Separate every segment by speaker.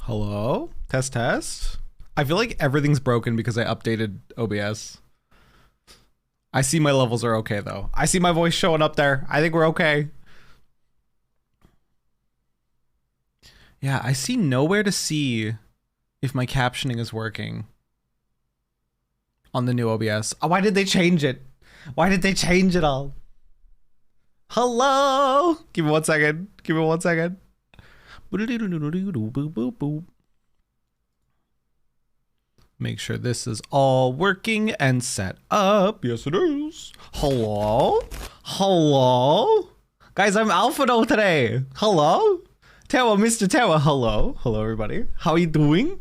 Speaker 1: Hello? Test, test. I feel like everything's broken because I updated OBS. I see my levels are okay though. I see my voice showing up there. I think we're okay. Yeah, I see nowhere to see if my captioning is working on the new OBS. Oh, why did they change it? Why did they change it all? Hello? Give me 1 second. Give me 1 second. Make sure this is all working and set up. Yes, it is. Hello? Hello? Guys, I'm Alphado today. Hello? Terra, Mr. Terra, hello. Hello, everybody. How are you doing?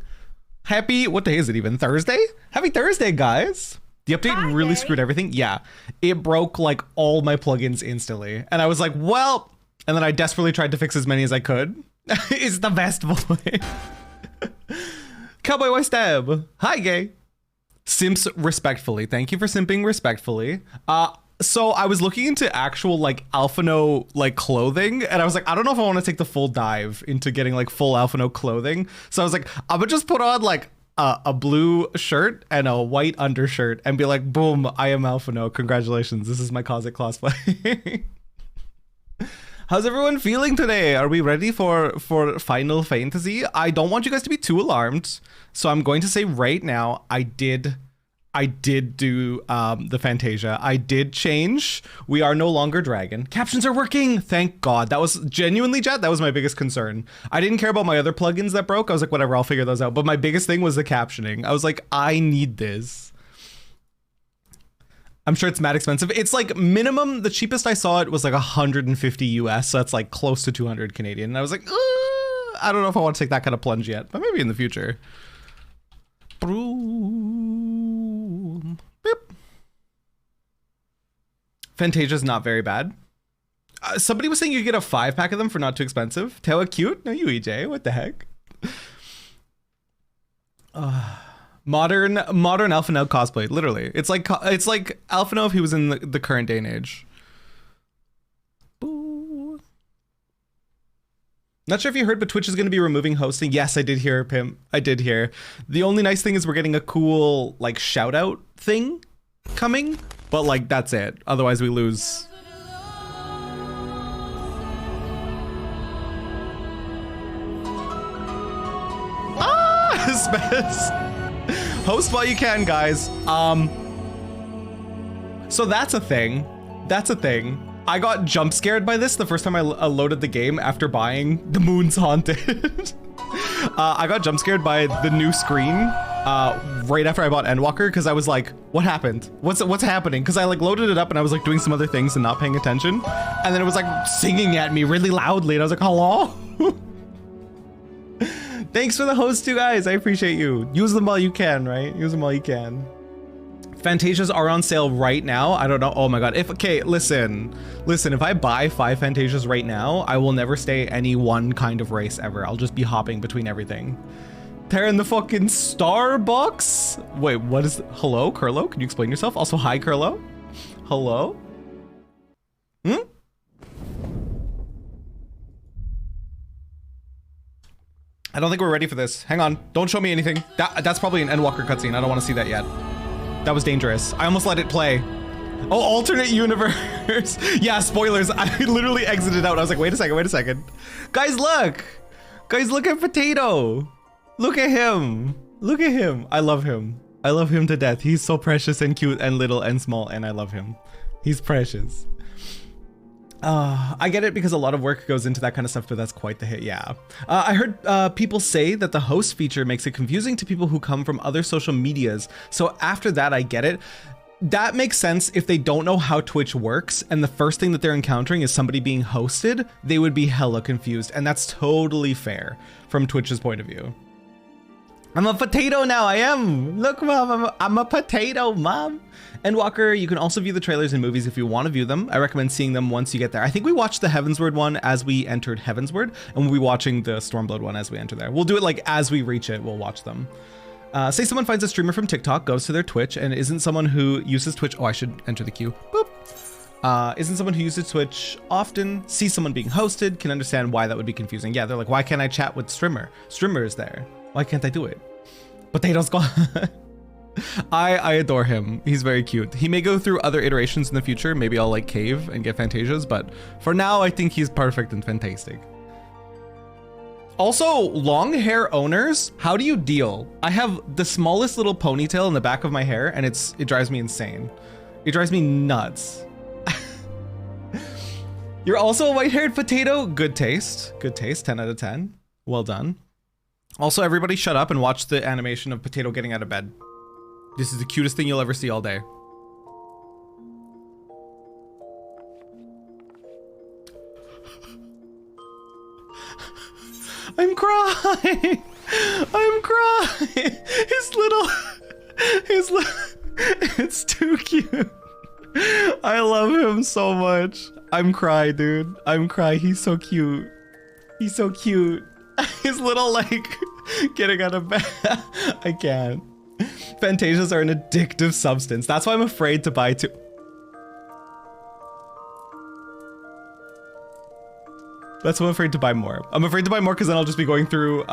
Speaker 1: Happy, what day is it even? Thursday? Happy Thursday, guys. The update really screwed everything. Yeah, it broke like all my plugins instantly. And I was like, well, and then I desperately tried to fix as many as I could. It's the best boy. Cowboy White Stab. Hi, gay. Simps respectfully. Thank you for simping respectfully. So I was looking into actual like Alphano like clothing, and I was like, I don't know if I want to take the full dive into getting like full Alphano clothing. So I was like, I'm gonna just put on like a blue shirt and a white undershirt and be like, boom, I am Alphano. Congratulations. This is my Cosmic cosplay. How's everyone feeling today? Are we ready for Final Fantasy? I don't want you guys to be too alarmed. So I'm going to say right now, I did do the Fantasia. I did change. We are no longer dragon. Captions are working. Thank God. That was genuinely, chat, that was my biggest concern. I didn't care about my other plugins that broke. I was like, whatever, I'll figure those out. But my biggest thing was the captioning. I was like, I need this. I'm sure it's mad expensive. It's like minimum, the cheapest I saw it was like 150 US. So that's like close to 200 Canadian. And I was like, I don't know if I want to take that kind of plunge yet, but maybe in the future. Beep. Fantasia's not very bad. Somebody was saying you get a 5-pack of them for not too expensive. Tawa cute? No, you EJ. What the heck? Modern Alphano cosplay. Literally, it's like Alphano if he was in the current day and age. Boo. Not sure if you heard, but Twitch is going to be removing hosting. Yes, I did hear, Pimp. I did hear. The only nice thing is we're getting a cool like shout out thing coming, but like that's it. Otherwise we lose. Spence. Host while you can, guys. So that's a thing. That's a thing. I got jump scared by this the first time I loaded the game after buying The Moon's Haunted. I got jump scared by the new screen right after I bought Endwalker because I was like, what happened? What's happening? Because I like loaded it up and I was like doing some other things and not paying attention. And then it was like singing at me really loudly and I was like, hello? Thanks for the host too, guys. I appreciate you. Use them while you can, right? Use them while you can. Fantasias are on sale right now. I don't know. Oh my God. Okay, listen. If I buy 5 Fantasias right now, I will never stay any one kind of race ever. I'll just be hopping between everything. They're in the fucking Starbucks. Wait, what is, hello, Curlo? Can you explain yourself? Also, hi, Curlo. Hello? I don't think we're ready for this. Hang on, don't show me anything. That's probably an Endwalker cutscene. I don't want to see that yet. That was dangerous. I almost let it play. Oh, alternate universe. Yeah, spoilers. I literally exited out. I was like, wait a second. Guys, look. Guys, look at Potato. Look at him. Look at him. I love him. I love him to death. He's so precious and cute and little and small, and I love him. He's precious. I get it because a lot of work goes into that kind of stuff, but that's quite the hit, yeah. I heard people say that the host feature makes it confusing to people who come from other social medias. So after that, I get it. That makes sense if they don't know how Twitch works and the first thing that they're encountering is somebody being hosted, they would be hella confused, and that's totally fair from Twitch's point of view. I'm a potato now, I am. Look, Mom, I'm a potato, Mom. Endwalker, you can also view the trailers and movies if you want to view them. I recommend seeing them once you get there. I think we watched the Heavensward one as we entered Heavensward, and we'll be watching the Stormblood one as we enter there. We'll do it like as we reach it, we'll watch them. Say someone finds a streamer from TikTok, goes to their Twitch, and isn't someone who uses Twitch. Oh, I should enter the queue. Boop. Isn't someone who uses Twitch often, see someone being hosted, can understand why that would be confusing. Yeah, they're like, why can't I chat with streamer? Streamer is there. Why can't I do it? Potatoes go. I adore him. He's very cute. He may go through other iterations in the future. Maybe I'll like cave and get Fantasias, but for now, I think he's perfect and fantastic. Also, long hair owners, how do you deal? I have the smallest little ponytail in the back of my hair, and it drives me insane. It drives me nuts. You're also a white-haired potato. Good taste. Good taste. 10 out of 10. Well done. Also, everybody shut up and watch the animation of Potato getting out of bed. This is the cutest thing you'll ever see all day. I'm crying. I'm crying. His little, it's too cute. I love him so much. I'm crying, dude. I'm crying. He's so cute. He's so cute. His little like getting out of bed. I can't. Fantasias are an addictive substance. That's why I'm afraid to buy two. That's why I'm afraid to buy more. I'm afraid to buy more because then I'll just be going through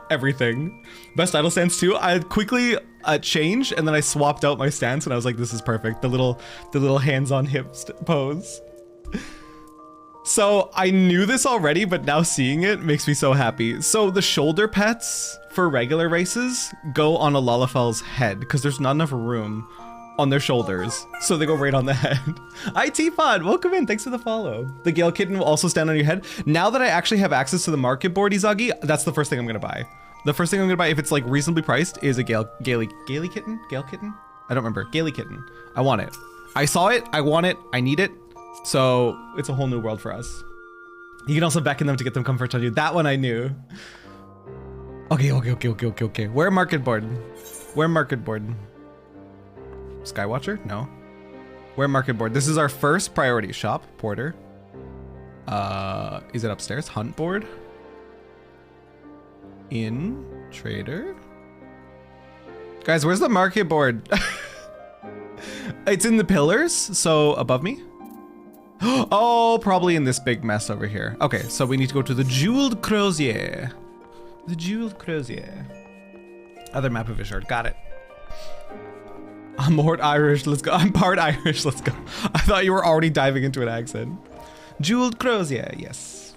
Speaker 1: everything. Best idle stance too. I quickly changed and then I swapped out my stance and I was like, this is perfect. The little hands on hips pose. So I knew this already, but now seeing it makes me so happy. So the shoulder pets for regular races go on a Lalafell's head because there's not enough room on their shoulders. So they go right on the head. IT Pod, welcome in. Thanks for the follow. The Gale Kitten will also stand on your head. Now that I actually have access to the market board, Izagi, that's the first thing I'm going to buy. The first thing I'm going to buy, if it's like reasonably priced, is a Gale Kitten? Gale Kitten? I don't remember. Gaily Kitten. I want it. I saw it. I want it. I need it. So it's a whole new world for us. You can also beckon them to get them comfort on you. That one I knew. Okay. Where market board? Where market board? Skywatcher? No. Where market board? This is our first priority. Shop. Porter. Is it upstairs? Hunt board. In. Trader. Guys, where's the market board? It's in the pillars. So above me. Oh, probably in this big mess over here. Okay, so we need to go to the Jeweled Crozier. The Jeweled Crozier. Other map of Ishard. Got it. I'm part Irish. Let's go. I'm part Irish. Let's go. I thought you were already diving into an accent. Jeweled Crozier. Yes.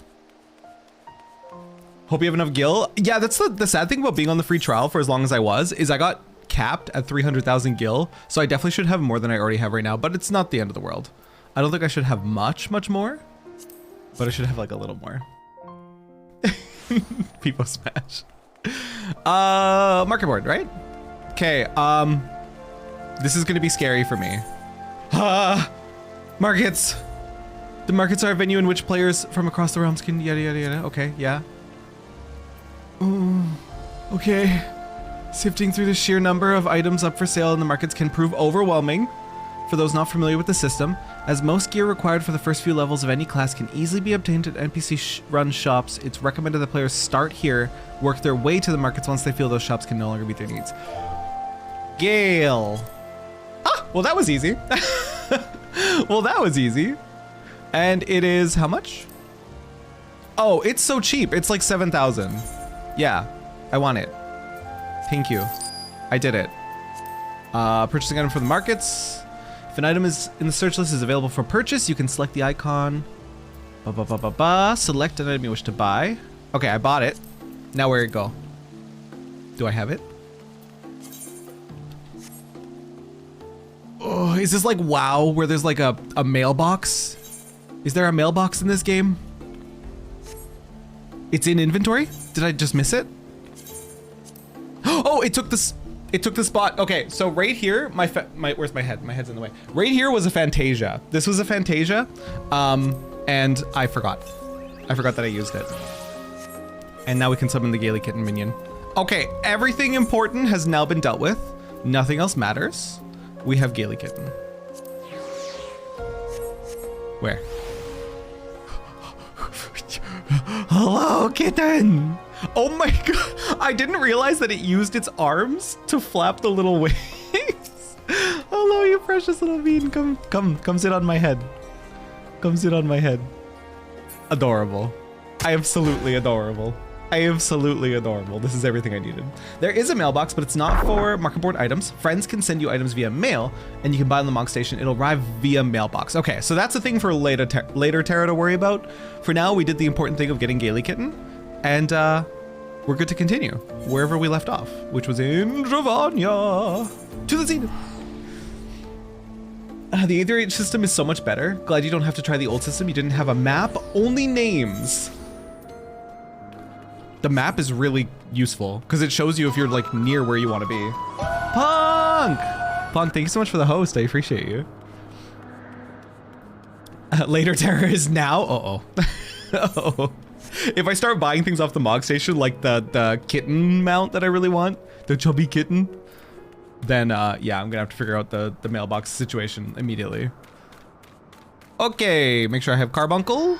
Speaker 1: Hope you have enough gil. Yeah, that's the sad thing about being on the free trial for as long as I was, is I got capped at 300,000 gil. So I definitely should have more than I already have right now, but it's not the end of the world. I don't think I should have much more, but I should have like a little more. People smash. Market board, right? Okay, this is gonna be scary for me. Markets. The markets are a venue in which players from across the realms can yada yada yada. Okay, yeah. Ooh, okay. Sifting through the sheer number of items up for sale in the markets can prove overwhelming for those not familiar with the system, as most gear required for the first few levels of any class can easily be obtained at NPC-run shops. It's recommended that players start here, work their way to the markets once they feel those shops can no longer meet their needs. Gale. Ah, well that was easy. Well, that was easy. And it is how much? Oh, it's so cheap. It's like 7,000. Yeah, I want it. Thank you. I did it. Purchasing item from the markets. If an item is in the search list is available for purchase, you can select the icon. Select an item you wish to buy. Okay, I bought it. Now where'd it go? Do I have it? Oh, is this like WoW where there's like a mailbox? Is there a mailbox in this game? It's in inventory? Did I just miss it? Oh, it took this. It took the spot. Okay, so right here, where's my head? My head's in the way. Right here was a Fantasia. This was a Fantasia, and I forgot. I forgot that I used it. And now we can summon the Gaily Kitten minion. Okay, everything important has now been dealt with. Nothing else matters. We have Gaily Kitten. Where? Hello, kitten! Oh my god, I didn't realize that it used its arms to flap the little wings. Hello, you precious little bean. Come sit on my head. Come sit on my head. Adorable. Absolutely adorable. Absolutely adorable. This is everything I needed. There is a mailbox, but it's not for market board items. Friends can send you items via mail, and you can buy on the Monk Station. It'll arrive via mailbox. Okay, so that's a thing for later Terra to worry about. For now, we did the important thing of getting Gaily Kitten, and we're good to continue wherever we left off, which was in Dravania. To the Zenith. The Aether system is so much better. Glad you don't have to try the old system. You didn't have a map, only names. The map is really useful because it shows you if you're like near where you want to be. Punk! Punk, thank you so much for the host. I appreciate you. Later Terror is now. Uh-oh. Uh-oh. If I start buying things off the Mog Station, like the kitten mount that I really want, the chubby kitten, then yeah, I'm gonna have to figure out the mailbox situation immediately. Okay, make sure I have carbuncle.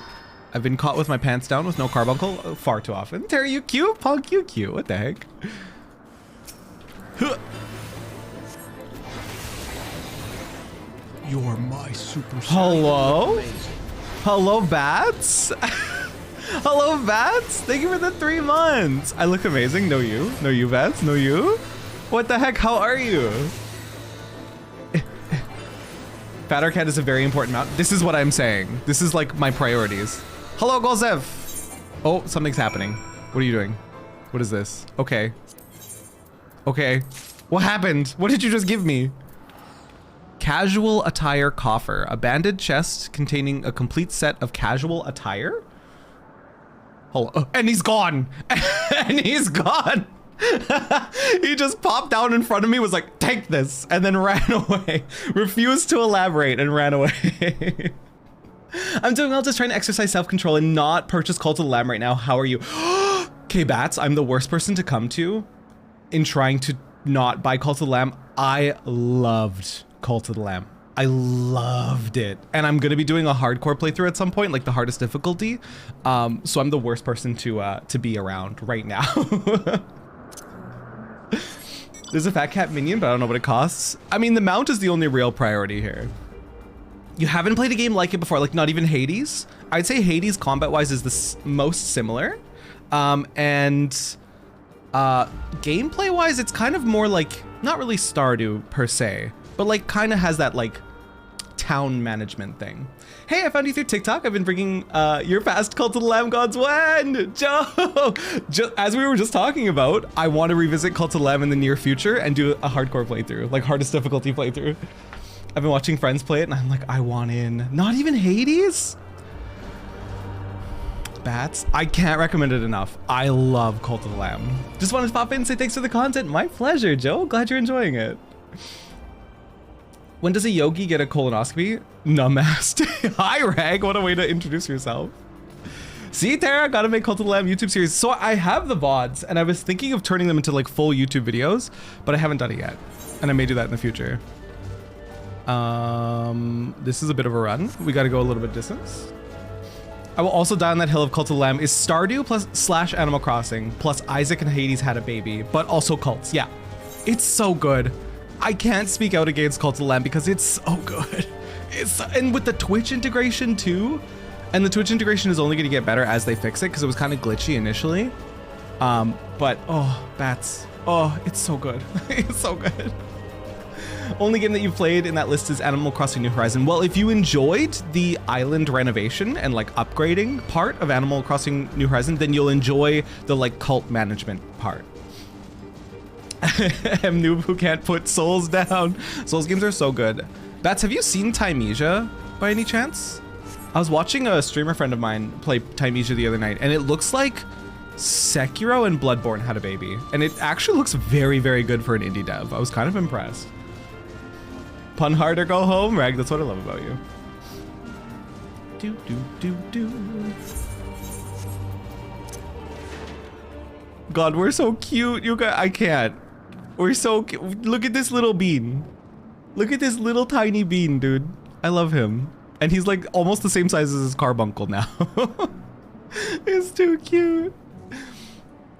Speaker 1: I've been caught with my pants down with no carbuncle far too often. Terry, you cute? Punk, you cute. What the heck?
Speaker 2: You're my super.
Speaker 1: Hello? Hello, Bats? Hello, Bats? Thank you for the 3 months. I look amazing. No you. No you, Bats. No you. What the heck? How are you? Fatter Cat is a very important mount. This is what I'm saying. This is like my priorities. Hello, Golzev. Oh, something's happening. What are you doing? What is this? Okay. Okay. What happened? What did you just give me? Casual attire coffer. A banded chest containing a complete set of casual attire? Hello. And he's gone. And he's gone. He just popped down in front of me, was like, take this, and then ran away. Refused to elaborate and ran away. I'm doing well, just trying to exercise self-control and not purchase Cult of the Lamb right now. How are you? Okay, Bats, I'm the worst person to come to in trying to not buy Cult of the Lamb. I loved Cult of the Lamb. I loved it. And I'm gonna be doing a hardcore playthrough at some point, like the hardest difficulty. So I'm the worst person to be around right now. There's a Fat Cat minion, but I don't know what it costs. I mean, the mount is the only real priority here. You haven't played a game like it before, like not even Hades. I'd say Hades combat-wise is the most similar. And gameplay-wise, it's kind of more like, not really Stardew per se, but like kind of has that like town management thing. Hey, I found you through TikTok. I've been bringing your past Cult of the Lamb gods when? Joe! As we were just talking about, I want to revisit Cult of the Lamb in the near future and do a hardcore playthrough, like hardest difficulty playthrough. I've been watching friends play it and I'm like, I want in. Not even Hades? Bats? I can't recommend it enough. I love Cult of the Lamb. Just wanted to pop in and say thanks for the content. My pleasure, Joe. Glad you're enjoying it. When does a yogi get a colonoscopy? Namaste. Hi, Rag. What a way to introduce yourself. See, Tara, gotta make Cult of the Lamb YouTube series. So I have the VODs and I was thinking of turning them into like full YouTube videos, but I haven't done it yet. And I may do that in the future. This is a bit of a run. We got to go a little bit distance. I will also die on that hill of Cult of the Lamb. Is Stardew plus / Animal Crossing plus Isaac and Hades had a baby, but also cults. Yeah, it's so good. I can't speak out against Cult of the Lamb because it's so good. And with the Twitch integration too, and the Twitch integration is only going to get better as they fix it because it was kind of glitchy initially. But oh, Bats. Oh, it's so good. It's so good. Only game that you've played in that list is Animal Crossing New Horizon. Well, if you enjoyed the island renovation and like upgrading part of Animal Crossing New Horizon, then you'll enjoy the like cult management part. I'm noob who can't put Souls down. Souls games are so good. Bats, have you seen Timesia by any chance? I was watching a streamer friend of mine play Timesia the other night, and it looks like Sekiro and Bloodborne had a baby. And it actually looks very, very good for an indie dev. I was kind of impressed. Pun hard or go home, Rag. That's what I love about you. Do, do, do, do. God, we're so cute. You guys, I can't. We're so cute. Look at this little bean. Look at this little tiny bean, dude. I love him. And he's like almost the same size as his carbuncle now. It's too cute.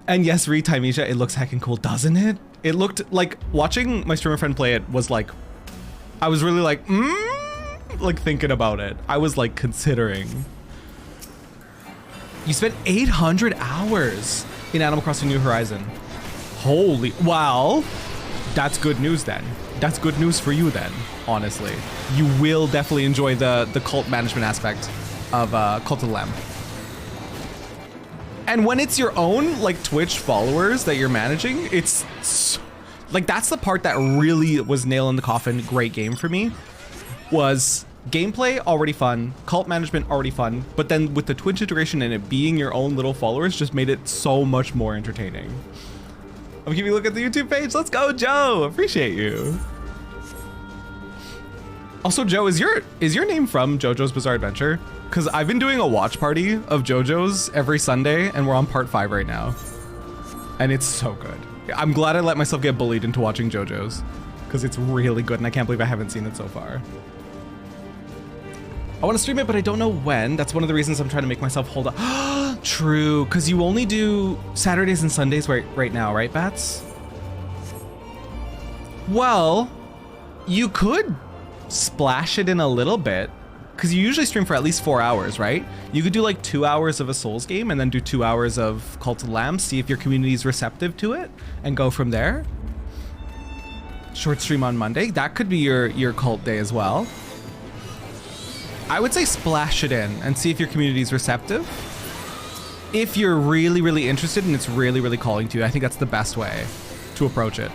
Speaker 1: And yes, Timesia, it looks heckin' cool, doesn't it? It looked like, watching my streamer friend play it was like, I was really like, like thinking about it. I was like considering. You spent 800 hours in Animal Crossing New Horizon. Holy, well, that's good news then. That's good news for you then, honestly. You will definitely enjoy the cult management aspect of Cult of the Lamb. And when it's your own like Twitch followers that you're managing, it's so, like that's the part that really was nail in the coffin. Great game for me was gameplay already fun, cult management already fun, but then with the Twitch integration and it being your own little followers just made it so much more entertaining. I'm giving you a look at the YouTube page. Let's go, Joe. Appreciate you. Also, Joe, is your name from JoJo's Bizarre Adventure? Because I've been doing a watch party of JoJo's every Sunday, and we're on part 5 right now. And it's so good. I'm glad I let myself get bullied into watching JoJo's, because it's really good, and I can't believe I haven't seen it so far. I want to stream it, but I don't know when. That's one of the reasons I'm trying to make myself hold up. True, because you only do Saturdays and Sundays right now, right, Bats? Well, you could splash it in a little bit, because you usually stream for at least 4 hours, right? You could do like 2 hours of a Souls game and then do 2 hours of Cult of the Lamb, see if your community is receptive to it, and go from there. Short stream on Monday. That could be your cult day as well. I would say splash it in and see if your community is receptive. If you're really, really interested and it's really, really calling to you, I think that's the best way to approach it.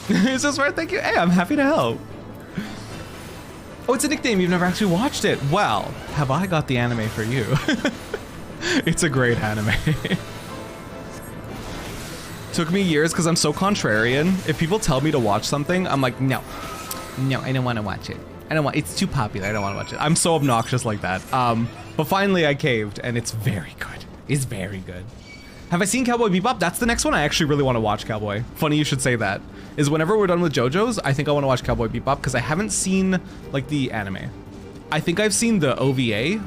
Speaker 1: It's just right, thank you. Hey, I'm happy to help. Oh, it's a nickname, you've never actually watched it. Well, have I got the anime for you? It's a great anime. Took me years because I'm so contrarian. If people tell me to watch something, I'm like, no, I don't want to watch it. It's too popular, I don't want to watch it. I'm so obnoxious like that. But finally I caved and it's very good. It's very good. Have I seen Cowboy Bebop? That's the next one I actually really want to watch, Cowboy. Funny you should say that. Is whenever we're done with JoJo's, I think I want to watch Cowboy Bebop because I haven't seen like the anime. I think I've seen the OVA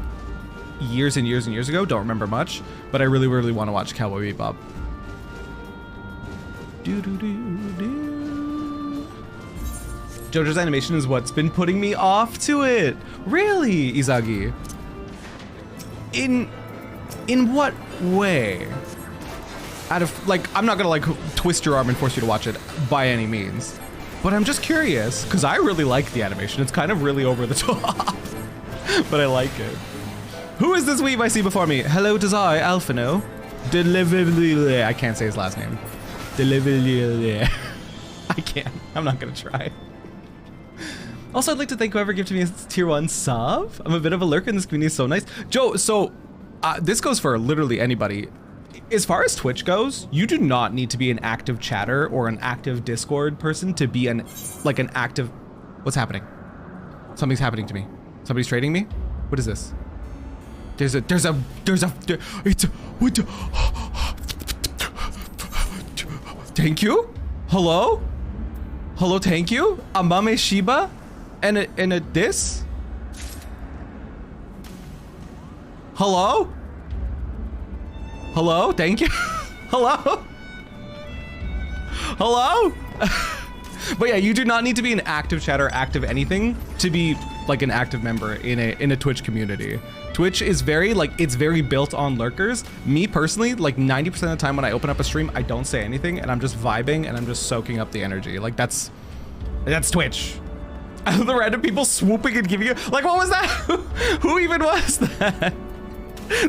Speaker 1: years and years and years ago. Don't remember much, but I really, really want to watch Cowboy Bebop. JoJo's animation is what's been putting me off to it. Really, Izagi? In what way? Out of, like, I'm not gonna like twist your arm and force you to watch it by any means, but I'm just curious because I really like the animation. It's kind of really over the top, but I like it. Who is this weeb I see before me? Hello, tis I, Alphino. I can't say his last name. I can't. I'm not gonna try. Also, I'd like to thank whoever gifted me a tier 1 sub. I'm a bit of a lurker in this community, so nice. Joe, so this goes for literally anybody. As far as Twitch goes, you do not need to be an active chatter or an active Discord person to be an active. What's happening? Something's happening to me. Somebody's trading me? What is this? It's a, what the, thank you? Hello? Hello, thank you? Amame Shiba? And a this? Hello? Hello, thank you. Hello? Hello? But yeah, you do not need to be an active chatter, active anything to be like an active member in a Twitch community. Twitch is very it's very built on lurkers. Me personally, like 90% of the time when I open up a stream, I don't say anything and I'm just vibing and I'm just soaking up the energy. Like that's Twitch. The random people swooping and giving you, like, what was that? Who even was that?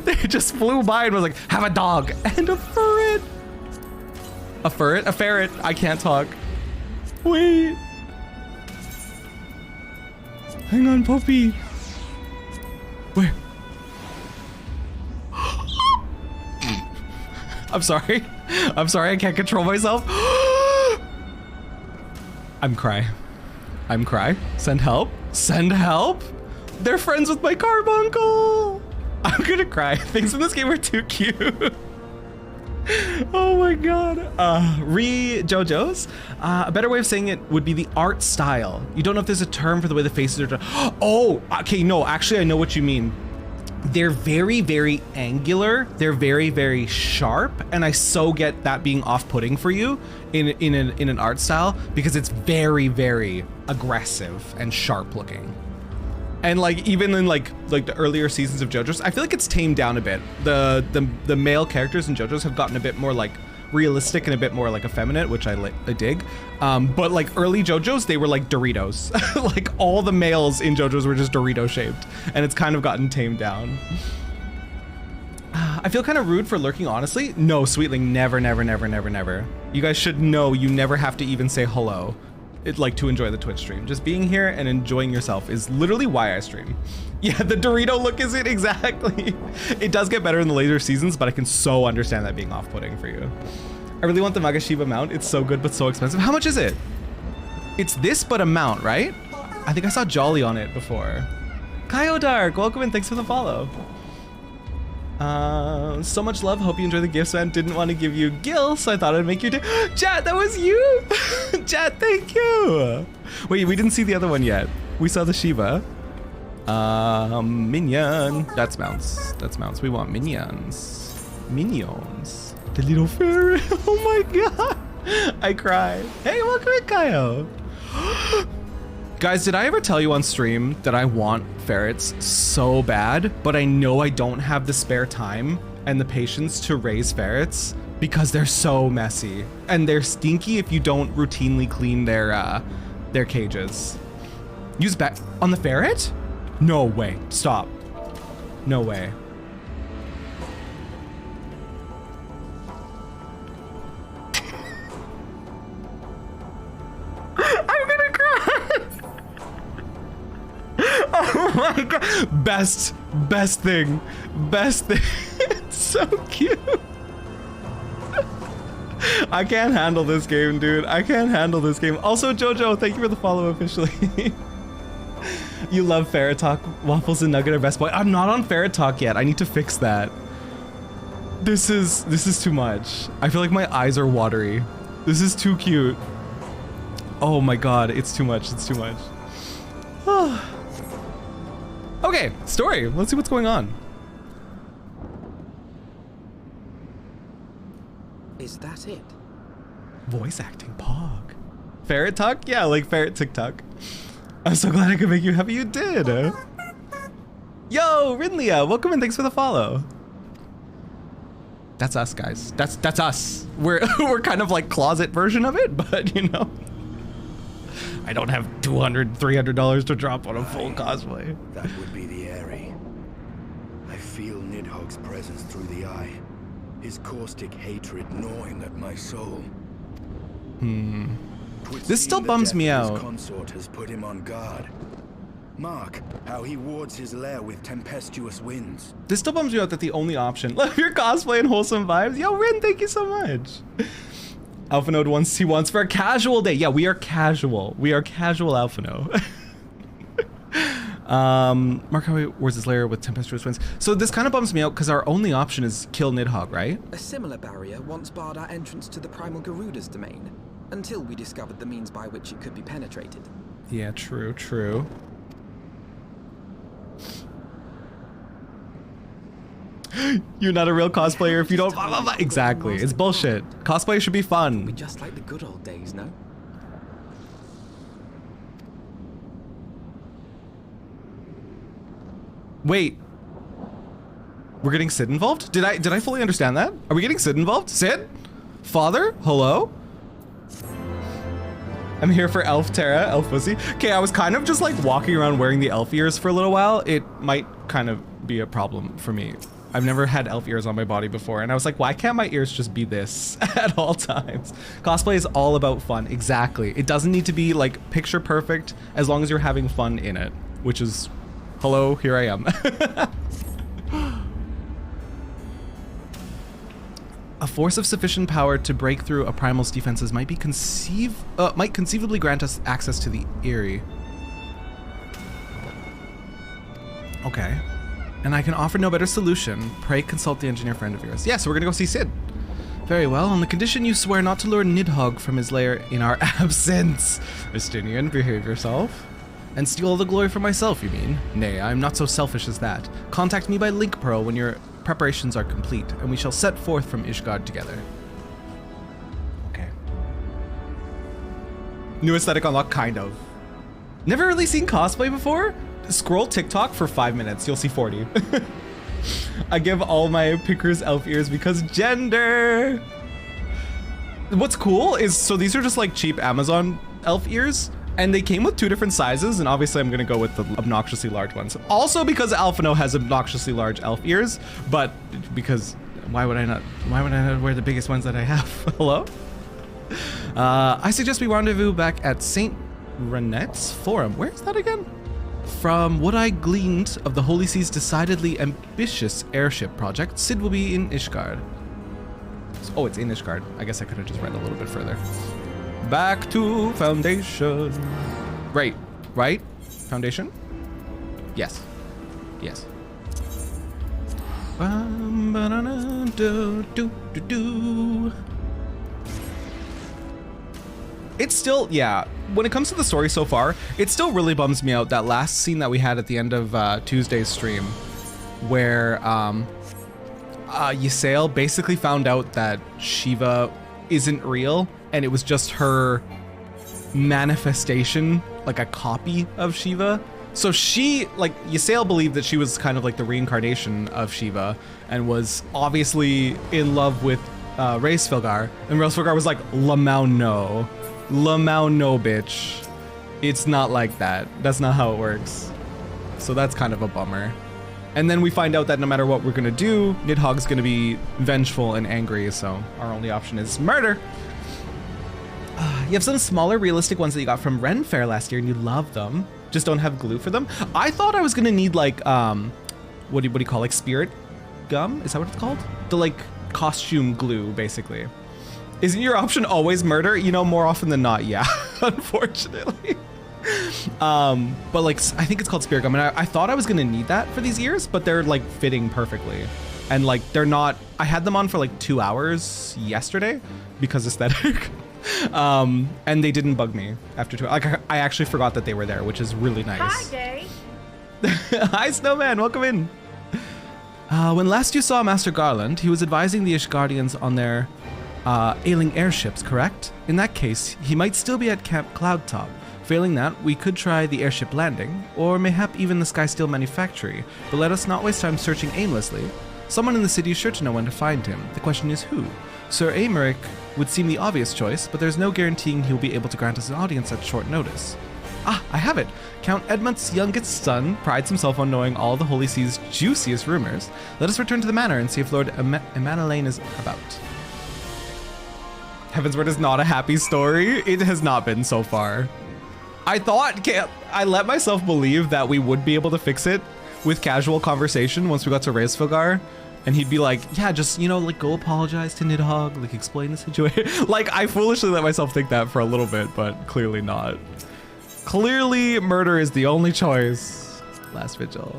Speaker 1: They just flew by and was like, have a dog and a ferret. A ferret? A ferret. I can't talk. Wait. Hang on, puppy. Where? I'm sorry. I'm sorry, I can't control myself. I'm cry. Send help. Send help. They're friends with my carbuncle. I'm gonna cry. Things in this game are too cute. Oh my god. JoJo's. A better way of saying it would be the art style. You don't know if there's a term for the way the faces are done. Oh, okay, no, actually I know what you mean. they're very, very angular. They're very, very sharp, and I so get that being off-putting for you in an art style because it's very, very aggressive and sharp looking. And like even in like the earlier seasons of JoJo's, I feel like it's tamed down a bit. The male characters in JoJo's have gotten a bit more like realistic and a bit more like effeminate, which I dig. But like early JoJo's, they were like Doritos. Like all the males in JoJo's were just Dorito shaped, and it's kind of gotten tamed down. I feel kind of rude for lurking, honestly. No, Sweetling, never, never, never, never, never. You guys should know you never have to even say hello. Like to enjoy the Twitch stream. Just being here and enjoying yourself is literally why I stream. Yeah, the Dorito look is it, exactly. It does get better in the later seasons, but I can so understand that being off-putting for you. I really want the Magashiba mount. It's so good, but so expensive. How much is it? It's this, but a mount, right? I think I saw Jolly on it before. Kaio Dark, welcome and thanks for the follow. So much love. Hope you enjoy the gifts, man. Didn't want to give you Gil, so I thought I'd make you do. Chat, that was you. Chat, thank you. Wait, we didn't see the other one yet. We saw the Shiba. Minion. That's mounts. That's mounts. We want minions. Minions. The little fairy. Oh my god. I cried. Hey, welcome in, Kaio. Guys, did I ever tell you on stream that I want ferrets so bad, but I know I don't have the spare time and the patience to raise ferrets because they're so messy and they're stinky if you don't routinely clean their cages. Use back on the ferret? No way. Stop. No way. I'm gonna cry. Oh my god. Best thing. It's so cute. I can't handle this game, dude. I can't handle this game. Also, Jojo, thank you for the follow officially. You love Ferret Talk. Waffles and Nugget are best boy. I'm not on Ferret Talk yet. I need to fix that. This is too much. I feel like my eyes are watery. This is too cute. Oh my god, it's too much. It's too much. Okay, story. Let's see what's going on.
Speaker 2: Is that it?
Speaker 1: Voice acting Pog. Ferret Talk? Yeah, like Ferret TikTok. I'm so glad I could make you happy you did. Yo, Rinlia, welcome and thanks for the follow. That's us, guys. That's us. We're kind of like closet version of it, but you know. I don't have $200, $300 to drop on a full cosplay.
Speaker 3: That would be the Airy. I feel Nidhogg's presence through the eye. His caustic hatred gnawing at my soul.
Speaker 1: This still bums me out.
Speaker 3: His consort has put him on guard. Mark how he wards his lair with tempestuous winds.
Speaker 1: This still bums me out that the only option. Love your cosplay and wholesome vibes. Yo, Rin, thank you so much. Alphanode wants for a casual day. Yeah, we are casual. We are casual Alphanode. Mark how he wards his lair with tempestuous winds. So this kind of bums me out because our only option is kill Nidhogg, right?
Speaker 2: A similar barrier once barred our entrance to the Primal Garuda's domain, until we discovered the means by which it could be penetrated.
Speaker 1: Yeah, true, true. You're not a real cosplayer if you don't blah, blah, blah. Exactly, it's bullshit. Cosplay should be fun.
Speaker 2: We just like the good old days, no?
Speaker 1: Wait. We're getting Sid involved? Did I fully understand that? Are we getting Sid involved? Sid? Father? Hello? I'm here for Elf Terra, Elf Pussy. Okay, I was kind of just like walking around wearing the elf ears for a little while. It might kind of be a problem for me. I've never had elf ears on my body before, and I was like, why can't my ears just be this at all times? Cosplay is all about fun, exactly. It doesn't need to be like picture perfect as long as you're having fun in it, which is, hello, here I am. A force of sufficient power to break through a primal's defenses might conceivably grant us access to the Eyrie. Okay. And I can offer no better solution. Pray consult the engineer friend of yours. Yeah, so we're gonna go see Sid. Very well, on the condition you swear not to lure Nidhogg from his lair in our absence. Justinian, behave yourself. And steal all the glory for myself, you mean? Nay, I am not so selfish as that. Contact me by link pearl when your preparations are complete, and we shall set forth from Ishgard together. Okay. New aesthetic unlock, kind of. Never really seen cosplay before? Scroll TikTok for 5 minutes, you'll see 40. I give all my pickers elf ears because gender. What's cool is, so these are just like cheap Amazon elf ears, and they came with 2 different sizes, and obviously I'm gonna go with the obnoxiously large ones. Also because Alphino has obnoxiously large elf ears, but because why would I not wear the biggest ones that I have? Hello? I suggest we rendezvous back at St. Renette's Forum. Where is that again? From what I gleaned of the Holy Sea's decidedly ambitious airship project, Sid will be in Ishgard. Oh, it's in Ishgard. I guess I could have just read a little bit further. Back to Foundation. Right. Foundation? Yes. Yes. It's still, yeah, when it comes to the story so far, it still really bums me out, that last scene that we had at the end of Tuesday's stream, where Ysayle basically found out that Shiva isn't real, and it was just her manifestation, like a copy of Shiva. So she, like, Ysayle believed that she was kind of like the reincarnation of Shiva, and was obviously in love with Raisfilgar, and Raisfilgar was like, Lamau no, bitch. It's not like that. That's not how it works. So that's kind of a bummer. And then we find out that no matter what we're gonna do, Nidhogg's gonna be vengeful and angry, so our only option is murder. You have some smaller realistic ones that you got from Ren Fair last year and you love them, just don't have glue for them. I thought I was gonna need like, what do you call, like spirit gum? Is that what it's called? The like costume glue, basically. Isn't your option always murder? You know, more often than not, yeah, unfortunately. But like, I think it's called spirit gum, and I thought I was gonna need that for these ears, but they're like fitting perfectly. And like, they're not, I had them on for like 2 hours yesterday because aesthetic. And they didn't bug me after 2 hours. Like, I actually forgot that they were there, which is really nice.
Speaker 4: Hi, Gay.
Speaker 1: Hi, Snowman, welcome in. When last you saw Master Garland, he was advising the Ishgardians on their ailing airships, correct? In that case, he might still be at Camp Cloudtop. Failing that, we could try the airship landing, or mayhap even the Skysteel Manufactory, but let us not waste time searching aimlessly. Someone in the city is sure to know when to find him. The question is who? Sir Aymeric would seem the obvious choice, but there's no guaranteeing he will be able to grant us an audience at short notice. Ah, I have it! Count Edmund's youngest son prides himself on knowing all the Holy Sea's juiciest rumors. Let us return to the manor and see if Lord Emanelaine is about. Heavensward is not a happy story. It has not been so far. I let myself believe that we would be able to fix it with casual conversation once we got to Raisfilgar, and he'd be like, yeah, just, you know, like go apologize to Nidhogg, like explain the situation. Like, I foolishly let myself think that for a little bit, but clearly not. Clearly murder is the only choice. Last vigil.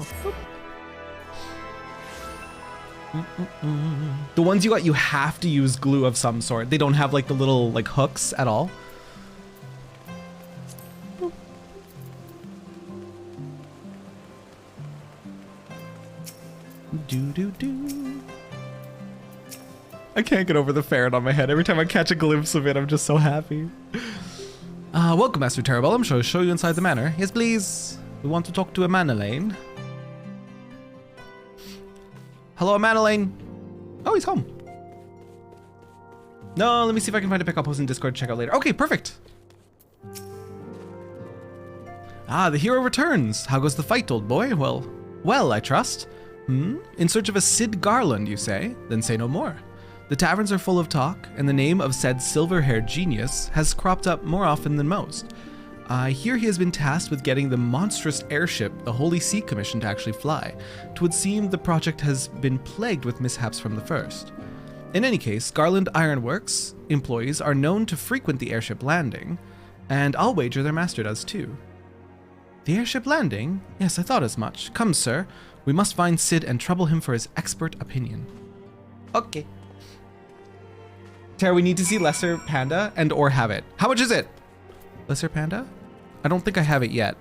Speaker 1: The ones you got, you have to use glue of some sort. They don't have like the little like hooks at all. I can't get over the ferret on my head. Every time I catch a glimpse of it, I'm just so happy. Welcome, Master Terrabellum. Shall I show you inside the manor? Yes, please. We want to talk to Emanelaine. Hello, Emanelaine. Oh, he's home. No, let me see if I can find a pickup post in Discord to check out later. Okay, perfect. Ah, the hero returns. How goes the fight, old boy? Well, I trust. In search of a Sid Garland, you say? Then say no more. The taverns are full of talk, and the name of said silver-haired genius has cropped up more often than most. I hear he has been tasked with getting the monstrous airship the Holy See commissioned to actually fly. 'Twould seem the project has been plagued with mishaps from the first. In any case, Garland Ironworks employees are known to frequent the airship landing, and I'll wager their master does too. The airship landing? Yes, I thought as much. Come, sir. We must find Sid and trouble him for his expert opinion. Okay. Tara, we need to see Lesser Panda and or have it. How much is it? Lesser Panda? I don't think I have it yet.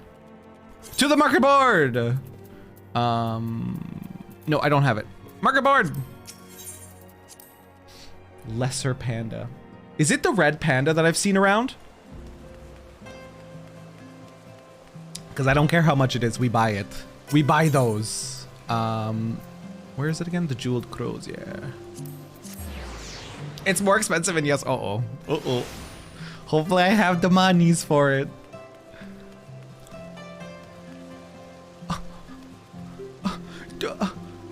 Speaker 1: To the marker board. No, I don't have it. Marker board. Lesser panda. Is it the red panda that I've seen around? Because I don't care how much it is, we buy it. We buy those. Where is it again? The jeweled crows, yeah. It's more expensive and yes, uh-oh. Uh-oh. Hopefully I have the monies for it.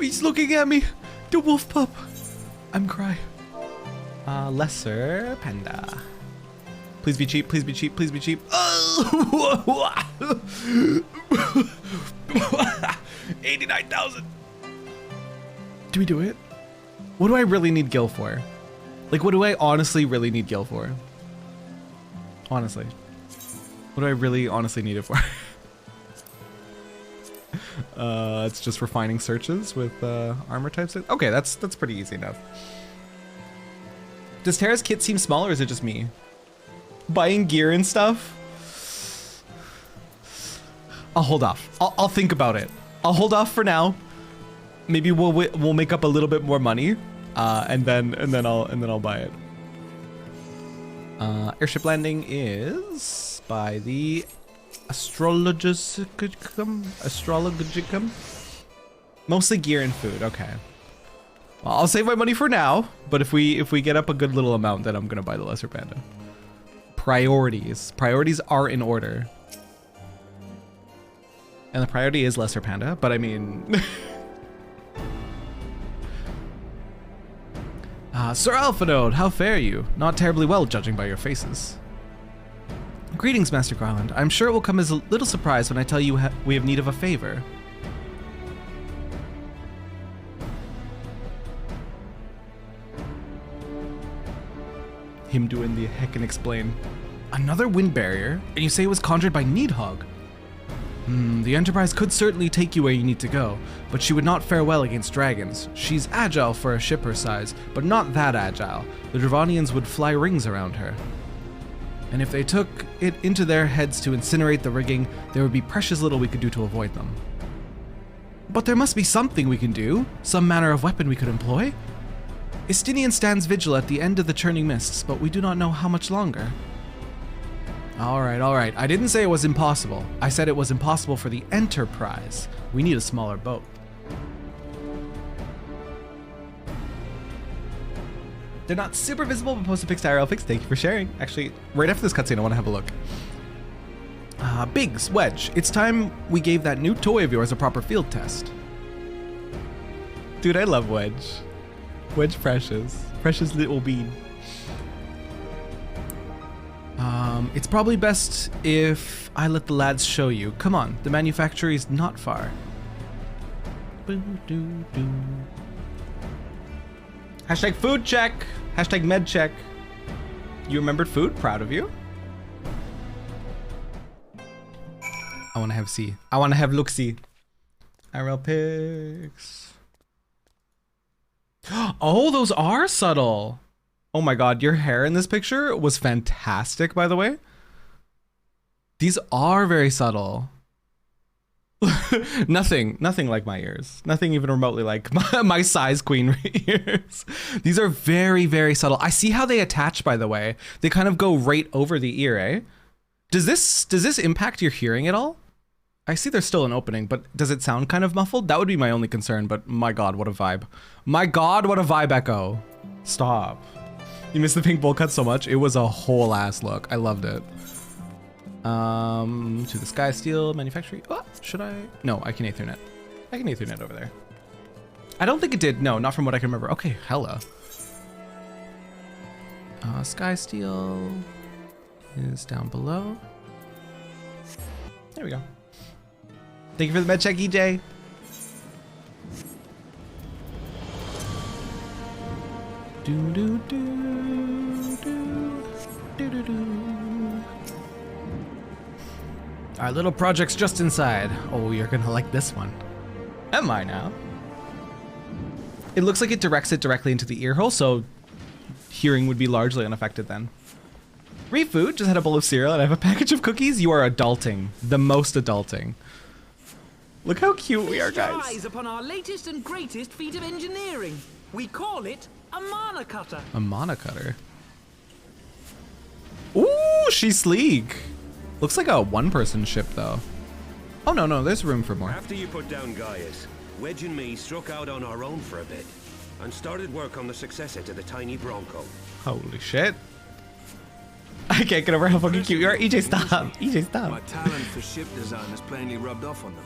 Speaker 1: He's looking at me. The wolf pup. I'm crying. Lesser panda. Please be cheap, please be cheap, please be cheap. Oh! 89,000. Do we do it? What do I really need Gil for? Like, what do I honestly really need Gil for? Honestly. What do I really honestly need it for? It's just refining searches with armor types. Okay, that's pretty easy enough. Does Terra's kit seem small or is it just me? Buying gear and stuff? I'll hold off. I'll think about it. I'll hold off for now. Maybe we'll make up a little bit more money, and then I'll buy it. Airship landing is by the Astrologicum. Mostly gear and food. Okay. Well, I'll save my money for now, but if we get up a good little amount, then I'm gonna buy the lesser panda. Priorities are in order, and the priority is lesser panda. But I mean, Sir Alphanode, how fare you? Not terribly well, judging by your faces. Greetings, Master Garland. I'm sure it will come as a little surprise when I tell you we have need of a favor. Him doing the heck and explain. Another wind barrier? And you say it was conjured by Needhog? The Enterprise could certainly take you where you need to go, but she would not fare well against dragons. She's agile for a ship her size, but not that agile. The Dravanians would fly rings around her. And if they took it into their heads to incinerate the rigging, there would be precious little we could do to avoid them. But there must be something we can do, some manner of weapon we could employ. Istinian stands vigil at the end of the churning mists, but we do not know how much longer. All right. I didn't say it was impossible. I said it was impossible for the Enterprise. We need a smaller boat. They're not super visible, but post a pics to IRL pics. Thank you for sharing. Actually, right after this cutscene, I want to have a look. Biggs, Wedge, it's time we gave that new toy of yours a proper field test. Dude, I love Wedge. Wedge precious. Precious little bean. It's probably best if I let the lads show you. Come on, the manufactory is not far. Hashtag food check. Hashtag med check. You remembered food? Proud of you. I want to have C. I want to have look-see. IRL pics. Oh, those are subtle. Oh my god, your hair in this picture was fantastic, by the way. These are very subtle. nothing like my ears. Nothing even remotely like my size queen ears. These are very, very subtle. I see how they attach, by the way. They kind of go right over the ear, eh? Does this impact your hearing at all? I see there's still an opening, but does it sound kind of muffled? That would be my only concern, but my god, what a vibe. My god, what a vibe, Echo. Stop. You missed the pink bowl cut so much. It was a whole ass look. I loved it. To the Sky Steel manufacturing. Oh, should I? No, I can Ethernet. I can Ethernet over there. I don't think it did. No, not from what I can remember. Okay, hella. Sky Steel is down below. There we go. Thank you for the med check, EJ. Our little project's just inside. Oh, you're gonna like this one. Am I now? It looks like it directs it directly into the ear hole, so hearing would be largely unaffected then. Refood, just had a bowl of cereal and I have a package of cookies. You are adulting. The most adulting. Look how cute we are,
Speaker 4: Feast your
Speaker 1: guys.
Speaker 4: eyes upon our latest and greatest feat of engineering. We call it a mana cutter.
Speaker 1: A mana cutter. Ooh, she's sleek. Looks like a one-person ship, though. Oh, no, there's room for more.
Speaker 5: After you put down Gaius, Wedge and me struck out on our own for a bit and started work on the successor to the tiny Bronco.
Speaker 1: Holy shit. I can't get over how fucking cute you are. EJ, stop. EJ, stop.
Speaker 3: My talent for ship design has plainly rubbed off on them.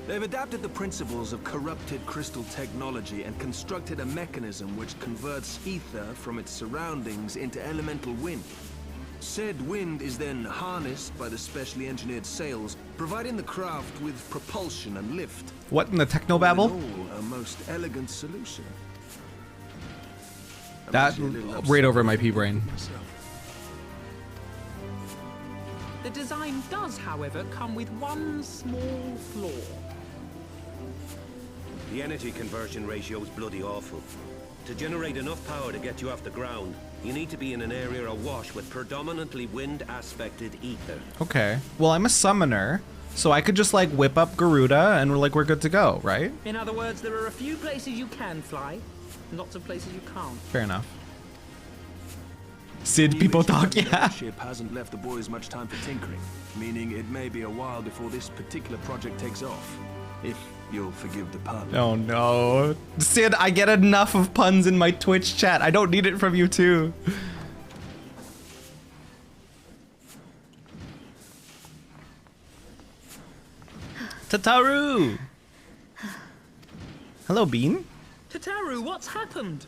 Speaker 3: They've adapted the principles of corrupted crystal technology and constructed a mechanism which converts ether from its surroundings into elemental wind. Said wind is then harnessed by the specially engineered sails, providing the craft with propulsion and lift.
Speaker 1: What in the
Speaker 3: All
Speaker 1: technobabble?
Speaker 3: in all, a most elegant solution. I'm
Speaker 1: That
Speaker 3: actually a little
Speaker 1: right
Speaker 3: upset
Speaker 1: over my
Speaker 3: with
Speaker 1: pea brain.
Speaker 3: myself.
Speaker 4: The design does, however, come with one small flaw.
Speaker 5: The energy conversion ratio is bloody awful. To generate enough power to get you off the ground, you need to be in an area awash with predominantly wind-aspected ether.
Speaker 1: Okay. Well, I'm a summoner, so I could just like whip up Garuda and we're good to go, right?
Speaker 4: In other words, there are a few places you can fly, and lots of places you can't.
Speaker 1: Fair enough. Sid, people talk,
Speaker 3: The
Speaker 1: yeah.
Speaker 3: ship hasn't left the boys much time for tinkering, meaning it may be a while before this particular project takes off. If you'll forgive the pun.
Speaker 1: Oh no. Sid, I get enough of puns in my Twitch chat. I don't need it from you too. Tataru! Hello, Bean.
Speaker 4: Tataru, what's happened?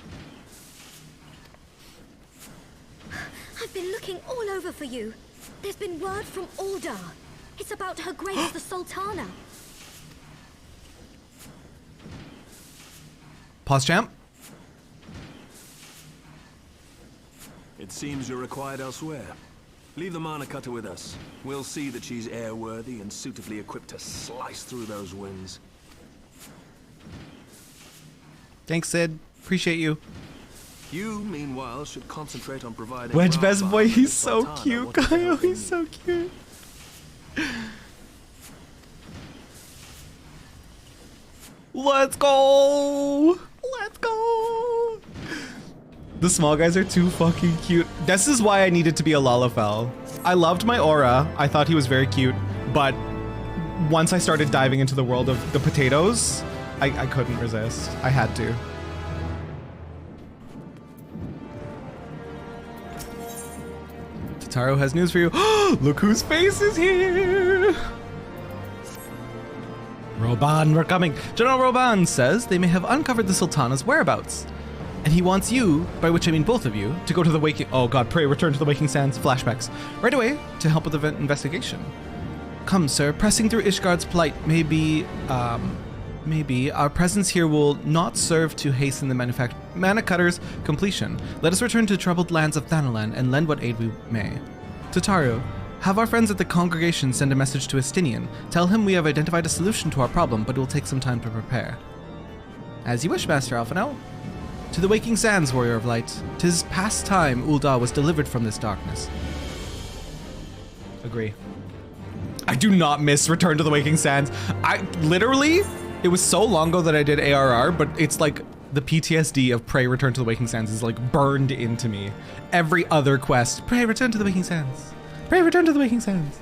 Speaker 6: I've been looking all over for you. There's been word from Aldar. It's about Her Grace the Sultana.
Speaker 1: Pause champ.
Speaker 3: It seems you're required elsewhere. Leave the mana cutter with us. We'll see that she's airworthy and suitably equipped to slice through those winds.
Speaker 1: Thanks, Sid. Appreciate you.
Speaker 3: You, meanwhile, should concentrate on providing...
Speaker 1: Wedge
Speaker 3: Rafa
Speaker 1: best boy,
Speaker 3: and
Speaker 1: he's
Speaker 3: the
Speaker 1: so
Speaker 3: Sultana
Speaker 1: cute.
Speaker 3: what they
Speaker 1: Kyle,
Speaker 3: help
Speaker 1: he's
Speaker 3: in.
Speaker 1: so cute. Let's go! Let's go! The small guys are too fucking cute. This is why I needed to be a Lalafell. I loved my aura. I thought he was very cute, but once I started diving into the world of the potatoes, I couldn't resist. I had to. Taro has news for you. Look whose face is here! Roban, we're coming. General Roban says they may have uncovered the Sultana's whereabouts. And he wants you, by which I mean both of you, to go to the Waking... Oh god, pray return to the Waking Sands flashbacks. Right away, to help with the investigation. Come, sir, pressing through Ishgard's plight may be our presence here will not serve to hasten the mana cutter's completion. Let us return to troubled lands of Thanalan and lend what aid we may. Tataru, have our friends at the congregation send a message to Estinian. Tell him we have identified a solution to our problem, but it will take some time to prepare. As you wish, Master Alphino. To the Waking Sands, Warrior of Light. 'Tis past time Ul'dah was delivered from this darkness. Agree. I do not miss Return to the Waking Sands. I literally... It was so long ago that I did ARR, but it's like the PTSD of Pray Return to the Waking Sands is like burned into me. Every other quest, Pray Return to the Waking Sands. Pray Return to the Waking Sands.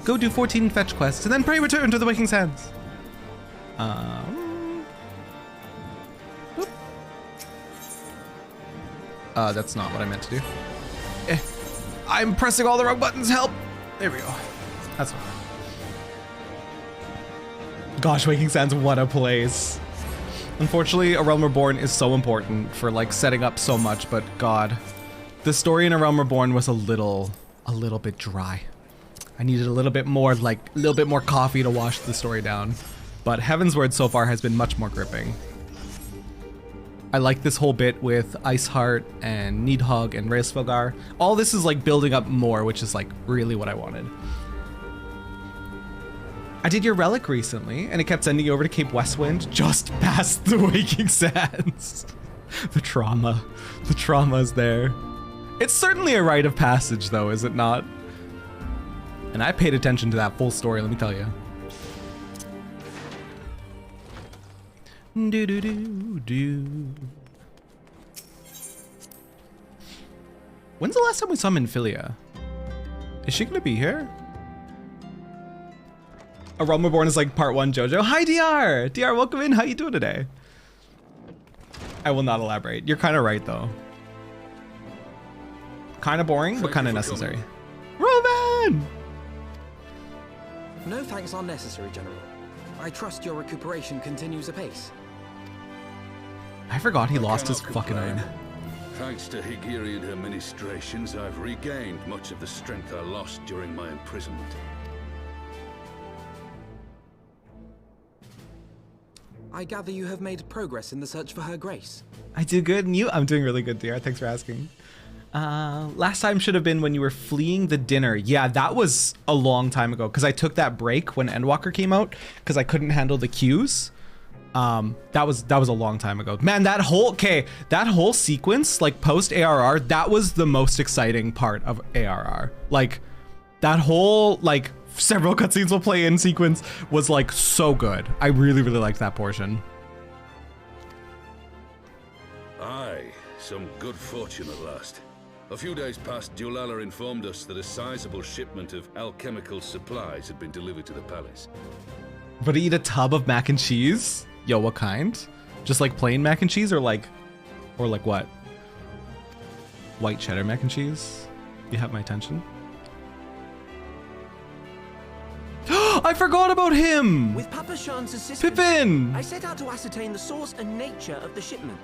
Speaker 1: Go do 14 fetch quests and then Pray Return to the Waking Sands. Whoop. That's not what I meant to do. I'm pressing all the wrong buttons, help. There we go. That's fine. Gosh, Waking Sands, what a place. Unfortunately, A Realm Reborn is so important for like setting up so much, but god, the story in A Realm Reborn was a little bit dry. I needed a little bit more coffee to wash the story down. But Heavensward so far has been much more gripping. I like this whole bit with Iceheart and Nidhogg and Reisfelgar. All this is like building up more, which is like really what I wanted. I did your relic recently, and it kept sending you over to Cape Westwind, just past the Waking Sands. The trauma is there. It's certainly a rite of passage, though, is it not? And I paid attention to that full story, let me tell you. Do do do do. When's the last time we saw Minfilia? Is she gonna be here? A Realm Reborn is like part 1 JoJo. Hi DR! DR, welcome in. How you doing today? I will not elaborate. You're kind of right though. Kind of boring, but kind of necessary. Roman!
Speaker 2: No thanks are necessary, General. I trust your recuperation continues apace.
Speaker 1: I forgot he lost his fucking arm.
Speaker 7: Thanks to Higiri and her ministrations, I've regained much of the strength I lost during my imprisonment.
Speaker 2: I gather you have made progress in the search for Her Grace.
Speaker 1: I do good, and you? I'm doing really good, dear. Thanks for asking. Last time should have been when you were fleeing the dinner. Yeah, that was a long time ago, because I took that break when Endwalker came out, because I couldn't handle the queues. That was a long time ago. Man, that whole sequence, like post ARR, that was the most exciting part of ARR. Like, that whole, like, several cutscenes will play in sequence was like so good. I really, really liked that portion.
Speaker 7: Aye, some good fortune at last. A few days past, Dulala informed us that a sizable shipment of alchemical supplies had been delivered to the palace.
Speaker 1: But eat a tub of mac and cheese? Yo, what kind? Just like plain mac and cheese or like what? White cheddar mac and cheese? You have my attention. I forgot about him!
Speaker 4: With Papa Shan's assistance,
Speaker 1: Pippin!
Speaker 4: I set out to ascertain the source and nature of the shipment.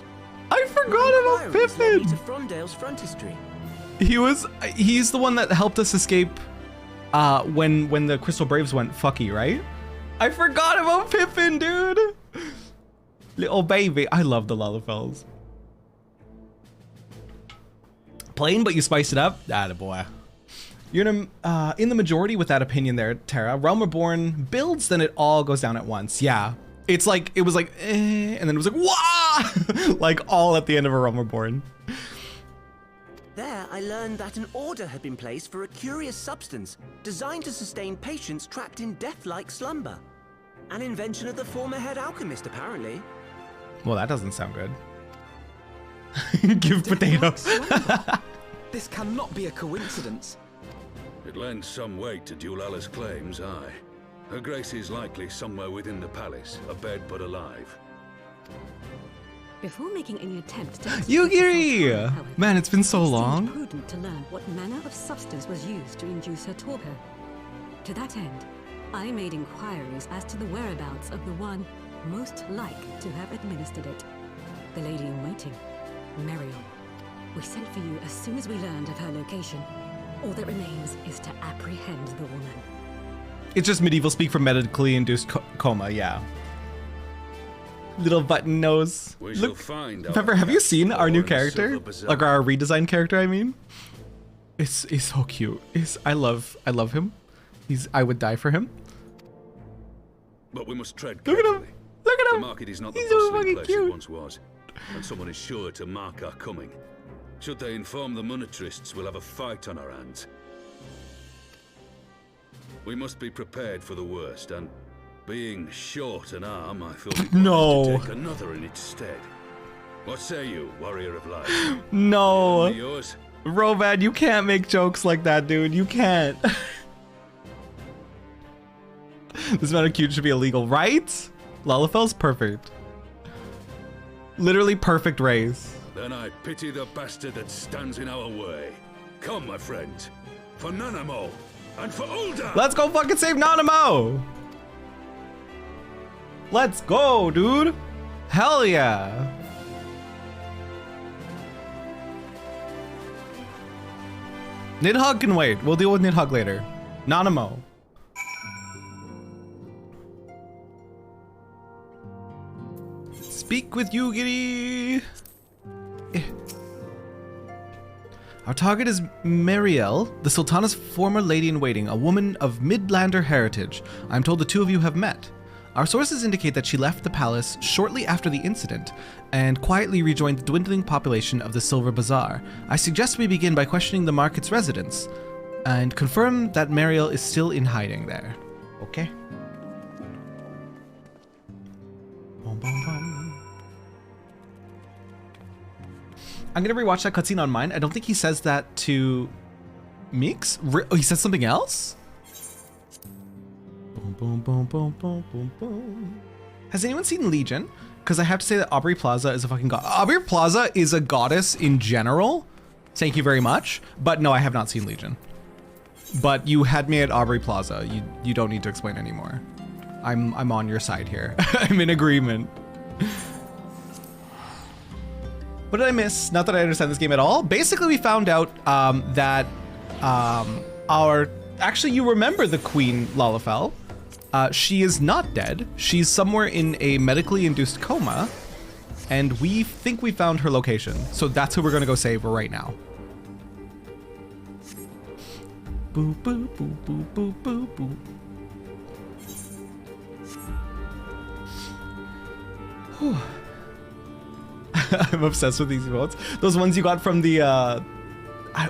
Speaker 1: I forgot about
Speaker 4: Inquiries led me
Speaker 1: Pippin!
Speaker 4: to Frondale's frontistery.
Speaker 1: He's the one that helped us escape when the Crystal Braves went fucky, right? I forgot about Pippin, dude! Little baby. I love the Lullafells. Plain, but you spice it up? Attaboy. You're in the majority with that opinion there, Terra. Realm Reborn builds, then it all goes down at once. Yeah. It's like, it was like, and then it was like, wah! Like all at the end of a Realm Reborn.
Speaker 4: There, I learned that an order had been placed for a curious substance designed to sustain patients trapped in death-like slumber. An invention of the former head alchemist, apparently.
Speaker 1: Well, that doesn't sound good. Give potatoes.
Speaker 2: This cannot be a coincidence.
Speaker 7: It lends some weight to Dulala's claims, aye. Her Grace is likely somewhere within the palace, abed but alive.
Speaker 8: Before making any attempt to
Speaker 1: Yugiri! Man, it's been so long.
Speaker 8: It seemed prudent to learn what manner of substance was used to induce her torpor. To that end, I made inquiries as to the whereabouts of the one most like to have administered it. The lady in waiting, Muriel. We sent for you as soon as we learned of her location. All that remains is to apprehend the woman.
Speaker 1: It's just medieval speak for medically induced coma, yeah. Little button nose.
Speaker 7: We shall find
Speaker 1: Pepper, have you seen our new character? Like our redesigned character, I mean? It's so cute. I love him. I would die for him.
Speaker 7: But we must tread
Speaker 1: Look at
Speaker 7: carefully.
Speaker 1: him. Look at him.
Speaker 7: The market is not the
Speaker 1: He's so
Speaker 7: bustling
Speaker 1: fucking
Speaker 7: place
Speaker 1: cute.
Speaker 7: it once was, and someone is sure to mark our coming. Should they inform the monetrists, we'll have a fight on our hands. We must be prepared for the worst, and being short an arm, I feel we
Speaker 1: No.
Speaker 7: to take another in its stead. What say you, warrior of light?
Speaker 1: No.
Speaker 7: Yours?
Speaker 1: Rovad, you can't make jokes like that, dude. You can't. This amount of cute should be illegal, right? Lullafel's perfect. Literally perfect race.
Speaker 7: Then I pity the bastard that stands in our way. Come, my friends, for Nanamo and for Ulda!
Speaker 1: Let's go fucking save Nanamo! Let's go, dude! Hell yeah! Nidhogg can wait. We'll deal with Nidhogg later. Nanamo. Speak with Yugiri. Our target is Muriel, the Sultana's former lady-in-waiting, a woman of Midlander heritage. I'm told the two of you have met. Our sources indicate that she left the palace shortly after the incident and quietly rejoined the dwindling population of the Silver Bazaar. I suggest we begin by questioning the market's residents and confirm that Mariel is still in hiding there. Okay. Boom, boom, boom. I'm gonna rewatch that cutscene on mine. I don't think he says that to Meeks. Oh, he says something else? Boom, boom, boom, boom, boom, boom, boom. Has anyone seen Legion? Because I have to say that Aubrey Plaza is a fucking god. Aubrey Plaza is a goddess in general. Thank you very much. But no, I have not seen Legion. But you had me at Aubrey Plaza. You don't need to explain anymore. I'm on your side here. I'm in agreement. What did I miss? Not that I understand this game at all. Basically, we found out that actually, you remember the Queen Lalafell. She is not dead. She's somewhere in a medically induced coma, and we think we found her location. So that's who we're gonna go save right now. Boo, boo, boo, boo, boo, boo, boo. Whew. I'm obsessed with these emotes. Those ones you got from the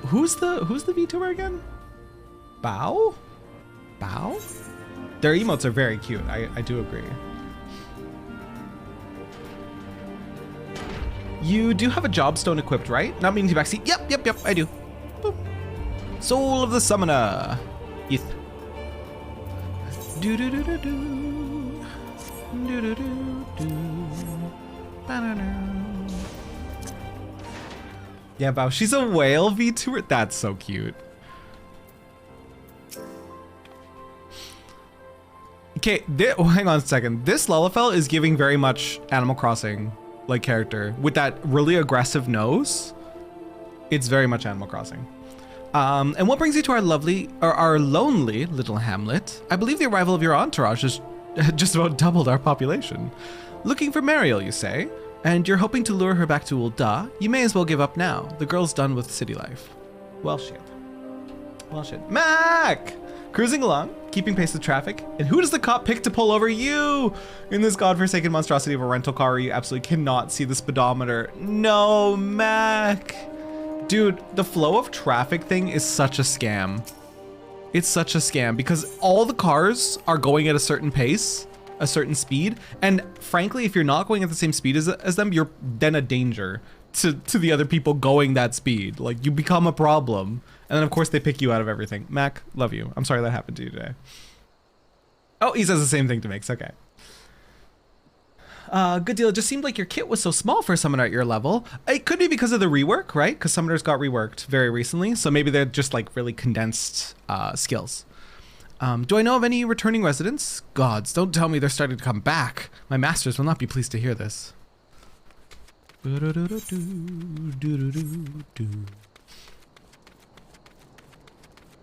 Speaker 1: who's the VTuber again? Bao? Their emotes are very cute. I do agree. You do have a job stone equipped, right? Not meaning to backseat. Yep, I do. Boop. Soul of the Summoner. Eth. Do do do do do. Do do do do. Yeah, Bao, she's a whale VTuber. That's so cute. Okay, hang on a second. This Lalafell is giving very much Animal Crossing like character with that really aggressive nose. It's very much Animal Crossing. And what brings you to our lonely little hamlet? I believe the arrival of your entourage has just about doubled our population. Looking for Mariel, you say? And you're hoping to lure her back to Ul'dah? You may as well give up now. The girl's done with city life. Well shit. Mac! Cruising along, keeping pace with traffic. And who does the cop pick to pull over? You! In this godforsaken monstrosity of a rental car, you absolutely cannot see the speedometer. No, Mac! Dude, the flow of traffic thing is such a scam. It's such a scam because all the cars are going at a certain pace, a certain speed, and frankly, if you're not going at the same speed as them, you're then a danger to the other people going that speed. Like, you become a problem. And then of course they pick you out of everything. Mac, love you. I'm sorry that happened to you today. Oh, he says the same thing to Mix. Okay. Good deal. It just seemed like your kit was so small for a summoner at your level. It could be because of the rework, right? Because summoners got reworked very recently. So maybe they're just like really condensed skills. Do I know of any returning residents? Gods, don't tell me they're starting to come back. My masters will not be pleased to hear this.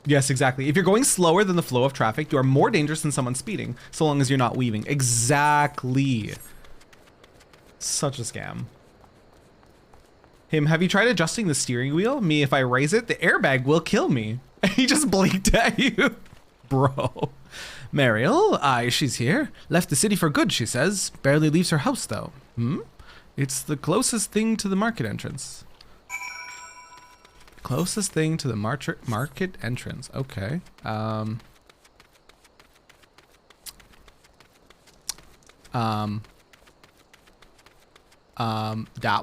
Speaker 1: Yes, exactly. If you're going slower than the flow of traffic, you are more dangerous than someone speeding, so long as you're not weaving. Exactly. Such a scam. Him, have you tried adjusting the steering wheel? Me, if I raise it, the airbag will kill me. He just blinked at you. Bro. Mariel, aye, she's here. Left the city for good, she says. Barely leaves her house, though. It's the closest thing to the market entrance. Closest thing to the market entrance. Okay. That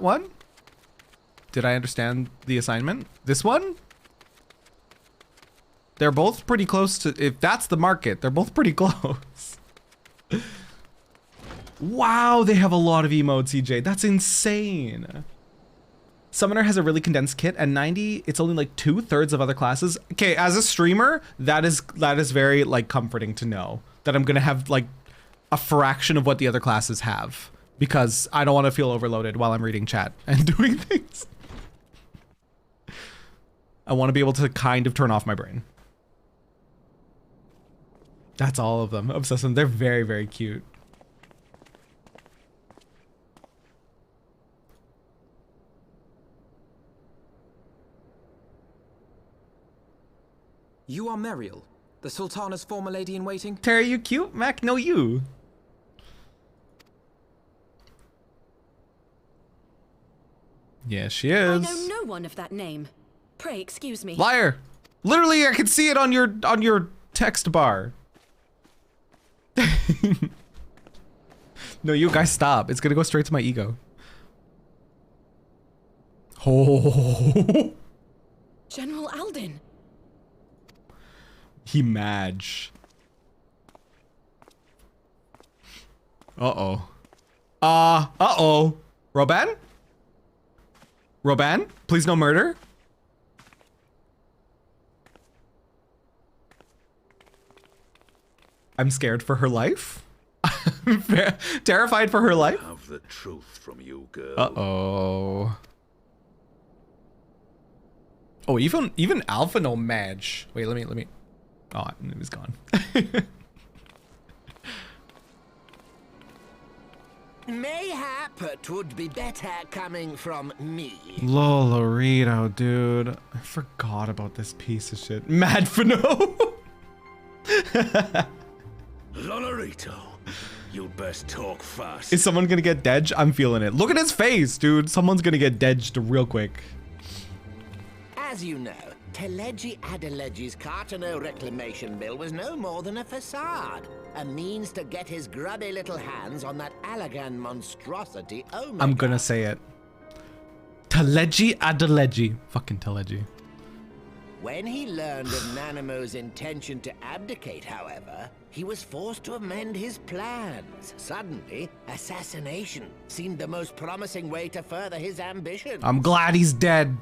Speaker 1: one? Did I understand the assignment? This one? They're both pretty close to, if that's the market, they're both pretty close. Wow, they have a lot of emotes, CJ. That's insane. Summoner has a really condensed kit, and 90, it's only like 2/3 of other classes. Okay, as a streamer, that is very like comforting to know that I'm gonna have like a fraction of what the other classes have, because I don't want to feel overloaded while I'm reading chat and doing things. I want to be able to kind of turn off my brain. That's all of them. Obsessed with them. They're very, very cute.
Speaker 2: You are Mariel, the Sultana's former lady in waiting?
Speaker 1: Terry, you cute? Mac, no you. Yeah, she
Speaker 9: I
Speaker 1: is.
Speaker 9: know no one of that name. Pray excuse me.
Speaker 1: Liar. Literally, I can see it on your text bar. No, you guys stop. It's gonna go straight to my ego. Oh.
Speaker 9: General Alden.
Speaker 1: He madge. Uh-oh. Uh-oh. Roban? Roban? Please no murder? I'm scared for her life. Terrified for her life.
Speaker 7: Have the truth from you, girl.
Speaker 1: Uh-oh. Oh, even Alpha no madge. Wait, let me. Oh, it was gone.
Speaker 10: Mayhap it would be better coming from me.
Speaker 1: Lolorito, dude. I forgot about this piece of shit. Madfino.
Speaker 7: Lolorito, you'd best talk fast.
Speaker 1: Is someone gonna get dedged? I'm feeling it. Look at his face, dude. Someone's gonna get dedged real quick.
Speaker 10: As you know, Teleji Adeleji's Cartano reclamation bill was no more than a facade. A means to get his grubby little hands on that Allagan monstrosity Omega.
Speaker 1: I'm gonna say it. Teleji Adeleji. Fucking Teleji.
Speaker 10: When he learned of Nanamo's intention to abdicate, however, he was forced to amend his plans. Suddenly, assassination seemed the most promising way to further his ambitions.
Speaker 1: I'm glad he's dead.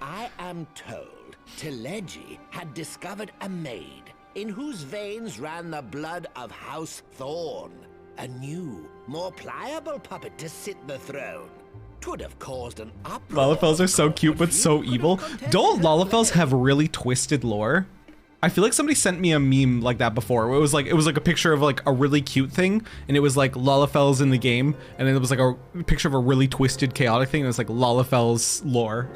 Speaker 10: I am told Teleji had discovered a maid in whose veins ran the blood of House Thorn. A new, more pliable puppet to sit the throne. 'Twould have caused an uproar.
Speaker 1: Lalafels are so cute but so evil. Don't Lalafels have really twisted lore? I feel like somebody sent me a meme like that before. Where it was like a picture of like a really cute thing, and it was like Lalafels in the game, and then it was like a picture of a really twisted chaotic thing, and it was like Lalafels lore.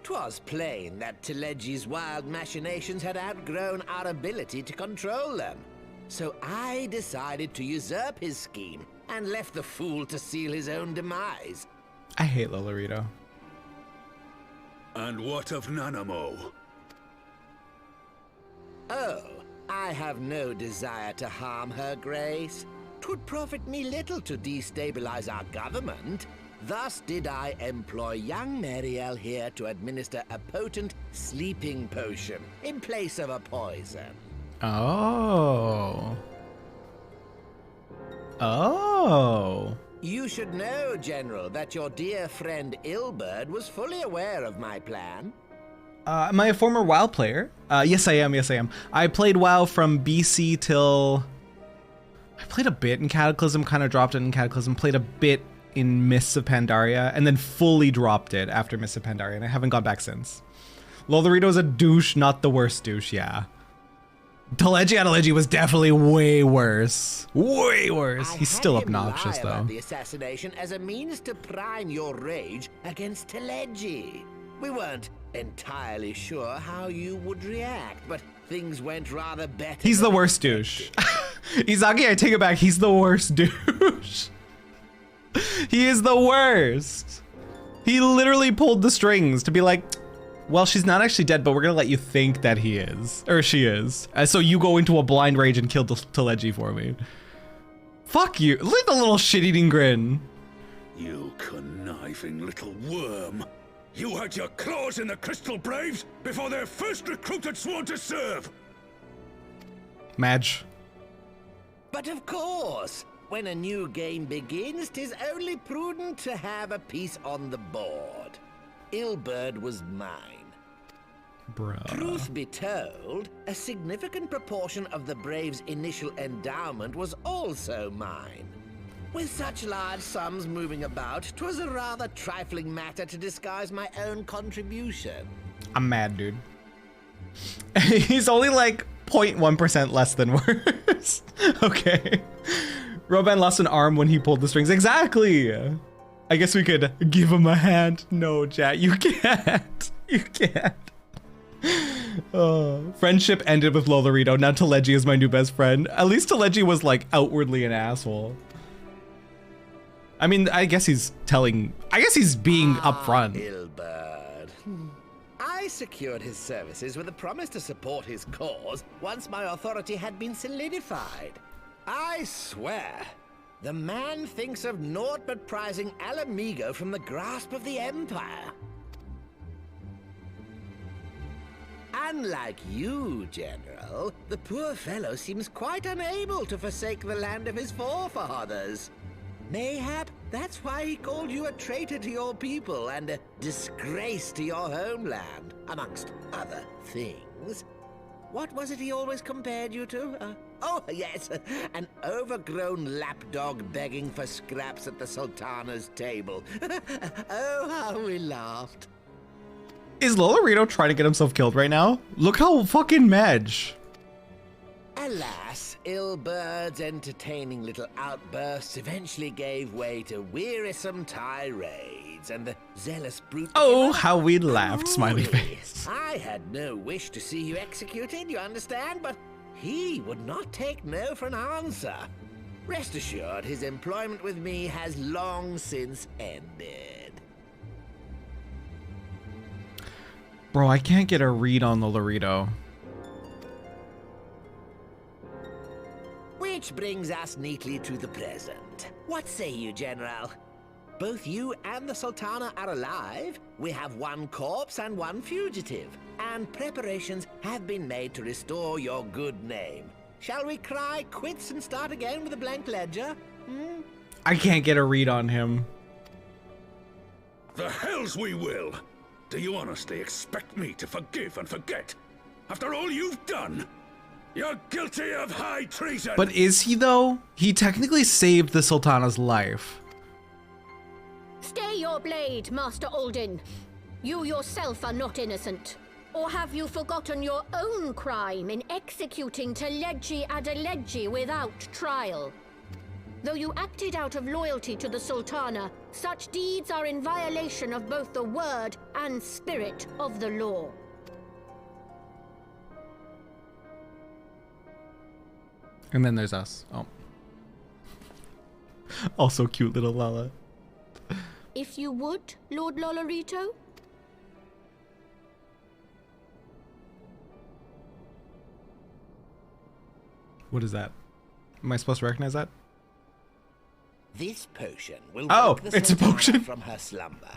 Speaker 10: Twas plain that Teleji's wild machinations had outgrown our ability to control them. So I decided to usurp his scheme and left the fool to seal his own demise.
Speaker 1: I hate Lolorito.
Speaker 7: And what of Nanamo?
Speaker 10: Oh, I have no desire to harm her grace. 'Twould profit me little to destabilize our government. Thus did I employ young Mariel here to administer a potent sleeping potion in place of a poison.
Speaker 1: Oh. Oh.
Speaker 10: You should know, General, that your dear friend Ilberd was fully aware of my plan.
Speaker 1: Am I a former WoW player? Yes, I am. Yes, I am. I played WoW from BC till... I played a bit in Cataclysm, kind of dropped it in Cataclysm, played a bit in Mists of Pandaria, and then fully dropped it after Mists of Pandaria, and I haven't gone back since. Lolorito's a douche, not the worst douche, yeah. Teleji Adeleji was definitely way worse. Way worse. He's still obnoxious,
Speaker 10: I had him lie
Speaker 1: though.
Speaker 10: about the assassination as a means to prime your rage against Teleji. We weren't entirely sure how you would react, but things went rather better.
Speaker 1: He's the worst douche. Izaki, I take it back. He's the worst douche. He is the worst. He literally pulled the strings to be like, well, she's not actually dead, but we're gonna let you think that he is, or she is. So you go into a blind rage and kill Teleji for me. Fuck you. Look at the little shit-eating grin.
Speaker 7: You conniving little worm. You had your claws in the Crystal Braves before their first recruit had sworn to serve.
Speaker 1: Madge.
Speaker 10: But of course, when a new game begins, 'tis only prudent to have a piece on the board. Ilberd was mine.
Speaker 1: Bruh.
Speaker 10: Truth be told, a significant proportion of the Braves' initial endowment was also mine. With such large sums moving about, 'twas a rather trifling matter to disguise my own contribution.
Speaker 1: I'm mad, dude. He's only like 0.1% less than worse. Okay. Roban lost an arm when he pulled the strings. Exactly. I guess we could give him a hand. No, chat, you can't. You can't. Friendship ended with Lolorito. Now Teleji is my new best friend. At least Teleji was like outwardly an asshole. I mean, I guess he's being upfront.
Speaker 10: Ilberd. I secured his services with a promise to support his cause once my authority had been solidified. I swear, the man thinks of naught but prizing Alamigo from the grasp of the Empire. Unlike you, General, the poor fellow seems quite unable to forsake the land of his forefathers. Mayhap that's why he called you a traitor to your people and a disgrace to your homeland, amongst other things. What was it he always compared you to? Oh, yes, an overgrown lapdog begging for scraps at the Sultana's table. Oh, how we laughed.
Speaker 1: Is Lolorito trying to get himself killed right now? Look how fucking Madge.
Speaker 10: Alas, Ilberd's entertaining little outbursts eventually gave way to wearisome tirades, and the zealous brute...
Speaker 1: Oh, how we laughed, smiley face.
Speaker 10: I had no wish to see you executed, you understand, but he would not take no for an answer. Rest assured, his employment with me has long since ended.
Speaker 1: Bro, I can't get a read on Lolorito.
Speaker 10: Which brings us neatly to the present. What say you, General? Both you and the Sultana are alive. We have one corpse and one fugitive. And preparations have been made to restore your good name. Shall we cry quits and start again with a blank ledger?
Speaker 1: I can't get a read on him.
Speaker 7: The hells we will! Do you honestly expect me to forgive and forget? After all you've done? You're guilty of high treason!
Speaker 1: But is he though? He technically saved the Sultana's life.
Speaker 6: Stay your blade, Master Alden. You yourself are not innocent. Or have you forgotten your own crime in executing Teleji Adeleji without trial? Though you acted out of loyalty to the Sultana, such deeds are in violation of both the word and spirit of the law.
Speaker 1: And then there's us. Oh. Also cute little Lala.
Speaker 6: If you would, Lord Lolorito?
Speaker 1: What is that? Am I supposed to recognize that?
Speaker 10: This potion will
Speaker 1: wake
Speaker 10: the
Speaker 1: it's a
Speaker 10: Sultana
Speaker 1: potion
Speaker 10: from her slumber.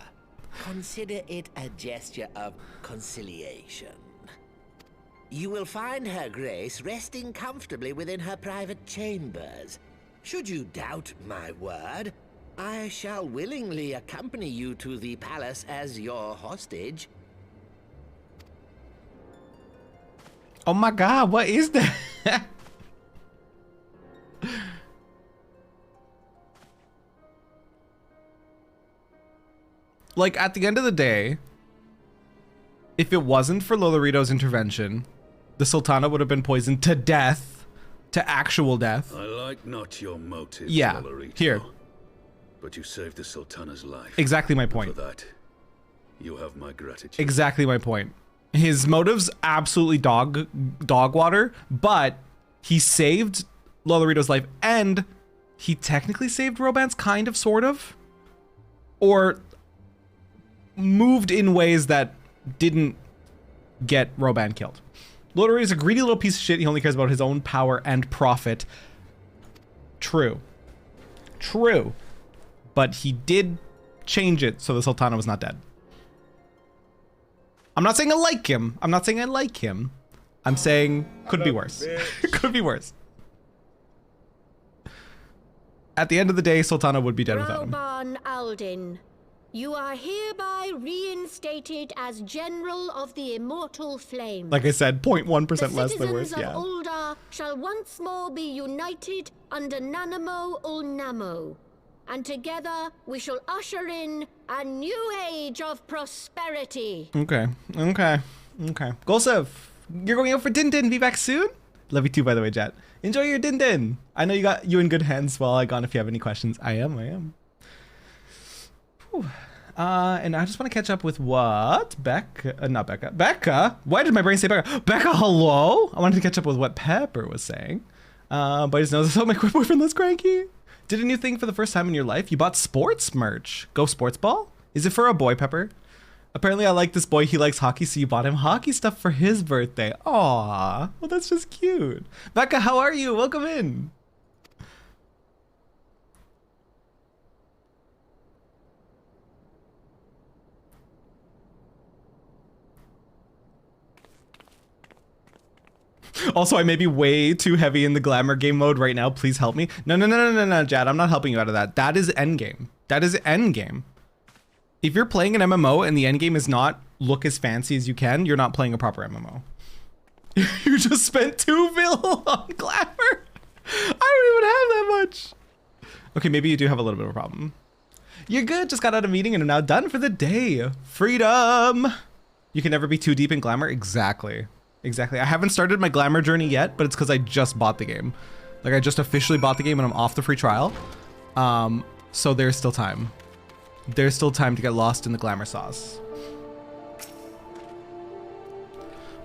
Speaker 10: Consider it a gesture of conciliation. You will find Her Grace resting comfortably within her private chambers. Should you doubt my word, I shall willingly accompany you to the palace as your hostage.
Speaker 1: Oh my god, what is that? Like, at the end of the day, if it wasn't for Lolorito's intervention, the Sultana would have been poisoned to death, to actual death.
Speaker 7: I like not your motives,
Speaker 1: yeah,
Speaker 7: Lolorito,
Speaker 1: here.
Speaker 7: But you saved the Sultana's life.
Speaker 1: Exactly my point.
Speaker 7: For that, you have my gratitude.
Speaker 1: Exactly my point. His motives absolutely dog water, but he saved Lolorito's life, and he technically saved Roban's, kind of, sort of, or moved in ways that didn't get Roban killed. Lolorito's a greedy little piece of shit. He only cares about his own power and profit. True. True. But he did change it so the Sultana was not dead. I'm not saying I like him. I'm not saying I like him. I'm saying could be worse. Could be worse. At the end of the day, Sultana would be dead without him.
Speaker 6: Roban Alden, you are hereby reinstated as General of the Immortal Flame.
Speaker 1: Like I said, 0.1% less than worse.
Speaker 6: The citizens
Speaker 1: Yeah.
Speaker 6: of Ul'dah shall once more be united under Nanamo Ulnamo. And together we shall usher in a new age of prosperity.
Speaker 1: Okay. Okay. Okay. Golsev, you're going out for Din Din. Be back soon. Love you too, by the way, Jet. Enjoy your Din Din. I know you got you in good hands while I gone. If you have any questions, I am. Whew. And I just want to catch up with what? Becca? Not Becca. Becca? Why did my brain say Becca? Becca, hello? I wanted to catch up with what Pepper was saying. But I just noticed I my queer boyfriend less cranky. Did a new thing for the first time in your life? You bought sports merch. Go sports ball? Is it for a boy, Pepper? Apparently I like this boy, he likes hockey, so you bought him hockey stuff for his birthday. Aww, well that's just cute. Becca, how are you? Welcome in. Also, I may be way too heavy in the glamour game mode right now. Please help me. No, Jad, I'm not helping you out of that. That is endgame. That is endgame. If you're playing an MMO and the endgame is not look as fancy as you can, you're not playing a proper MMO. You just spent 2 mil on glamour. I don't even have that much. Okay, maybe you do have a little bit of a problem. You're good, just got out of a meeting and are now done for the day. Freedom. You can never be too deep in glamour. Exactly. Exactly. I haven't started my glamour journey yet, but it's because I just bought the game. Like I just officially bought the game and I'm off the free trial. So there's still time. There's still time to get lost in the glamour sauce.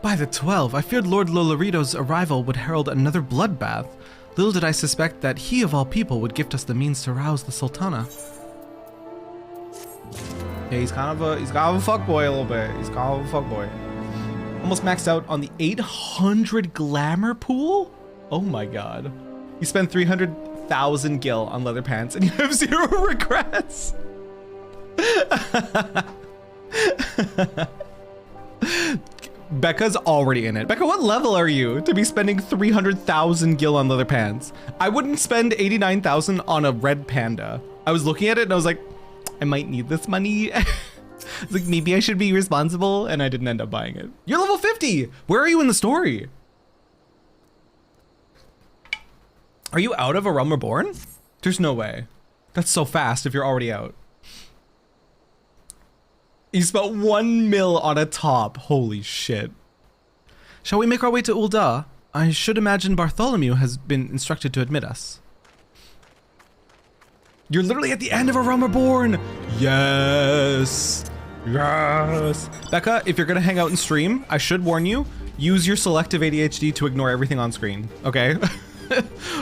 Speaker 1: By the 12, I feared Lord Lolorito's arrival would herald another bloodbath. Little did I suspect that he of all people would gift us the means to rouse the Sultana. Yeah, he's kind of a fuckboy a little bit. He's kind of a fuckboy. Almost maxed out on the 800 glamour pool? Oh my god. You spend 300,000 gil on leather pants and you have 0 regrets. Becca's already in it. Becca, what level are you to be spending 300,000 gil on leather pants? I wouldn't spend 89,000 on a red panda. I was looking at it and I was like, I might need this money. It's like, maybe I should be responsible, and I didn't end up buying it. You're level 50! Where are you in the story? Are you out of A Realm Reborn? There's no way. That's so fast if you're already out. You spent 1 mil on a top. Holy shit. Shall we make our way to Ul'dah? I should imagine Bartholomew has been instructed to admit us. You're literally at the end of A Realm Reborn! Yes! Yes! Becca, if you're gonna hang out and stream, I should warn you, use your selective ADHD to ignore everything on screen, okay?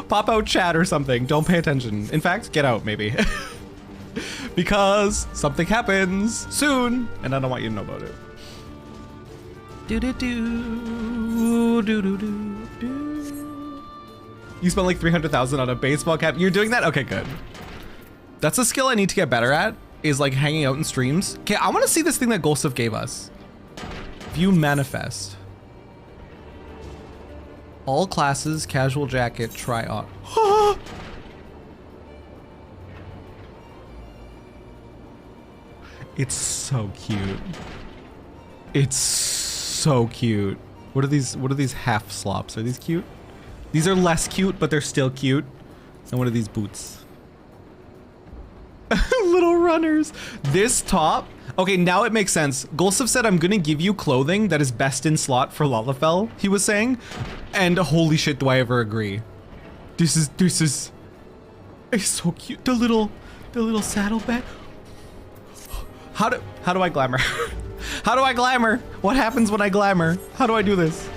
Speaker 1: Pop out chat or something, don't pay attention. In fact, get out maybe. Because something happens soon, and I don't want you to know about it. You spent like 300,000 on a baseball cap. You're doing that? Okay, good. That's a skill I need to get better at, is like hanging out in streams. Okay, I want to see this thing that Golsif gave us. View manifest. All classes, casual jacket, try on. It's so cute. It's so cute. What are these half slops? Are these cute? These are less cute, but they're still cute. And what are these boots? Little runners. This top. Okay, now it makes sense. Golsif said, I'm gonna give you clothing that is best in slot for Lalafell, he was saying. And holy shit, do I ever agree. This is, it's so cute. The little saddlebag. How do I glamour? How do I glamour? What happens when I glamour? How do I do this?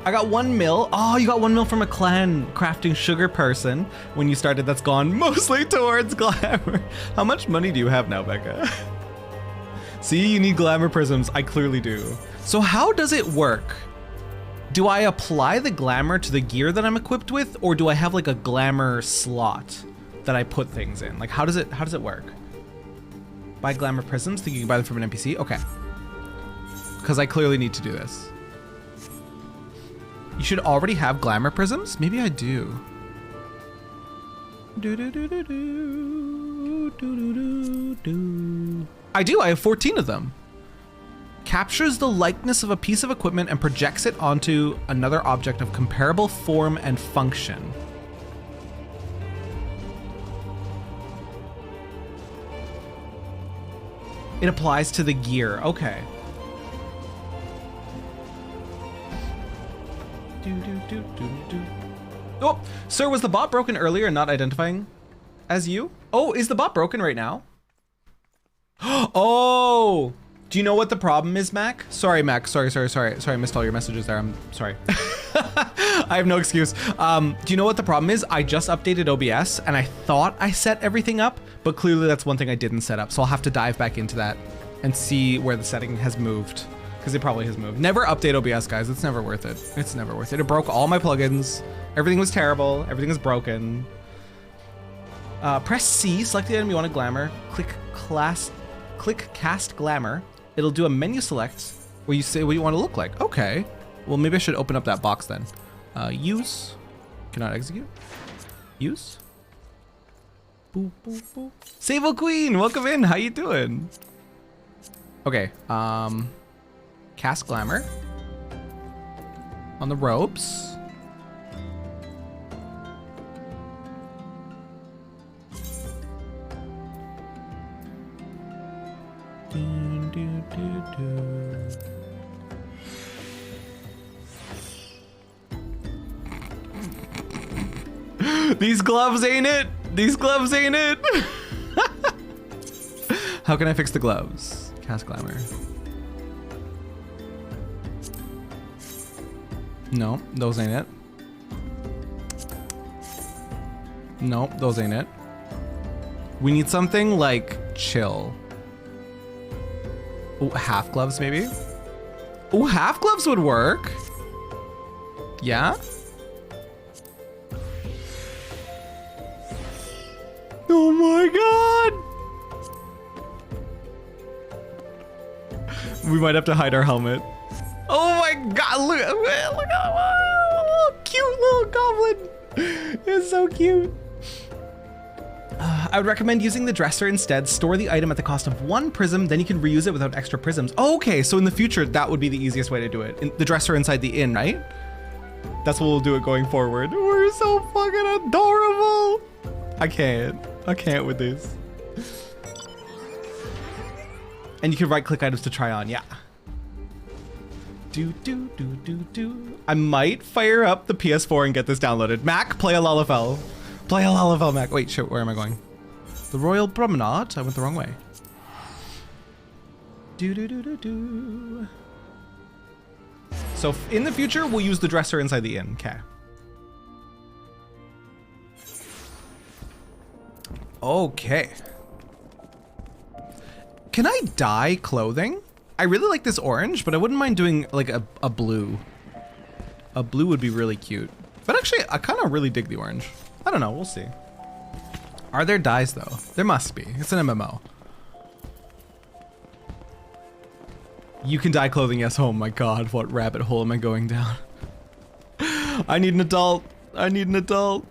Speaker 1: I got 1 mil. Oh, you got 1 mil from a clan crafting sugar person when you started. That's gone mostly towards glamour. How much money do you have now, Becca? See, you need glamour prisms. I clearly do. So how does it work? Do I apply the glamour to the gear that I'm equipped with, or do I have like a glamour slot that I put things in? Like, how does it work? Buy glamour prisms? Think you can buy them from an NPC? Okay. Because I clearly need to do this. You should already have glamour prisms? Maybe I do. I do, I have 14 of them. Captures the likeness of a piece of equipment and projects it onto another object of comparable form and function. It applies to the gear, okay. Oh, sir, was the bot broken earlier and not identifying as you. Oh, is the bot broken right now? Oh, do you know what the problem is, Mac? Sorry, Mac. Sorry. I missed all your messages there. I'm sorry. I have no excuse. Do you know what the problem is? I just updated OBS and I thought I set everything up, but clearly that's one thing I didn't set up. So I'll have to dive back into that and see where the setting has moved, because it probably has moved. Never update OBS, guys. It's never worth it. It's never worth it. It broke all my plugins. Everything was terrible. Everything is broken. Press C, select the item you want to glamour. Click cast glamour. It'll do a menu select where you say what you want to look like. Okay. Well, maybe I should open up that box then. Use. Cannot execute. Use. Boop, boop, boop. Sable Queen, welcome in. How you doing? Okay. Cast glamour. On the ropes. These gloves ain't it. These gloves ain't it. How can I fix the gloves? Cast glamour. No, those ain't it. No, those ain't it. We need something like chill. Oh, half gloves maybe? Oh, half gloves would work. Yeah? Oh my god! We might have to hide our helmet. Oh my god, look at that, cute little goblin. It's so cute. I would recommend using the dresser instead. Store the item at the cost of 1 prism, then you can reuse it without extra prisms. Okay, so in the future, that would be the easiest way to do it. The dresser inside the inn, right? That's what we'll do it going forward. We're so fucking adorable. I can't with this. And you can right click items to try on, yeah. I might fire up the PS4 and get this downloaded. Mac, play a Lalafell. Play a Lalafell, Mac. Wait, shit, where am I going? The Royal Promenade? I went the wrong way. So in the future, we'll use the dresser inside the inn, okay. Okay. Can I dye clothing? I really like this orange, but I wouldn't mind doing like a blue. A blue would be really cute. But actually, I kind of really dig the orange. I don't know, we'll see. Are there dyes though? There must be, it's an MMO. You can dye clothing, yes. Oh my god, what rabbit hole am I going down? I need an adult. I need an adult.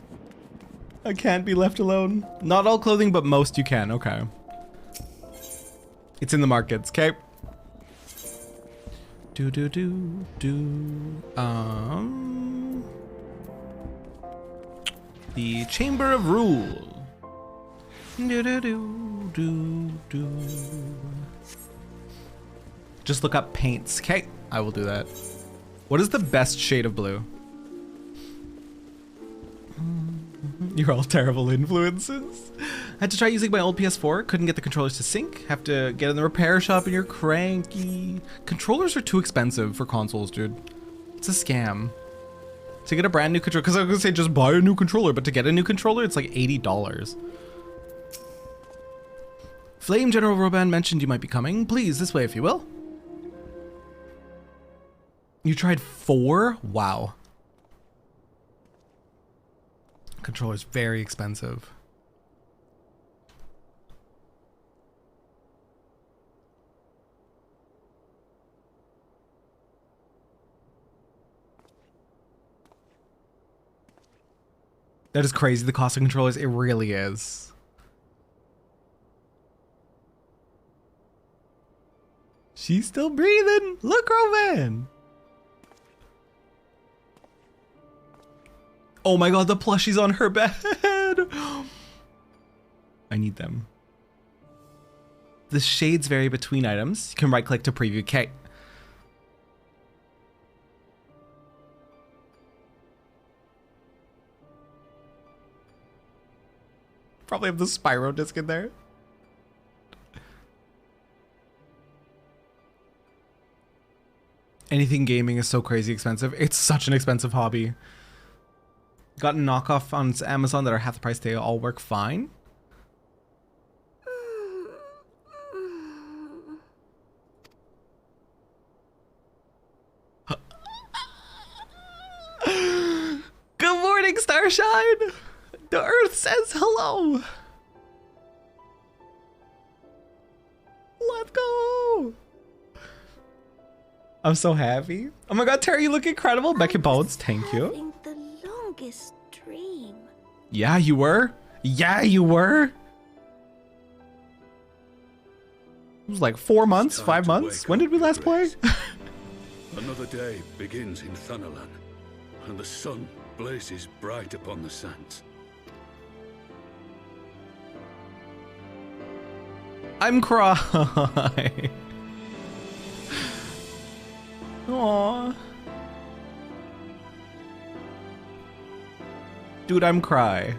Speaker 1: I can't be left alone. Not all clothing, but most you can, okay. It's in the markets, okay? The Chamber of Rule. Just look up paints, okay? I will do that. What is the best shade of blue? You're all terrible influences. I had to try using my old PS4, couldn't get the controllers to sync. Have to get in the repair shop and you're cranky. Controllers are too expensive for consoles, dude. It's a scam. To get a brand new controller, because I was gonna say just buy a new controller, but to get a new controller, it's like $80. Flame General Roban mentioned you might be coming. Please, this way if you will. You tried 4? Wow. Controller's very expensive. That is crazy, the cost of controllers, it really is. She's still breathing. Look, Roman. Oh my god, the plushies on her bed. I need them. The shades vary between items. You can right click to preview. Okay. probably have the Spyro disc in there. Anything gaming is so crazy expensive. It's such an expensive hobby. Got a knockoff on Amazon that are half the price. They all work fine. Good morning, Starshine. The Earth says hello. Let's go. I'm so happy. Oh my god, Terry, you look incredible. Becky Bones, thank you.
Speaker 11: The longest dream.
Speaker 1: Yeah, you were. Yeah, you were. It was like 4 months, 5 months. When did we last play?
Speaker 7: Another day begins in Thanalan, and the sun blazes bright upon the sands.
Speaker 1: I'm crying. Aww. Dude, I'm cry.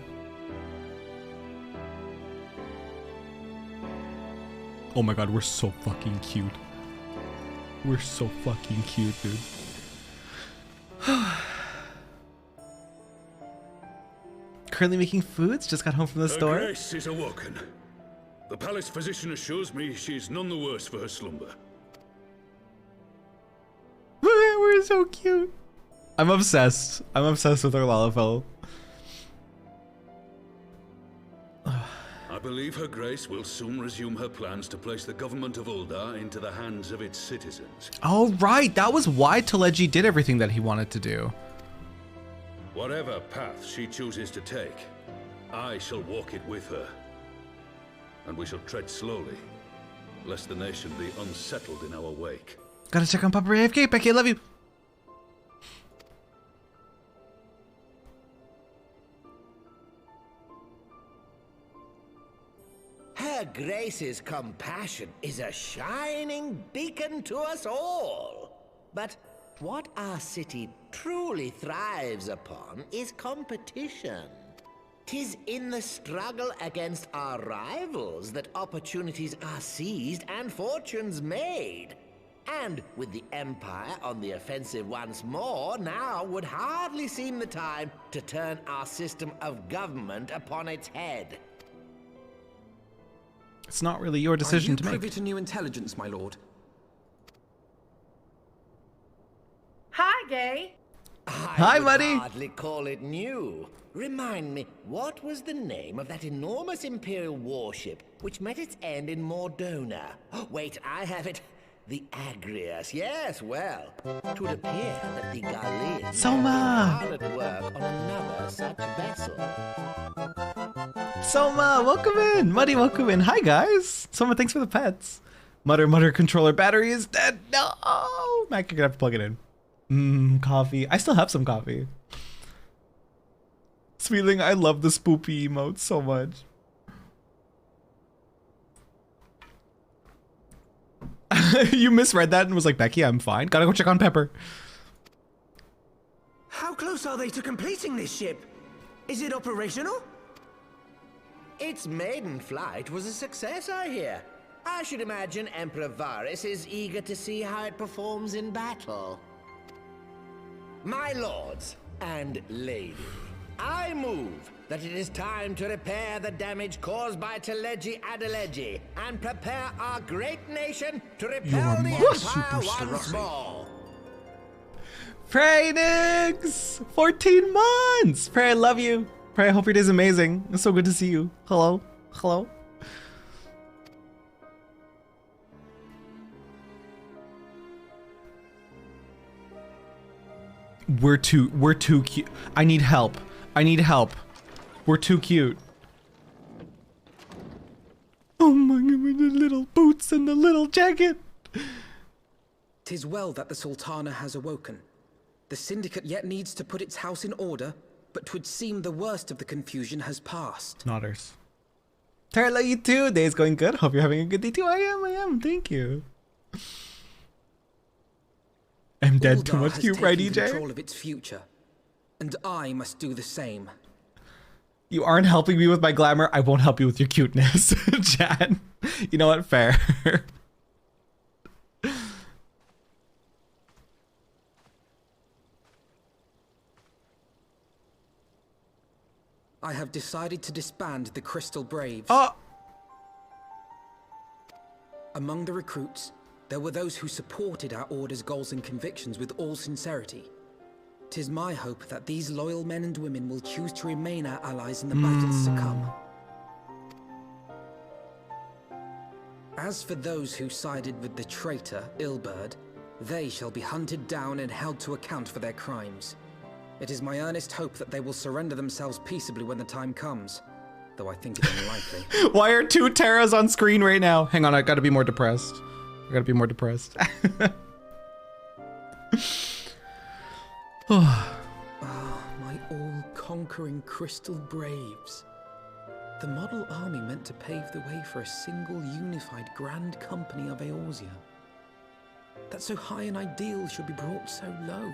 Speaker 1: Oh my god, we're so fucking cute. We're so fucking cute, dude. Currently making foods, just got home from the store.
Speaker 7: Her Grace is awoken. The palace physician assures me she's none the worse for her slumber.
Speaker 1: We're so cute. I'm obsessed. I'm obsessed with our Lalafell.
Speaker 7: I believe Her Grace will soon resume her plans to place the government of Uldar into the hands of its citizens.
Speaker 1: Oh, right. That was why Teleji did everything that he wanted to do.
Speaker 7: Whatever path she chooses to take, I shall walk it with her. And we shall tread slowly, lest the nation be unsettled in our wake.
Speaker 1: Gotta check on Papa AFK. Becky, I love you.
Speaker 10: Her Grace's compassion is a shining beacon to us all. But what our city truly thrives upon is competition. 'Tis in the struggle against our rivals that opportunities are seized and fortunes made. And with the Empire on the offensive once more, now would hardly seem the time to turn our system of government upon its head.
Speaker 1: It's not really your decision to
Speaker 2: Are you
Speaker 1: make.
Speaker 2: privy to new intelligence, my lord?
Speaker 12: Hi, Gay.
Speaker 1: Hi, buddy.
Speaker 10: I would hardly call it new. Remind me, what was the name of that enormous Imperial warship which met its end in Mordona? Wait, I have it. The Agrius. Yes, well, it would appear that the Gallians
Speaker 1: Soma!
Speaker 10: are at work on another such vessel.
Speaker 1: Soma, welcome in. Muddy, welcome in. Hi, guys. Soma, thanks for the pets. Mutter controller battery is dead. No! Mac, you're gonna have to plug it in. Coffee. I still have some coffee. Sweetling, I love the spoopy emotes so much. You misread that and was like, Becky, I'm fine. Gotta go check on Pepper.
Speaker 4: How close are they to completing this ship? Is it operational?
Speaker 10: Its maiden flight was a success, I hear. I should imagine Emperor Varys is eager to see how it performs in battle. My lords and lady, I move that it is time to repair the damage caused by Teleji Adeleji and prepare our great nation to repel the Empire once more.
Speaker 1: Pray, Nix! 14 months! Pray, I love you. Pray, I hope your day's amazing. It's so good to see you. Hello? Hello? We're too cute. I need help. I need help. We're too cute. Oh my god, with the little boots and the little jacket.
Speaker 2: 'Tis well that the Sultana has awoken. The Syndicate yet needs to put its house in order, but 'twould seem the worst of the confusion has passed.
Speaker 1: Nodders. Tara, love you too. Day's going good. Hope you're having a good day too. I am. Thank you. I'm dead too
Speaker 2: Uldar
Speaker 1: much
Speaker 2: has
Speaker 1: cute, right,
Speaker 2: taken
Speaker 1: EJ?
Speaker 2: control of its future, and I must do the same.
Speaker 1: You aren't helping me with my glamour. I won't help you with your cuteness, Chad. You know what? Fair.
Speaker 2: I have decided to disband the Crystal Braves. Among the recruits, there were those who supported our order's goals and convictions with all sincerity. 'Tis my hope that these loyal men and women will choose to remain our allies in the battles to come. As for those who sided with the traitor, Ilberd, they shall be hunted down and held to account for their crimes. It is my earnest hope that they will surrender themselves peaceably when the time comes, though I think it unlikely.
Speaker 1: Why are 2 Terras on screen right now? Hang on, I gotta be more depressed. I gotta be more depressed.
Speaker 2: My all-conquering Crystal Braves. The model army meant to pave the way for a single unified grand company of Eorzea. That so high an ideal should be brought so low.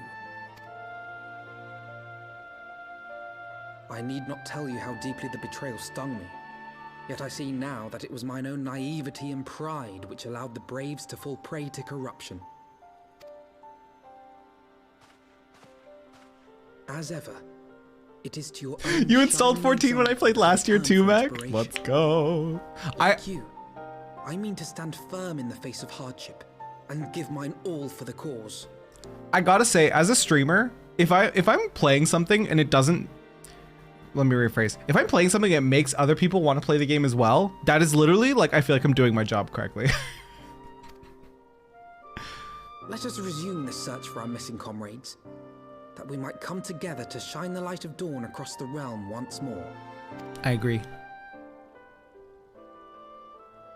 Speaker 2: I need not tell you how deeply the betrayal stung me. Yet I see now that it was mine own naivety and pride which allowed the Braves to fall prey to corruption. As ever, it is to your own.
Speaker 1: You installed 14 when I played last year too, Mac. Let's go.
Speaker 2: Like you, I mean to stand firm in the face of hardship and give mine all for the cause.
Speaker 1: I gotta say, as a streamer, if I'm playing something and it doesn't, let me rephrase. If I'm playing something that makes other people want to play the game as well, that is literally like I feel like I'm doing my job correctly.
Speaker 2: Let us resume the search for our missing comrades, that we might come together to shine the light of dawn across the realm once more.
Speaker 1: I agree.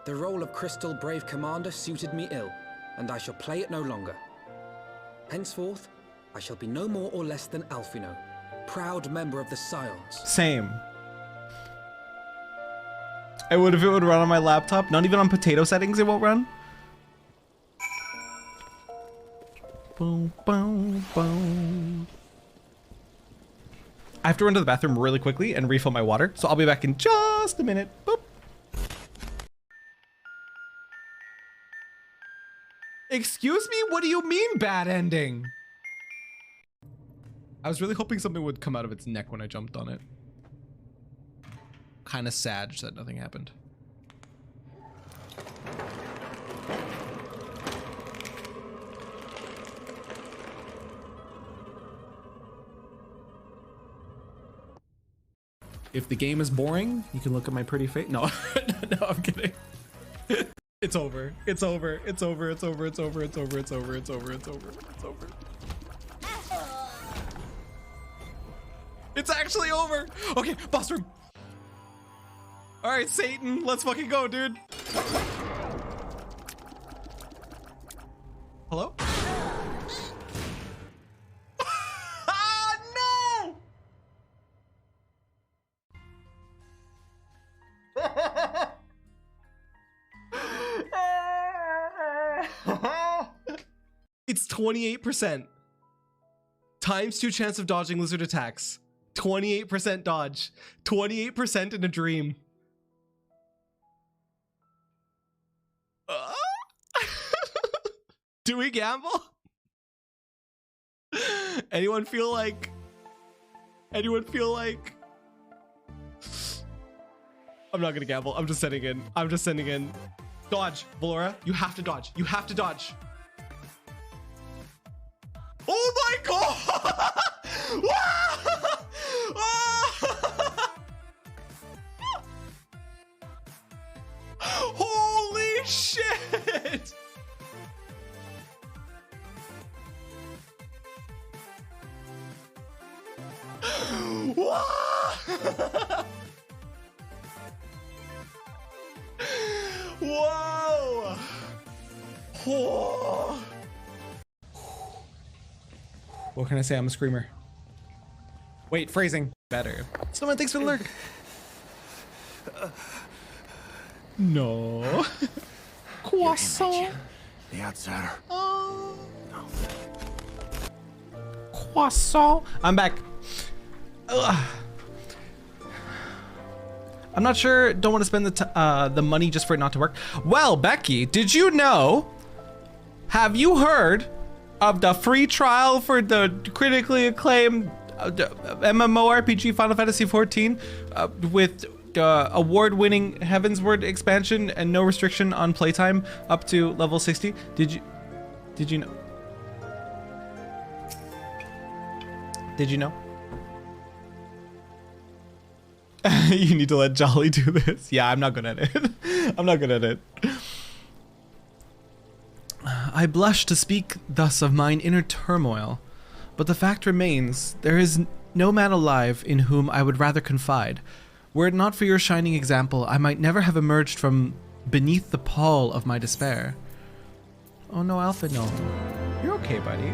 Speaker 2: The role of Crystal Brave Commander suited me ill, and I shall play it no longer. Henceforth, I shall be no more or less than Alphino, proud member of the Scions.
Speaker 1: Same. I would if it would run on my laptop. Not even on potato settings it won't run. Boom, boom, boom. I have to run to the bathroom really quickly and refill my water, so I'll be back in just a minute. Boop. Excuse me? What do you mean bad ending? I was really hoping something would come out of its neck when I jumped on it. Kind of sad that nothing happened. If the game is boring, you can look at my pretty face. No, no, I'm kidding. It's over. It's over. It's over. It's over. It's over. It's over. It's over. It's over. It's over. It's over. It's actually over. Okay, boss room. All right, Satan, let's fucking go, dude. Hello? Ah, no! It's 28%. Times 2 chance of dodging lizard attacks. 28% dodge. 28% in a dream. Do we gamble? Anyone feel like? I'm not gonna gamble. I'm just sending in. I'm just sending in. Dodge, Valora. You have to dodge. You have to dodge. Oh my god! Holy shit! Whoa! Whoa! What can I say? I'm a screamer. Wait, phrasing. Better. Someone thanks for the lurk. No. Croissant.
Speaker 13: The outsider.
Speaker 1: Oh. Croissant. I'm back. Ugh. I'm not sure, don't want to spend the money just for it not to work. Well, Becky, did you know, have you heard of the free trial for the critically acclaimed MMORPG Final Fantasy XIV with award-winning Heavensward expansion and no restriction on playtime up to level 60? Did you know? Did you know? You need to let Jolly do this. Yeah, I'm not good at it. I'm not good at it. I blush to speak thus of mine inner turmoil, but the fact remains, there is no man alive in whom I would rather confide. Were it not for your shining example, I might never have emerged from beneath the pall of my despair. Oh no, Alpha, no. You're okay, buddy.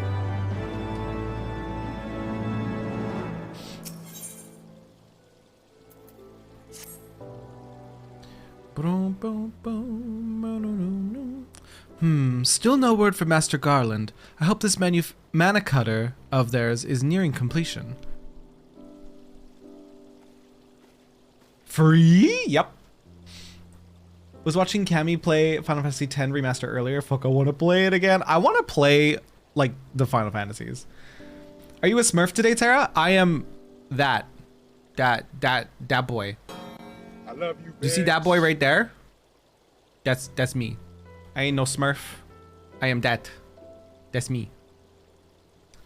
Speaker 1: Still no word from Master Garland. I hope this mana cutter of theirs is nearing completion. Free? Yep. Was watching Cammy play Final Fantasy X Remaster earlier. Fuck, I want to play it again. I want to play, like, the Final Fantasies. Are you a Smurf today, Terra? I am that boy.
Speaker 13: I love you,
Speaker 1: Do you see that boy right there? That's me. I ain't no Smurf. I am that. That's me.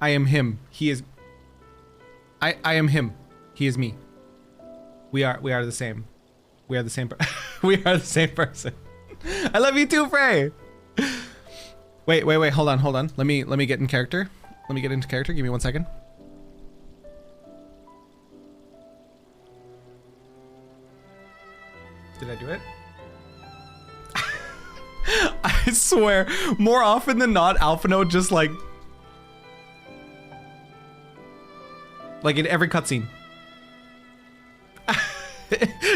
Speaker 1: I am him. He is. I am him. He is me. We are the same. We are the same. We are the same person. I love you too, Frey. Wait. Hold on. Let me get in character. Let me get into character. Give me 1 second. Did I do it? I swear, more often than not, Alphino just like in every cutscene.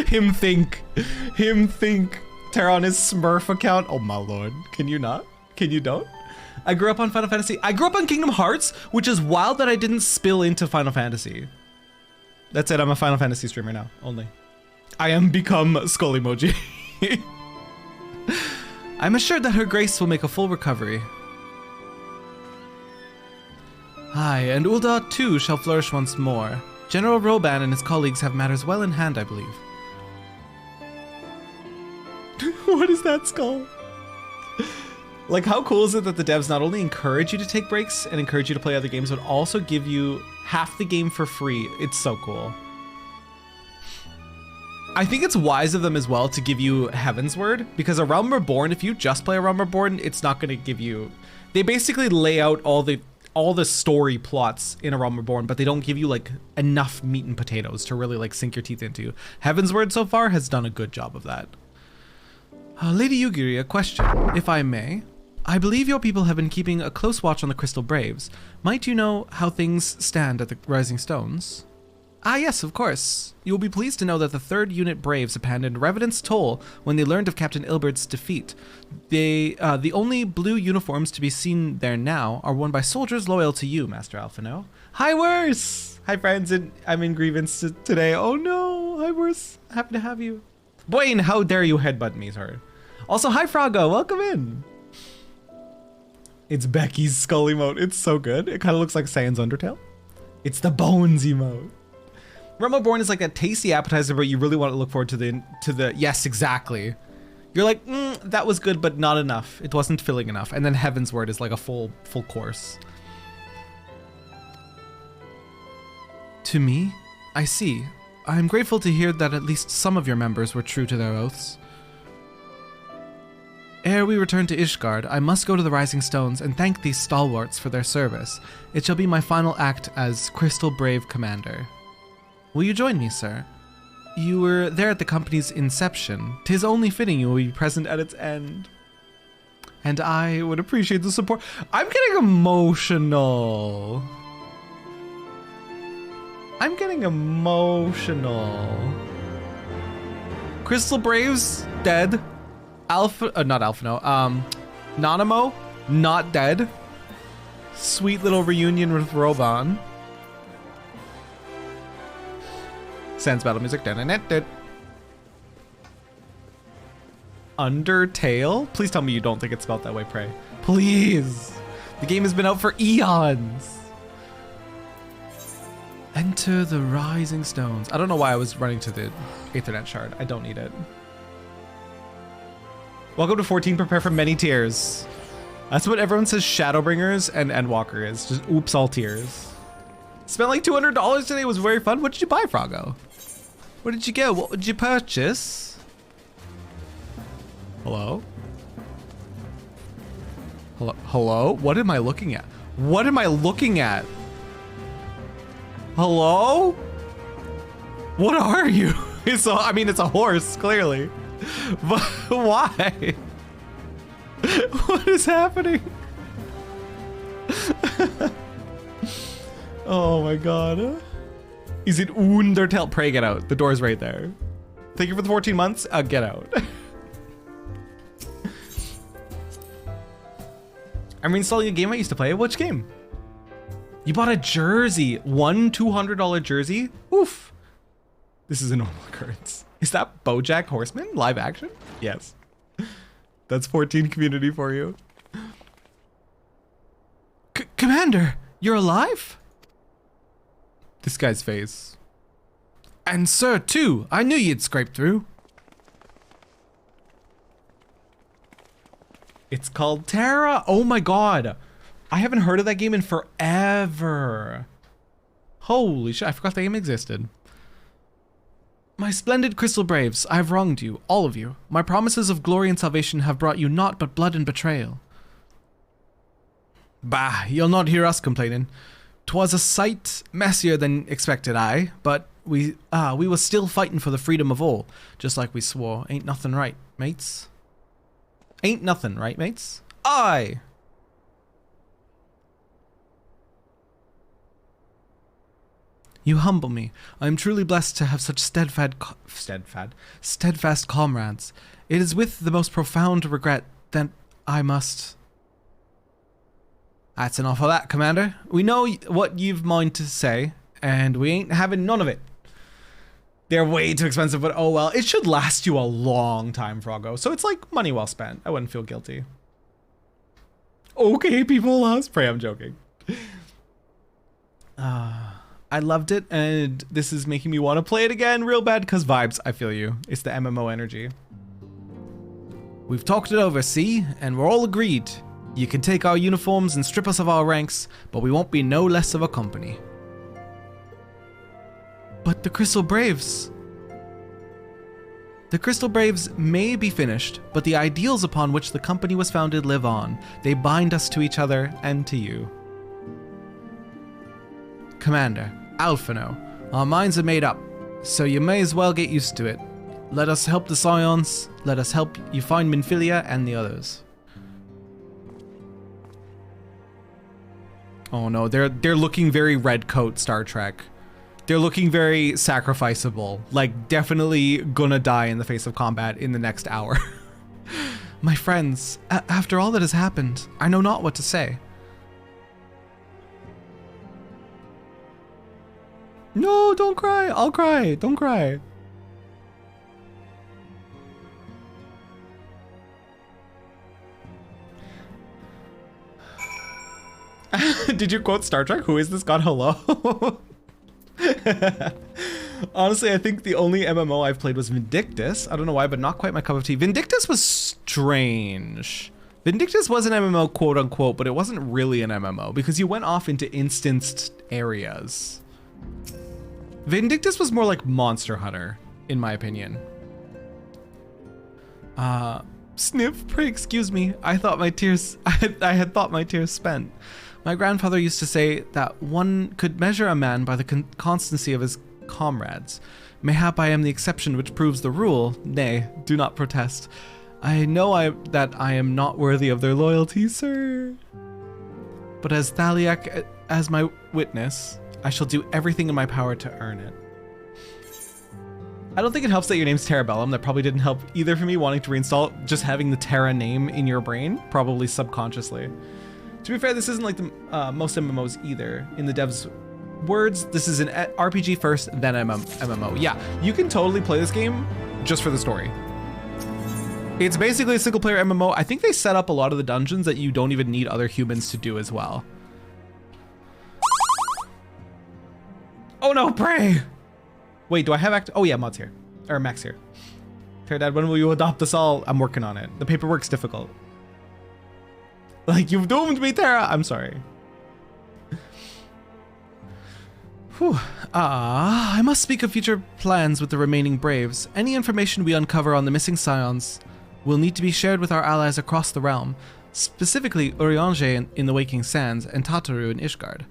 Speaker 1: Him think. Terra on his Smurf account. Oh my lord. Can you not? Can you don't? I grew up on Final Fantasy. I grew up on Kingdom Hearts, which is wild that I didn't spill into Final Fantasy. That's it. I'm a Final Fantasy streamer now, only. I am become Skull emoji. I'm assured that her grace will make a full recovery. Aye, and Ul'dah too shall flourish once more. General Roban and his colleagues have matters well in hand, I believe. What is that, Skull? Like, how cool is it that the devs not only encourage you to take breaks and encourage you to play other games, but also give you half the game for free? It's so cool. I think it's wise of them as well to give you Heavensward, because A Realm Reborn, if you just play A Realm Reborn, it's not going to give you... They basically lay out all the story plots in A Realm Reborn, but they don't give you like enough meat and potatoes to really like sink your teeth into. Heavensward so far has done a good job of that. Lady Yugiri, a question, if I may. I believe your people have been keeping a close watch on the Crystal Braves. Might you know how things stand at the Rising Stones? Ah yes, of course. You will be pleased to know that the 3rd Unit Braves abandoned Revenant's Toll when they learned of Captain Ilbert's defeat. The only blue uniforms to be seen there now are worn by soldiers loyal to you, Master Alphino. Hi, Worse! Hi, friends, I'm in grievance today. Oh no, hi, Worse. Happy to have you. Boyne, how dare you headbutt me, sorry. Also, hi, Froggo, welcome in. It's Becky's skull emote. It's so good. It kind of looks like Saiyan's Undertale. It's the Bones emote. Realm Reborn is like a tasty appetizer, but you really want to look forward to the yes, exactly. You're like, that was good, but not enough. It wasn't filling enough. And then Heavensward is like a full course. To me, I see. I am grateful to hear that at least some of your members were true to their oaths. Ere we return to Ishgard, I must go to the Rising Stones and thank these stalwarts for their service. It shall be my final act as Crystal Brave Commander. Will you join me, sir? You were there at the company's inception. 'Tis only fitting you will be present at its end. And I would appreciate the support. I'm getting emotional. Crystal Braves, dead. Not Alphino. Nanamo, not dead. Sweet little reunion with Roban. Sans battle music. Undertale? Please tell me you don't think it's spelled that way, Prey. Please. The game has been out for eons. Enter the Rising Stones. I don't know why I was running to the Aethernet shard. I don't need it. Welcome to 14, prepare for many tears. That's what everyone says Shadowbringers and Endwalker is. Just oops, all tears. Spent like $200 today, it was very fun. What did you buy, Froggo? What did you get? What did you purchase? Hello? Hello? Hello? What am I looking at? What am I looking at? Hello? What are you? I mean, it's a horse, clearly. But why? What is happening? Oh my god. Is it Undertale? Pray, get out. The door's right there. Thank you for the 14 months. Get out. I'm reinstalling a game I used to play. Which game? You bought a jersey. One $200 jersey? Oof. This is a normal occurrence. Is that BoJack Horseman? Live action? Yes. That's 14 community for you. Commander, you're alive? This guy's face. And sir, too. I knew you'd scrape through. It's called Terra. Oh my god. I haven't heard of that game in forever. Holy shit, I forgot that game existed. My splendid Crystal Braves, I have wronged you, all of you. My promises of glory and salvation have brought you naught but blood and betrayal. Bah, you'll not hear us complaining. 'Twas a sight messier than expected, aye, but we was still fighting for the freedom of all, just like we swore. Ain't nothing right, mates? Ain't nothing right, mates? Aye! You humble me. I am truly blessed to have such steadfast comrades. It is with the most profound regret that I must... That's enough of that, Commander. We know what you've mind to say, and we ain't having none of it. They're way too expensive, but oh well. It should last you a long time, Froggo. So it's like money well spent. I wouldn't feel guilty. Okay, people lost. Pray, I'm joking. I loved it, and this is making me want to play it again real bad because vibes. I feel you. It's the MMO energy. We've talked it over, see? And we're all agreed. You can take our uniforms and strip us of our ranks, but we won't be no less of a company. But the Crystal Braves... The Crystal Braves may be finished, but the ideals upon which the company was founded live on. They bind us to each other and to you. Commander, Alphino, our minds are made up, so you may as well get used to it. Let us help the Scions, let us help you find Minfilia and the others. Oh no, they're looking very Red Coat Star Trek. They're looking very sacrificeable, like definitely gonna die in the face of combat in the next hour. My friends, after all that has happened, I know not what to say. No, don't cry. I'll cry. Don't cry. Did you quote Star Trek? Who is this god? Hello? Honestly, I think the only MMO I've played was Vindictus. I don't know why, but not quite my cup of tea. Vindictus was strange. Vindictus was an MMO, quote unquote, but it wasn't really an MMO because you went off into instanced areas. Vindictus was more like Monster Hunter, in my opinion. Sniff, pray excuse me. I had thought my tears spent. My grandfather used to say that one could measure a man by the constancy of his comrades. Mayhap I am the exception which proves the rule. Nay, do not protest. I know that I am not worthy of their loyalty, sir. But as Thaliak as my witness, I shall do everything in my power to earn it. I don't think it helps that your name's Terrabellum. That probably didn't help either for me wanting to reinstall it. Just having the Terra name in your brain, probably subconsciously. To be fair, this isn't like the most MMOs either. In the devs' words, this is an RPG first, then MMO. Yeah, you can totally play this game just for the story. It's basically a single player MMO. I think they set up a lot of the dungeons that you don't even need other humans to do as well. Oh no, pray! Wait, do I have oh yeah, Mod's here. Or Max here. Fair Dad, when will you adopt us all? I'm working on it. The paperwork's difficult. Like, you've doomed me, Terra! I'm sorry. Whew. I must speak of future plans with the remaining Braves. Any information we uncover on the missing Scions will need to be shared with our allies across the realm, specifically Urianger in the Waking Sands and Tataru in Ishgard.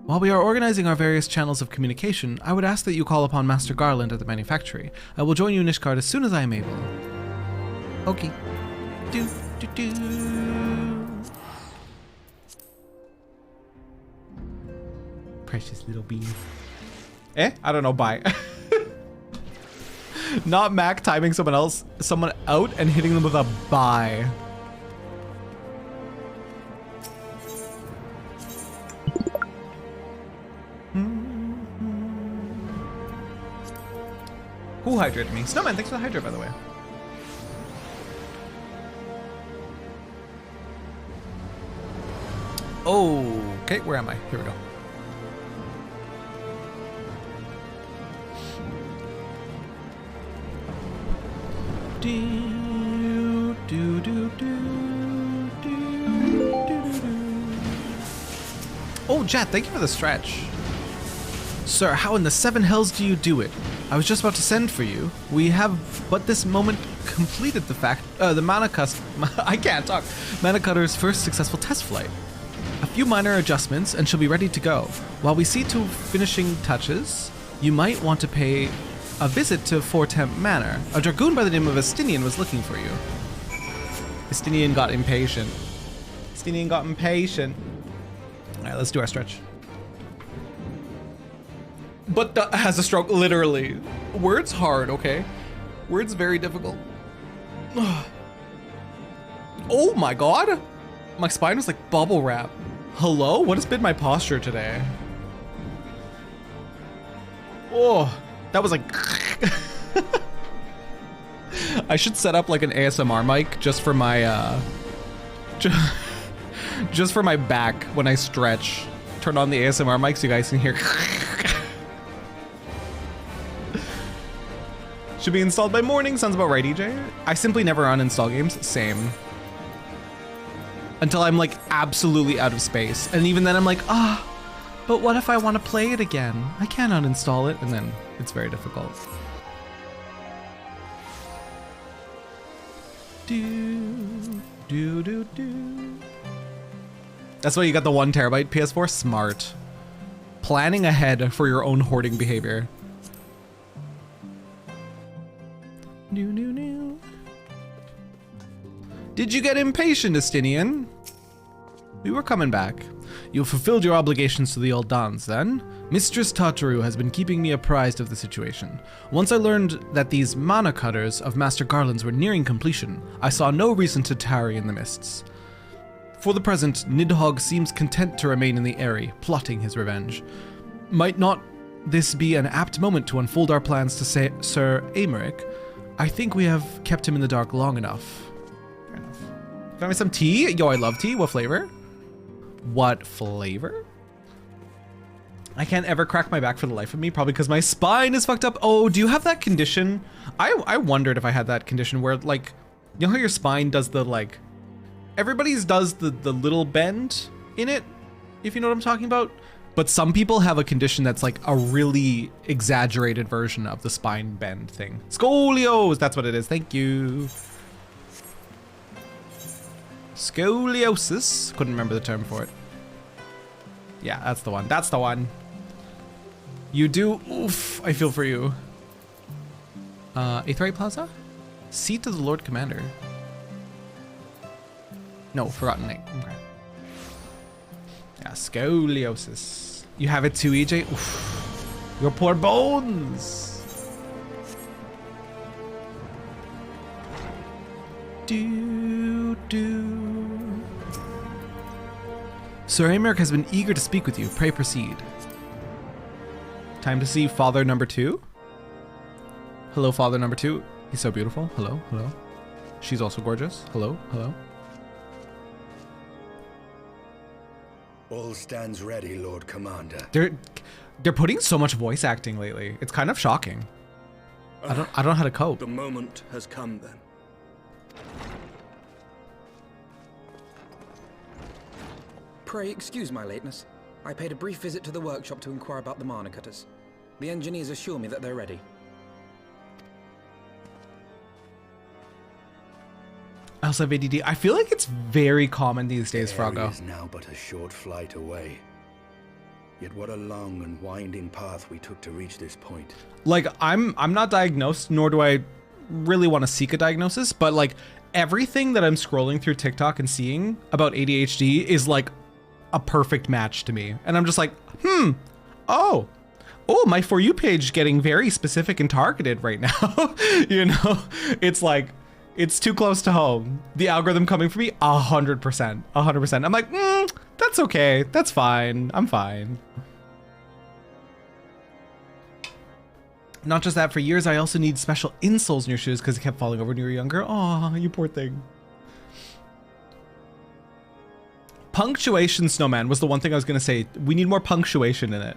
Speaker 1: While we are organizing our various channels of communication, I would ask that you call upon Master Garland at the manufactory. I will join you in Ishgard as soon as I am able. Okay. Precious little bean. I don't know, bye. Not Mac timing someone out and hitting them with a bye. Who hydrated me? Snowman, thanks for the hydrate, by the way. Okay, where am I? Here we go. Oh, Jet, thank you for the stretch. Sir, how in the seven hells do you do it? I was just about to send for you. We have but this moment completed the I can't talk. Mana Cutter's first successful test flight. A few minor adjustments and she'll be ready to go. While we see to finishing touches, you might want to pay a visit to Fortemp Manor. A dragoon by the name of Estinian was looking for you. Estinian got impatient. Alright, let's do our stretch. But has a stroke, literally. Word's hard, okay? Word's very difficult. Oh my god! My spine was like bubble wrap. Hello? What has been my posture today? Oh, that was like... I should set up like an ASMR mic just for my, just for my back when I stretch. Turn on the ASMR mic so you guys can hear. Should be installed by morning, sounds about right, EJ. I simply never uninstall games, same. Until I'm like absolutely out of space. And even then I'm like, but what if I want to play it again? I can't uninstall it, and then it's very difficult. That's why you got the 1 terabyte PS4, smart. Planning ahead for your own hoarding behavior. Did you get impatient, Estinian? We were coming back. You fulfilled your obligations to the old Dons, then? Mistress Tataru has been keeping me apprised of the situation. Once I learned that these mana cutters of Master Garland's were nearing completion, I saw no reason to tarry in the mists. For the present, Nidhogg seems content to remain in the Eyrie, plotting his revenge. Might not this be an apt moment to unfold our plans to Sir Aymeric? I think we have kept him in the dark long enough. Fair enough. Found me some tea? Yo, I love tea. What flavor? What flavor? I can't ever crack my back for the life of me, probably because my spine is fucked up. Oh, do you have that condition? I wondered if I had that condition where, like, you know how your spine does the, like, everybody's does the little bend in it, if you know what I'm talking about? But some people have a condition that's like a really exaggerated version of the spine bend thing. Scoliosis, that's what it is. Thank you. Scoliosis. Couldn't remember the term for it. Yeah, that's the one. That's the one. You do. Oof, I feel for you. Aetheryte Plaza? Seat of the Lord Commander. No, Forgotten Night. Okay. Yeah, scoliosis. You have it too, EJ? Oof. Your poor bones. Sir Aymeric has been eager to speak with you. Pray proceed. Time to see Father number 2. Hello, Father number 2. He's so beautiful. Hello, hello. She's also gorgeous. Hello, hello.
Speaker 13: All stands ready, Lord Commander.
Speaker 1: They're putting so much voice acting lately. It's kind of shocking. I don't know how to cope.
Speaker 3: The moment has come then.
Speaker 2: Pray excuse my lateness. I paid a brief visit to the workshop to inquire about the mana cutters. The engineers assure me that they're ready.
Speaker 1: I also have ADD. I feel like it's very common these days, Froggo.
Speaker 13: Is now but a short flight away. Yet what a long and winding path we took to reach this point.
Speaker 1: Like, I'm not diagnosed, nor do I really want to seek a diagnosis, but like everything that I'm scrolling through TikTok and seeing about ADHD is like a perfect match to me. And I'm just like, oh, my For You page getting very specific and targeted right now. You know, it's like, it's too close to home. The algorithm coming for me, 100%, 100%. I'm like, that's okay. That's fine. I'm fine. Not just that, for years, I also need special insoles in your shoes because it kept falling over when you were younger. Aw, you poor thing. Punctuation, Snowman, was the one thing I was going to say. We need more punctuation in it.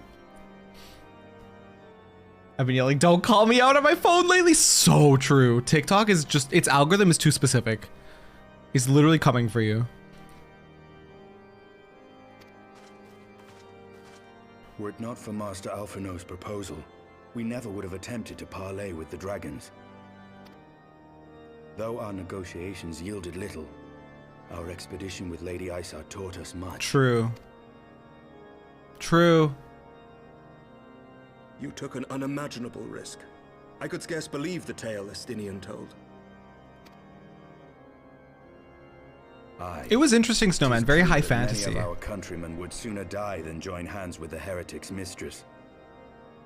Speaker 1: I've been yelling, don't call me out on my phone lately. So true. TikTok is just, its algorithm is too specific. It's literally coming for you.
Speaker 13: Were it not for Master Alphino's proposal, we never would have attempted to parley with the dragons. Though our negotiations yielded little, our expedition with Lady Isar taught us much.
Speaker 1: True. True.
Speaker 3: You took an unimaginable risk. I could scarce believe the tale Estinian told.
Speaker 1: It was interesting, Snowman. Very high fantasy.
Speaker 13: Many of our countrymen would sooner die than join hands with the heretic's mistress.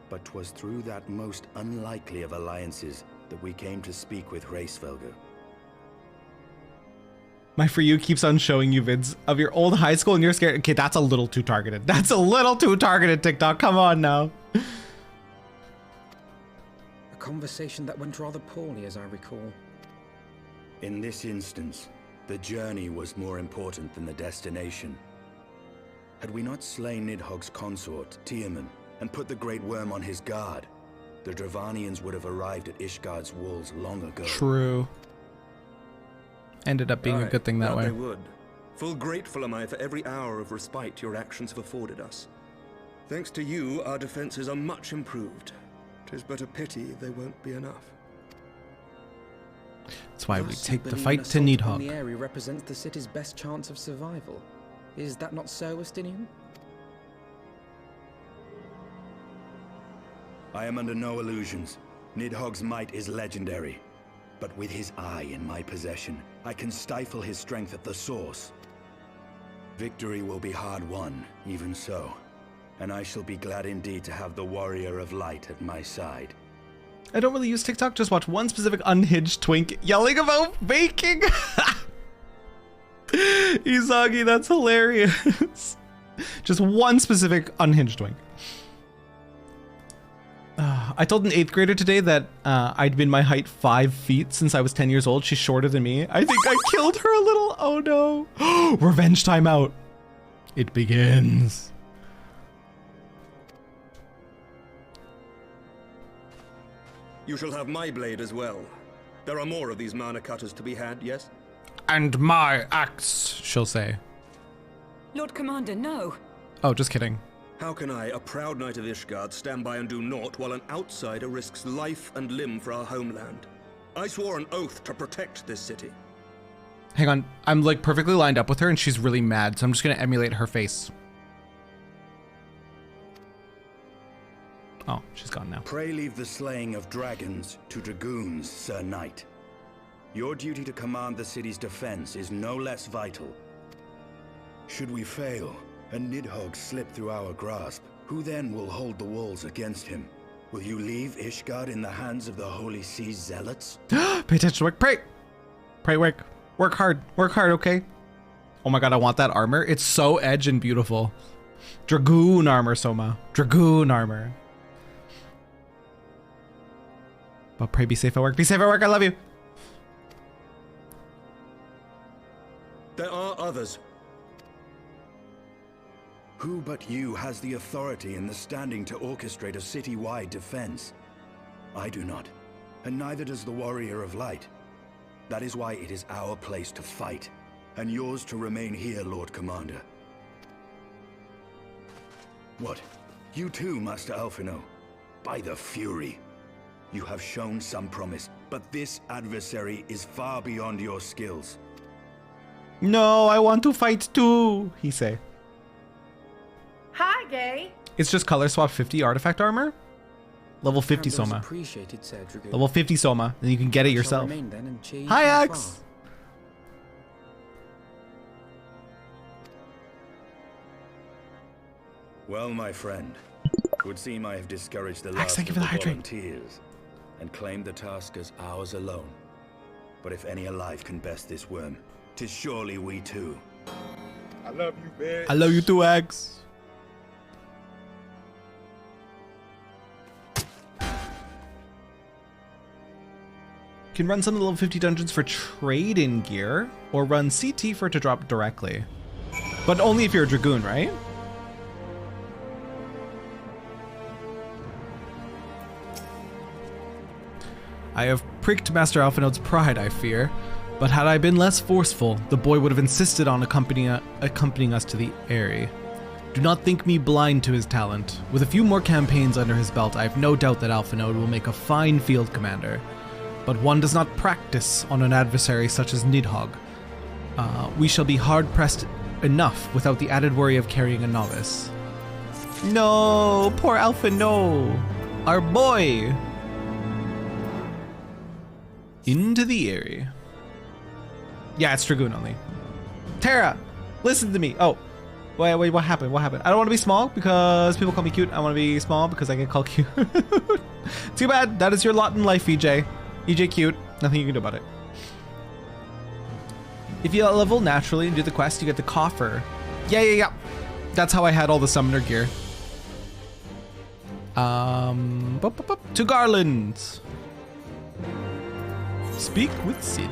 Speaker 13: But 'twas through that most unlikely of alliances that we came to speak with Hraesvelgr.
Speaker 1: My For You keeps on showing you vids of your old high school and you're scared. Okay, that's a little too targeted. That's a little too targeted, TikTok. Come on now.
Speaker 2: A conversation that went rather poorly, as I recall.
Speaker 13: In this instance, the journey was more important than the destination. Had we not slain Nidhogg's consort, Tiaman, and put the Great Worm on his guard, the Dravanians would have arrived at Ishgard's walls long ago.
Speaker 1: True. Ended up being a good thing that way.
Speaker 3: They would. Full grateful am I for every hour of respite your actions have afforded us. Thanks to you, our defenses are much improved. 'Tis but a pity they won't be enough.
Speaker 1: That's why we take the fight to Nidhogg.
Speaker 2: The area represents the city's best chance of survival. Is that not so, Estinian?
Speaker 13: I am under no illusions. Nidhogg's might is legendary. But with his eye in my possession, I can stifle his strength at the source. Victory will be hard won, even so. And I shall be glad indeed to have the Warrior of Light at my side.
Speaker 1: I don't really use TikTok, just watch one specific unhinged twink yelling about baking. Izagi, that's hilarious. Just one specific unhinged twink. I told an 8th grader today that I'd been my height 5 feet since I was 10 years old. She's shorter than me. I think I killed her a little. Oh no. Revenge time out. It begins.
Speaker 3: You shall have my blade as well. There are more of these mana cutters to be had, yes?
Speaker 1: And my axe, she'll say.
Speaker 9: Lord Commander, no.
Speaker 1: Oh, just kidding.
Speaker 3: How can I, a proud knight of Ishgard, stand by and do naught while an outsider risks life and limb for our homeland? I swore an oath to protect this city.
Speaker 1: Hang on, I'm like perfectly lined up with her and she's really mad, so I'm just gonna emulate her face. Oh, she's gone now.
Speaker 13: Pray leave the slaying of dragons to dragoons, Sir Knight. Your duty to command the city's defense is no less vital. Should we fail, and Nidhogg slip through our grasp, who then will hold the walls against him? Will you leave Ishgard in the hands of the Holy Sea's zealots?
Speaker 1: Pay attention to work. Pray! Pray, work. Work hard. Work hard, okay? Oh my god, I want that armor. It's so edge and beautiful. Dragoon armor, Soma. Dragoon armor. But pray be safe at work. Be safe at work. I love you.
Speaker 3: There are others.
Speaker 13: Who but you has the authority and the standing to orchestrate a city-wide defense? I do not, and neither does the Warrior of Light. That is why it is our place to fight, and yours to remain here, Lord Commander. What? You too, Master Alphino? By the Fury. You have shown some promise, but this adversary is far beyond your skills.
Speaker 1: No, I want to fight too, he say.
Speaker 12: Hi, Gay.
Speaker 1: It's just color swap 50 artifact armor. Level 50 Soma.
Speaker 2: Appreciated, Sir Dragoon.
Speaker 1: Level 50 Soma. Then you can get it yourself. Hi, Axe.
Speaker 13: Well, my friend, it would seem I have discouraged the
Speaker 1: Axe,
Speaker 13: last
Speaker 1: thank you
Speaker 13: of
Speaker 1: for
Speaker 13: the
Speaker 1: the hydrate.
Speaker 13: volunteers and claimed the task as ours alone. But if any alive can best this worm, 'tis surely we too.
Speaker 14: I love you, man.
Speaker 1: I love you too, Axe. You can run some of the level 50 dungeons for trade-in gear, or run CT for it to drop directly. But only if you're a Dragoon, right? I have pricked Master Alphinode's pride, I fear, but had I been less forceful, the boy would have insisted on accompanying us to the Eyrie. Do not think me blind to his talent. With a few more campaigns under his belt, I have no doubt that Alphinode will make a fine field commander. But one does not practice on an adversary such as Nidhogg. We shall be hard-pressed enough without the added worry of carrying a novice. No, poor Alpha, no. Our boy. Into the Eyrie. Yeah, it's Dragoon only. Terra, listen to me. Oh, wait, what happened? What happened? I don't want to be small because people call me cute. I want to be small because I get called cute. Too bad. That is your lot in life, EJ. EJ cute. Nothing you can do about it. If you level naturally and do the quest, you get the coffer. Yeah. That's how I had all the summoner gear. To Garland. Speak with Sid.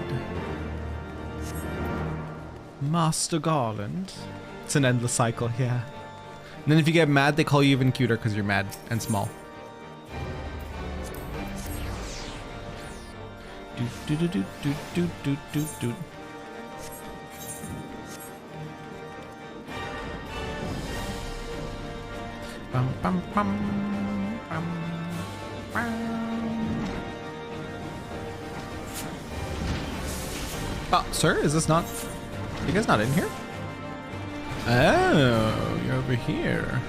Speaker 1: Master Garland. It's an endless cycle, yeah. And then if you get mad, they call you even cuter because you're mad and small. Do. Bum, bum, bum, bum. Oh, sir, is this not... You guys not in here? Oh, you're over here.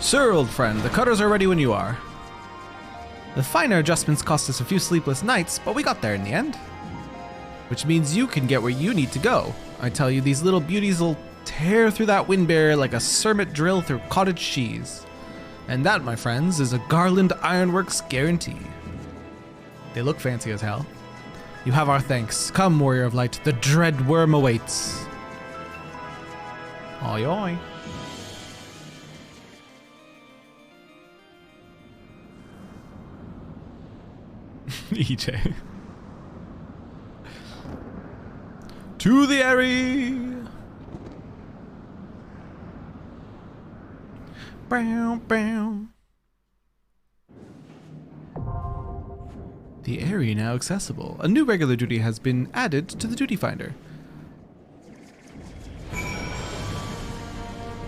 Speaker 1: Sir, old friend, the cutters are ready when you are. The finer adjustments cost us a few sleepless nights, but we got there in the end. Which means you can get where you need to go. I tell you, these little beauties will tear through that wind barrier like a cermet drill through cottage cheese. And that, my friends, is a Garland Ironworks guarantee. They look fancy as hell. You have our thanks. Come, Warrior of Light, the dread worm awaits. Oi, oi. EJ. To the Eyrie. Bow, bow. The Eyrie now accessible. A new regular duty has been added to the duty finder.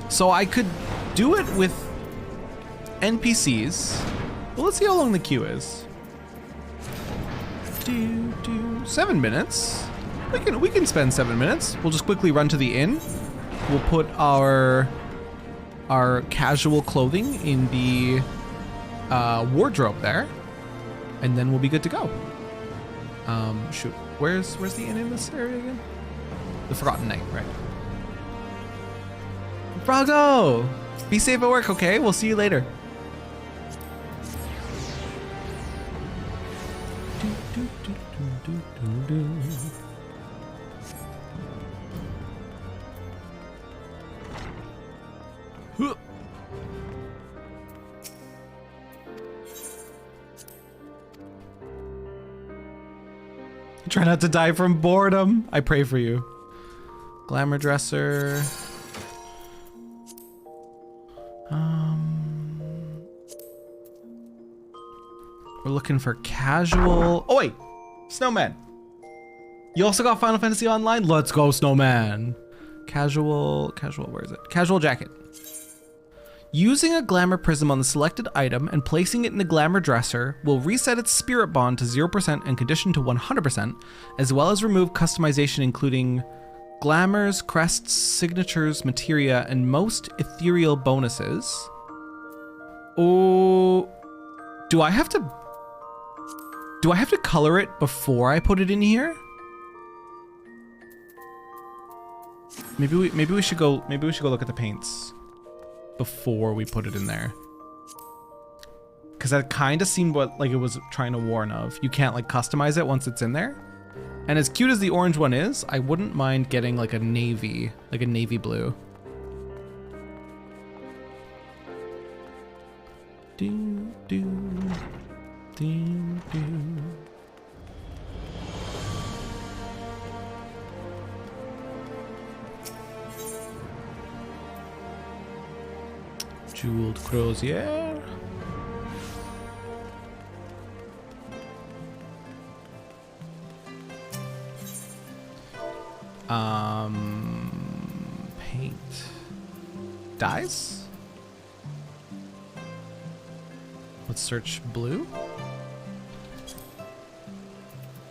Speaker 1: So I could do it with NPCs. Well, let's see how long the queue is. 7 minutes. We can spend 7 minutes. We'll just quickly run to the inn. We'll put our casual clothing in the wardrobe there, and then we'll be good to go. Shoot, where's the inn in this area again? The Forgotten Knight, right? Brago! Be safe at work, okay? We'll see you later. Try not to die from boredom. I pray for you. Glamour dresser. We're looking for casual. Oh wait, snowman. You also got Final Fantasy Online? Let's go, snowman. Casual, where is it? Casual jacket. Using a glamour prism on the selected item and placing it in the glamour dresser will reset its spirit bond to 0% and condition to 100%, as well as remove customization including glamours, crests, signatures, materia, and most ethereal bonuses. Oh, do I have to color it before I put it in here? Maybe we should go look at the paints before we put it in there. Cause that kind of seemed what like it was trying to warn of. You can't like customize it once it's in there. And as cute as the orange one is, I wouldn't mind getting like a navy blue. Do, do, do, do. Jeweled crozier. Paint. Dyes? Let's search blue.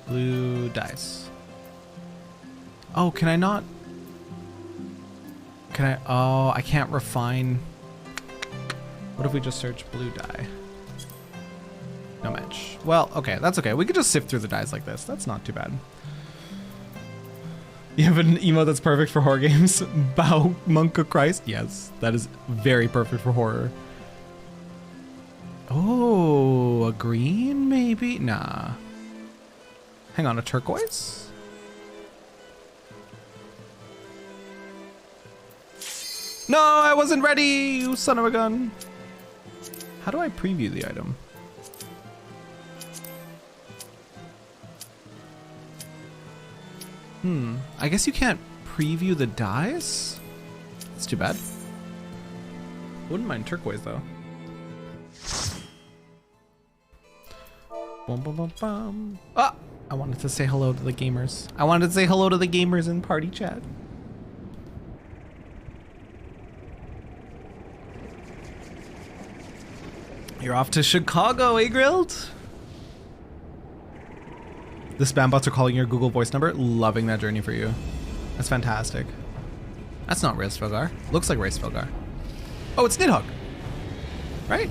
Speaker 1: Blue dyes. Oh, can I not? Can I? Oh, I can't refine. What if we just search blue dye? No match. Well, okay, that's okay. We could just sift through the dyes like this. That's not too bad. You have an emote that's perfect for horror games? Bow Monk of Christ? Yes, that is very perfect for horror. Oh, a green maybe? Nah. Hang on, a turquoise? No, I wasn't ready, you son of a gun. How do I preview the item? I guess you can't preview the dyes? That's too bad. Wouldn't mind turquoise though. Bum, bum, bum, bum. Ah! I wanted to say hello to the gamers. I wanted to say hello to the gamers in party chat. You're off to Chicago, eh, Grilled? The spam bots are calling your Google voice number. Loving that journey for you. That's fantastic. That's not Racefelgar. Looks like Racefelgar. Oh, it's Nidhogg. Right?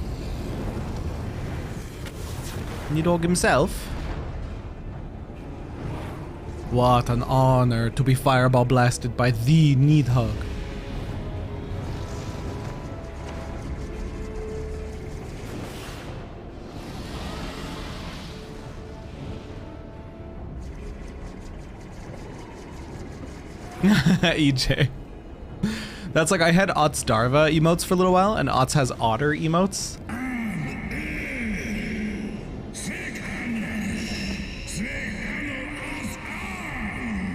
Speaker 1: Nidhogg himself. What an honor to be fireball blasted by the Nidhogg. EJ. That's like I had Ott's Darva emotes for a little while, and Ott's has Otter emotes.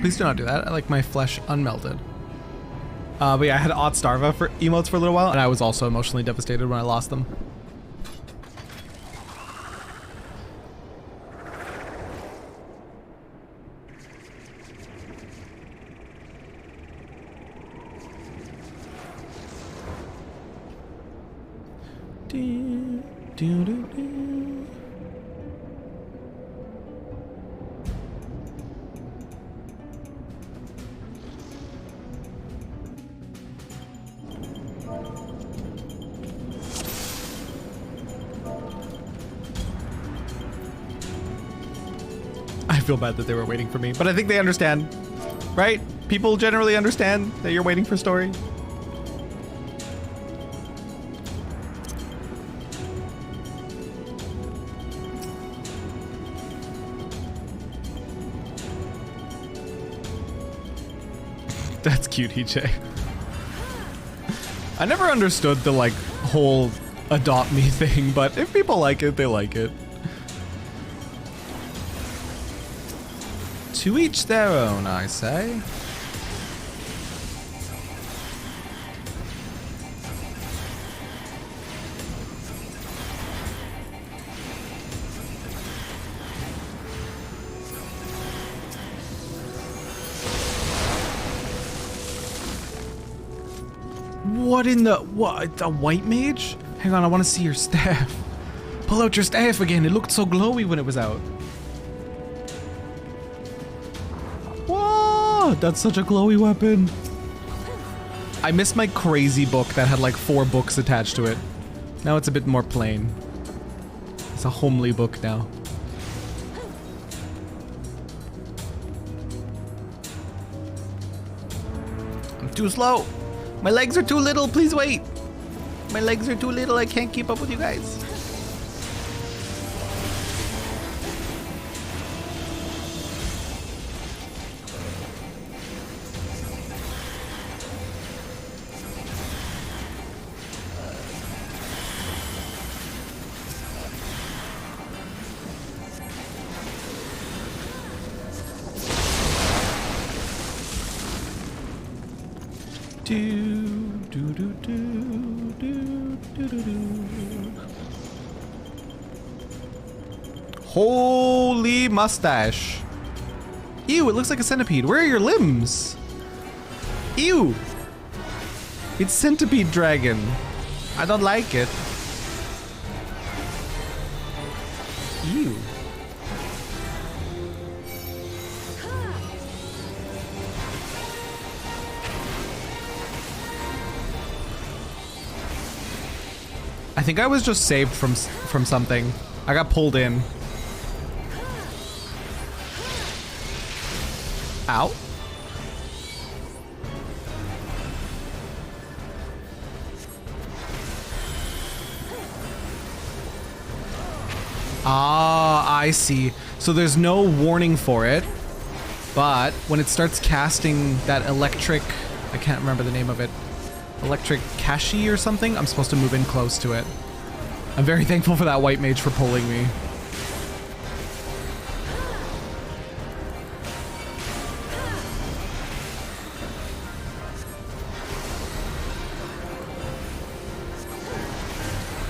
Speaker 1: Please do not do that. I like my flesh unmelted. But yeah, I had Ott's Darva for emotes for a little while, and I was also emotionally devastated when I lost them. I feel bad that they were waiting for me, but I think they understand, right? People generally understand that you're waiting for story. That's cute, EJ. I never understood the like whole adopt me thing, but if people like it, they like it. To each their own, I say. What in the, what, a white mage? Hang on, I want to see your staff. Pull out your staff again. It looked so glowy when it was out. Whoa, that's such a glowy weapon. I missed my crazy book that had like 4 books attached to it. Now it's a bit more plain. It's a homely book now. I'm too slow. My legs are too little, please wait. My legs are too little, I can't keep up with you guys. Holy mustache. Ew, it looks like a centipede. Where are your limbs? Ew. It's centipede dragon. I don't like it. Ew. I think I was just saved from something. I got pulled in. Ow. Ah, I see. So there's no warning for it, but when it starts casting that electric, I can't remember the name of it, electric kashi or something, I'm supposed to move in close to it. I'm very thankful for that white mage for pulling me.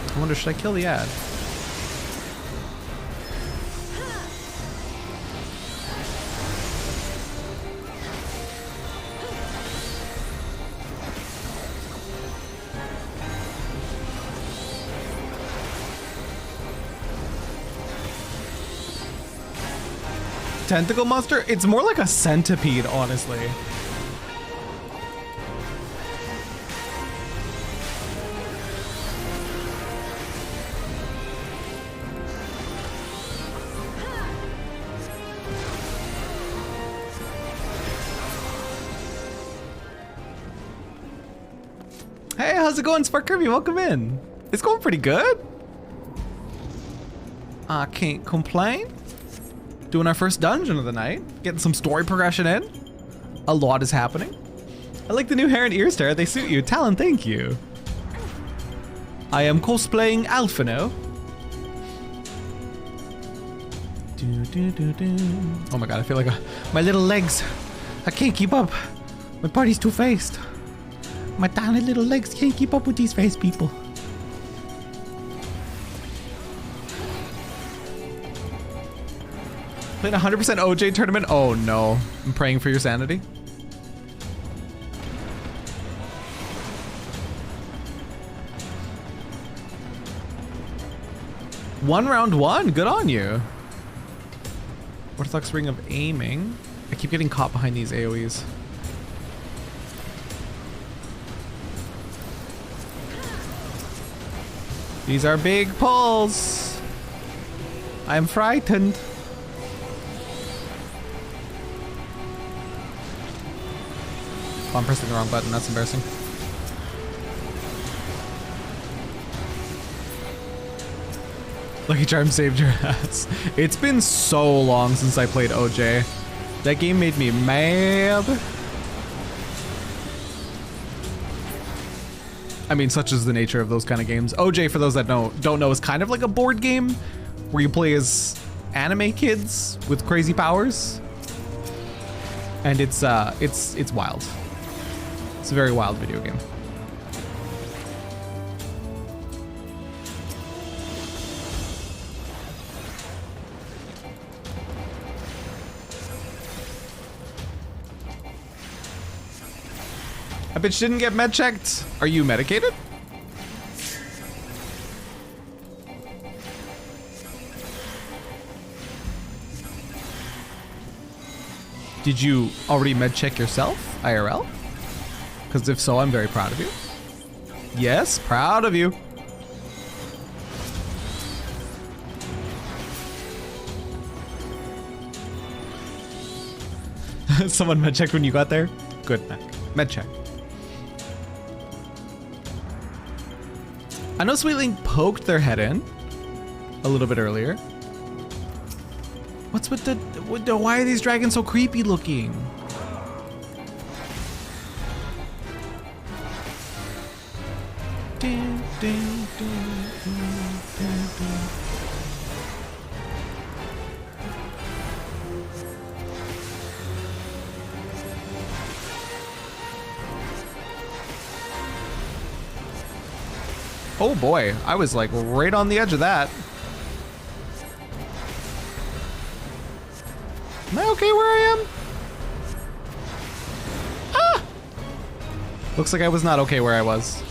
Speaker 1: I wonder, should I kill the ad? Tentacle monster? It's more like a centipede, honestly. Hey, how's it going, Spark Kirby? Welcome in. It's going pretty good. I can't complain. Doing our first dungeon of the night. Getting some story progression in. A lot is happening. I like the new hair and ears, Tara. They suit you. Talon, thank you. I am cosplaying Alphino. Oh my god, I feel like my little legs. I can't keep up. My body's too fast. My tiny little legs can't keep up with these fast people. Played 100% OJ tournament? Oh no. I'm praying for your sanity. Round one? Good on you. Orthodox ring of aiming. I keep getting caught behind these AoEs. These are big pulls. I'm frightened. Oh, I'm pressing the wrong button. That's embarrassing. Lucky Charm saved your ass. It's been so long since I played OJ. That game made me mad. I mean, such is the nature of those kind of games. OJ, for those that don't know, is kind of like a board game where you play as anime kids with crazy powers. And it's wild. It's a very wild video game. I bitch didn't get med checked. Are you medicated? Did you already med check yourself, IRL? Because if so, I'm very proud of you. Yes, proud of you. Someone med checked when you got there? Good, Mac. Med check. I know Sweetling poked their head in a little bit earlier. What's with the why are these dragons so creepy looking? Ding, ding, ding, ding, ding, ding. Oh boy, I was like right on the edge of that. Am I okay where I am? Ah! Looks like I was not okay where I was.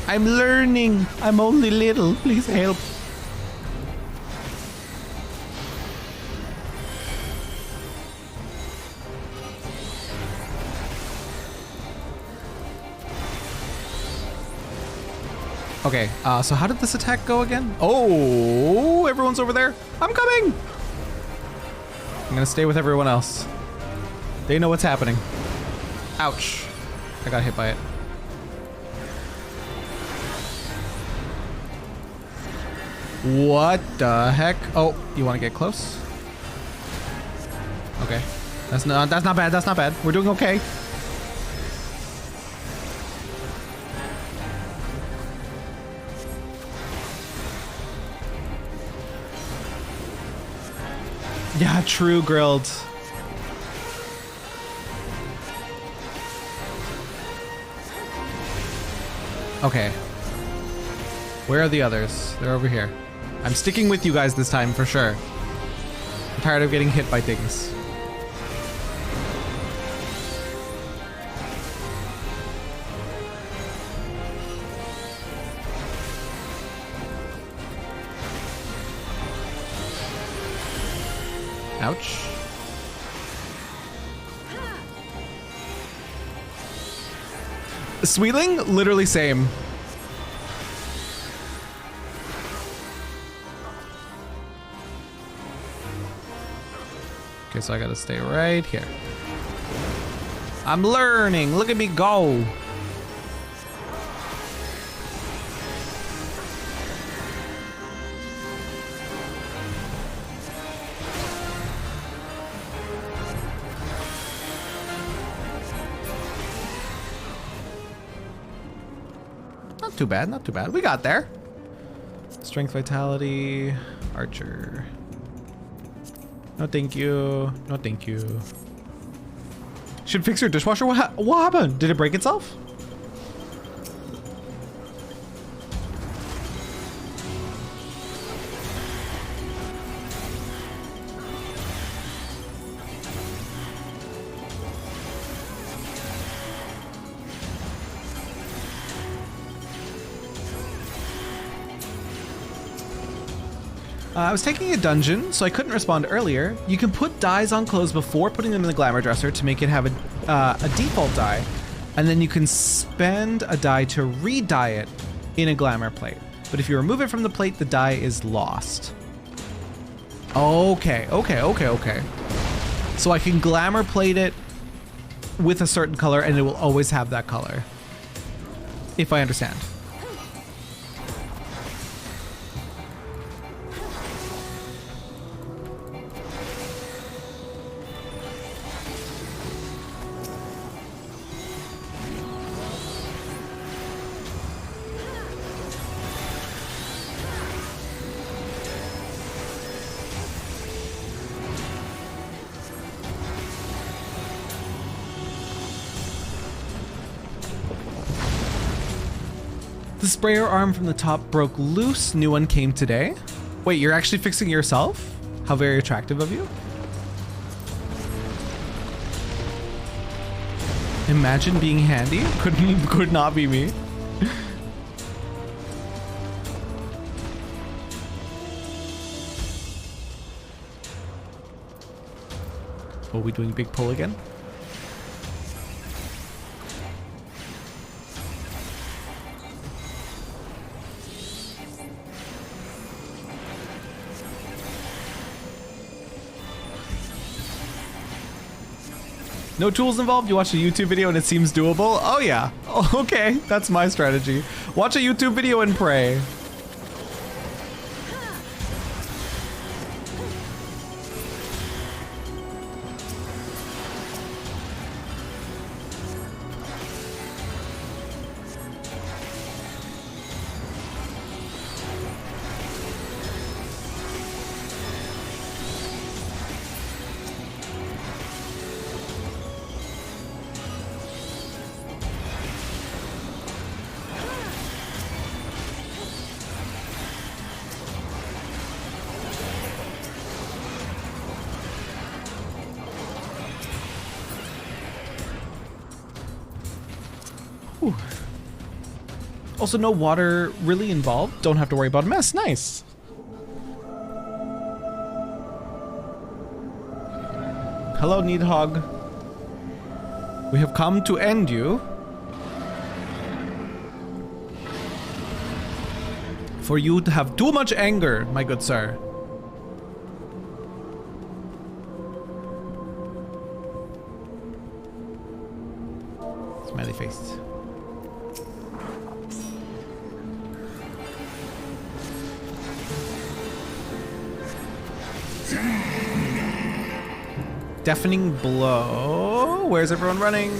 Speaker 1: I'm learning. I'm only little. Please help. Okay, so how did this attack go again? Oh, everyone's over there. I'm coming. I'm gonna stay with everyone else. They know what's happening. Ouch. I got hit by it. What the heck? Oh, you want to get close? Okay. That's not bad. That's not bad. We're doing okay. Yeah, true, grilled. Okay. Where are the others? They're over here. I'm sticking with you guys this time for sure. I'm tired of getting hit by things. Ouch. Sweetling, literally same. Okay, so I gotta stay right here. I'm learning. Look at me go. Not too bad, not too bad. We got there. Strength, vitality, archer. No thank you. No thank you. Should fix your dishwasher? What happened? Did it break itself? I was taking a dungeon, so I couldn't respond earlier. You can put dyes on clothes before putting them in the glamour dresser to make it have a default dye, and then you can spend a dye to re-dye it in a glamour plate. But if you remove it from the plate, the dye is lost. Okay. So I can glamour plate it with a certain color, and it will always have that color, if I understand. The sprayer arm from the top broke loose. New one came today. Wait, you're actually fixing it yourself? How very attractive of you. Imagine being handy. Could not be me. Are we doing big pull again? No tools involved? You watch a YouTube video and it seems doable? Oh yeah. Oh, okay, that's my strategy. Watch a YouTube video and pray. Ooh. Also, no water really involved. Don't have to worry about a mess. Nice. Hello, Needhog. We have come to end you. For you to have too much anger, my good sir. Smiley face. Deafening blow. Where's everyone running?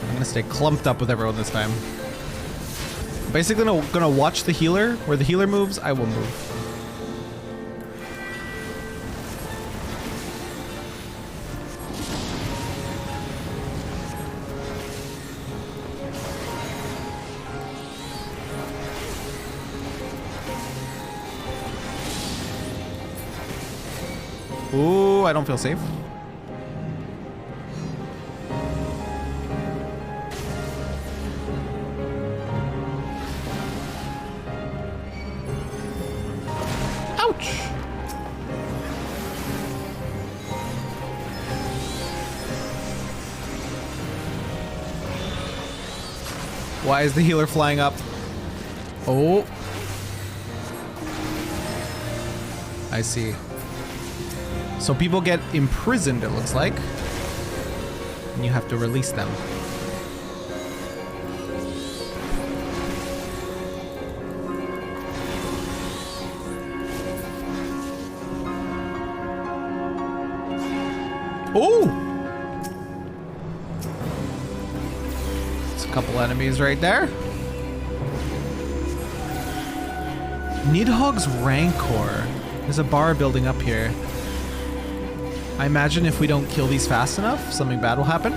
Speaker 1: I'm gonna stay clumped up with everyone this time. Basically, gonna watch the healer. Where the healer moves, I will move. Ooh, I don't feel safe. Ouch! Why is the healer flying up? Oh. I see. So people get imprisoned, it looks like. And you have to release them. Oh! There's a couple enemies right there. Nidhogg's Rancor. There's a bar building up here. I imagine if we don't kill these fast enough, something bad will happen.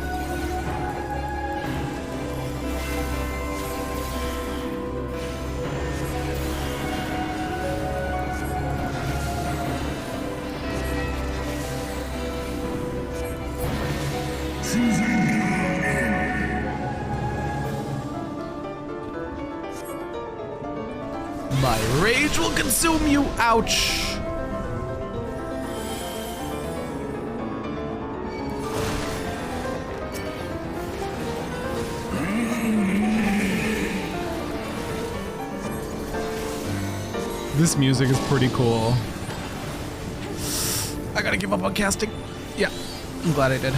Speaker 1: My rage will consume you. Ouch. This music is pretty cool. I gotta give up on casting. Yeah, I'm glad I did.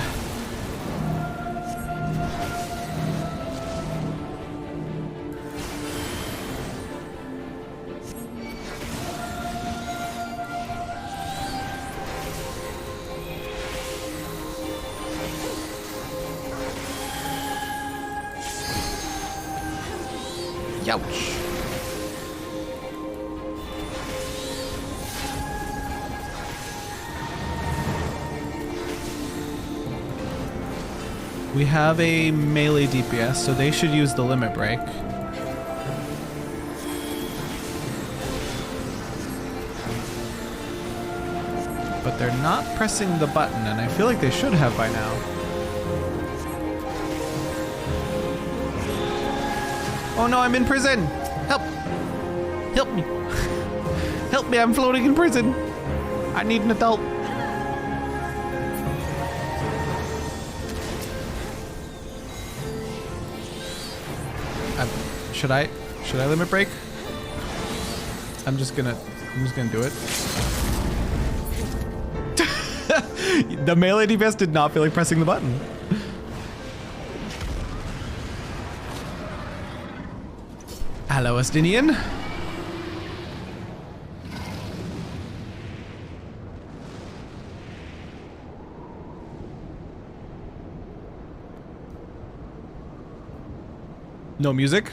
Speaker 1: Youch. We have a melee DPS, so they should use the limit break. But they're not pressing the button, and I feel like they should have by now. Oh no, I'm in prison! Help! Help me! Help me, I'm floating in prison! I need an adult. Should I limit break? I'm just gonna do it. The melee DPS did not feel like pressing the button. Hello, Estinian. No music.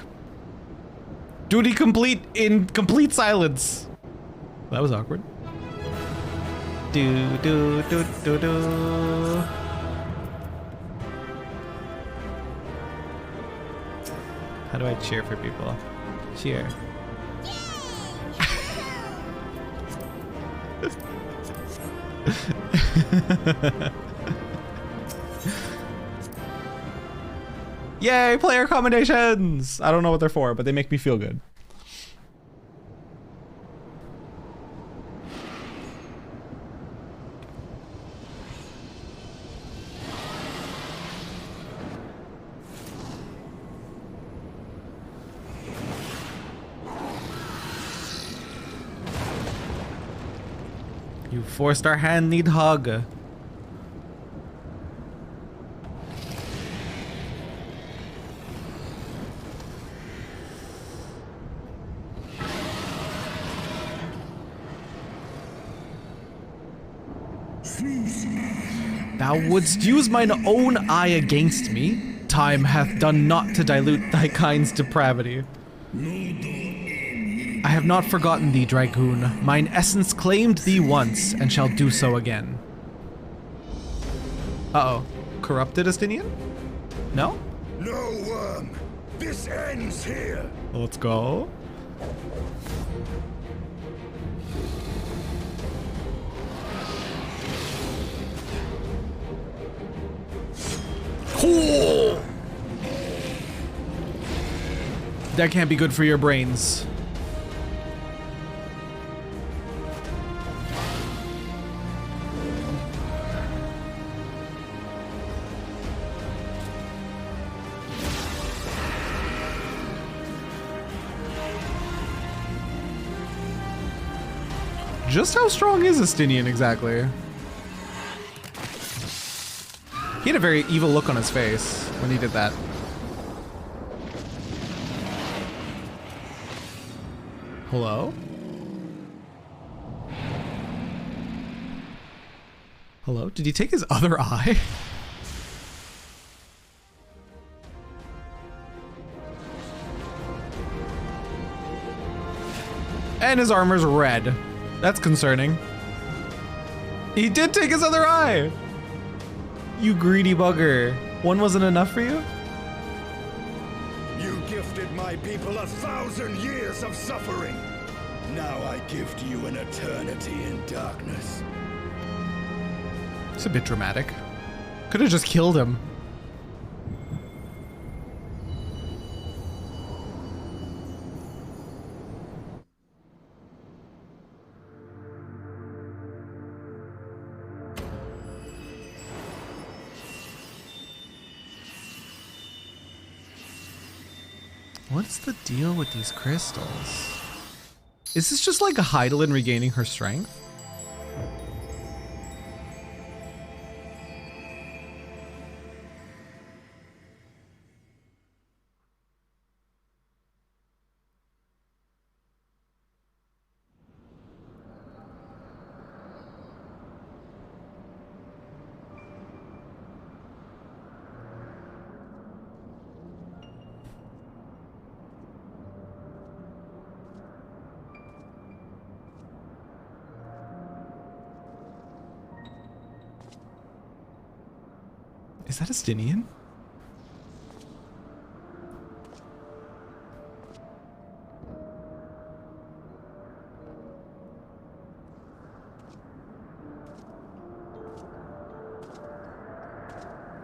Speaker 1: Duty complete in complete silence. That was awkward. Do do do do do. How do I cheer for people? Cheer. Yay, player commendations! I don't know what they're for, but they make me feel good. You forced our hand, need hug. Thou wouldst use mine own eye against me. Time hath done naught to dilute thy kind's depravity. I have not forgotten thee, Dragoon. Mine essence claimed thee once, and shall do so again. Uh-oh. Corrupted Estinian? No?
Speaker 13: No worm. This ends here.
Speaker 1: Let's go. Cool. That can't be good for your brains. Just how strong is Estinian exactly? He had a very evil look on his face when he did that. Hello? Hello? Did he take his other eye? And his armor's red. That's concerning. He did take his other eye! You greedy bugger. One wasn't enough for you?
Speaker 13: You gifted my people 1,000 years of suffering. Now I gift you an eternity in darkness.
Speaker 1: It's a bit dramatic. Could have just killed him. What's the deal with these crystals? Is this just like a Heidelin regaining her strength? Is that Estinian?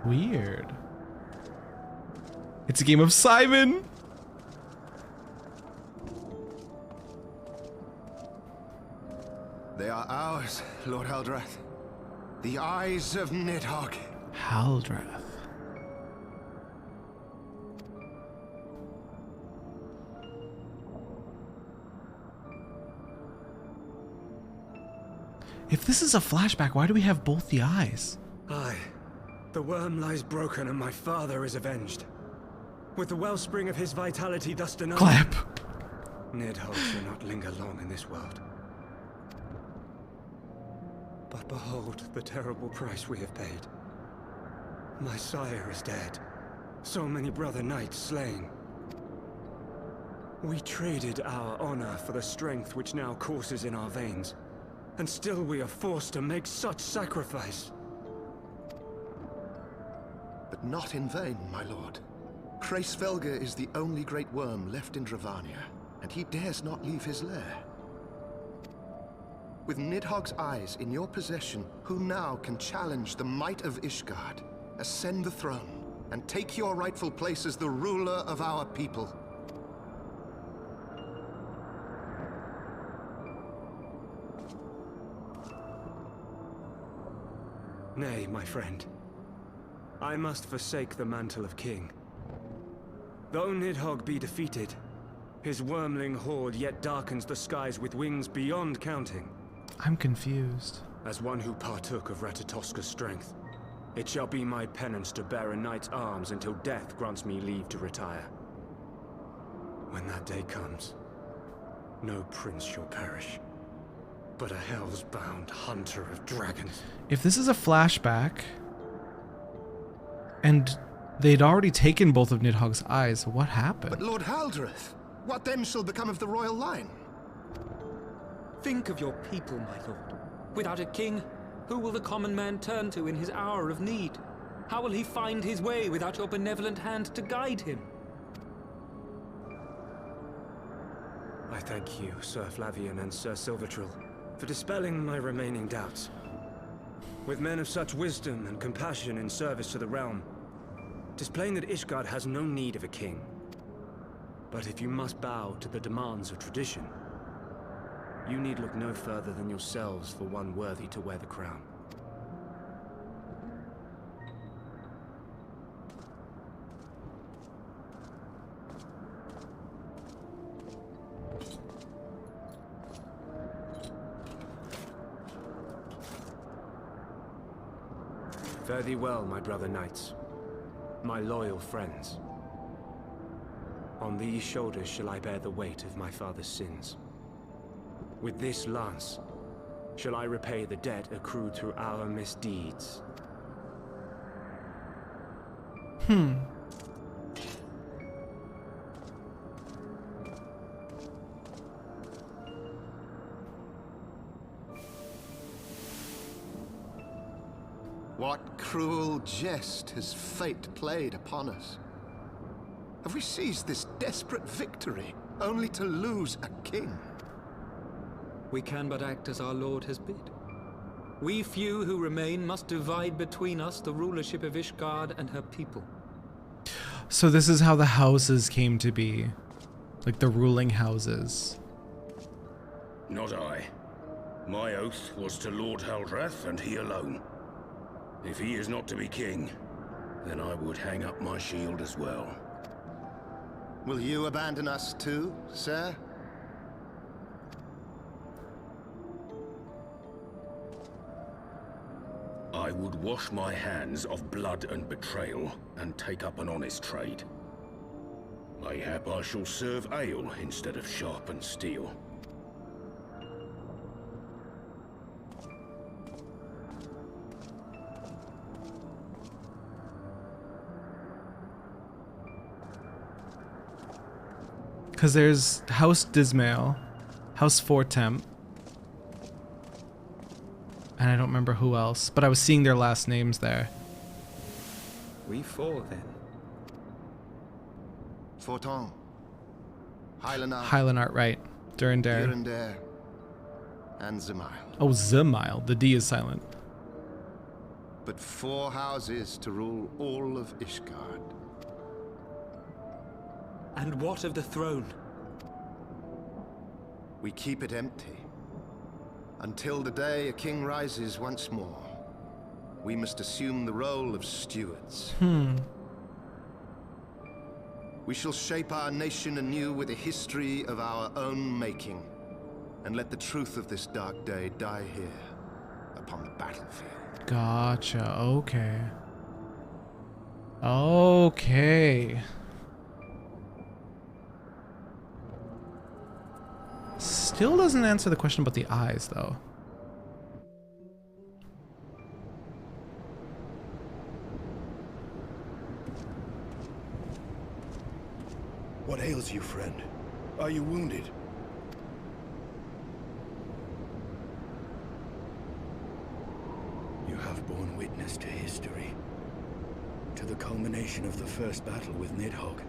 Speaker 1: Weird. It's a game of Simon.
Speaker 3: They are ours, Lord Haldrath. The eyes of Nidhogg.
Speaker 1: Haldrath. If this is a flashback, why do we have both the eyes?
Speaker 15: Aye. The worm lies broken and my father is avenged. With the wellspring of his vitality thus denied...
Speaker 1: Clap!
Speaker 15: Nidhogg shall not linger long in this world. But behold the terrible price we have paid. My sire is dead. So many brother knights slain. We traded our honor for the strength which now courses in our veins. And still we are forced to make such sacrifice.
Speaker 3: But not in vain, my lord. Hraesvelgr is the only great worm left in Dravania, and he dares not leave his lair. With Nidhogg's eyes in your possession, who now can challenge the might of Ishgard, ascend the throne, and take your rightful place as the ruler of our people?
Speaker 15: Nay, my friend. I must forsake the mantle of king. Though Nidhogg be defeated, his wormling horde yet darkens the skies with wings beyond counting.
Speaker 1: I'm confused.
Speaker 15: As one who partook of Ratatoska's strength, it shall be my penance to bear a knight's arms until death grants me leave to retire. When that day comes, no prince shall perish, but a hell's-bound hunter of dragons.
Speaker 1: If this is a flashback, and they'd already taken both of Nidhogg's eyes, what happened?
Speaker 3: But Lord Haldrath, what then shall become of the royal line?
Speaker 16: Think of your people, my lord. Without a king, who will the common man turn to in his hour of need? How will he find his way without your benevolent hand to guide him?
Speaker 15: I thank you, Sir Flavian and Sir Silvertrill, for dispelling my remaining doubts. With men of such wisdom and compassion in service to the realm, 'tis plain that Ishgard has no need of a king. But if you must bow to the demands of tradition, you need look no further than yourselves for one worthy to wear the crown. Fare thee well, my brother knights, my loyal friends. On these shoulders shall I bear the weight of my father's sins. With this lance shall I repay the debt accrued through our misdeeds.
Speaker 3: What cruel jest has fate played upon us? Have we seized this desperate victory only to lose a king?
Speaker 16: We can but act as our lord has bid. We few who remain must divide between us the rulership of Ishgard and her people.
Speaker 1: So this is how the houses came to be. Like the ruling houses.
Speaker 7: Not I. My oath was to Lord Haldrath and he alone. If he is not to be king, then I would hang up my shield as well.
Speaker 3: Will you abandon us too, sir?
Speaker 7: I would wash my hands of blood and betrayal and take up an honest trade. Mayhap I shall serve ale instead of sharpened steel.
Speaker 1: Because there's House Dismail, House Fortemp, and I don't remember who else, but I was seeing their last names there.
Speaker 15: We four, then.
Speaker 3: Forton. Hylanart.
Speaker 1: Hylanart, right. Durandare.
Speaker 3: And Zemile.
Speaker 1: Oh, Zemile. The D is silent.
Speaker 17: but 4 houses to rule all of Ishgard.
Speaker 15: And what of the throne?
Speaker 17: We keep it empty. Until the day a king rises once more, we must assume the role of stewards. We shall shape our nation anew with a history of our own making, and let the truth of this dark day die here, upon the battlefield.
Speaker 1: Gotcha. Okay. Okay. Still doesn't answer the question about the eyes, though.
Speaker 13: What ails you, friend? Are you wounded? You have borne witness to history. To the culmination of the first battle with Nidhogg.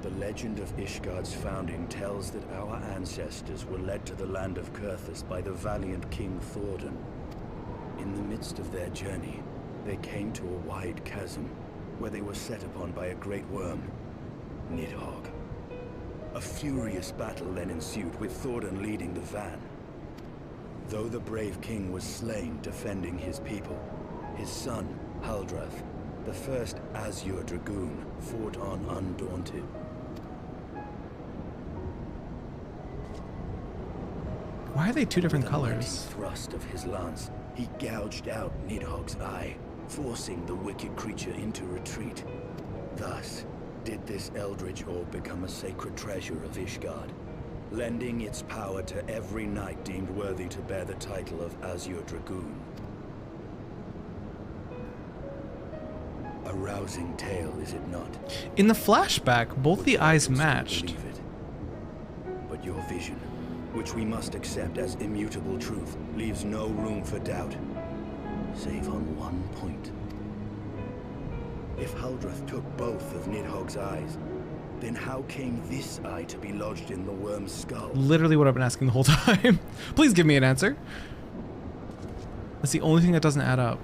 Speaker 13: The legend of Ishgard's founding tells that our ancestors were led to the land of Kurthus by the valiant King Thordan. In the midst of their journey, they came to a wide chasm, where they were set upon by a great worm, Nidhogg. A furious battle then ensued, with Thordan leading the van. Though the brave king was slain defending his people, his son, Haldrath, the first Azure Dragoon, fought on undaunted.
Speaker 1: Why are they two different
Speaker 13: With a mighty
Speaker 1: colors?
Speaker 13: thrust of his lance, he gouged out Nidhogg's eye, forcing the wicked creature into retreat. Thus, did this eldritch orb become a sacred treasure of Ishgard, lending its power to every knight deemed worthy to bear the title of Azure Dragoon. A rousing tale, is it not?
Speaker 1: In the flashback, both the eyes matched.
Speaker 13: But your vision, which we must accept as immutable truth, leaves no room for doubt, save on one point. If Haldrath took both of Nidhogg's eyes, then how came this eye to be lodged in the worm's skull?
Speaker 1: Literally what I've been asking the whole time. Please give me an answer. That's the only thing that doesn't add up.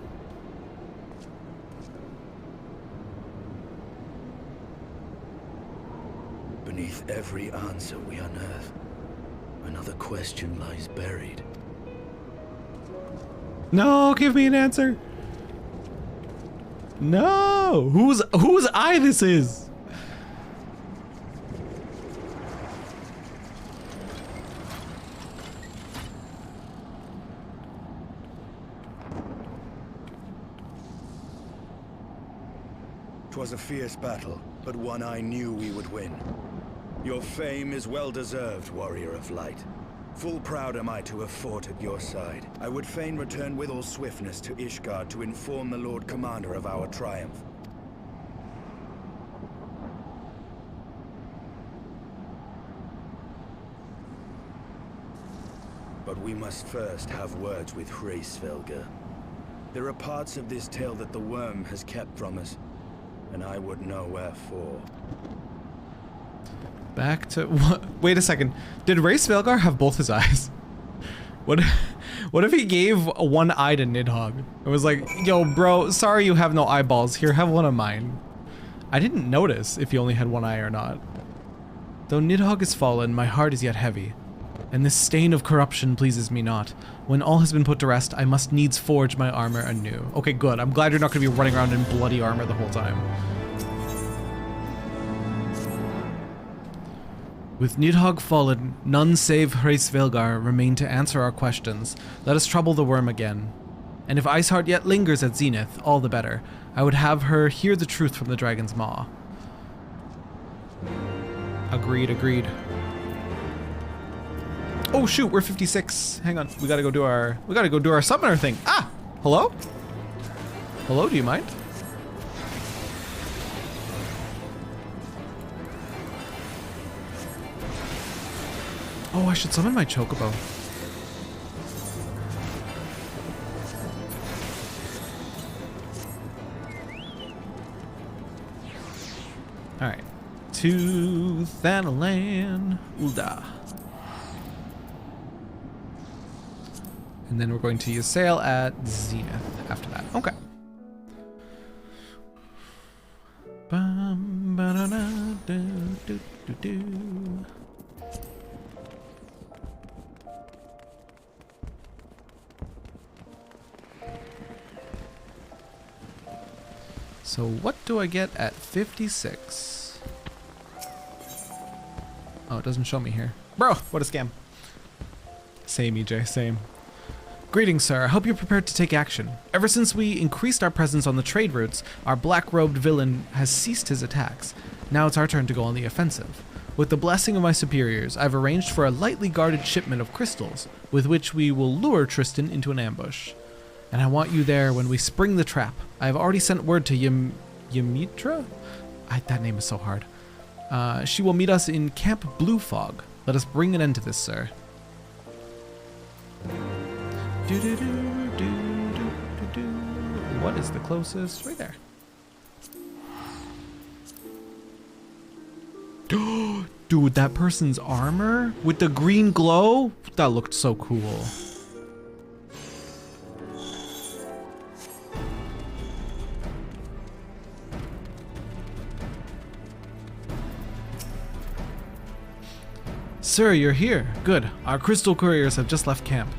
Speaker 13: Beneath every answer we unearth, another question lies buried.
Speaker 1: No, give me an answer. No, whose eye this is?
Speaker 13: Twas a fierce battle, but one I knew we would win. Your fame is well deserved, warrior of light. Full proud am I to have fought at your side. I would fain return with all swiftness to Ishgard to inform the Lord Commander of our triumph. But we must first have words with Hraesvelgr. There are parts of this tale that the worm has kept from us, and I would know wherefore.
Speaker 1: Back to what? Wait a second. Did Hraesvelgr have both his eyes? What if he gave one eye to Nidhogg? It was like, yo, bro, sorry you have no eyeballs. Here, have one of mine. I didn't notice if he only had one eye or not. Though Nidhogg is fallen, my heart is yet heavy, and this stain of corruption pleases me not. When all has been put to rest, I must needs forge my armor anew. Okay, good. I'm glad you're not going to be running around in bloody armor the whole time. With Nidhogg fallen, none save Hraesvelgr remain to answer our questions. Let us trouble the worm again. And if Iceheart yet lingers at Zenith, all the better. I would have her hear the truth from the dragon's maw. Agreed, agreed. Oh shoot, we're 56. Hang on, we gotta go do our summoner thing. Ah, hello? Hello, do you mind? Oh, I should summon my Chocobo. Alright. To Thanalan Ul'dah. And then we're going to use sail at zenith after that. Okay. Bum, ba-da-da, do, do, do, do. So what do I get at 56? Oh, it doesn't show me here. Bro, what a scam. Same, EJ, same. Greetings, sir. I hope you're prepared to take action. Ever since we increased our presence on the trade routes, our black-robed villain has ceased his attacks. Now it's our turn to go on the offensive. With the blessing of my superiors, I've arranged for a lightly guarded shipment of crystals, with which we will lure Tristan into an ambush. And I want you there when we spring the trap. I have already sent word to Ymitra? That name is so hard. She will meet us in Camp Blue Fog. Let us bring an end to this, sir. What is the closest? Right there. Dude, that person's armor with the green glow? That looked so cool. Sir, you're here. Good. Our crystal couriers have just left camp.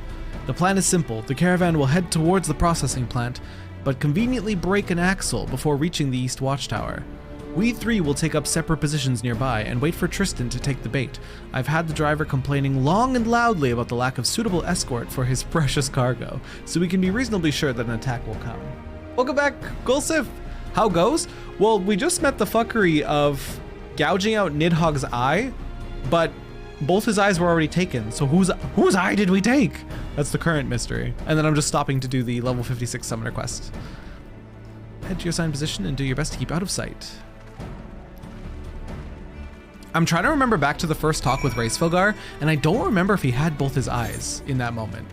Speaker 1: The plan is simple. The caravan will head towards the processing plant, but conveniently break an axle before reaching the East Watchtower. We three will take up separate positions nearby and wait for Tristan to take the bait. I've had the driver complaining long and loudly about the lack of suitable escort for his precious cargo, so we can be reasonably sure that an attack will come. Welcome back, Gulsif. How goes? Well, we just met the fuckery of gouging out Nidhogg's eye, but both his eyes were already taken, so whose eye did we take? That's the current mystery. And then I'm just stopping to do the level 56 summoner quest. Head to your assigned position and do your best to keep out of sight. I'm trying to remember back to the first talk with Racefelgar, and I don't remember if he had both his eyes in that moment.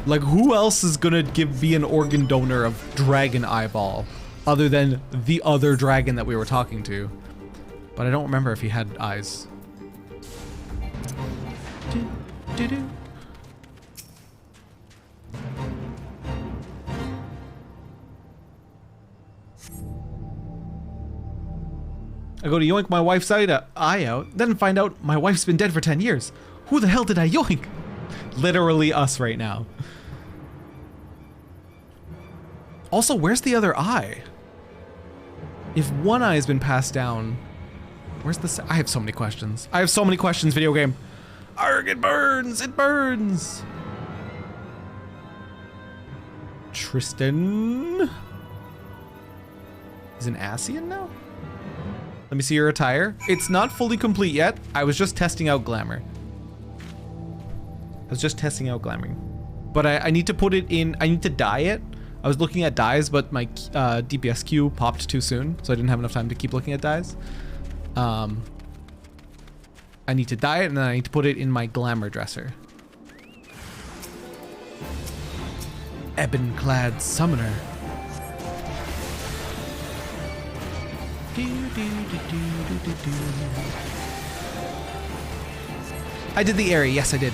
Speaker 1: Like, who else is gonna be an organ donor of dragon eyeball other than the other dragon that we were talking to? But I don't remember if he had eyes. I go to yoink my wife's eye out, then find out my wife's been dead for 10 years. Who the hell did I yoink? Literally us right now. Also, where's the other eye? If one eye has been passed down, where's the I have so many questions. I have so many questions, video game. Arg, it burns! It burns! Tristan is an Asian now? Let me see your attire. It's not fully complete yet. I was just testing out glamour. But I need to put it in, I need to dye it. I was looking at dyes, but my DPS queue popped too soon, so I didn't have enough time to keep looking at dyes. I need to dye it, and then I need to put it in my glamour dresser. Ebon-clad summoner. I did the area, yes I did.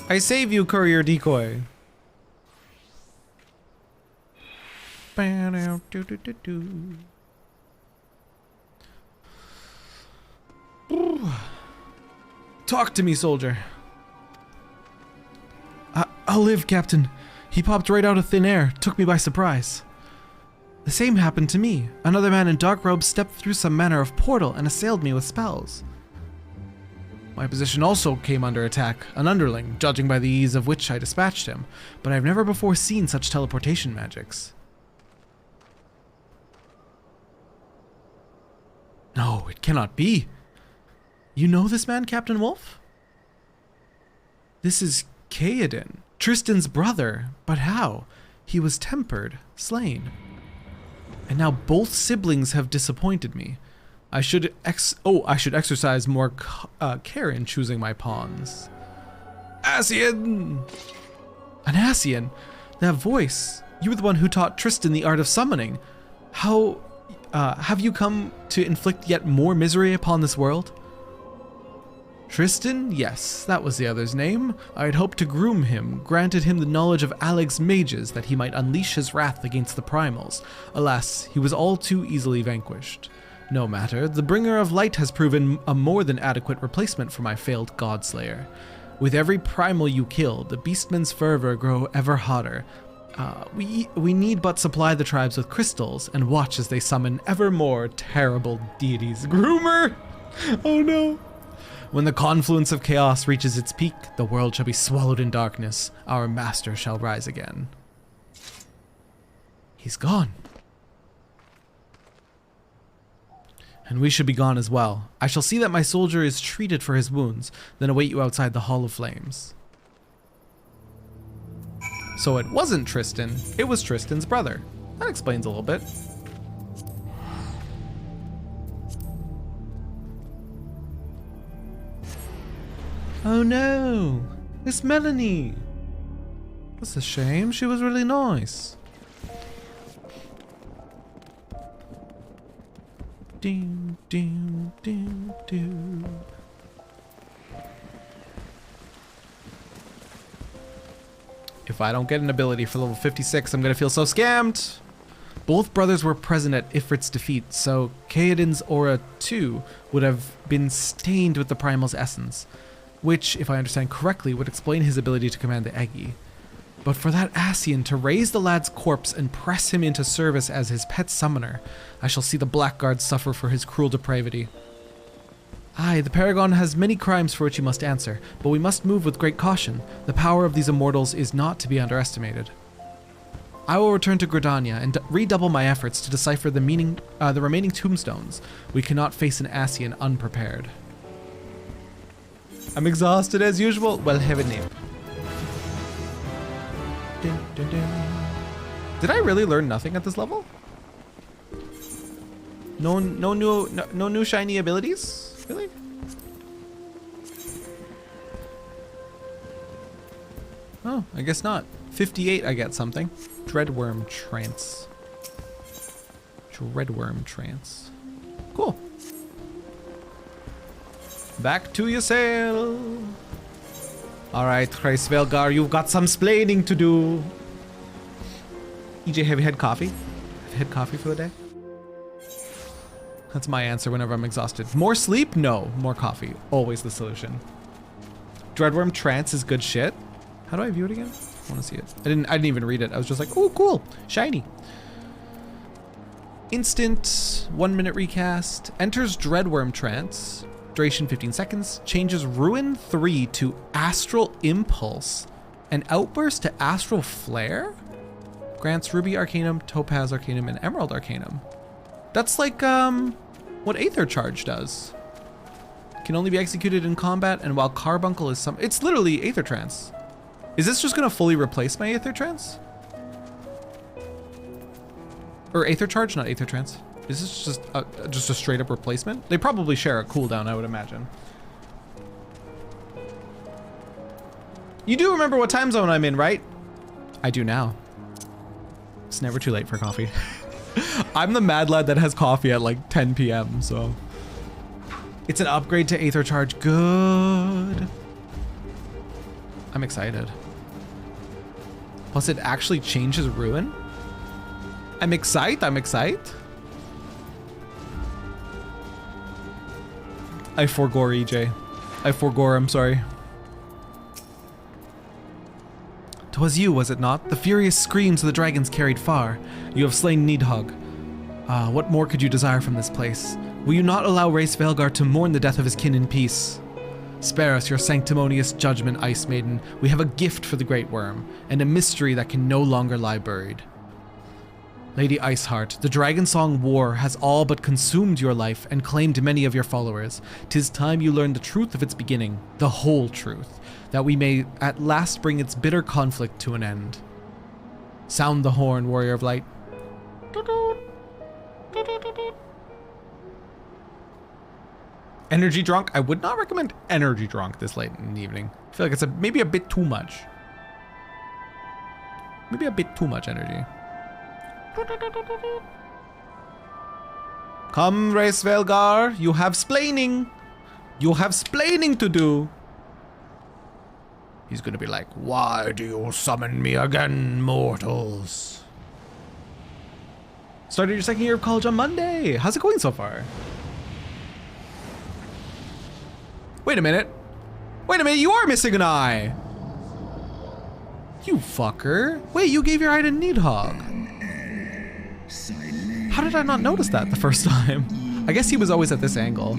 Speaker 1: I save you, courier decoy. Talk to me, soldier. I'll live, Captain. He popped right out of thin air, took me by surprise. The same happened to me. Another man in dark robes stepped through some manner of portal and assailed me with spells. My position also came under attack, an underling, judging by the ease of which I dispatched him, but I've never before seen such teleportation magics. No, it cannot be. You know this man, Captain Wolf? This is Kaedin, Tristan's brother, but how? He was tempered, slain. And now both siblings have disappointed me. I should exercise more care in choosing my pawns. Ascian! An Ascian? That voice. You were the one who taught Tristan the art of summoning. How have you come to inflict yet more misery upon this world? Tristan? Yes, that was the other's name. I had hoped to groom him, granted him the knowledge of Aleg's mages that he might unleash his wrath against the primals. Alas, he was all too easily vanquished. No matter, the Bringer of Light has proven a more than adequate replacement for my failed Godslayer. With every primal you kill, the beastman's fervor grow ever hotter. We need but supply the tribes with crystals and watch as they summon ever more terrible deities. Groomer! Oh no! When the confluence of chaos reaches its peak, the world shall be swallowed in darkness. Our master shall rise again. He's gone. And we should be gone as well. I shall see that my soldier is treated for his wounds, then await you outside the Hall of Flames. So it wasn't Tristan, it was Tristan's brother. That explains a little bit. Oh no, it's Melanie. That's a shame, she was really nice. Ding, ding, ding, ding. If I don't get an ability for level 56, I'm gonna feel so scammed. Both brothers were present at Ifrit's defeat, so Kaedan's aura too would have been stained with the Primal's essence, which, if I understand correctly, would explain his ability to command the Eggy. But for that Ascian to raise the lad's corpse and press him into service as his pet summoner, I shall see the Blackguard suffer for his cruel depravity. Aye, the Paragon has many crimes for which he must answer, but we must move with great caution. The power of these immortals is not to be underestimated. I will return to Gridania and redouble my efforts to decipher the remaining tombstones. We cannot face an Ascian unprepared. I'm exhausted as usual. Well, have a nap. Dun, dun, dun. Did I really learn nothing at this level? No new shiny abilities? Really? Oh, I guess not. 58, I get something. Dreadworm Trance. Dreadworm Trance. Cool. Back to your sail. Alright, Hraesvelgar, you've got some splaining to do. EJ, have you had coffee? Have you had coffee for the day? That's my answer whenever I'm exhausted. More sleep? No. More coffee. Always the solution. Dreadworm Trance is good shit. How do I view it again? I want to see it. I didn't even read it. I was just like, oh, cool. Shiny. Instant 1 minute recast. Enters Dreadworm Trance. Duration 15 seconds. Changes Ruin 3 to Astral Impulse. And Outburst to Astral Flare. Grants Ruby Arcanum, Topaz Arcanum, and Emerald Arcanum. That's like what Aether Charge does. Can only be executed in combat, and while Carbuncle is it's literally Aether Trance. Is this just gonna fully replace my Aether Trance? Or Aether Charge, not Aether Trance. Is this just a straight up replacement? They probably share a cooldown, I would imagine. You do remember what time zone I'm in, right? I do now. It's never too late for coffee. I'm the mad lad that has coffee at like 10 p.m. so. It's an upgrade to Aether Charge. Good. I'm excited. Plus it actually changes Ruin. I'm excited. I forgore EJ. I forgore, I'm sorry. 'Twas you, was it not? The furious screams of the dragons carried far. You have slain Nidhogg. What more could you desire from this place? Will you not allow Hraesvelgar to mourn the death of his kin in peace? Spare us your sanctimonious judgment, Ice Maiden. We have a gift for the Great Worm, and a mystery that can no longer lie buried. Lady Iceheart, the Dragon Song War has all but consumed your life and claimed many of your followers. 'Tis time you learned the truth of its beginning, the whole truth, that we may at last bring its bitter conflict to an end. Sound the horn, Warrior of Light. Energy drunk? I would not recommend energy drunk this late in the evening. I feel like it's maybe a bit too much. Maybe a bit too much energy. Come, Race Velgar, you have splaining. You have splaining to do. He's gonna be like, why do you summon me again, mortals? Started your second year of college on Monday. How's it going so far? Wait a minute. Wait a minute, you are missing an eye. You fucker. Wait, you gave your eye to Needhog. How did I not notice that the first time? I guess he was always at this angle.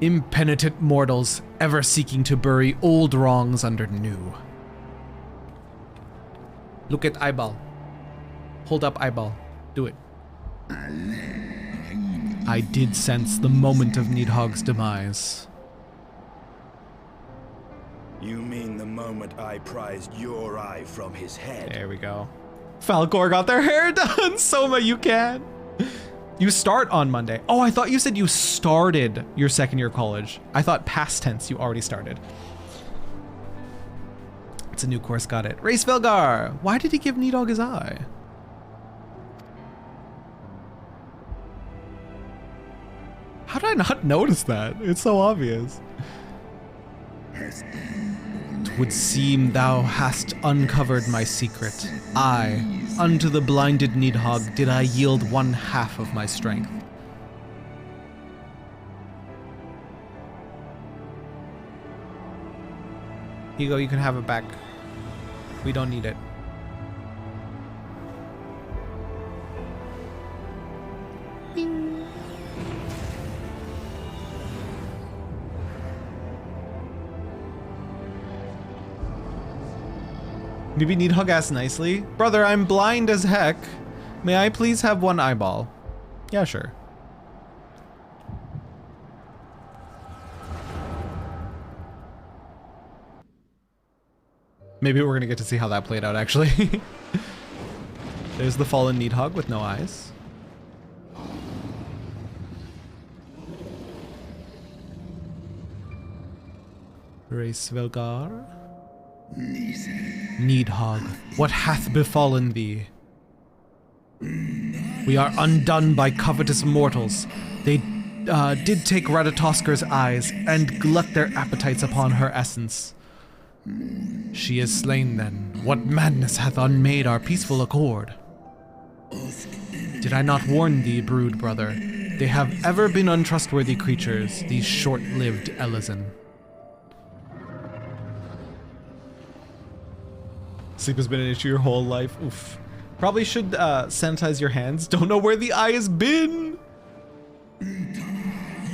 Speaker 1: Impenitent mortals, ever seeking to bury old wrongs under new. Look at eyeball. Hold up eyeball. Do it. I did sense the moment of Needhog's demise.
Speaker 13: You mean the moment I prized your eye from his head?
Speaker 1: There we go. Falcor got their hair done. Soma, you can. You start on Monday. Oh, I thought you said you started your second year of college. I thought past tense you already started. It's a new course, got it. Race Velgar, why did he give Needhog his eye? How did I not notice that? It's so obvious. Would seem thou hast uncovered my secret. I, unto the blinded Needhog, did I yield 1/2 of my strength. Here you go, you can have it back. We don't need it. Bing. Maybe Needhog asked nicely. Brother, I'm blind as heck. May I please have one eyeball? Yeah, sure. Maybe we're gonna get to see how that played out, actually. There's the fallen Needhog with no eyes. Race Velgar. Needhog, what hath befallen thee? We are undone by covetous mortals. They did take Radatosker's eyes and glut their appetites upon her essence. She is slain then. What madness hath unmade our peaceful accord? Did I not warn thee, brood brother? They have ever been untrustworthy creatures, these short-lived Elysin. Sleep has been an issue your whole life. Oof. Probably should sanitize your hands. Don't know where the eye has been.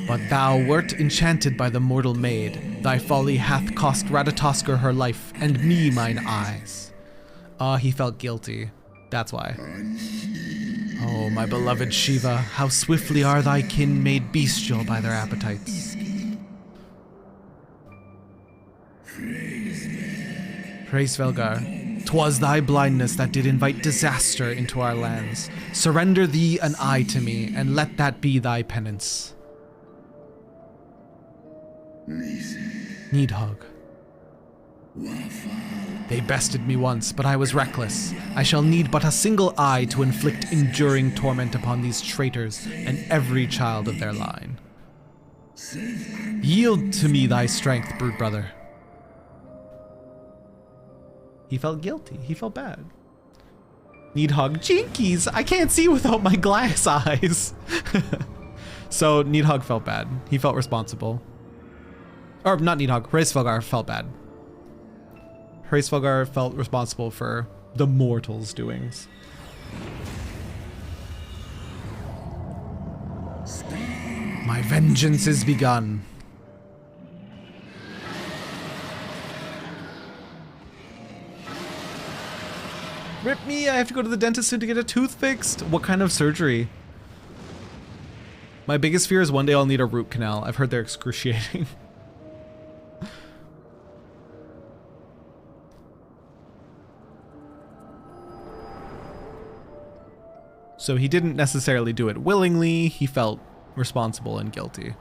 Speaker 1: But thou wert enchanted by the mortal maid. Thy folly hath cost Ratatosker her life, and me mine eyes. He felt guilty. That's why. Oh, my beloved Shiva, how swiftly are thy kin made bestial by their appetites. Praise Velgar. 'Twas thy blindness that did invite disaster into our lands. Surrender thee an eye to me, and let that be thy penance. Needhog. They bested me once, but I was reckless. I shall need but a single eye to inflict enduring torment upon these traitors and every child of their line. Yield to me thy strength, brood brother. He felt guilty. He felt bad. Needhog, jinkies! I can't see without my glass eyes. So Needhog felt bad. He felt responsible. Or not Needhog, Hraesvelgar felt bad. Hraesvelgar felt responsible for the mortals' doings. My vengeance is begun. Rip me, I have to go to the dentist soon to get a tooth fixed. What kind of surgery? My biggest fear is one day I'll need a root canal. I've heard they're excruciating. So he didn't necessarily do it willingly. He felt responsible and guilty.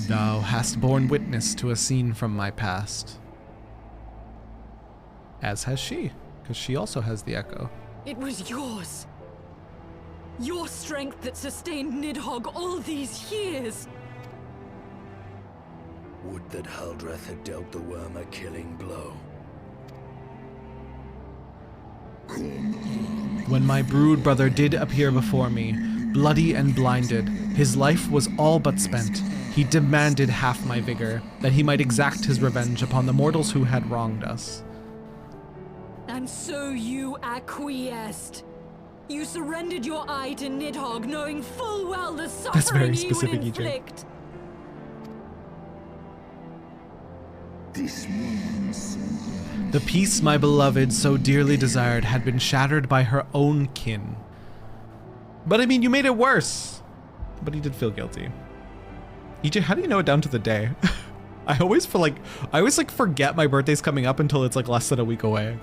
Speaker 1: Thou hast borne witness to a scene from my past. As has she, because she also has the echo.
Speaker 18: It was yours. Your strength that sustained Nidhogg all these years.
Speaker 13: Would that Haldreth had dealt the worm a killing blow.
Speaker 1: When my brood brother did appear before me, bloody and blinded, his life was all but spent. He demanded half my vigor, that he might exact his revenge upon the mortals who had wronged us.
Speaker 18: And so you acquiesced. You surrendered your eye to Nidhogg, knowing full well the suffering he would inflict.
Speaker 1: The peace my beloved so dearly desired had been shattered by her own kin. But I mean, you made it worse. But he did feel guilty. EJ, how do you know it down to the day? I always forget my birthday's coming up until it's like less than a week away.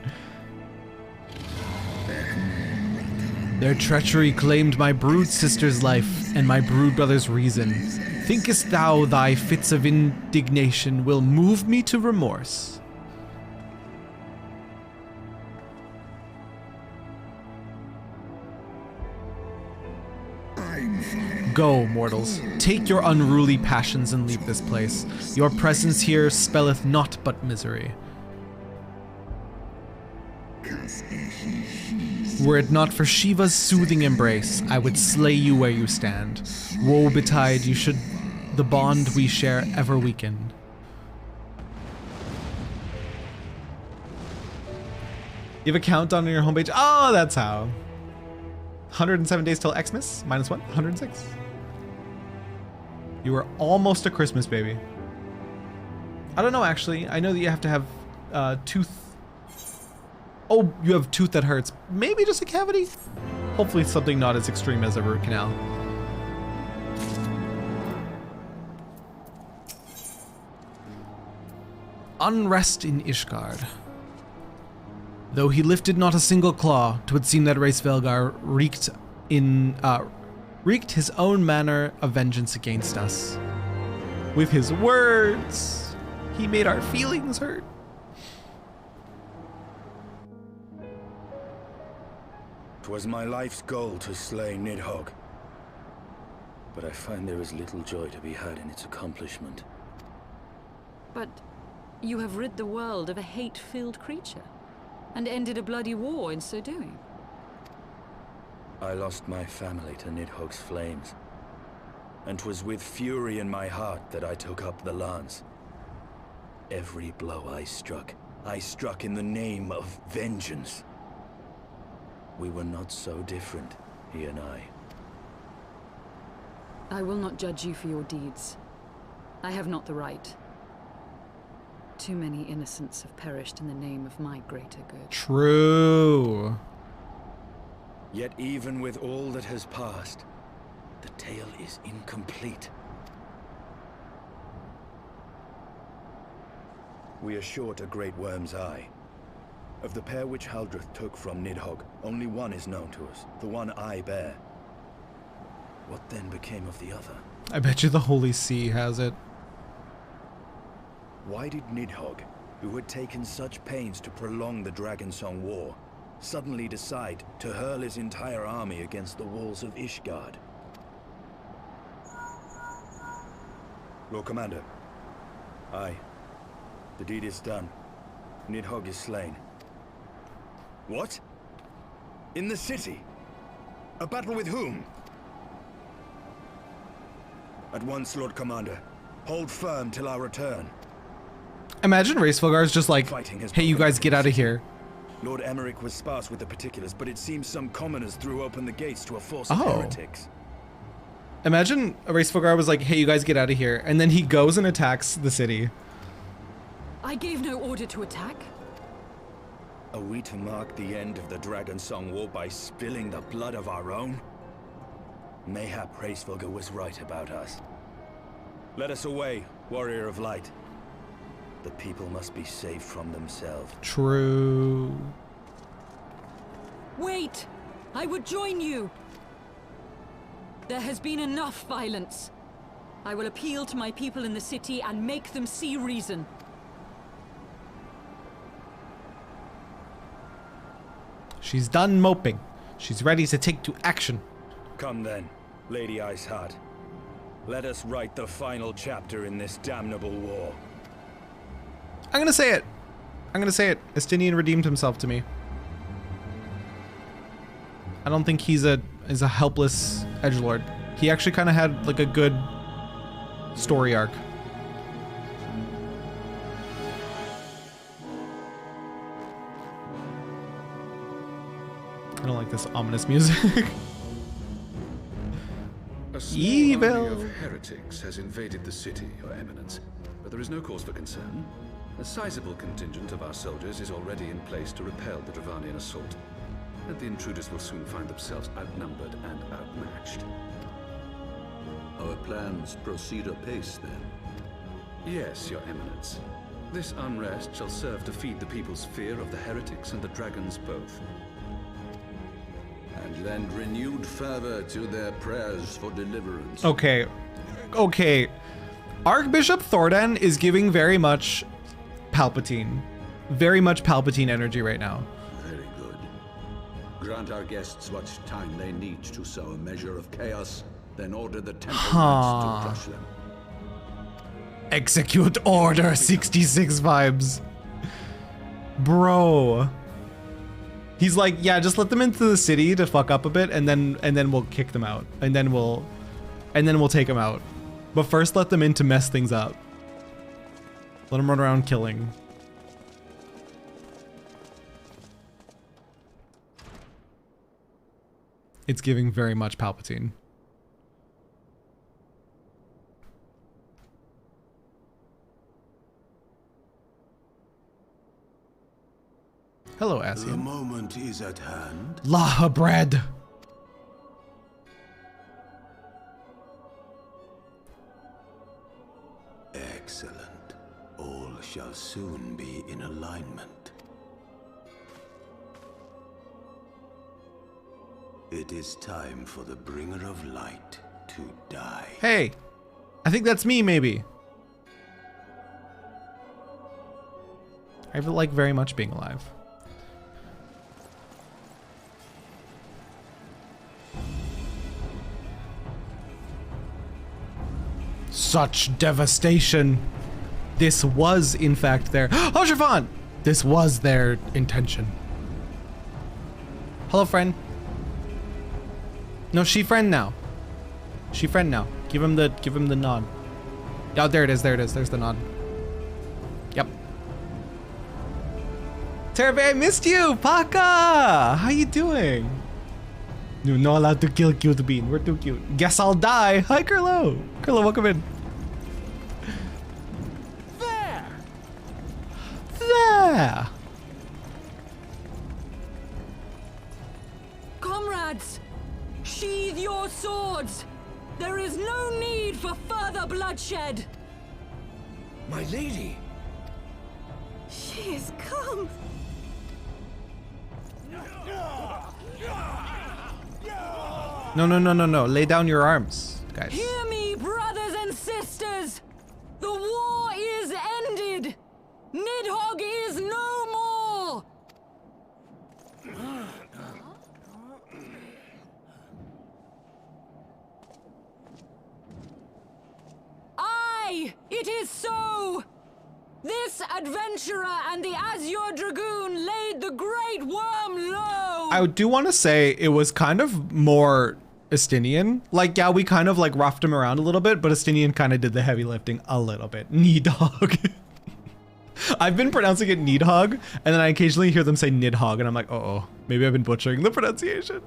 Speaker 1: Their treachery claimed my brood sister's life and my brood brother's reason. Thinkest thou thy fits of indignation will move me to remorse? Go, mortals, take your unruly passions and leave this place. Your presence here spelleth naught but misery. Were it not for Shiva's soothing embrace, I would slay you where you stand. Woe betide you should the bond we share ever weaken. You have a countdown on your homepage? Oh, that's how. 107 days till Xmas, -1, 106. You are almost a Christmas baby. I don't know, actually. I know that you have to have tooth. Oh, you have tooth that hurts. Maybe just a cavity? Hopefully something not as extreme as a root canal. Unrest in Ishgard. Though he lifted not a single claw, 'twould seem that Hraesvelgar wreaked his own manner of vengeance against us. With his words, he made our feelings hurt.
Speaker 13: 'Twas my life's goal to slay Nidhogg, but I find there is little joy to be had in its accomplishment.
Speaker 18: But you have rid the world of a hate-filled creature, and ended a bloody war in so doing.
Speaker 13: I lost my family to Nidhogg's flames, and 'twas with fury in my heart that I took up the lance. Every blow I struck in the name of vengeance. We were not so different, he and I.
Speaker 18: I will not judge you for your deeds. I have not the right. Too many innocents have perished in the name of my greater good.
Speaker 1: True.
Speaker 13: Yet even with all that has passed, the tale is incomplete. We are short a great worm's eye. Of the pair which Haldreth took from Nidhogg, only one is known to us, the one I bear. What then became of the other?
Speaker 1: I bet you the Holy See has it.
Speaker 13: Why did Nidhogg, who had taken such pains to prolong the Dragonsong War, suddenly decide to hurl his entire army against the walls of Ishgard? Lord Commander. Aye. The deed is done. Nidhogg is slain. What? In the city? A battle with whom? At once, Lord Commander. Hold firm till our return.
Speaker 1: Imagine Hraesvelgar is just like, hey, you guys get out of here.
Speaker 13: Lord Emmerich was sparse with the particulars, but it seems some commoners threw open the gates to a force of heretics.
Speaker 1: Imagine Hraesvelgar was like, hey, you guys get out of here. And then he goes and attacks the city.
Speaker 18: I gave no order to attack.
Speaker 13: Are we to mark the end of the Dragonsong War by spilling the blood of our own? Mayhap Hraesvelgar was right about us. Let us away, Warrior of Light. The people must be saved from themselves.
Speaker 1: True.
Speaker 18: Wait! I would join you! There has been enough violence. I will appeal to my people in the city and make them see reason.
Speaker 1: She's done moping. She's ready to take to action.
Speaker 13: Come then, Lady Iceheart. Let us write the final chapter in this damnable war.
Speaker 1: I'm gonna say it. I'm gonna say it. Estinian redeemed himself to me. I don't think he's a helpless edgelord. He actually kind of had like a good story arc. I don't like this ominous music.
Speaker 7: A small
Speaker 1: Evil.
Speaker 7: army of heretics has invaded the city, Your Eminence, but there is no cause for concern. A sizable contingent of our soldiers is already in place to repel the Dravanian assault, and the intruders will soon find themselves outnumbered and outmatched.
Speaker 19: Our plans proceed apace, then?
Speaker 7: Yes, Your Eminence. This unrest shall serve to feed the people's fear of the heretics and the dragons both.
Speaker 19: And lend renewed fervor to their prayers for deliverance.
Speaker 1: Okay. Okay. Archbishop Thordan is giving very much Palpatine. Very much Palpatine energy right now.
Speaker 19: Very good. Grant our guests what time they need to sow a measure of chaos, then order the temple knights to crush them.
Speaker 1: Execute Order 66 vibes. Bro. He's like, yeah, just let them into the city to fuck up a bit, and then we'll kick them out. And then we'll take them out. But first let them in to mess things up. Let them run around killing. It's giving very much Palpatine. Hello, Asien.
Speaker 19: The moment is at hand.
Speaker 1: Laha bread.
Speaker 19: Excellent. All shall soon be in alignment. It is time for the bringer of light to die.
Speaker 1: Hey, I think that's me, maybe. I like very much being alive. Such devastation. This was, in fact, their... Oh, Siobhan! This was their intention. Hello, friend. No, she friend now. She friend now. Give him the nod. Oh, there it is. There it is. There's the nod. Yep. Terrabellum, I missed you! Paka! How you doing? You're not allowed to kill Cute Bean. We're too cute. Guess I'll die. Hi, Curlo. Curlo, welcome in. There!
Speaker 18: Comrades, sheathe your swords. There is no need for further bloodshed.
Speaker 3: My lady!
Speaker 11: She has come.
Speaker 1: No. Lay down your arms, guys.
Speaker 18: Hear me, brothers and sisters. The war is ended. Nidhogg is no more. Aye, it is so. This adventurer and the Azure Dragoon laid the great worm low.
Speaker 1: I do want to say it was kind of more Estinian. Like, yeah, we kind of like roughed him around a little bit, but Estinian kind of did the heavy lifting a little bit. Nidhogg. I've been pronouncing it Nidhogg, and then I occasionally hear them say Nidhogg, and I'm like, uh-oh, maybe I've been butchering the pronunciation.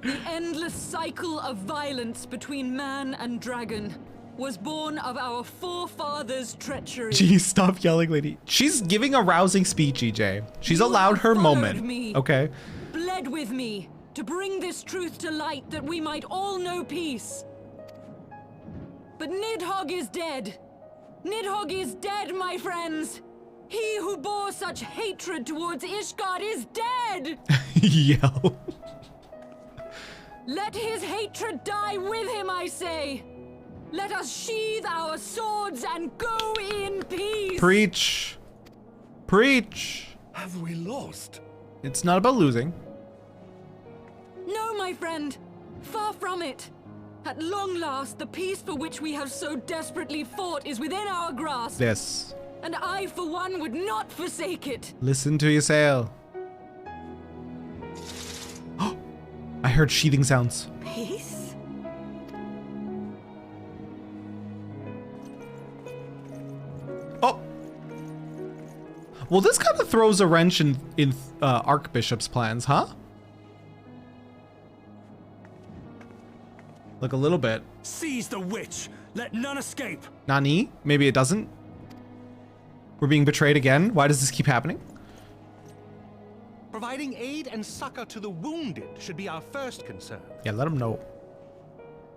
Speaker 18: The endless cycle of violence between man and dragon was born of our forefathers' treachery.
Speaker 1: Jeez, stop yelling, lady. She's giving a rousing speech, EJ. She's allowed her moment.
Speaker 18: Me,
Speaker 1: okay.
Speaker 18: Bled with me to bring this truth to light that we might all know peace. But Nidhogg is dead. Nidhogg is dead, my friends. He who bore such hatred towards Ishgard is dead.
Speaker 1: Yell.
Speaker 18: Let his hatred die with him, I say. Let us sheathe our swords and go in peace.
Speaker 1: Preach. Preach.
Speaker 13: Have we lost?
Speaker 1: It's not about losing.
Speaker 18: No, my friend. Far from it. At long last, the peace for which we have so desperately fought is within our grasp.
Speaker 1: Yes.
Speaker 18: And I, for one, would not forsake it.
Speaker 1: Listen to your sail. I heard sheathing sounds.
Speaker 11: Peace?
Speaker 1: Oh. Well, this kind of throws a wrench in Archbishop's plans, huh? Like a little bit.
Speaker 15: Seize the witch! Let none escape!
Speaker 1: Nani? Maybe it doesn't. We're being betrayed again. Why does this keep happening?
Speaker 20: Providing aid and succor to the wounded should be our first concern.
Speaker 1: Yeah, let them know.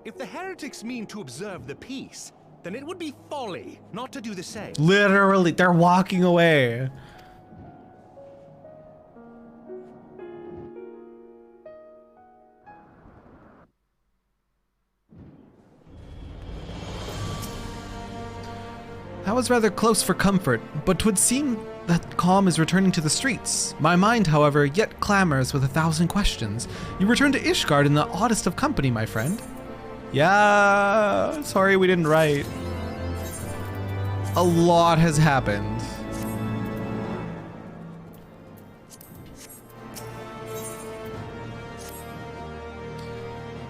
Speaker 20: If the heretics mean to observe the peace, then it would be folly not to do the same.
Speaker 1: Literally, they're walking away. I was rather close for comfort, but 'twould seem that calm is returning to the streets. My mind, however, yet clamors with 1,000 questions. You returned to Ishgard in the oddest of company, my friend. Yeah, sorry we didn't write. A lot has happened.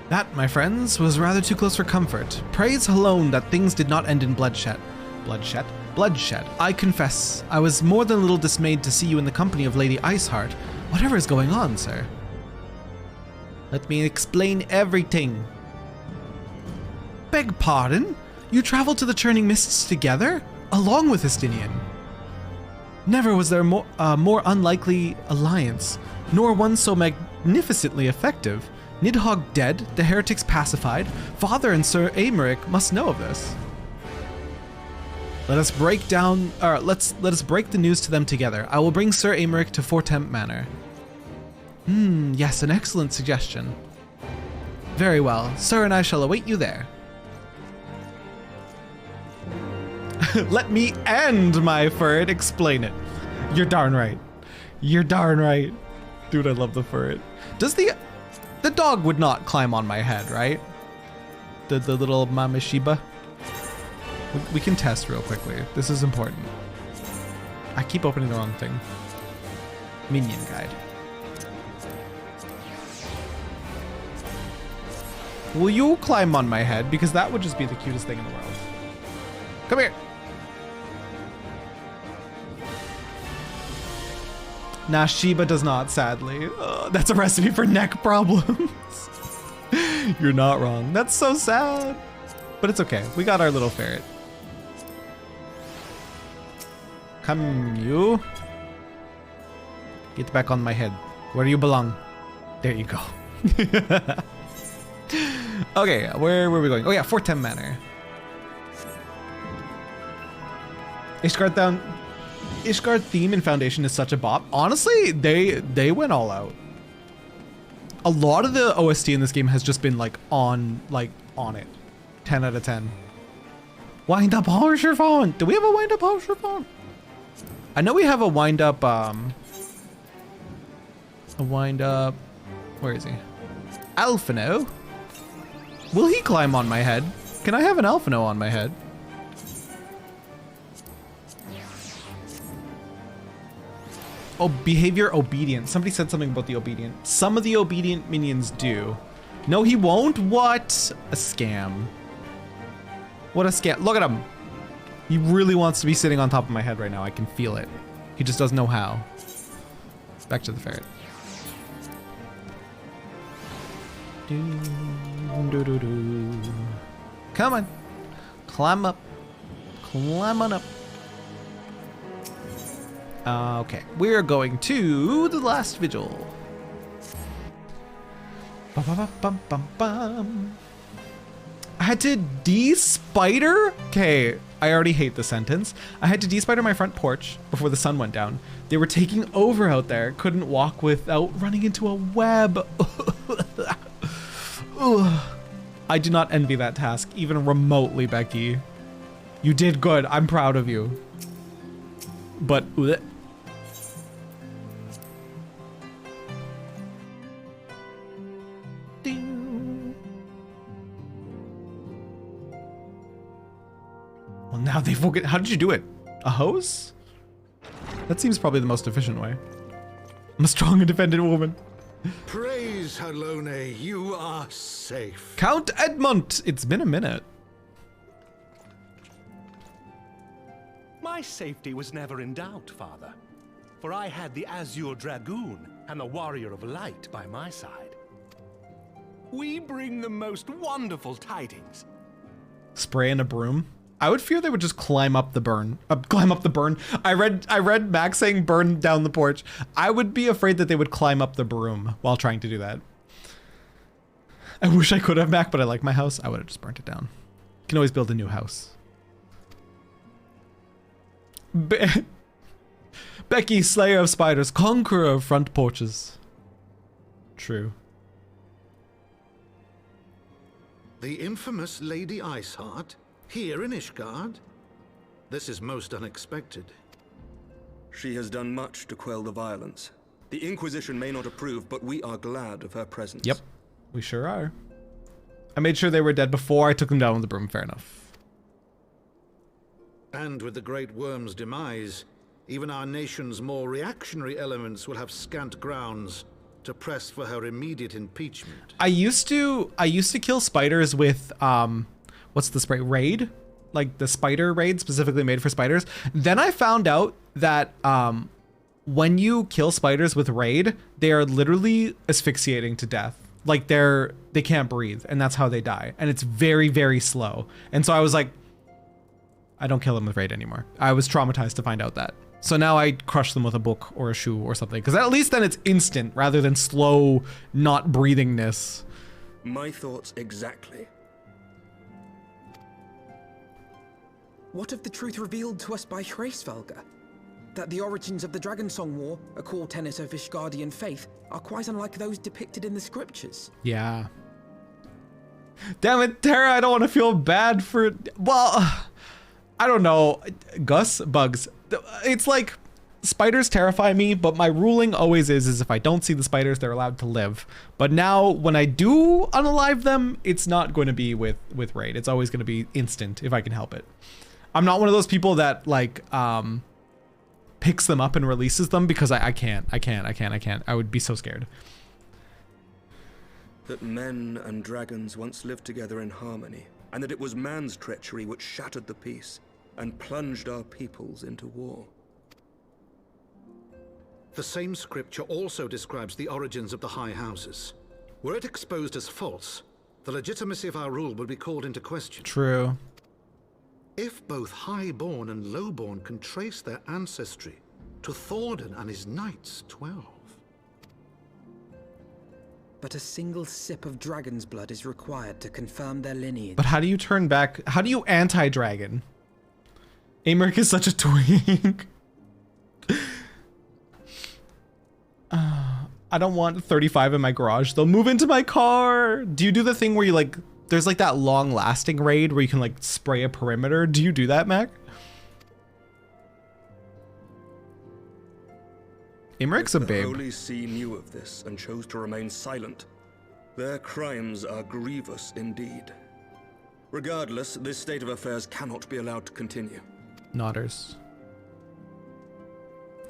Speaker 1: That, my friends, was rather too close for comfort. Praise alone that things did not end in bloodshed. Bloodshed. I confess, I was more than a little dismayed to see you in the company of Lady Iceheart. Whatever is going on, sir? Let me explain everything. Beg pardon? You traveled to the Churning Mists together? Along with Estinian? Never was there a more unlikely alliance, nor one so magnificently effective. Nidhogg dead, the heretics pacified. Father and Sir Aymeric must know of this. Let us break the news to them together. I will bring Sir Aymeric to Fortemp Manor. Yes, an excellent suggestion. Very well, Sir and I shall await you there. Let me end my ferret explain it. You're darn right. You're darn right. Dude, I love the ferret. Does the dog would not climb on my head, right? The little Mama Shiba. We can test real quickly. This is important. I keep opening the wrong thing. Minion guide. Will you climb on my head? Because that would just be the cutest thing in the world. Come here. Nah, Shiba does not, sadly. That's a recipe for neck problems. You're not wrong. That's so sad. But it's okay. We got our little ferret. Come, you. Get back on my head. Where you belong. There you go. Okay, where were we going? Oh yeah, Fortemp Manor. Ishgard theme and foundation is such a bop. Honestly, they went all out. A lot of the OST in this game has just been like on it. 10 out of 10. Wind up Hausherfon. Do we have a wind up Hausherfon? I know we have a wind up where is he? Alphino. Will he climb on my head? Can I have an Alphino on my head? Oh, behavior obedient. Somebody said something about the obedient. Some of the obedient minions do. No, he won't? What? A scam. What a scam. Look at him. He really wants to be sitting on top of my head right now. I can feel it. He just doesn't know how. Back to the ferret. Come on. Climb up. Climb on up. Okay, we're going to the last vigil. I had to de-spider? Okay, I already hate the sentence. I had to de-spider my front porch before the sun went down. They were taking over out there. Couldn't walk without running into a web. I do not envy that task, even remotely, Becky. You did good. I'm proud of you. But... bleh. Well, now they forget. How did you do it? A hose? That seems probably the most efficient way. I'm a strong, independent woman.
Speaker 21: Praise Halone, you are safe.
Speaker 1: Count Edmund! It's been a minute.
Speaker 20: My safety was never in doubt, Father. For I had the Azure Dragoon and the Warrior of Light by my side. We bring the most wonderful tidings.
Speaker 1: Spray in a broom? I would fear they would just climb up the burn. Climb up the burn. I read Max saying burn down the porch. I would be afraid that they would climb up the broom while trying to do that. I wish I could have, Mac, but I like my house. I would have just burnt it down. You can always build a new house. Becky, Slayer of Spiders, Conqueror of Front Porches. True.
Speaker 21: The infamous Lady Iceheart? Here in Ishgard? This is most unexpected.
Speaker 22: She has done much to quell the violence. The Inquisition may not approve, but we are glad of her presence.
Speaker 1: Yep, we sure are. I made sure they were dead before I took them down with the broom, fair enough.
Speaker 21: And with the Great Worm's demise, even our nation's more reactionary elements will have scant grounds to press for her immediate impeachment.
Speaker 1: I used to kill spiders with what's the spray? Raid? Like the spider raid specifically made for spiders. Then I found out that when you kill spiders with raid, they are literally asphyxiating to death. Like they can't breathe, and that's how they die. And it's very, very slow. And so I was like, I don't kill them with raid anymore. I was traumatized to find out that. So now I crush them with a book or a shoe or something, because at least then it's instant rather than slow, not breathingness.
Speaker 22: My thoughts exactly.
Speaker 2: What of the truth revealed to us by Hraesvelga? That the origins of the Dragonsong War, a core tenet of Ishgardian faith, are quite unlike those depicted in the scriptures.
Speaker 1: Yeah. Damn it, Terra, I don't want to feel bad for... Well, I don't know. Gus? Bugs. It's like, spiders terrify me, but my ruling always is if I don't see the spiders, they're allowed to live. But now, when I do unalive them, it's not going to be with raid. It's always going to be instant, if I can help it. I'm not one of those people that, like, picks them up and releases them, because I can't. I would be so scared.
Speaker 22: That men and dragons once lived together in harmony, and that it was man's treachery which shattered the peace and plunged our peoples into war.
Speaker 21: The same scripture also describes the origins of the High Houses. Were it exposed as false, the legitimacy of our rule would be called into question.
Speaker 1: True.
Speaker 21: If both Highborn and Lowborn can trace their ancestry to Thordan and his knights, 12.
Speaker 2: But a single sip of dragon's blood is required to confirm their lineage.
Speaker 1: But how do you turn back? How do you anti-dragon? Amric is such a twink. I don't want 35 in my garage. They'll move into my car. Do you do the thing where you like... There's like that long-lasting raid where you can like spray a perimeter. Do you do that, Mac? Imric's a babe.
Speaker 22: The Holy See knew of this and chose to remain silent. Their crimes are grievous indeed. Regardless, this state of affairs cannot be allowed to continue.
Speaker 1: Nodders.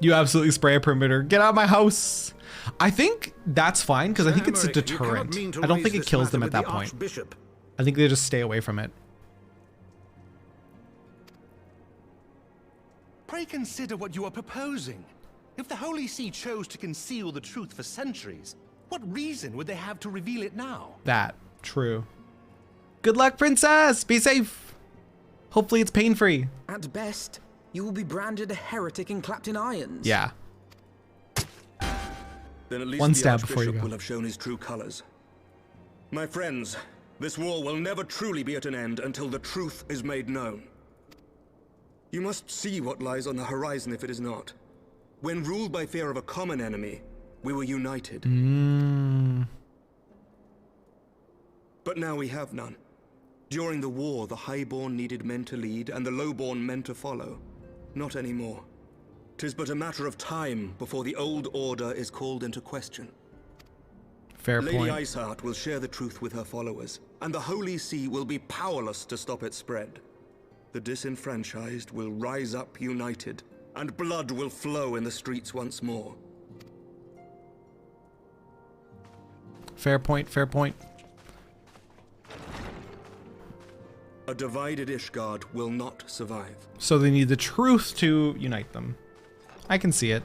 Speaker 1: You absolutely spray a perimeter. Get out of my house. I think that's fine because I think it's a deterrent. I don't think it kills them at that point. I think they just stay away from it.
Speaker 20: Pray consider what you are proposing. If the Holy See chose to conceal the truth for centuries, what reason would they have to reveal it now?
Speaker 1: That. True. Good luck, princess. Be safe. Hopefully it's pain-free.
Speaker 2: At best, you will be branded a heretic and clapped in irons.
Speaker 1: Yeah.
Speaker 22: Then at least
Speaker 1: One
Speaker 22: the
Speaker 1: stab before you
Speaker 22: Archbishop
Speaker 1: go.
Speaker 22: will have shown his true colors. My friends, this war will never truly be at an end until the truth is made known. You must see what lies on the horizon if it is not. When ruled by fear of a common enemy, we were united. but now we have none. During the war, the highborn needed men to lead, and the lowborn men to follow. Not anymore. 'Tis but a matter of time before the old order is called into question.
Speaker 1: Fair
Speaker 22: Lady
Speaker 1: point.
Speaker 22: Iceheart will share the truth with her followers, and the Holy See will be powerless to stop its spread. The disenfranchised will rise up united, and blood will flow in the streets once more.
Speaker 1: Fair point, fair point.
Speaker 22: A divided Ishgard will not survive.
Speaker 1: So they need the truth to unite them. I can see it.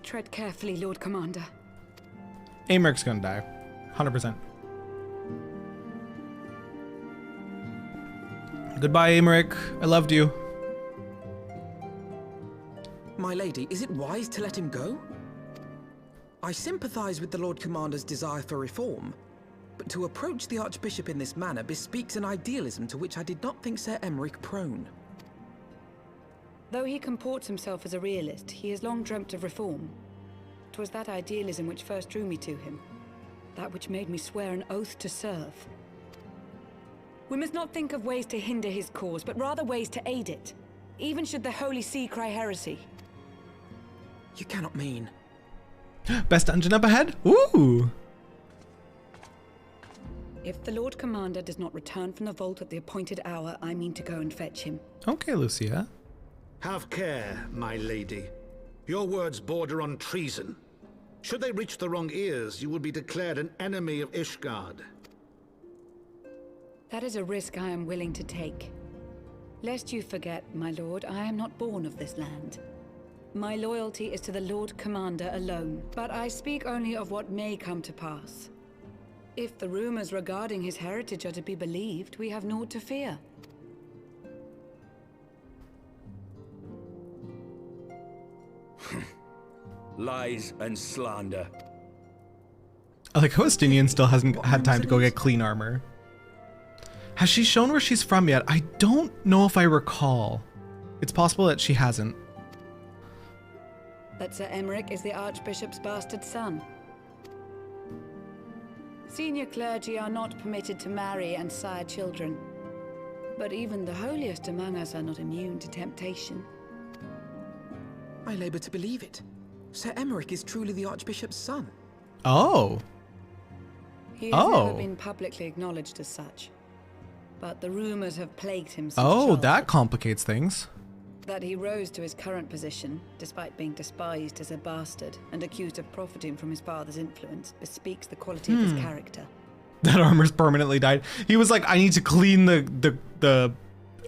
Speaker 18: Tread carefully, Lord Commander.
Speaker 1: Americ's gonna die. 100%. Goodbye, Americ. I loved you.
Speaker 2: My lady, is it wise to let him go? I sympathize with the Lord Commander's desire for reform, but to approach the Archbishop in this manner bespeaks an idealism to which I did not think Sir Emeric prone.
Speaker 18: Though he comports himself as a realist, he has long dreamt of reform. 'Twas that idealism which first drew me to him, that which made me swear an oath to serve. We must not think of ways to hinder his cause, but rather ways to aid it, even should the Holy See cry heresy.
Speaker 2: You cannot mean...
Speaker 1: Best dungeon up ahead? Ooh!
Speaker 18: If the Lord Commander does not return from the vault at the appointed hour, I mean to go and fetch him.
Speaker 1: Okay, Lucia.
Speaker 21: Have care, my lady. Your words border on treason. Should they reach the wrong ears, you will be declared an enemy of Ishgard.
Speaker 18: That is a risk I am willing to take. Lest you forget, my lord, I am not born of this land. My loyalty is to the Lord Commander alone, but I speak only of what may come to pass. If the rumors regarding his heritage are to be believed, we have naught to fear.
Speaker 13: Lies and slander.
Speaker 1: I like how Estinian still hasn't had time to go get clean armor. Has she shown where she's from yet? I don't know if I recall. It's possible that she hasn't.
Speaker 18: That Sir Emeric is the Archbishop's bastard son. Senior clergy are not permitted to marry and sire children. But even the holiest among us are not immune to temptation.
Speaker 2: I labor to believe it. Sir Emeric is truly the Archbishop's son.
Speaker 1: Oh.
Speaker 18: He has never been publicly acknowledged as such. But the rumors have plagued him since
Speaker 1: Oh,
Speaker 18: childhood.
Speaker 1: that complicates things.
Speaker 18: That he rose to his current position, despite being despised as a bastard and accused of profiting from his father's influence, bespeaks the quality of his character.
Speaker 1: That armor's permanently dyed. He was like, I need to clean the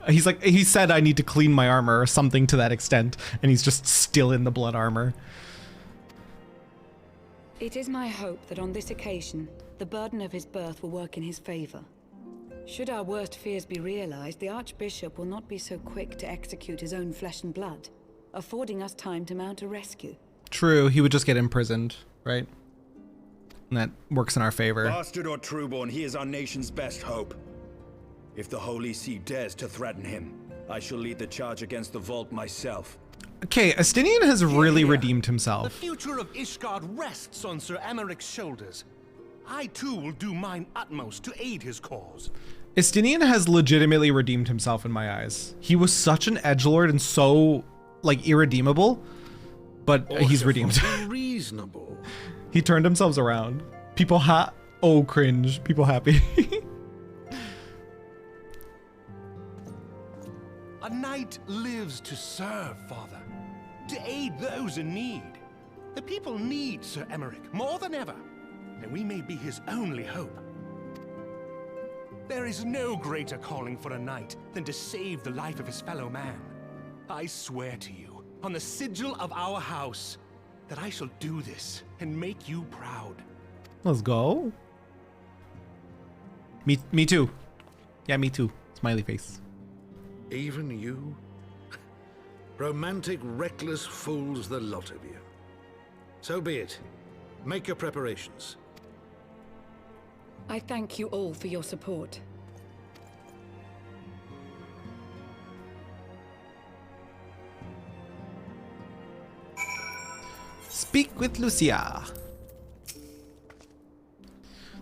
Speaker 1: he's like, he said I need to clean my armor or something to that extent, and he's just still in the blood armor.
Speaker 18: It is my hope that on this occasion, the burden of his birth will work in his favor. Should our worst fears be realized, the Archbishop will not be so quick to execute his own flesh and blood, affording us time to mount a rescue.
Speaker 1: True, he would just get imprisoned, right? And that works in our favor.
Speaker 13: Bastard or trueborn, he is our nation's best hope. If the Holy See dares to threaten him, I shall lead the charge against the vault myself.
Speaker 1: Okay, Estinian has really redeemed
Speaker 20: The
Speaker 1: himself.
Speaker 20: future of Ishgard rests on Sir Emeric's shoulders. I too will do mine utmost to aid his cause.
Speaker 1: Estinian has legitimately redeemed himself in my eyes. He was such an edgelord and so, like, irredeemable, but he's redeemed.
Speaker 21: Reasonable.
Speaker 1: He turned himself around. People oh, cringe. People happy.
Speaker 20: A knight lives to serve, Father, to aid those in need. The people need Sir Emeric more than ever, and we may be his only hope. There is no greater calling for a knight than to save the life of his fellow man. I swear to you, on the sigil of our house, that I shall do this and make you proud.
Speaker 1: Let's go. Me too. Yeah, me too. Smiley face.
Speaker 21: Even you? Romantic, reckless fools, the lot of you. So be it. Make your preparations.
Speaker 18: I thank you all for your support.
Speaker 1: Speak with Lucia.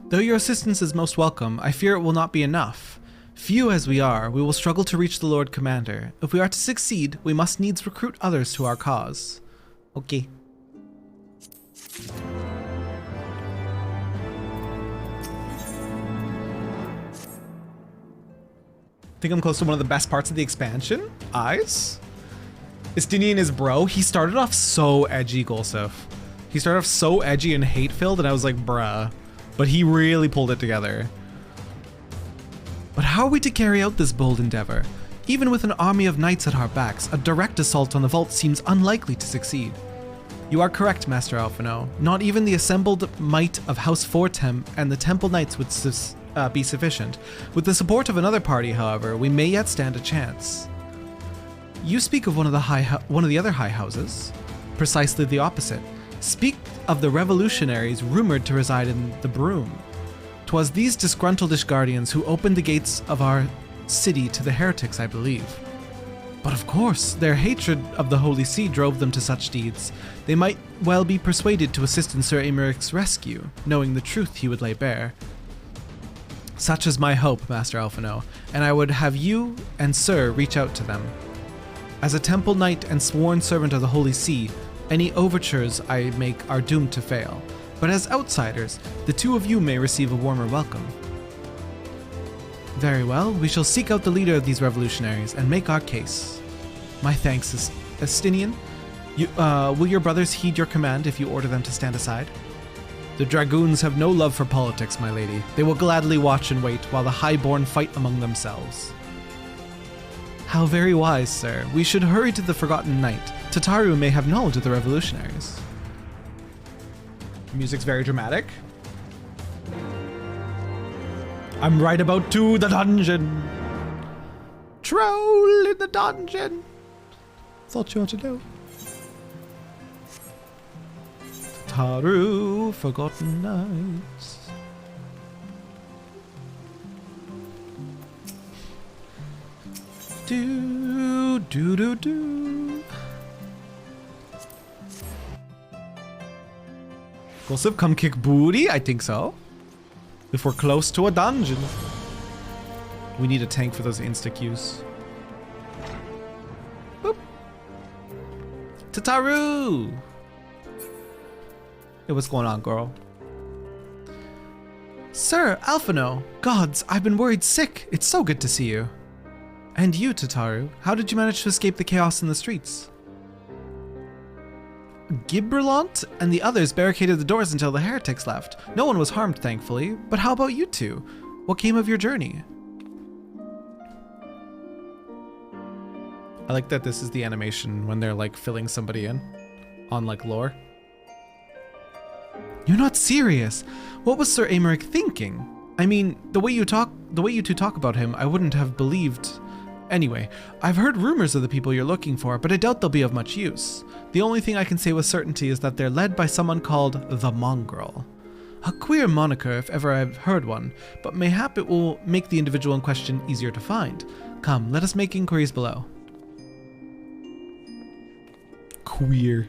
Speaker 1: Though your assistance is most welcome, I fear it will not be enough. Few as we are, we will struggle to reach the Lord Commander. If we are to succeed, we must needs recruit others to our cause. Okay. Think I'm close to one of the best parts of the expansion? Eyes? Istinian is bro. He started off so edgy, Golsef. He started off so edgy and hate-filled, and I was like, bruh. But he really pulled it together. But how are we to carry out this bold endeavor? Even with an army of knights at our backs, a direct assault on the vault seems unlikely to succeed. You are correct, Master Alphino. Not even the assembled might of House Fortem and the Temple Knights would be sufficient. With the support of another party, however, we may yet stand a chance. You speak of one of the other high houses. Precisely the opposite. Speak of the revolutionaries rumored to reside in the Broom. 'Twas these disgruntleish guardians who opened the gates of our city to the heretics, I believe. But of course, their hatred of the Holy See drove them to such deeds. They might well be persuaded to assist in Sir Americ's rescue, knowing the truth he would lay bare. Such is my hope, Master Alphino, and I would have you and Sir reach out to them. As a temple knight and sworn servant of the Holy See, any overtures I make are doomed to fail. But as outsiders, the two of you may receive a warmer welcome. Very well, we shall seek out the leader of these revolutionaries and make our case. My thanks, Estinian. Will your brothers heed your command if you order them to stand aside? The dragoons have no love for politics, my lady. They will gladly watch and wait while the highborn fight among themselves. How very wise, sir. We should hurry to the Forgotten Knight. Tataru may have knowledge of the revolutionaries. Music's very dramatic. I'm right about to the dungeon. Troll in the dungeon. That's all you want to know. Tataru, Forgotten Knights. Do, do, do, do. Golsef, come kick booty? I think so. If we're close to a dungeon. We need a tank for those insta-Qs. Boop. Tataru! Hey, what's going on, girl? Sir, Alphino. Gods, I've been worried sick. It's so good to see you. And you, Tataru. How did you manage to escape the chaos in the streets? Gibralont and the others barricaded the doors until the heretics left. No one was harmed, thankfully. But how about you two? What came of your journey? I like that this is the animation when they're like filling somebody in on like lore. You're not serious. What was Sir Americ thinking? I mean, the way you two talk about him, I wouldn't have believed. Anyway, I've heard rumors of the people you're looking for, but I doubt they'll be of much use. The only thing I can say with certainty is that they're led by someone called the Mongrel. A queer moniker if ever I've heard one, but mayhap it will make the individual in question easier to find. Come, let us make inquiries below. Queer.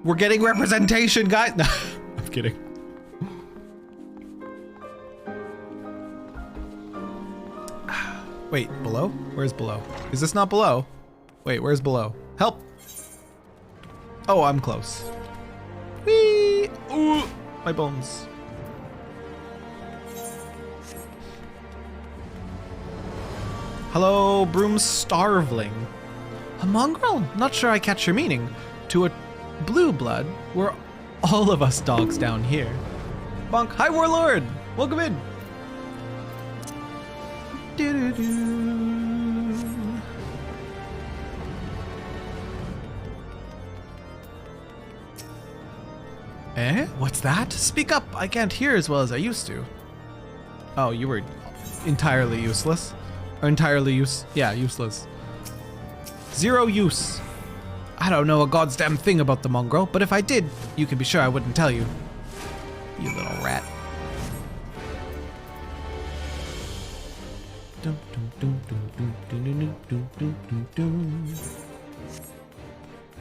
Speaker 1: We're getting representation, guys! No, I'm kidding. Wait, below? Where's below? Is this not below? Wait, where's below? Help! Oh, I'm close. Whee! Ooh, my bones. Hello, Broom Starveling. A mongrel? Not sure I catch your meaning. To a blue blood, we're all of us dogs down here. Bonk. Hi, Warlord! Welcome in! Eh? What's that? Speak up! I can't hear as well as I used to. Oh, you were entirely useless? Or entirely useless. Zero use. I don't know a god's damn thing about the mongrel, but if I did, you can be sure I wouldn't tell you. You little rat.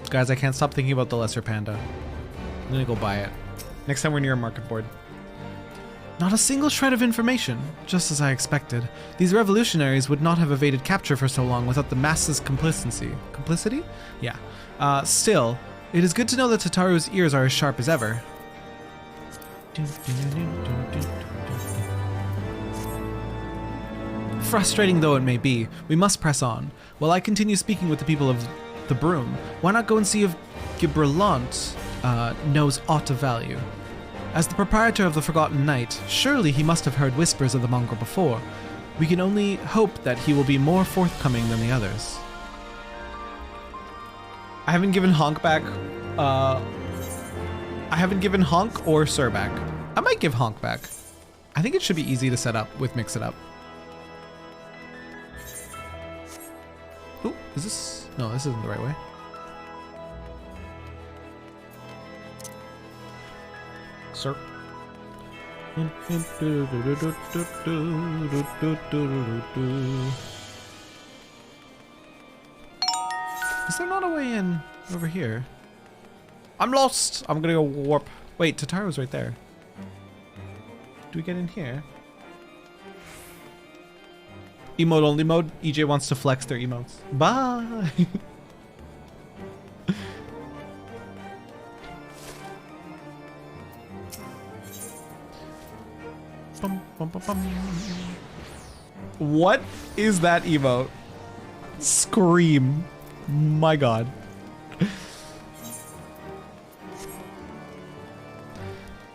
Speaker 1: Guys, I can't stop thinking about the lesser panda. I'm gonna go buy it. Next time we're near a market board. Not a single shred of information, just as I expected. These revolutionaries would not have evaded capture for so long without the masses' complicity. Complicity? Yeah. Still, it is good to know that Tataru's ears are as sharp as ever. Frustrating though it may be, we must press on. While I continue speaking with the people of the Broom, why not go and see if Gibrallant knows aught of value? As the proprietor of the Forgotten Knight, surely he must have heard whispers of the mongrel before. We can only hope that he will be more forthcoming than the others. I haven't given Honk back. I haven't given Honk or Sir back. I might give Honk back. I think it should be easy to set up with Mix It Up. Ooh, is this? No, this isn't the right way. Sir. Is there not a way in over here? I'm lost! I'm gonna go warp. Wait, Tataru's right there. Do we get in here? Emote only mode. EJ wants to flex their emotes. Bye! Bum, bum, bum, bum. What is that emote? Scream. My god.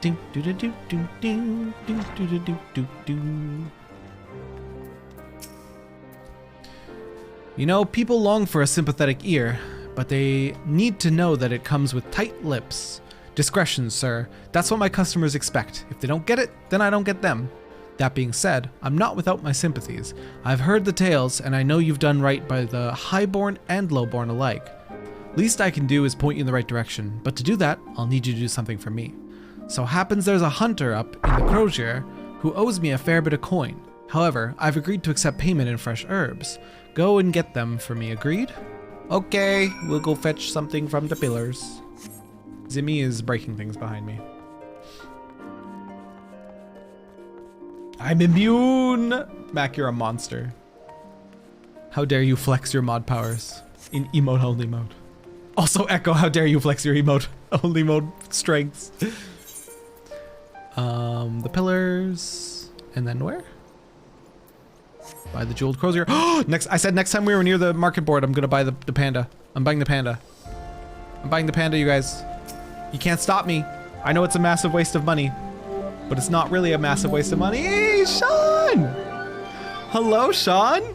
Speaker 1: Do do do do do do do do do do do. You know, people long for a sympathetic ear, but they need to know that it comes with tight lips. Discretion, sir. That's what my customers expect. If they don't get it, then I don't get them. That being said, I'm not without my sympathies. I've heard the tales, and I know you've done right by the highborn and lowborn alike. Least I can do is point you in the right direction, but to do that, I'll need you to do something for me. So happens there's a hunter up in the Crozier who owes me a fair bit of coin. However, I've agreed to accept payment in fresh herbs. Go and get them for me, agreed? Okay, we'll go fetch something from the pillars. Zimmy is breaking things behind me. I'm immune! Mac, you're a monster. How dare you flex your mod powers in emote only mode. Also Echo, how dare you flex your emote only mode strengths. The pillars, and then where? Buy the jeweled crozier. I said next time we were near the market board, I'm gonna buy the panda. I'm buying the panda. I'm buying the panda, you guys. You can't stop me. I know it's a massive waste of money, but it's not really a massive waste of money. Hey, Sean! Hello, Sean?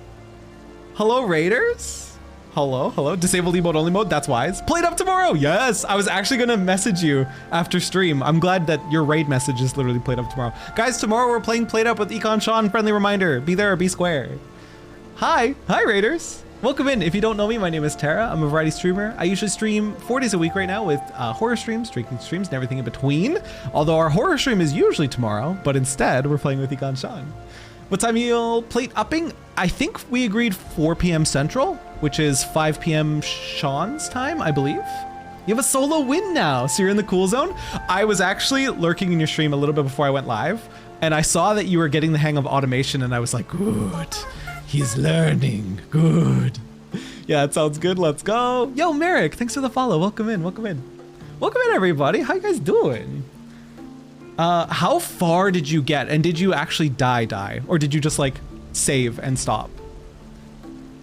Speaker 1: Hello, Raiders? Hello, hello. Disabled emote only mode, that's wise. Played up tomorrow, yes! I was actually gonna message you after stream. I'm glad that your raid message is literally played up tomorrow. Guys, tomorrow we're playing Played Up with Econ Sean. Friendly reminder, be there or be square. Hi, Raiders. Welcome in. If you don't know me, my name is Terra. I'm a variety streamer. I usually stream 4 days a week right now with horror streams, drinking streams, and everything in between. Although our horror stream is usually tomorrow, but instead we're playing with Econ Sean. What time you'll plate upping? I think we agreed 4 p.m. Central, which is 5 p.m. Sean's time, I believe. You have a solo win now, so you're in the cool zone. I was actually lurking in your stream a little bit before I went live, and I saw that you were getting the hang of automation, and I was like, good. He's learning. Good. Yeah, it sounds good. Let's go. Yo, Merrick, thanks for the follow. Welcome in. Welcome in. Welcome in, everybody. How you guys doing? How far did you get? And did you actually die? Or did you just like save and stop?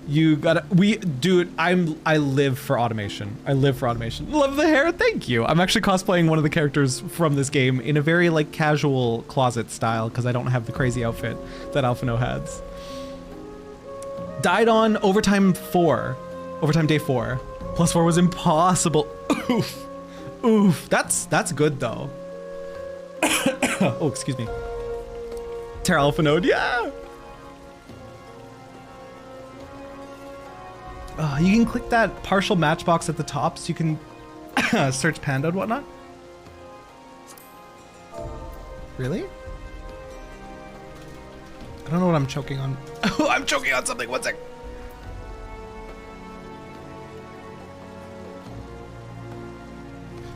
Speaker 1: You gotta, dude, I live for automation. I live for automation. Love the hair. Thank you. I'm actually cosplaying one of the characters from this game in a very like casual closet style because I don't have the crazy outfit that Alphino has. Died on overtime day 4. +4 was impossible. Oof. Oof. That's good though. Oh, excuse me. Terra Alpha Node, yeah. You can click that partial matchbox at the top so you can search Panda and whatnot. Really? I don't know what I'm choking on. Oh, I'm choking on something. One sec.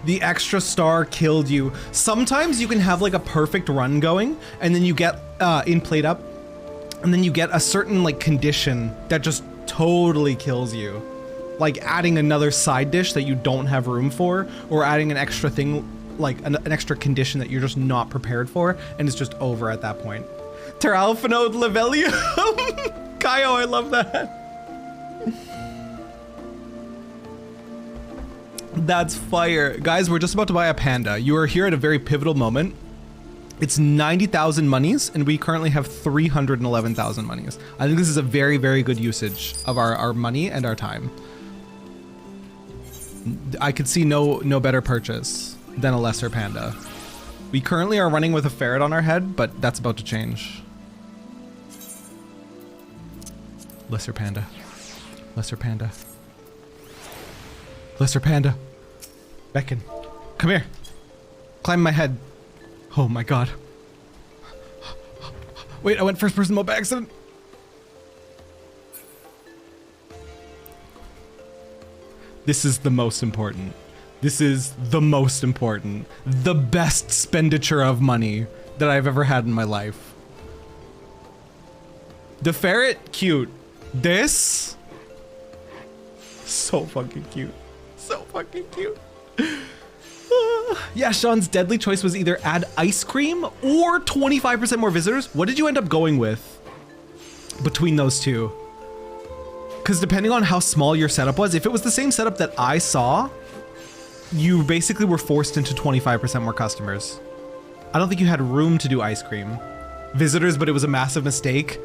Speaker 1: The extra star killed you. Sometimes you can have like a perfect run going, and then you get in played up, and then you get a certain like condition that just totally kills you. Like adding another side dish that you don't have room for, or adding an extra thing, like an extra condition that you're just not prepared for, and it's just over at that point. Terralphanode Levelium! Kaio, I love that. That's fire. Guys, we're just about to buy a panda. You are here at a very pivotal moment. It's 90,000 monies, and we currently have 311,000 monies. I think this is a very, very good usage of our money and our time. I could see no better purchase than a lesser panda. We currently are running with a ferret on our head, but that's about to change. Lesser panda. Lesser panda. Lesser panda. Beckon. Come here. Climb my head. Oh my god. Wait, I went first person mode by accident. This is the most important. This is the most important. The best expenditure of money that I've ever had in my life. The ferret, cute. This, so fucking cute. So fucking cute. Yeah, Sean's deadly choice was either add ice cream or 25% more visitors. What did you end up going with between those two? Because depending on how small your setup was, if it was the same setup that I saw, you basically were forced into 25% more customers. I don't think you had room to do ice cream. Visitors, but it was a massive mistake.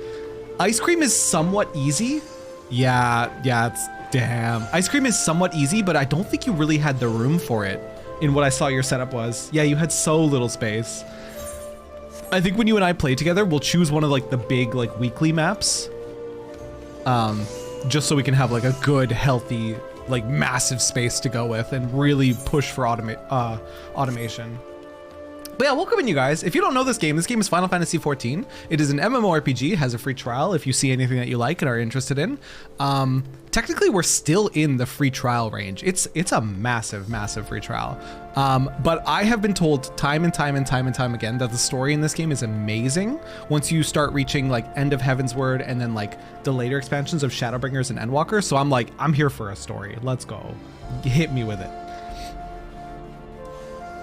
Speaker 1: Ice cream is somewhat easy. Yeah, it's damn. Ice cream is somewhat easy, but I don't think you really had the room for it in what I saw your setup was. Yeah, you had so little space. I think when you and I play together, we'll choose one of like the big like weekly maps. Just so we can have like a good, healthy, like massive space to go with and really push for automation. But yeah, welcome in you guys. If you don't know this game is Final Fantasy XIV. It is an MMORPG, has a free trial if you see anything that you like and are interested in. Technically, we're still in the free trial range. It's a massive, massive free trial. But I have been told time and time again that the story in this game is amazing once you start reaching like end of Heavensward and then like the later expansions of Shadowbringers and Endwalker. So I'm like, I'm here for a story. Let's go. Hit me with it.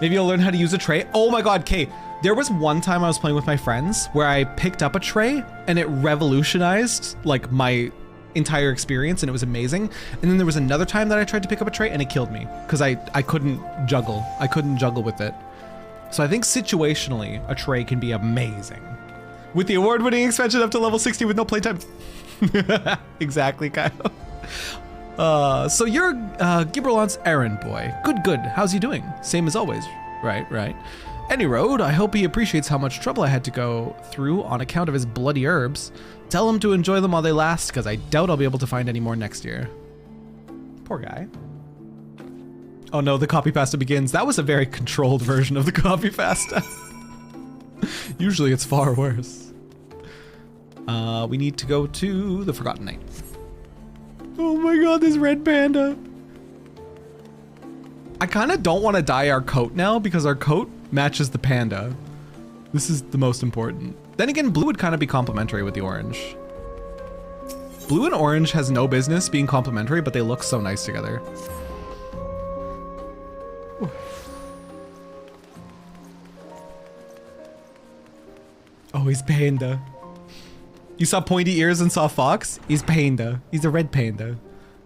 Speaker 1: Maybe I'll learn how to use a tray. Oh my god, Kay. There was one time I was playing with my friends where I picked up a tray and it revolutionized like my entire experience and it was amazing. And then there was another time that I tried to pick up a tray and it killed me because I couldn't juggle. I couldn't juggle with it. So I think situationally, a tray can be amazing. With the award-winning expansion up to level 60 with no playtime. Exactly, Kyle. So you're Gibralon's errand boy. Good. How's he doing? Same as always. Right. Any road, I hope he appreciates how much trouble I had to go through on account of his bloody herbs. Tell him to enjoy them while they last, because I doubt I'll be able to find any more next year. Poor guy. Oh no, the copy pasta begins. That was a very controlled version of the copy pasta. Usually it's far worse. We need to go to the Forgotten Night. Oh my god, this red panda. I kind of don't want to dye our coat now because our coat matches the panda. This is the most important. Then again, blue would kind of be complementary with the orange. Blue and orange has no business being complementary, but they look so nice together. Oh, he's panda. You saw pointy ears and saw fox? He's panda. He's a red panda.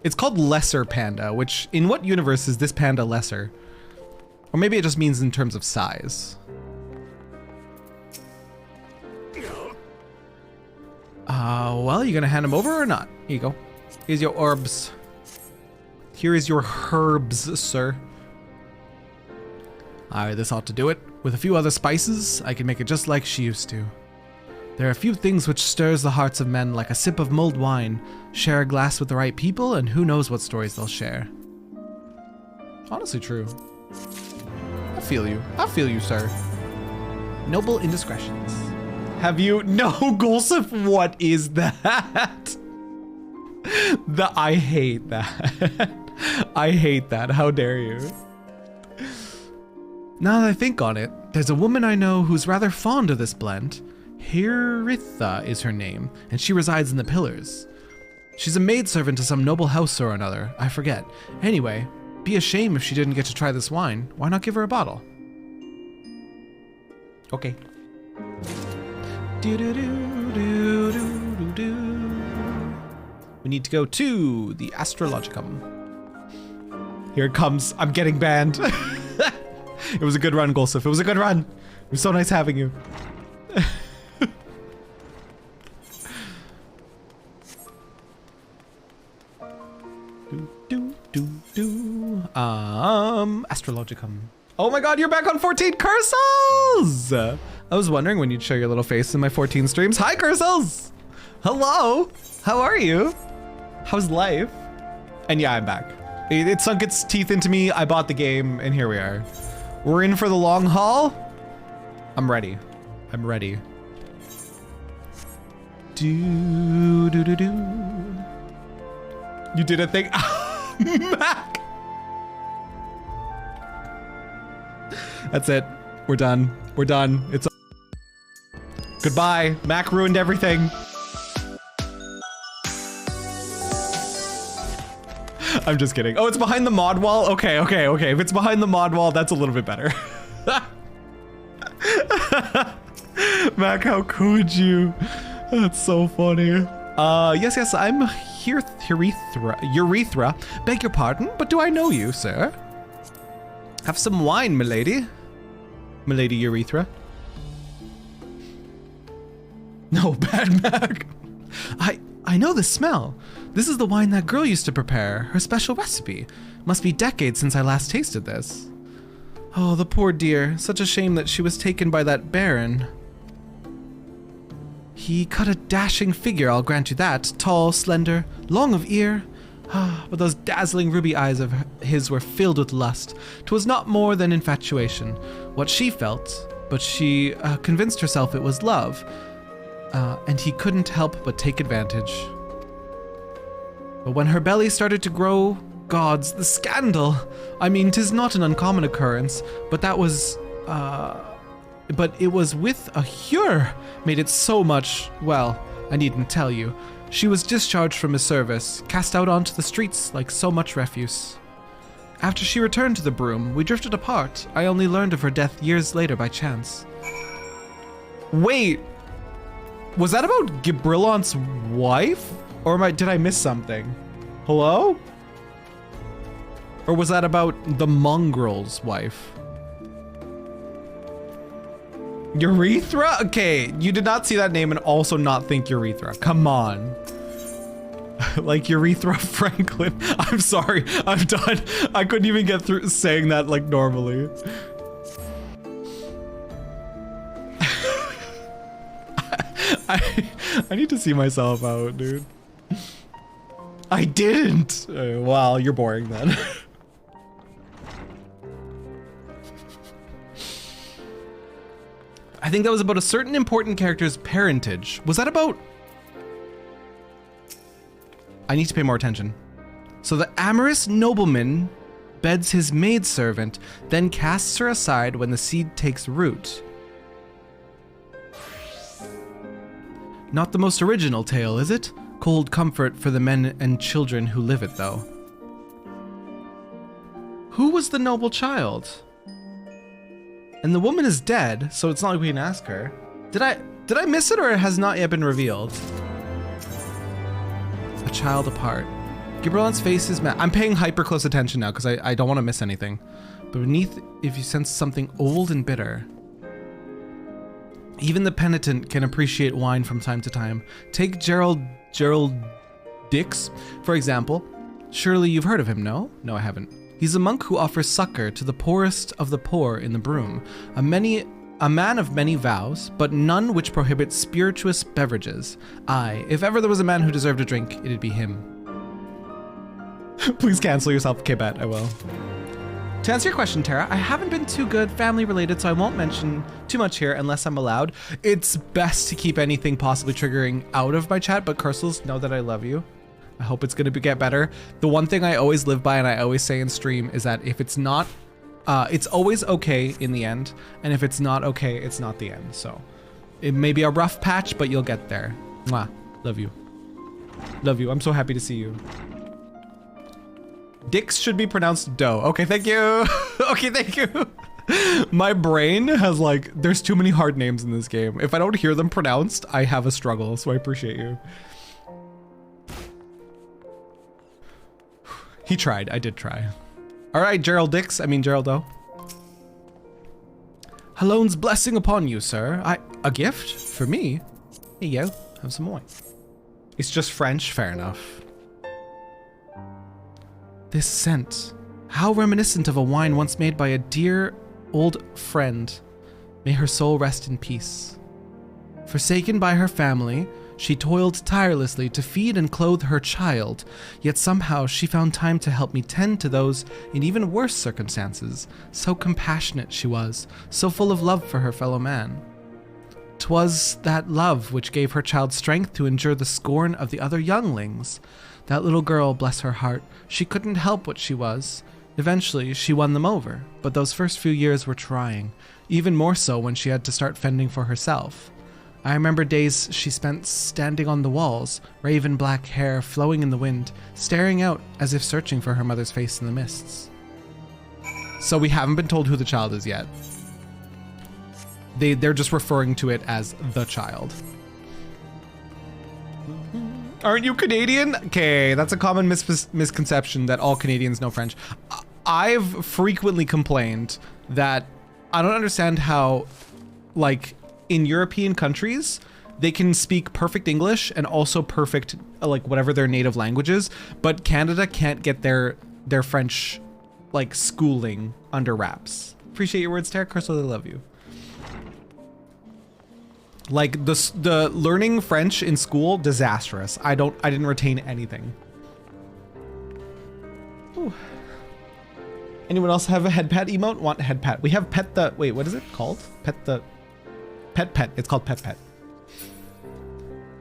Speaker 1: It's called lesser panda, which in what universe is this panda lesser? Or maybe it just means in terms of size. Well, you gonna hand him over or not? Here you go. Here's your orbs. Here is your herbs, sir. Alright, this ought to do it. With a few other spices, I can make it just like she used to. There are a few things which stirs the hearts of men like a sip of mulled wine. Share a glass with the right people, and who knows what stories they'll share. Honestly true. I feel you, sir. Noble indiscretions. Have you? No, Golsif, what is that? I hate that. I hate that. How dare you? Now that I think on it, there's a woman I know who's rather fond of this blend. Hiritha is her name, and she resides in the Pillars. She's a maidservant to some noble house or another, I forget. Anyway, be a shame if she didn't get to try this wine. Why not give her a bottle? Okay. We need to go to the Astrologicum. Here it comes. I'm getting banned. It was a good run, Golsif. It was a good run. It was so nice having you. Astrologicum. Oh my god, you're back on 14 Cursals! I was wondering when you'd show your little face in my 14 streams. Hi, Cursals! Hello! How are you? How's life? And yeah, I'm back. It sunk its teeth into me. I bought the game, and here we are. We're in for the long haul. I'm ready. I'm ready. You did a thing. Mac! That's it. We're done. We're done. It's goodbye. Mac ruined everything. I'm just kidding. Oh, it's behind the mod wall? Okay. If it's behind the mod wall, that's a little bit better. Mac, how could you? That's so funny. Yes, I'm Urethra. Beg your pardon, but do I know you, sir? Have some wine, milady. Milady Urethra. No, bad Mac. I know the smell. This is the wine that girl used to prepare, her special recipe. Must be decades since I last tasted this. Oh, the poor dear. Such a shame that she was taken by that baron. He cut a dashing figure, I'll grant you that. Tall, slender, long of ear. But those dazzling ruby eyes of his were filled with lust. 'Twas not more than infatuation. What she felt, but she convinced herself it was love. And he couldn't help but take advantage. But when her belly started to grow, gods, the scandal! I mean, 'tis not an uncommon occurrence, but that was, but it was with a Hure made it so much, well, I needn't tell you. She was discharged from his service, cast out onto the streets like so much refuse. After she returned to the broom, we drifted apart. I only learned of her death years later by chance. Wait! Was that about Gibrillant's wife? Or did I miss something? Hello? Or was that about the mongrel's wife? Urethra? Okay, you did not see that name and also not think Urethra. Come on. Like Urethra Franklin. I'm sorry, I'm done. I couldn't even get through saying that like normally. I need to see myself out, dude. I didn't! Well, you're boring then. I think that was about a certain important character's parentage. Was that about... I need to pay more attention. So the amorous nobleman beds his maidservant, then casts her aside when the seed takes root. Not the most original tale, is it? Cold comfort for the men and children who live it, though. Who was the noble child? And the woman is dead, so it's not like we can ask her. Did I miss it, or it has not yet been revealed? A child apart. Gibrillant's face is I'm paying hyper close attention now because I don't want to miss anything. But beneath, if you sense something old and bitter. Even the penitent can appreciate wine from time to time. Take Gerald Dix, for example. Surely you've heard of him, no? No, I haven't. He's a monk who offers succor to the poorest of the poor in the broom. A man of many vows, but none which prohibit spirituous beverages. Aye, if ever there was a man who deserved a drink, it'd be him. Please cancel yourself. Okay, bet, I will. To answer your question, Tara, I haven't been too good family related, so I won't mention too much here unless I'm allowed. It's best to keep anything possibly triggering out of my chat, but Cursals, know that I love you. I hope it's gonna get better. The one thing I always live by and I always say in stream is that if it's not It's always okay in the end, and if it's not okay, it's not the end. So it may be a rough patch, but you'll get there. Mwah. Love you. Love you. I'm so happy to see you. Dix should be pronounced dough. Okay, thank you. Okay, thank you. My brain has like, there's too many hard names in this game. If I don't hear them pronounced, I have a struggle, so I appreciate you. He tried, I did try. All right, Gerald Dix, I mean Geraldo. Halone's blessing upon you, sir. A gift? For me? Here you go, have some more. It's just French, fair enough. This scent, how reminiscent of a wine once made by a dear old friend. May her soul rest in peace. Forsaken by her family, she toiled tirelessly to feed and clothe her child, yet somehow she found time to help me tend to those in even worse circumstances. So compassionate she was, so full of love for her fellow man. 'Twas that love which gave her child strength to endure the scorn of the other younglings. That little girl, bless her heart, she couldn't help what she was. Eventually, she won them over, but those first few years were trying, even more so when she had to start fending for herself. I remember days she spent standing on the walls, raven black hair flowing in the wind, staring out as if searching for her mother's face in the mists. So we haven't been told who the child is yet. They're just referring to it as the child. Aren't you Canadian? Okay, that's a common misconception that all Canadians know French. I've frequently complained that I don't understand how, like, in European countries, they can speak perfect English and also perfect, like, whatever their native language is, but Canada can't get their French, like, schooling under wraps. Appreciate your words, Tara. Crystal, I love you. Like the learning French in school, disastrous. I didn't retain anything. Ooh. Anyone else have a head pat emote? Want a head pat? We have pet the, wait, what is it called? Pet. It's called pet.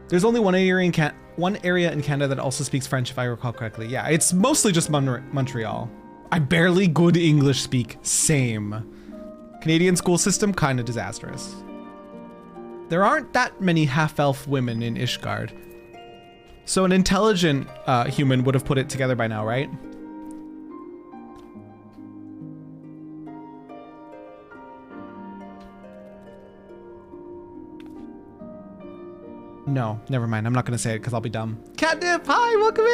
Speaker 1: There's only one area in Canada that also speaks French, if I recall correctly. Yeah, it's mostly just Montreal. I barely good English speak. Same. Canadian school system, kind of disastrous. There aren't that many half-elf women in Ishgard. So an intelligent human would have put it together by now, right? No, never mind. I'm not going to say it because I'll be dumb. Catnip, hi, welcome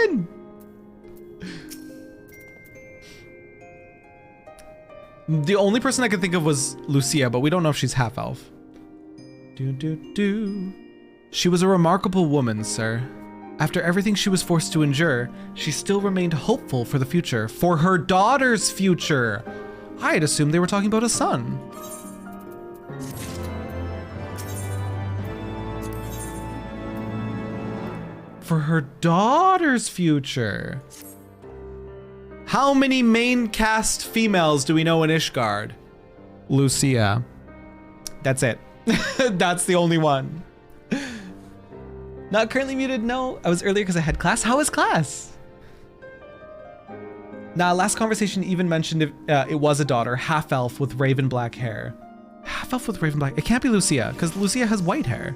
Speaker 1: in. The only person I could think of was Lucia, but we don't know if she's half-elf. She was a remarkable woman, sir. After everything she was forced to endure, she still remained hopeful for the future, for her daughter's future. I had assumed they were talking about a son. For her daughter's future. How many main cast females do we know in Ishgard? Lucia. That's it. That's the only one. Not currently muted, no. I was earlier because I had class. How was class? Nah, last conversation even mentioned it was a daughter, half-elf with raven black hair. Half-elf with raven black. It can't be Lucia, because Lucia has white hair.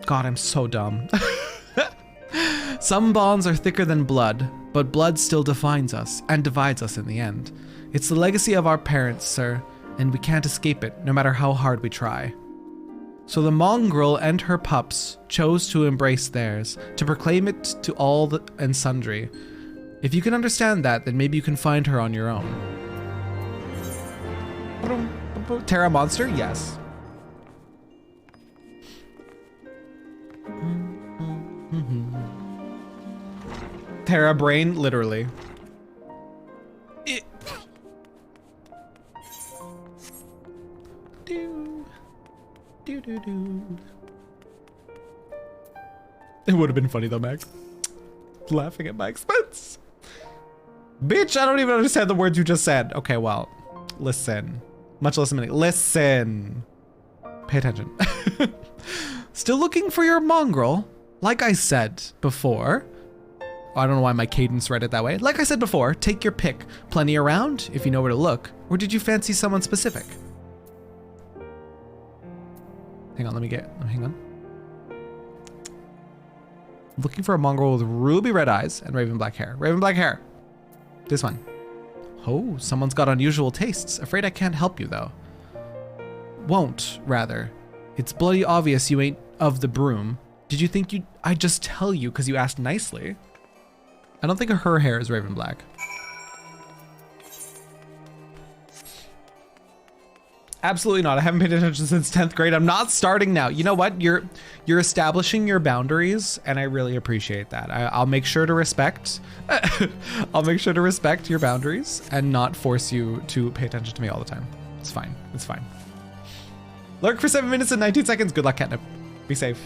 Speaker 1: God, I'm so dumb. Some bonds are thicker than blood, but blood still defines us and divides us in the end. It's the legacy of our parents, sir, and we can't escape it, no matter how hard we try. So the mongrel and her pups chose to embrace theirs, to proclaim it to all and sundry. If you can understand that, then maybe you can find her on your own. Terra monster? Yes. Terra brain, literally. It would have been funny though, Max. Laughing at my expense. Bitch, I don't even understand the words you just said. Okay, well, listen. Much less a minute. Listen. Pay attention. Still looking for your mongrel? Like I said before, I don't know why my cadence read it that way. Like I said before, take your pick. Plenty around, if you know where to look. Or did you fancy someone specific? Hang on, hang on. Looking for a mongrel with ruby red eyes and raven black hair. Raven black hair. This one. Oh, someone's got unusual tastes. Afraid I can't help you though. Won't, rather. It's bloody obvious you ain't of the broom. Did you think I'd just tell you because you asked nicely? I don't think her hair is raven black. Absolutely not. I haven't paid attention since 10th grade. I'm not starting now. You know what? You're establishing your boundaries, and I really appreciate that. I'll make sure to respect. I'll make sure to respect your boundaries and not force you to pay attention to me all the time. It's fine. It's fine. Lurk for 7 minutes and 19 seconds. Good luck, Catnip. Be safe.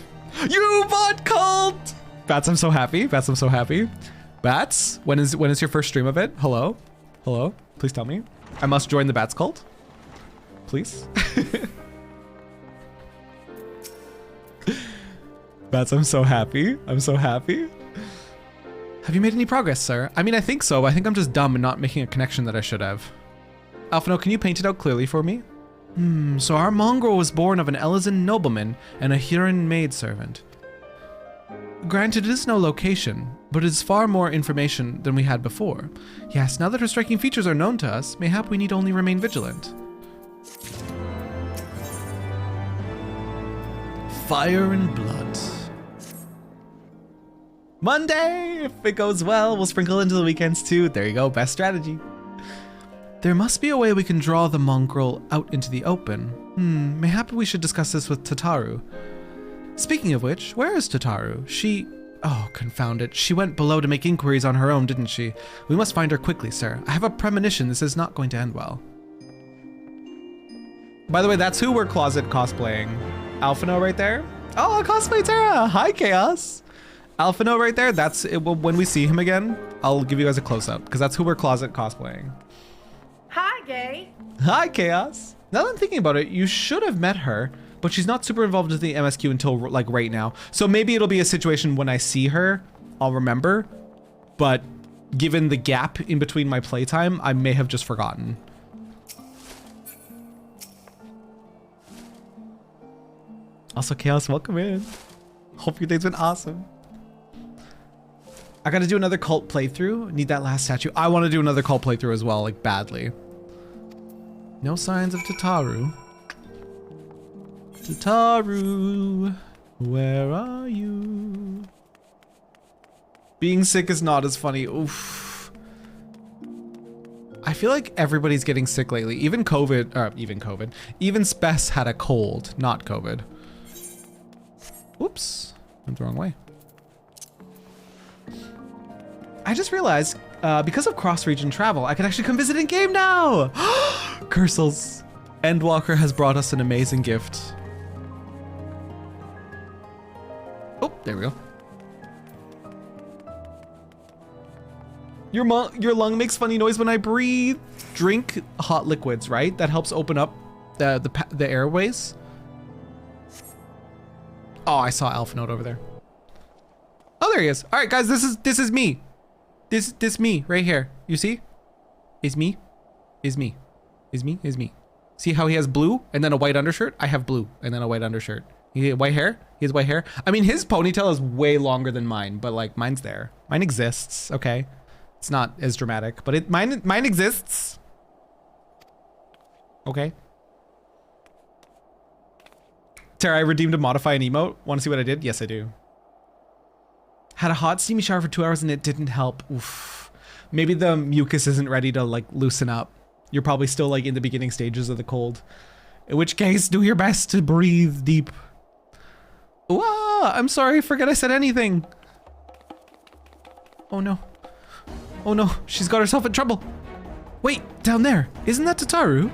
Speaker 1: You bot cult! Bats, I'm so happy. Bats, I'm so happy. Bats, when is your first stream of it? Hello? Hello? Please tell me. I must join the Bats cult. Please. Bats, I'm so happy. I'm so happy. Have you made any progress, sir? I mean, I think so. I think I'm just dumb and not making a connection that I should have. Alphino, can you paint it out clearly for me? So our mongrel was born of an Elysian nobleman and a Huron maidservant. Granted, it is no location, but it is far more information than we had before. Yes, now that her striking features are known to us, mayhap we need only remain vigilant. Fire and blood. Monday! If it goes well, we'll sprinkle into the weekends too. There you go, best strategy. There must be a way we can draw the mongrel out into the open. Mayhap we should discuss this with Tataru. Speaking of which, where is Tataru? She... Oh, confound it. She went below to make inquiries on her own, didn't she? We must find her quickly, sir. I have a premonition this is not going to end well. By the way, that's who we're closet cosplaying. Alphino right there. Oh, cosplay Terra. Hi, Chaos. Alphino right there. That's it. When we see him again, I'll give you guys a close-up because that's who we're closet cosplaying.
Speaker 12: Hi, Gay.
Speaker 1: Hi, Chaos. Now that I'm thinking about it, you should have met her, but she's not super involved with the MSQ until like right now. So maybe it'll be a situation when I see her, I'll remember. But given the gap in between my playtime, I may have just forgotten. Also, Chaos, welcome in. Hope your day's been awesome. I gotta do another cult playthrough. Need that last statue. I want to do another cult playthrough as well, like badly. No signs of Tataru. Tataru, where are you? Being sick is not as funny. Oof. I feel like everybody's getting sick lately. Even COVID. Even Spess had a cold, not COVID. Oops, went the wrong way. I just realized, because of cross-region travel, I can actually come visit in game now! Cursels. Endwalker has brought us an amazing gift. Oh, there we go. Your lung makes funny noise when I breathe. Drink hot liquids, right? That helps open up the airways. Oh, I saw Alphinote over there. Oh, there he is. All right, guys, this is me. This me right here. You see? Is me. See how he has blue and then a white undershirt? I have blue and then a white undershirt. He has white hair. He has white hair. I mean, his ponytail is way longer than mine, but like mine's there. Mine exists. Okay, it's not as dramatic, but mine exists. Okay. Tara, I redeemed a modify an emote. Want to see what I did? Yes, I do. Had a hot steamy shower for 2 hours and it didn't help. Oof. Maybe the mucus isn't ready to like loosen up. You're probably still like in the beginning stages of the cold. In which case, do your best to breathe deep. Ooh, I'm sorry, forget I said anything. Oh no. Oh no, she's got herself in trouble. Wait, down there, isn't that Tataru?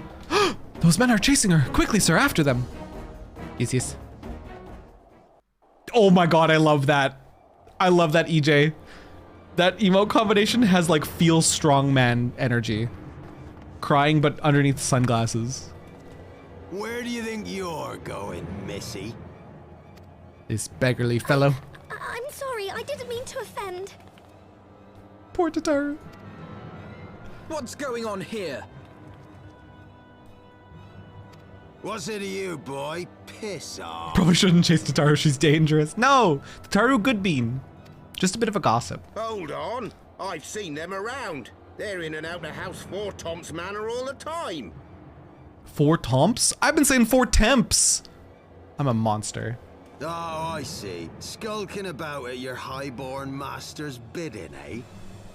Speaker 1: Those men are chasing her. Quickly, sir, after them. Yes. Oh my god, I love that. I love that EJ. That emote combination has like feel strongman energy. Crying but underneath sunglasses.
Speaker 5: Where do you think you're going, Missy?
Speaker 1: This beggarly fellow.
Speaker 11: I'm sorry, I didn't mean to offend.
Speaker 1: Poor Tataru.
Speaker 2: What's going on here?
Speaker 5: What's it to you, boy? Piss off.
Speaker 1: Probably shouldn't chase Tataru, she's dangerous. No, Tataru good bean. Just a bit of a gossip.
Speaker 10: Hold on. I've seen them around. They're in and out of House Four Tomps Manor all the time.
Speaker 1: 4 Tomps? I've been saying 4 Temps. I'm a monster.
Speaker 5: Oh, I see. Skulking about at your highborn master's bidding, eh?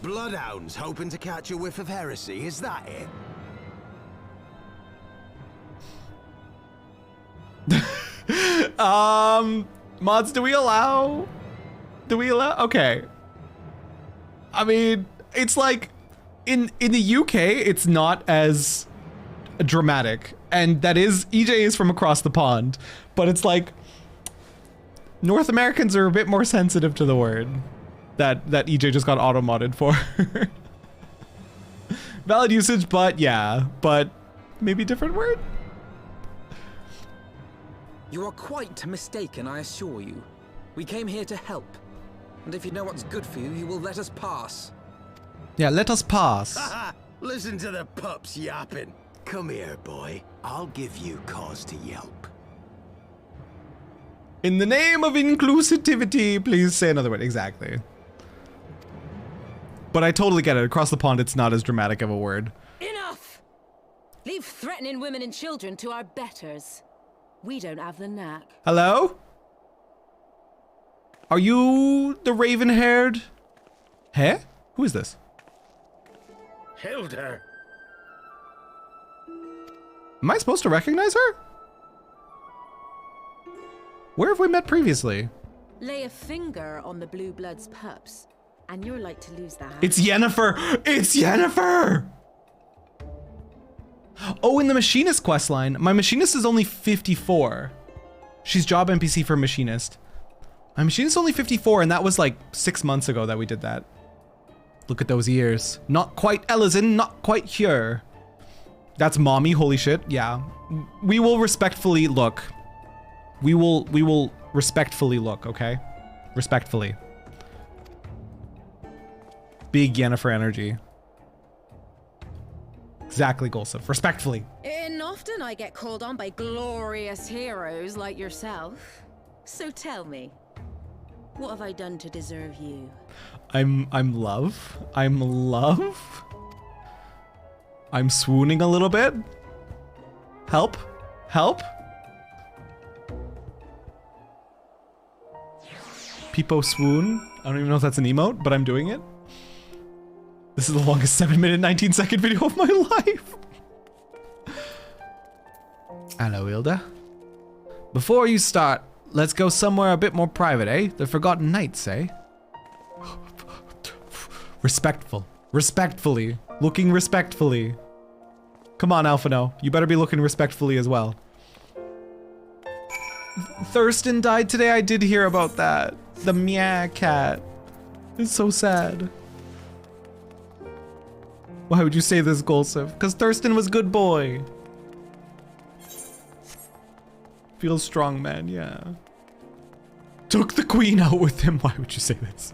Speaker 5: Bloodhounds hoping to catch a whiff of heresy, is that it?
Speaker 1: Mods, do we allow? Okay. I mean, it's like, in the UK, it's not as dramatic. And that is, EJ is from across the pond. But it's like, North Americans are a bit more sensitive to the word that EJ just got auto-modded for. Valid usage, but yeah. But maybe different word?
Speaker 2: You are quite mistaken, I assure you. We came here to help. And if you know what's good for you, you will let us pass.
Speaker 1: Yeah, let us pass.
Speaker 5: Listen to the pups yapping. Come here, boy. I'll give you cause to yelp.
Speaker 1: In the name of inclusivity, please say another word. Exactly. But I totally get it. Across the pond, it's not as dramatic of a word.
Speaker 18: Enough! Leave threatening women and children to our betters. We don't have the knack.
Speaker 1: Hello? Are you the raven-haired? Huh? Who is this?
Speaker 10: Hilda.
Speaker 1: Am I supposed to recognize her? Where have we met previously?
Speaker 18: Lay a finger on the Blue Bloods pups, and you're like to lose that.
Speaker 1: It's Yennefer! It's Yennefer! Oh, in the Machinist questline, my Machinist is only 54. She's job NPC for Machinist. My Machinist is only 54, and that was like 6 months ago that we did that. Look at those ears. Not quite Ellison, not quite here. That's mommy, holy shit. Yeah. We will respectfully look. We will respectfully look, okay? Respectfully. Big Yennefer energy. Exactly, Golsif. Respectfully.
Speaker 18: And often I get called on by glorious heroes like yourself. So tell me, what have I done to deserve you?
Speaker 1: I'm love. I'm love. I'm swooning a little bit. Help. Help. Peepo swoon. I don't even know if that's an emote, but I'm doing it. This is the longest 7-minute, 19-second video of my life. Hello, Hilda. Before you start, let's go somewhere a bit more private, eh? The Forgotten Knights, eh? Respectful. Respectfully. Looking respectfully. Come on, Alphino. You better be looking respectfully as well. Thurston died today. I did hear about that. The meow cat. It's so sad. Why would you say this, Golsif? Because Thurston was good boy. Feels strong, man, yeah. Took the queen out with him. Why would you say this?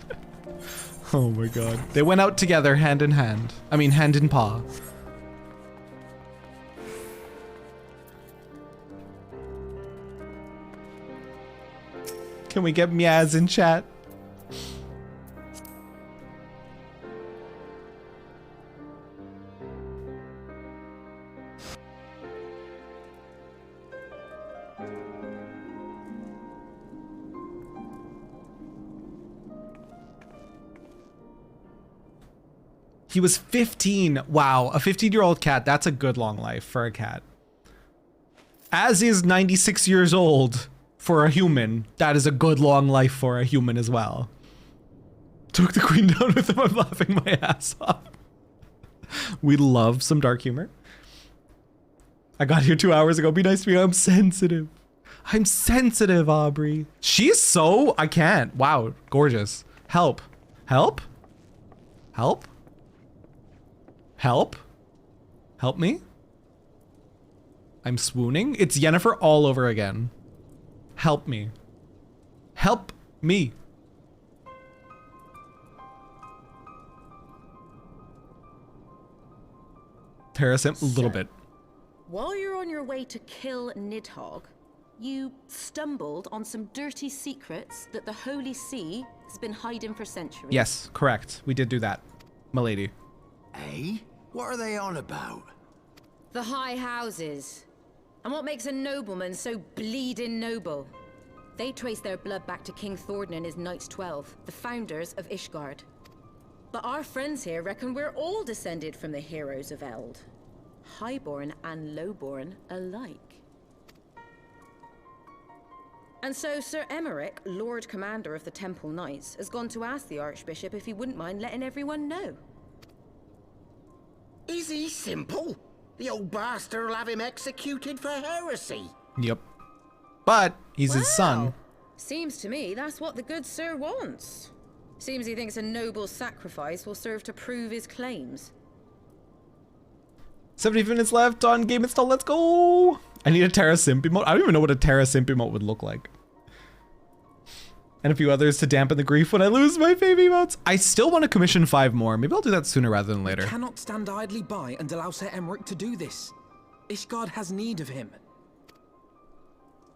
Speaker 1: Oh my god. They went out together, hand in hand. I mean, hand in paw. Can we get Miaz in chat? He was 15. Wow, a 15-year-old cat. That's a good long life for a cat. As is 96 years old for a human. That is a good long life for a human as well. Took the queen down with him. I'm laughing my ass off. We love some dark humor. I got here 2 hours ago. Be nice to me. I'm sensitive. I'm sensitive, Aubrey. She's so... I can't. Wow, gorgeous. Help. Help? Help? Help? Help me? I'm swooning? It's Yennefer all over again. Help me. Help me. Terrasimp, a little bit.
Speaker 6: While you're on your way to kill Nidhogg, you stumbled on some dirty secrets that the Holy See has been hiding for centuries.
Speaker 1: Yes, correct. We did do that, milady.
Speaker 5: Eh? What are they on about?
Speaker 6: The high houses. And what makes a nobleman so bleeding noble? They trace their blood back to King Thordan and his Knights 12, the founders of Ishgard. But our friends here reckon we're all descended from the heroes of Eld. Highborn and lowborn alike. And so Sir Emmerich, Lord Commander of the Temple Knights, has gone to ask the Archbishop if he wouldn't mind letting everyone know.
Speaker 10: Is he simple? The old bastard will have him executed for heresy.
Speaker 1: Yep. But he's his son.
Speaker 6: Seems to me that's what the good sir wants. Seems he thinks a noble sacrifice will serve to prove his claims.
Speaker 1: 70 minutes left on game install. Let's go. I need a Terrasimp emote. I don't even know what a Terrasimp emote would look like. And a few others to dampen the grief when I lose my fave emotes. I still want to commission 5 more. Maybe I'll do that sooner rather than later.
Speaker 2: We cannot stand idly by and allow Sir Emmerich to do this. Ishgard has need of him.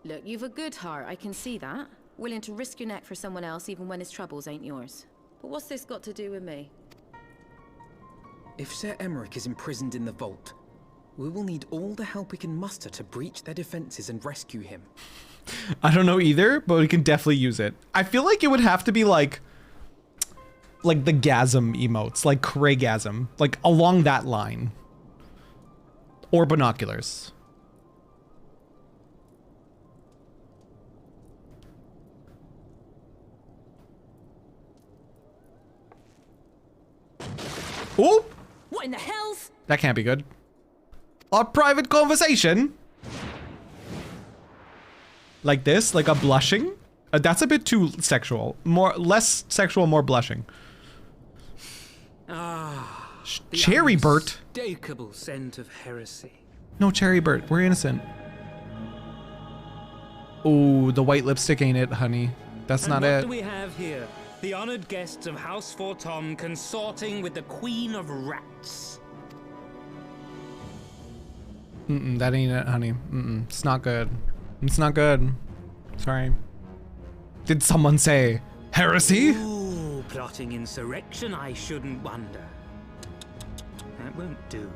Speaker 6: Look, you've a good heart, I can see that. Willing to risk your neck for someone else even when his troubles ain't yours. But what's this got to do with me?
Speaker 2: If Sir Emmerich is imprisoned in the vault, we will need all the help we can muster to breach their defenses and rescue him.
Speaker 1: I don't know either, but we can definitely use it. I feel like it would have to be like the gasm emotes, like Craigasm, like along that line. Or binoculars. Oh!
Speaker 6: What in the hell's?
Speaker 1: That can't be good. A private conversation? Like this? Like a blushing? That's a bit too sexual. Less sexual, more blushing.
Speaker 16: Ah.
Speaker 1: Cherry Bert.
Speaker 16: Unmistakable scent of heresy.
Speaker 1: No, Cherry Bert. We're innocent. Ooh, the white lipstick ain't it, honey. That's not it.
Speaker 16: What do we have here? The honored guests of House Fortom consorting with the Queen of Rats.
Speaker 1: That ain't it, honey. It's not good. It's not good. Sorry. Did someone say heresy?
Speaker 16: Ooh, plotting insurrection, I shouldn't wonder. That won't do.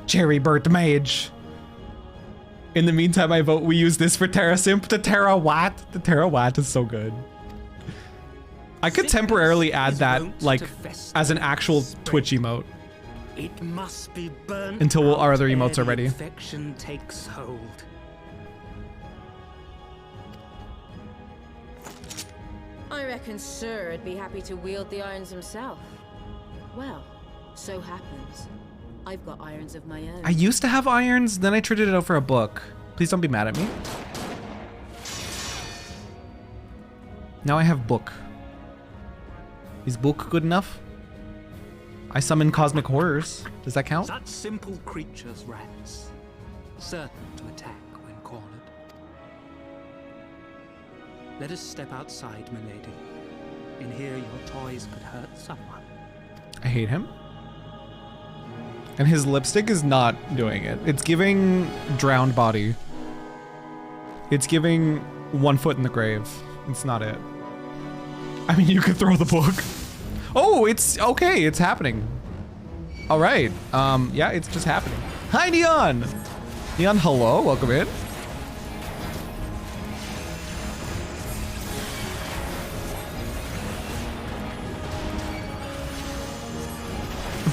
Speaker 1: Cherry Bert Mage. In the meantime, I vote we use this for Terrasimp. The Terrawat. The Terrawat is so good. I could temporarily add that, like, as an actual Twitch emote.
Speaker 16: It must be burnt
Speaker 1: until our other
Speaker 16: out
Speaker 1: emotes are ready.
Speaker 16: Infection takes hold.
Speaker 6: I reckon Sir would be happy to wield the irons himself. Well, so happens I've got irons of my own.
Speaker 1: I used to have irons, then I traded it out for a book. Please don't be mad at me. Now I have book. Is book good enough? I summon cosmic horrors. Does that count?
Speaker 16: Such simple creatures, rats. Certain to attack when cornered. Let us step outside, milady. In here, your toys could hurt someone.
Speaker 1: I hate him. And his lipstick is not doing it. It's giving drowned body. It's giving 1 foot in the grave. It's not it. I mean, you could throw the book. Oh, it's okay. It's happening. All right. Yeah, it's just happening. Hi, Neon. Neon, hello. Welcome in.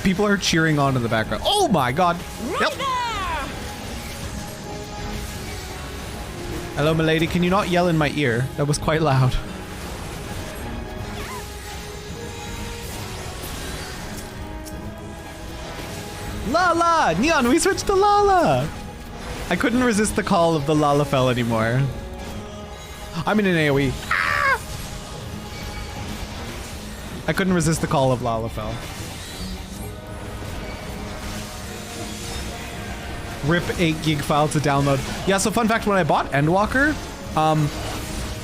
Speaker 1: People are cheering on in the background. Oh my god. Yep. Hello, milady. Can you not yell in my ear? That was quite loud. Lala! Neon, we switched to Lala! I couldn't resist the call of the Lalafell anymore. I'm in an AoE. Ah! I couldn't resist the call of Lalafell. Rip 8 gig file to download. Yeah, so fun fact, when I bought Endwalker,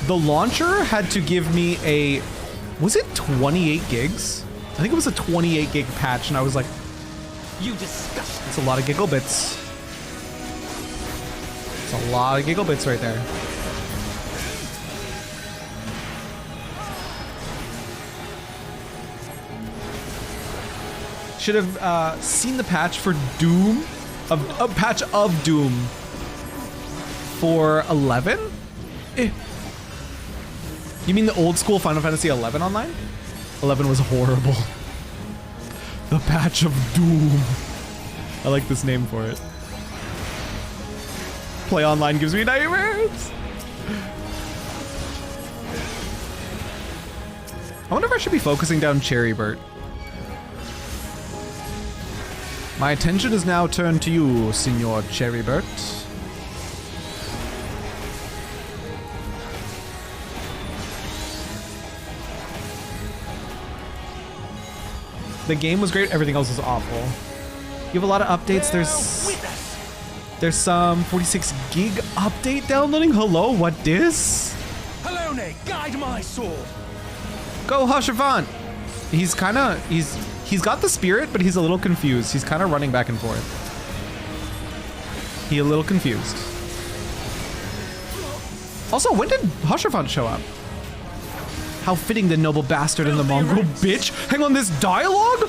Speaker 1: the launcher had to give me a, was it 28 gigs? I think it was a 28 gig patch, and I was like,
Speaker 16: You disgust.
Speaker 1: It's a lot of giggle bits. It's a lot of giggle bits right there. Should have seen the patch for Doom, a patch of Doom for 11? You mean the old school Final Fantasy 11 online? 11 was horrible. The patch of Doom. I like this name for it. Play online gives me nightmares. I wonder if I should be focusing down Cherrybert. My attention is now turned to you, Signor Cherrybert. The game was great, everything else was awful. You have a lot of updates. There's some 46 gig update downloading. Hello, what dis?
Speaker 20: Hello, guide my soul.
Speaker 1: Go Hushafant. He's got the spirit, but he's a little confused. He's kind of running back and forth. He a little confused. Also, when did Hushafant show up? How fitting, the noble bastard and the mongrel bitch. Hang on, this dialogue?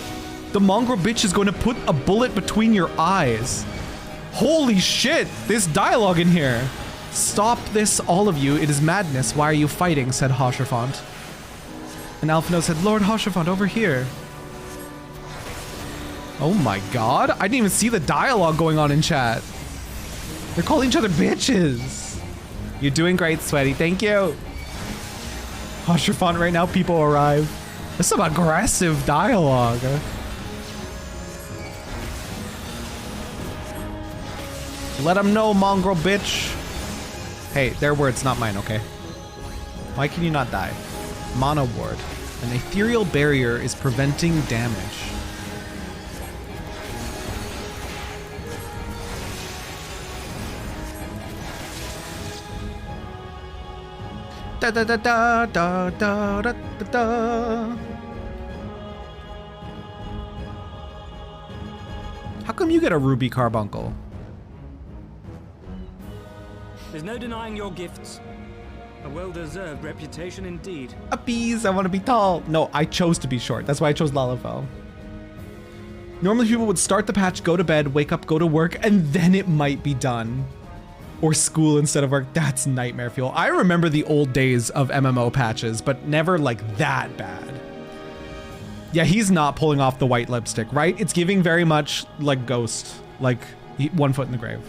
Speaker 1: The mongrel bitch is going to put a bullet between your eyes. Holy shit, this dialogue in here. Stop this, all of you. It is madness. Why are you fighting? Said Hoshafant. And Alphino said, Lord Hoshafant, over here. Oh my god. I didn't even see the dialogue going on in chat. They're calling each other bitches. You're doing great, Sweaty. Thank you. Hoshafant, right now, people arrive. There's some aggressive dialogue. Let them know, mongrel bitch. Hey, their words, not mine, okay? Why can you not die? Mono ward. An ethereal barrier is preventing damage. Da da da da da da da da. How come you get a ruby carbuncle?
Speaker 16: There's no denying your gifts. A well-deserved reputation indeed.
Speaker 1: Uppies, I want to be tall. No, I chose to be short. That's why I chose Lalafell. Normally people would start the patch, go to bed, wake up, go to work, and then it might be done. Or school instead of work. That's nightmare fuel. I remember the old days of MMO patches, but never like that bad. Yeah, he's not pulling off the white lipstick, right? It's giving very much like Ghost, like 1 foot in the grave.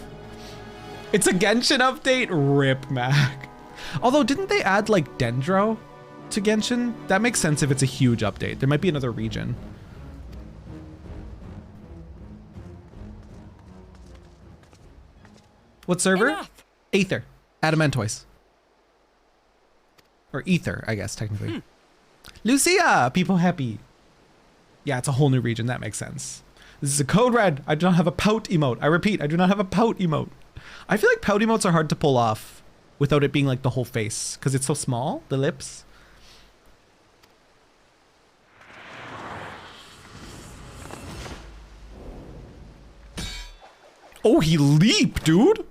Speaker 1: It's a Genshin update? Rip, Mac. Although, didn't they add like Dendro to Genshin? That makes sense if it's a huge update. There might be another region. What server?
Speaker 18: Enough.
Speaker 1: Aether. Adamantoise. Or Ether, I guess, technically. Lucia! People happy. Yeah, it's a whole new region. That makes sense. This is a code red. I do not have a pout emote. I repeat, I do not have a pout emote. I feel like pout emotes are hard to pull off without it being like the whole face, because it's so small, the lips. Oh, he leaped, dude.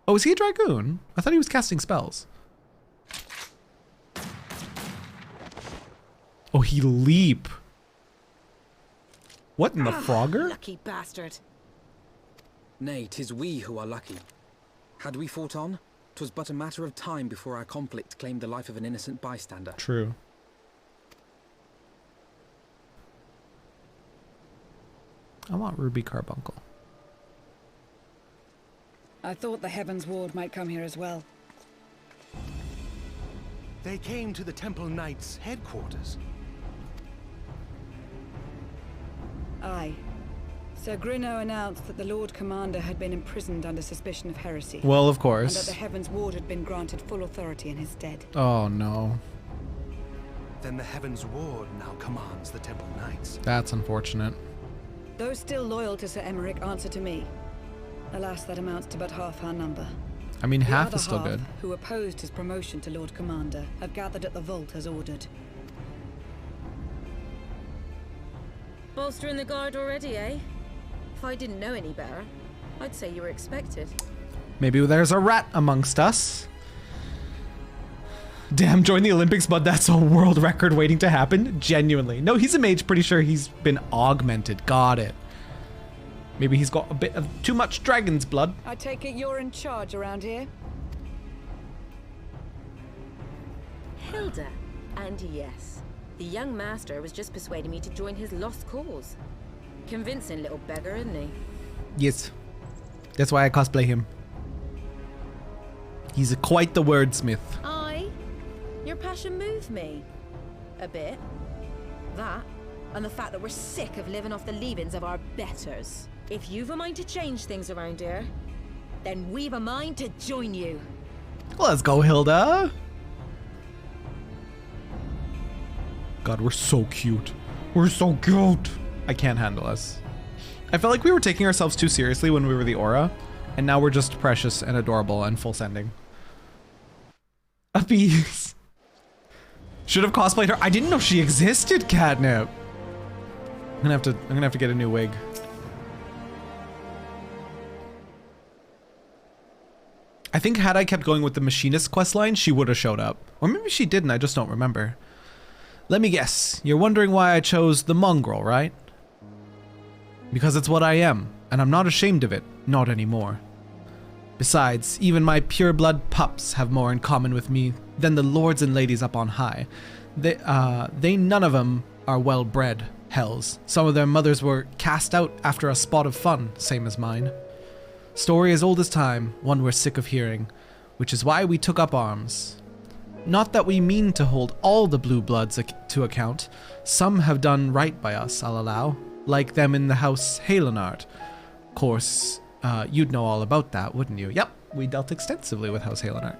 Speaker 1: Oh, is he a dragoon? I thought he was casting spells. Oh, he leap. What in the Frogger?
Speaker 6: Lucky bastard.
Speaker 2: Nay, 'tis we who are lucky. Had we fought on, 'twas but a matter of time before our conflict claimed the life of an innocent bystander.
Speaker 1: True. I want Ruby Carbuncle.
Speaker 18: I thought the Heavensward might come here as well.
Speaker 20: They came to the Temple Knights' headquarters.
Speaker 18: Aye. Sir Grinno announced that the Lord Commander had been imprisoned under suspicion of heresy.
Speaker 1: Well, of course.
Speaker 18: And that the Heavensward had been granted full authority in his stead.
Speaker 1: Oh, no.
Speaker 20: Then the Heavensward now commands the Temple Knights.
Speaker 1: That's unfortunate.
Speaker 18: Those still loyal to Sir Emmerich answer to me. Alas, that amounts to but half our number.
Speaker 1: I mean,
Speaker 18: The
Speaker 1: half
Speaker 18: other
Speaker 1: is still
Speaker 18: half,
Speaker 1: good.
Speaker 18: who opposed his promotion to Lord Commander, have gathered at the vault as ordered.
Speaker 6: Bolstering the guard already, eh? If I didn't know any better, I'd say you were expected.
Speaker 1: Maybe there's a rat amongst us. Damn, join the Olympics, but that's a world record waiting to happen. Genuinely. No, he's a mage. Pretty sure he's been augmented. Got it. Maybe he's got a bit of too much dragon's blood.
Speaker 18: I take it you're in charge around here?
Speaker 6: Hilda. And yes, the young master was just persuading me to join his lost cause. Convincing little beggar, isn't he?
Speaker 1: Yes. That's why I cosplay him. He's quite the wordsmith.
Speaker 6: Your passion moved me. A bit. That, and the fact that we're sick of living off the leavings of our betters. If you've a mind to change things around here, then we've a mind to join you.
Speaker 1: Let's go, Hilda. God, we're so cute. We're so cute. I can't handle us. I felt like we were taking ourselves too seriously when we were the Aura, and now we're just precious and adorable and full sending. A piece. Should have cosplayed her. I didn't know she existed, Catnip. I'm gonna have to get a new wig. I think had I kept going with the machinist questline, she would have showed up. Or maybe she didn't, I just don't remember. Let me guess, you're wondering why I chose the mongrel, right? Because it's what I am, and I'm not ashamed of it, not anymore. Besides, even my pureblood pups have more in common with me than the lords and ladies up on high. They none of them are well-bred hells. Some of their mothers were cast out after a spot of fun, same as mine. Story as old as time, one we're sick of hearing, which is why we took up arms. Not that we mean to hold all the blue bloods to account. Some have done right by us, I'll allow, like them in the house Halenart. Course, you'd know all about that, wouldn't you? Yep, we dealt extensively with House Halenart.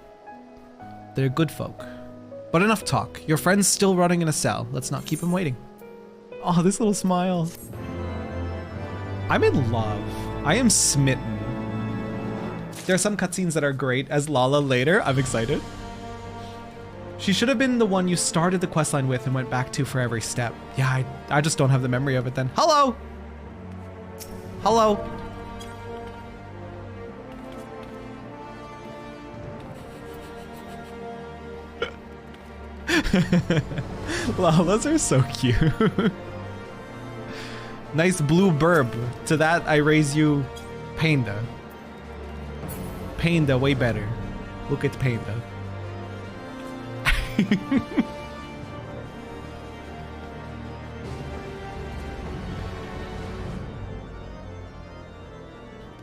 Speaker 1: They're good folk. But enough talk. Your friend's still rotting in a cell. Let's not keep him waiting. Oh, this little smile. I'm in love. I am smitten. There are some cutscenes that are great. As Lala later, I'm excited. She should have been the one you started the questline with and went back to for every step. Yeah, I just don't have the memory of it then. Hello! Hello! Lalas are so cute. Nice blue burb. To that, I raise you Painda. Painda, way better. Look at Painda.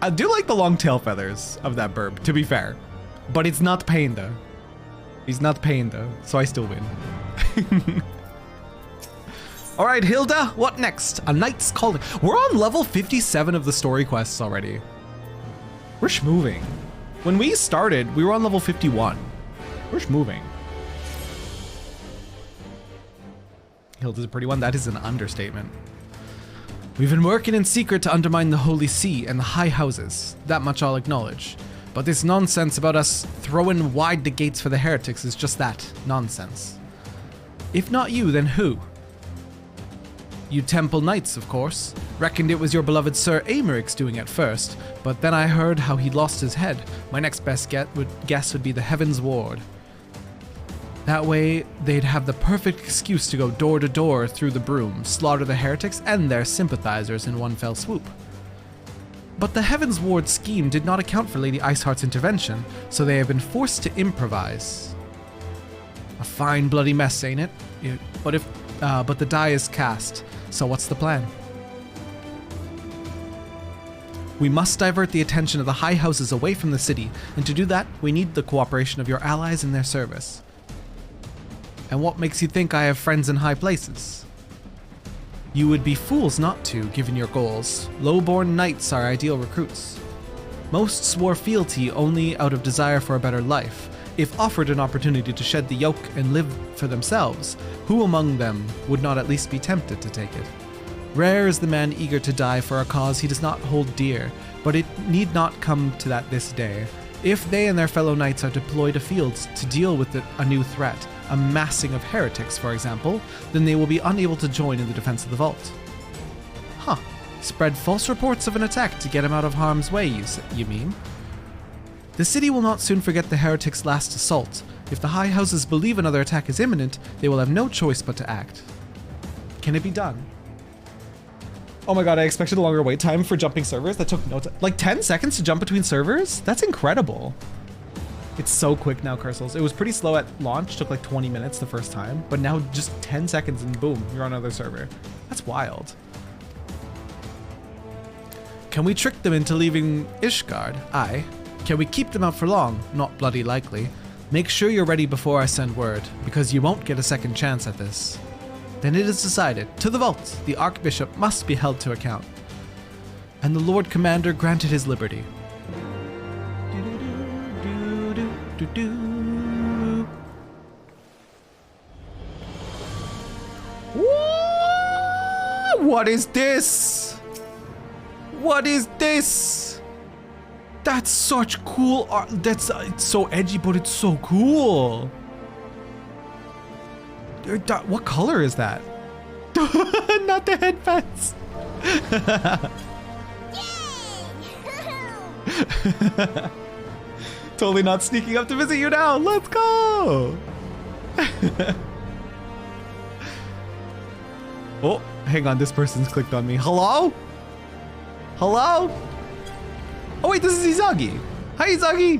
Speaker 1: I do like the long tail feathers of that burb, to be fair. But it's not Painda. He's not Painda, so I still win. Alright, Hilda, what next? A knight's calling. We're on level 57 of the story quests already. We're schmoving. When we started, we were on level 51. We're schmoving. Hilda's a pretty one. That is an understatement. We've been working in secret to undermine the Holy See and the High Houses. That much I'll acknowledge. But this nonsense about us throwing wide the gates for the heretics is just that, nonsense. If not you, then who? You Temple Knights, of course. Reckoned it was your beloved Sir Americ's doing at first, but then I heard how he'd lost his head. My next best guess would be the Heavensward. That way, they'd have the perfect excuse to go door to door through the broom, slaughter the heretics and their sympathizers in one fell swoop. But the Heavensward scheme did not account for Lady Iceheart's intervention, so they have been forced to improvise. A fine bloody mess, ain't it? But the die is cast, so what's the plan? We must divert the attention of the High Houses away from the city, and to do that, we need the cooperation of your allies in their service. And what makes you think I have friends in high places? You would be fools not to, given your goals. Low-born knights are ideal recruits. Most swore fealty only out of desire for a better life. If offered an opportunity to shed the yoke and live for themselves, who among them would not at least be tempted to take it? Rare is the man eager to die for a cause he does not hold dear, but it need not come to that this day. If they and their fellow knights are deployed afield to deal with a new threat, a massing of heretics, for example, then they will be unable to join in the defense of the vault. Spread false reports of an attack to get him out of harm's way, you mean? The city will not soon forget the heretics' last assault. If the high houses believe another attack is imminent, they will have no choice but to act. Can it be done? Oh my god, I expected a longer wait time for jumping servers. That took no time. Like 10 seconds to jump between servers? That's incredible. It's so quick now, Cursals. It was pretty slow at launch, took like 20 minutes the first time, but now just 10 seconds and boom, you're on another server. That's wild. Can we trick them into leaving Ishgard? Aye. Can we keep them out for long? Not bloody likely. Make sure you're ready before I send word, because you won't get a second chance at this. Then it is decided. To the vault! The Archbishop must be held to account. And the Lord Commander granted his liberty. What is this? What is this? That's such cool art. That's it's so edgy, but it's so cool. What color is that? Not the headbands. Totally not sneaking up to visit you now. Let's go. Oh, hang on. This person's clicked on me. Hello? Hello? Oh wait, this is Izagi. Hi, Izagi.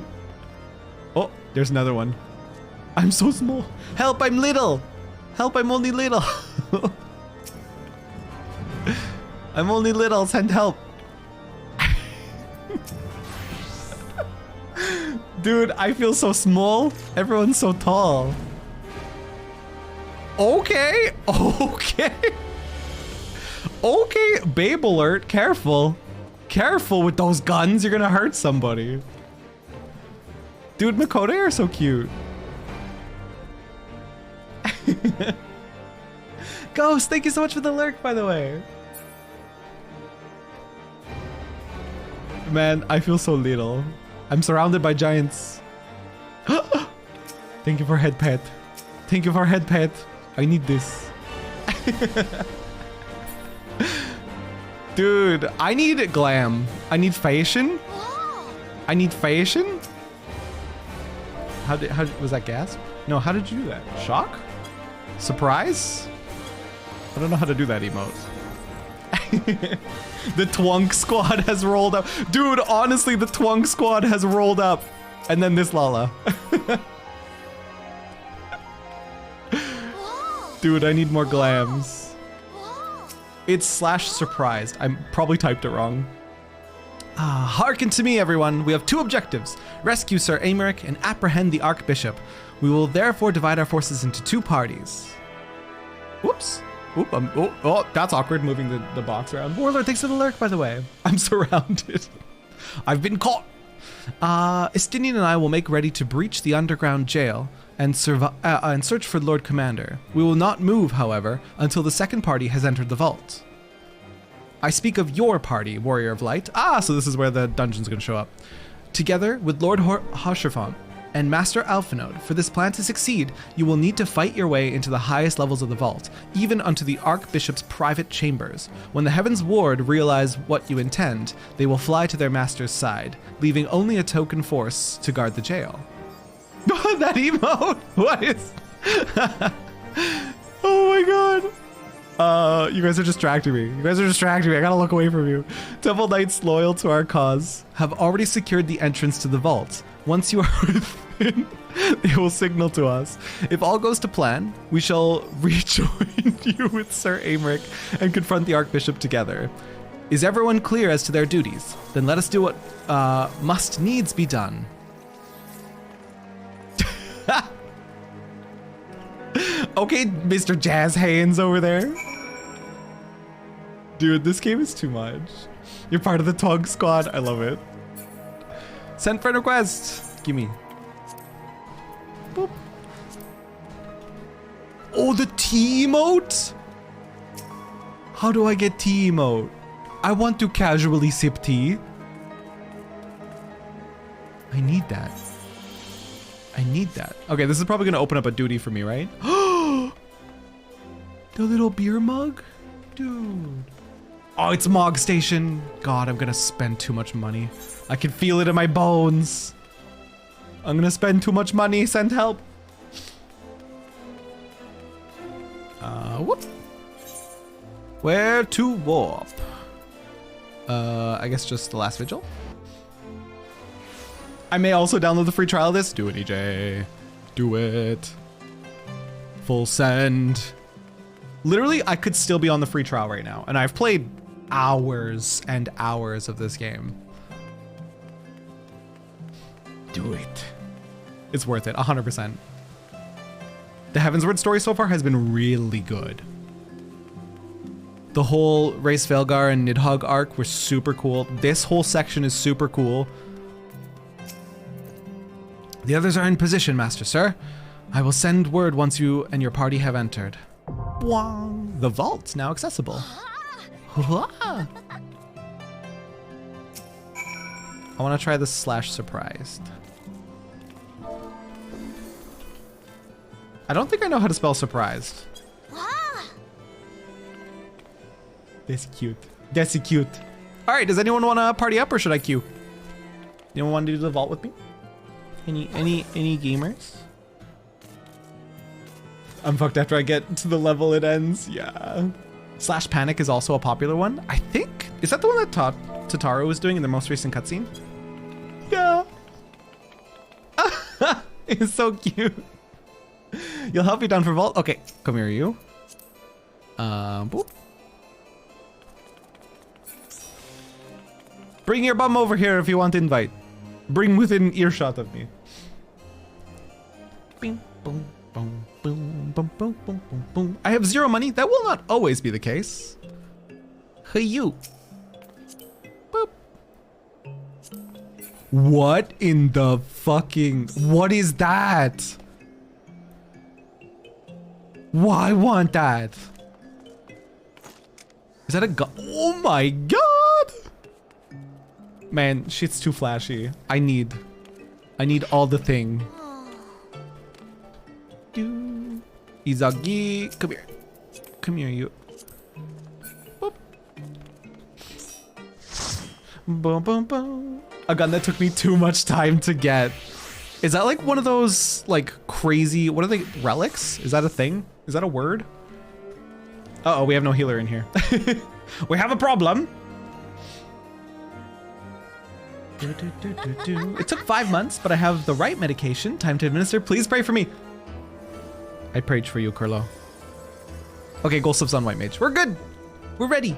Speaker 1: Oh, there's another one. I'm so small. Help, I'm little. Help, I'm only little. I'm only little, send help. Dude, I feel so small. Everyone's so tall. Okay, okay. Okay, babe alert, careful. Careful with those guns, you're gonna hurt somebody. Dude, Makote are so cute. Ghost, thank you so much for the lurk, by the way. Man, I feel so little. I'm surrounded by giants. Thank you for head pet. Thank you for head pet. I need this. Dude, I need glam. I need fashion. I need fashion. How was that gasp? No, how did you do that? Shock? Surprise? I don't know how to do that emote. The Twunk squad has rolled up. Dude, honestly, the Twunk squad has rolled up. And then this Lala. Dude, I need more glams. It's /surprised. I probably typed it wrong. Hearken to me, everyone. We have two objectives. Rescue Sir Aymeric and apprehend the Archbishop. We will therefore divide our forces into two parties. Whoops. Oop, oh, that's awkward, moving the box around. Warlord, thanks for the lurk, by the way. I'm surrounded. I've been caught. Estinian and I will make ready to breach the underground jail and search for Lord Commander. We will not move, however, until the second party has entered the vault. I speak of your party, Warrior of Light. So this is where the dungeon's gonna show up. Together with Lord Hosherfont and Master Alphanode, for this plan to succeed, you will need to fight your way into the highest levels of the vault, even unto the Archbishop's private chambers. When the Heavensward realize what you intend, they will fly to their master's side, leaving only a token force to guard the jail. That emote? What is... Oh my god. You guys are distracting me. You guys are distracting me. I gotta look away from you. Temple Knights loyal to our cause have already secured the entrance to the vault. Once you are within, they will signal to us. If all goes to plan, we shall rejoin you with Sir Aymeric and confront the Archbishop together. Is everyone clear as to their duties? Then let us do what must needs be done. Okay, Mr. Jazz Hands over there. Dude, this game is too much. You're part of the Twug squad. I love it. Send friend request. Gimme. Boop. Oh, the tea emote? How do I get tea emote? I want to casually sip tea. I need that. I need that. Okay, this is probably gonna open up a duty for me, right? The little beer mug? Dude. Oh, it's Mog Station. God, I'm gonna spend too much money. I can feel it in my bones. I'm gonna spend too much money. Send help. Whoop. Where to warp? I guess just the last vigil. I may also download the free trial of this. Do it, EJ. Do it. Full send. Literally, I could still be on the free trial right now. And I've played hours and hours of this game. Do it. It's worth it, 100%. The Heavensward story so far has been really good. The whole Race Veilgar and Nidhogg arc were super cool. This whole section is super cool. The others are in position, Master Sir. I will send word once you and your party have entered. Bwang. The vault's now accessible. I want to try the /surprised. I don't think I know how to spell surprised. That's cute. That's cute. All right, does anyone want to party up or should I queue? Anyone want to do the vault with me? Any gamers? I'm fucked after I get to the level it ends. Yeah. /panic is also a popular one. I think. Is that the one that Totaro was doing in the most recent cutscene? Yeah. It's so cute. You'll help you down for vault? Okay, come here, you. Boop. Bring your bum over here if you want to invite. Bring within earshot of me. Bing, boom, boom, boom, boom, boom, boom, boom, boom. I have 0 money. That will not always be the case. Hey, you. Boop. What in the fucking... What is that? Why want that? Is that a gun? Oh my god! Man, shit's too flashy. I need all the thing. Izagi, come here. Come here, you. Boop. Boom, boom, boom. A gun that took me too much time to get. Is that like one of those like crazy, what are they, relics? Is that a thing? Is that a word? Uh-oh, we have no healer in here. We have a problem. It took 5 months, but I have the right medication. Time to administer. Please pray for me. I prayed for you, Kurlo. Okay, Ghost of Sun White Mage. We're good. We're ready.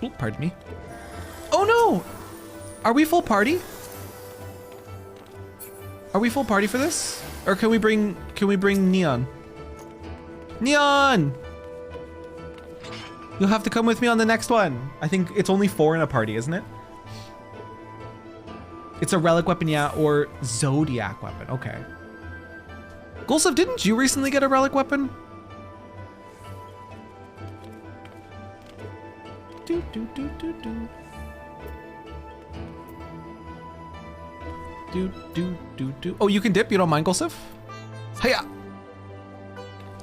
Speaker 1: Ooh, pardon me. Oh no! Are we full party? Are we full party for this? Or can we bring Neon? Neon! You'll have to come with me on the next one. I think it's only 4 in a party, isn't it? It's a relic weapon, yeah, or Zodiac weapon. Okay. Gulsov, didn't you recently get a relic weapon? Do, do, do, do, do. Do, do, do, do. Oh, you can dip? You don't mind, Gulsov? Hiya!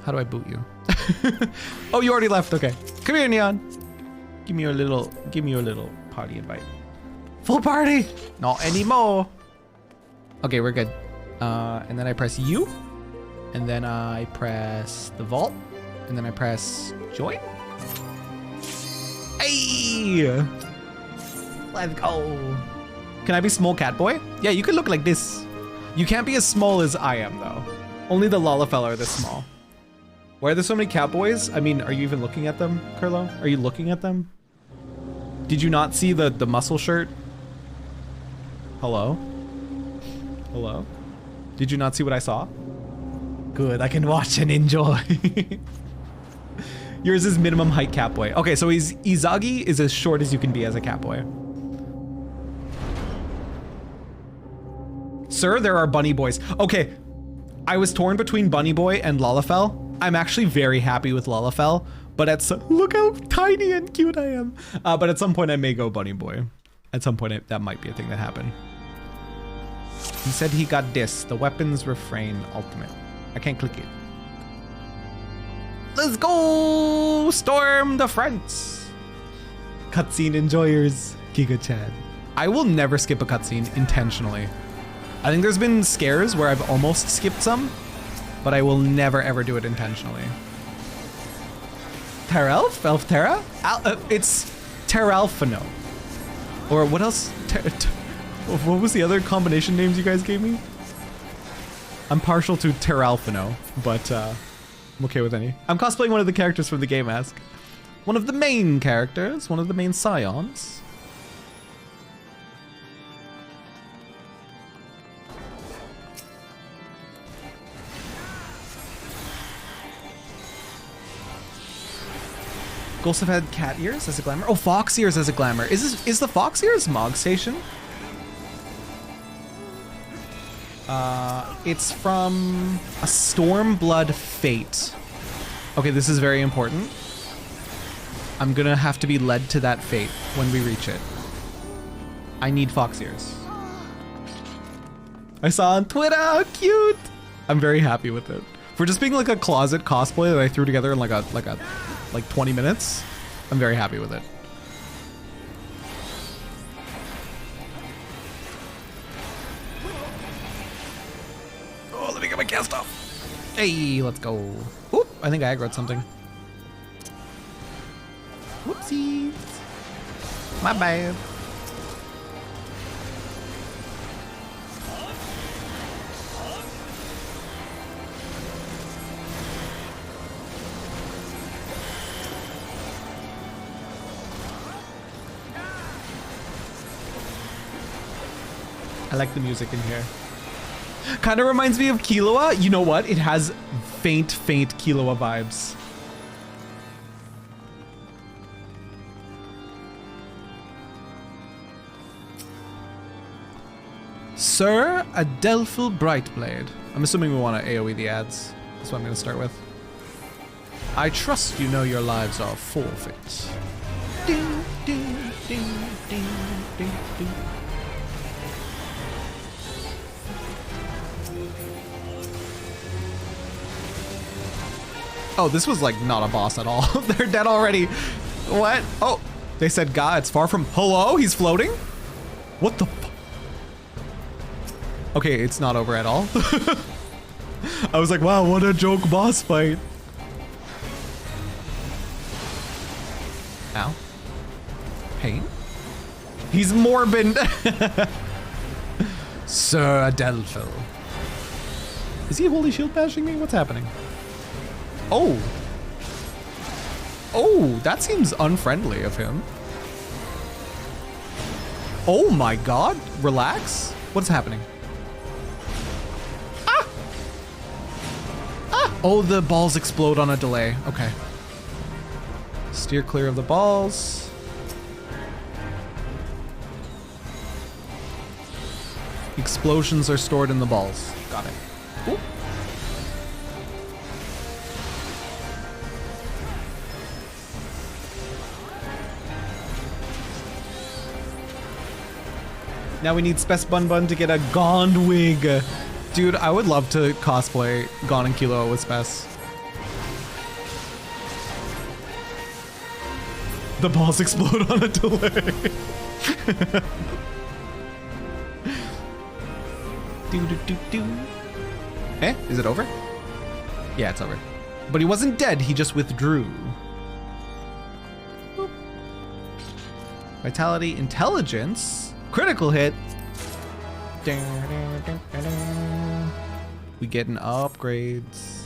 Speaker 1: How do I boot you? Oh, you already left. Okay. Come here, Neon. Give me your little party invite. Full party! Not anymore. Okay, we're good. And then I press U. And then I press the vault. And then I press join. Hey! Let's go. Can I be small cat boy? Yeah, you could look like this. You can't be as small as I am, though. Only the Lalafell are this small. Why are there so many cowboys? I mean, are you even looking at them, Kurlo? Are you looking at them? Did you not see the muscle shirt? Hello? Hello? Did you not see what I saw? Good, I can watch and enjoy. Yours is minimum height catboy. Okay, so Izagi is as short as you can be as a catboy. Sir, there are bunny boys. Okay, I was torn between Bunny Boy and Lalafell. I'm actually very happy with Lalafell, but look how tiny and cute I am. But at some point I may go Bunny Boy. At some point that might be a thing that happened. He said he got this, the weapons refrain ultimate. I can't click it. Let's go! Storm the front! Cutscene enjoyers, Giga Chad. I will never skip a cutscene intentionally. I think there's been scares where I've almost skipped some, but I will never ever do it intentionally. Terrelf? Elf Terra? It's Terralfano. Or what else? What was the other combination names you guys gave me? I'm partial to Terralfano, but I'm okay with any. I'm cosplaying one of the characters from the Game Mask. One of the main characters, one of the main scions. Ghosts have had cat ears as a glamour. Oh, fox ears as a glamour. Is the fox ears Mog Station? It's from a Stormblood Fate. Okay, this is very important. I'm gonna have to be led to that fate when we reach it. I need fox ears. I saw on Twitter, cute. I'm very happy with it. For just being like a closet cosplay that I threw together in like 20 minutes, I'm very happy with it. Oh, let me get my cast off. Hey, let's go. Oop, I think I aggroed something. Whoopsies. My bad. I like the music in here. Kind of reminds me of Killua. You know what? It has faint Killua vibes. Sir Adelphil Brightblade. I'm assuming we want to AoE the ads. That's what I'm going to start with. I trust you know your lives are forfeit. Ding, ding, ding, ding, ding, ding. Oh, this was like not a boss at all. They're dead already. What? Oh, they said God, it's far from... Hello? He's floating? What the fu... Okay, it's not over at all. I was like, wow, what a joke boss fight. Ow. Pain? He's morbid. Sir Adelphil. Is he holy shield bashing me? What's happening? Oh. Oh, that seems unfriendly of him. Oh my god. Relax. What's happening? Ah! Ah! Oh, the balls explode on a delay. Okay. Steer clear of the balls. Explosions are stored in the balls. Got it. Ooh. Now we need Spess Bun Bun to get a Gond wig. Dude, I would love to cosplay Gon and Killua with Spess. The balls explode on a delay. Eh? Is it over? Yeah, it's over. But he wasn't dead, he just withdrew. Boop. Vitality, intelligence. Critical hit. We getting upgrades.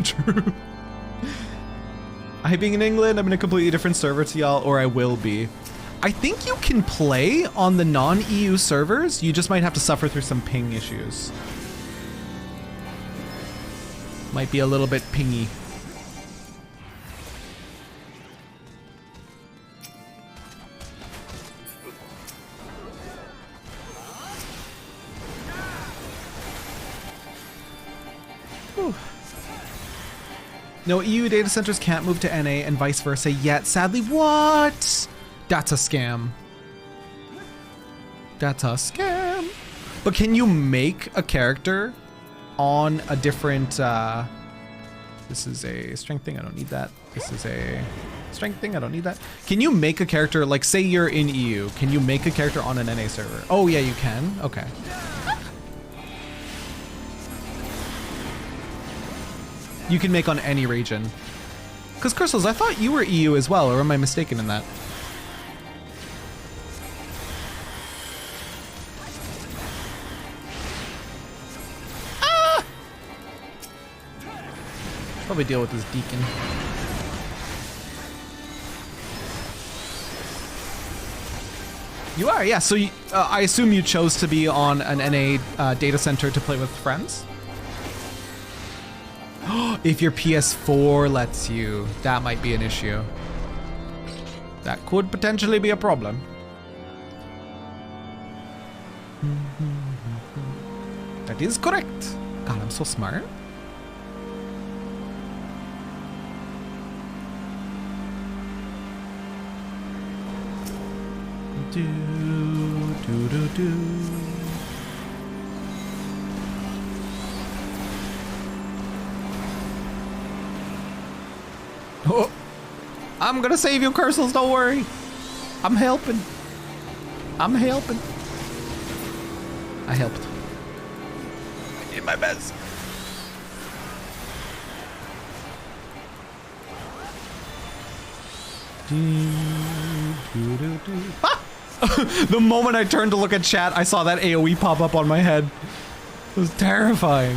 Speaker 1: True. I being in England, I'm in a completely different server to y'all, or I will be. I think you can play on the non-EU servers. You just might have to suffer through some ping issues. Might be a little bit pingy. No, EU data centers can't move to NA and vice versa yet. Sadly, what? That's a scam. That's a scam. But can you make a character on a different, this is a strength thing, I don't need that. This is a strength thing, I don't need that. Can you make a character, like say you're in EU, can you make a character on an NA server? Oh yeah, you can, okay. You can make on any region. Because Crystals, I thought you were EU as well, or am I mistaken in that? Ah! Probably deal with this deacon. You are, yeah. So you, I assume you chose to be on an NA data center to play with friends? If your PS4 lets you, that might be an issue. That could potentially be a problem. That is correct. God, I'm so smart. Do, do, do, do. Oh, I'm gonna save you, Cursals, don't worry. I'm helping. I'm helping. I helped. I did my best. Ah! The moment I turned to look at chat, I saw that AoE pop up on my head. It was terrifying.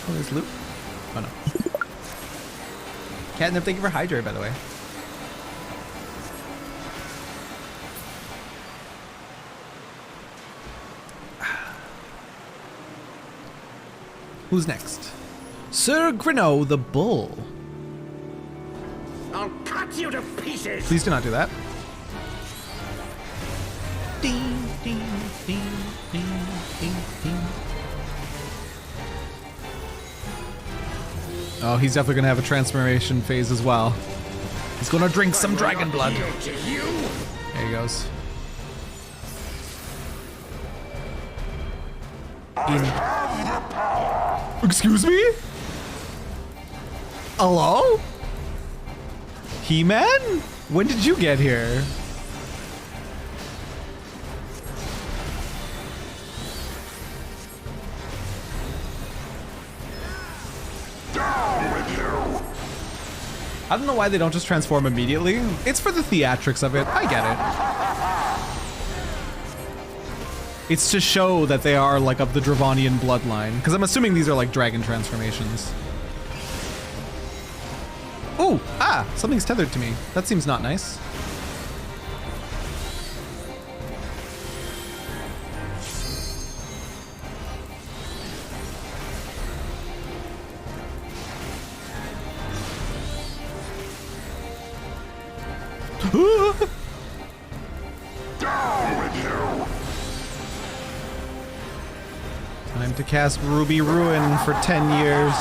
Speaker 1: Oh, there's loot. Oh no. Catnip, thank you for hydrate, by the way. Who's next? Sir Grino the Bull.
Speaker 10: I'll cut you to pieces.
Speaker 1: Please do not do that. Ding, ding, ding, ding, ding, ding. Oh, he's definitely gonna have a transformation phase as well. He's gonna drink some dragon blood. There he goes. Excuse me? Hello? He-Man? When did you get here? I don't know why they don't just transform immediately. It's for the theatrics of it. I get it. It's to show that they are like of the Dravonian bloodline. Because I'm assuming these are like dragon transformations. Ooh, ah, something's tethered to me. That seems not nice.
Speaker 14: Down with you.
Speaker 1: Time to cast Ruby Ruin for 10 years.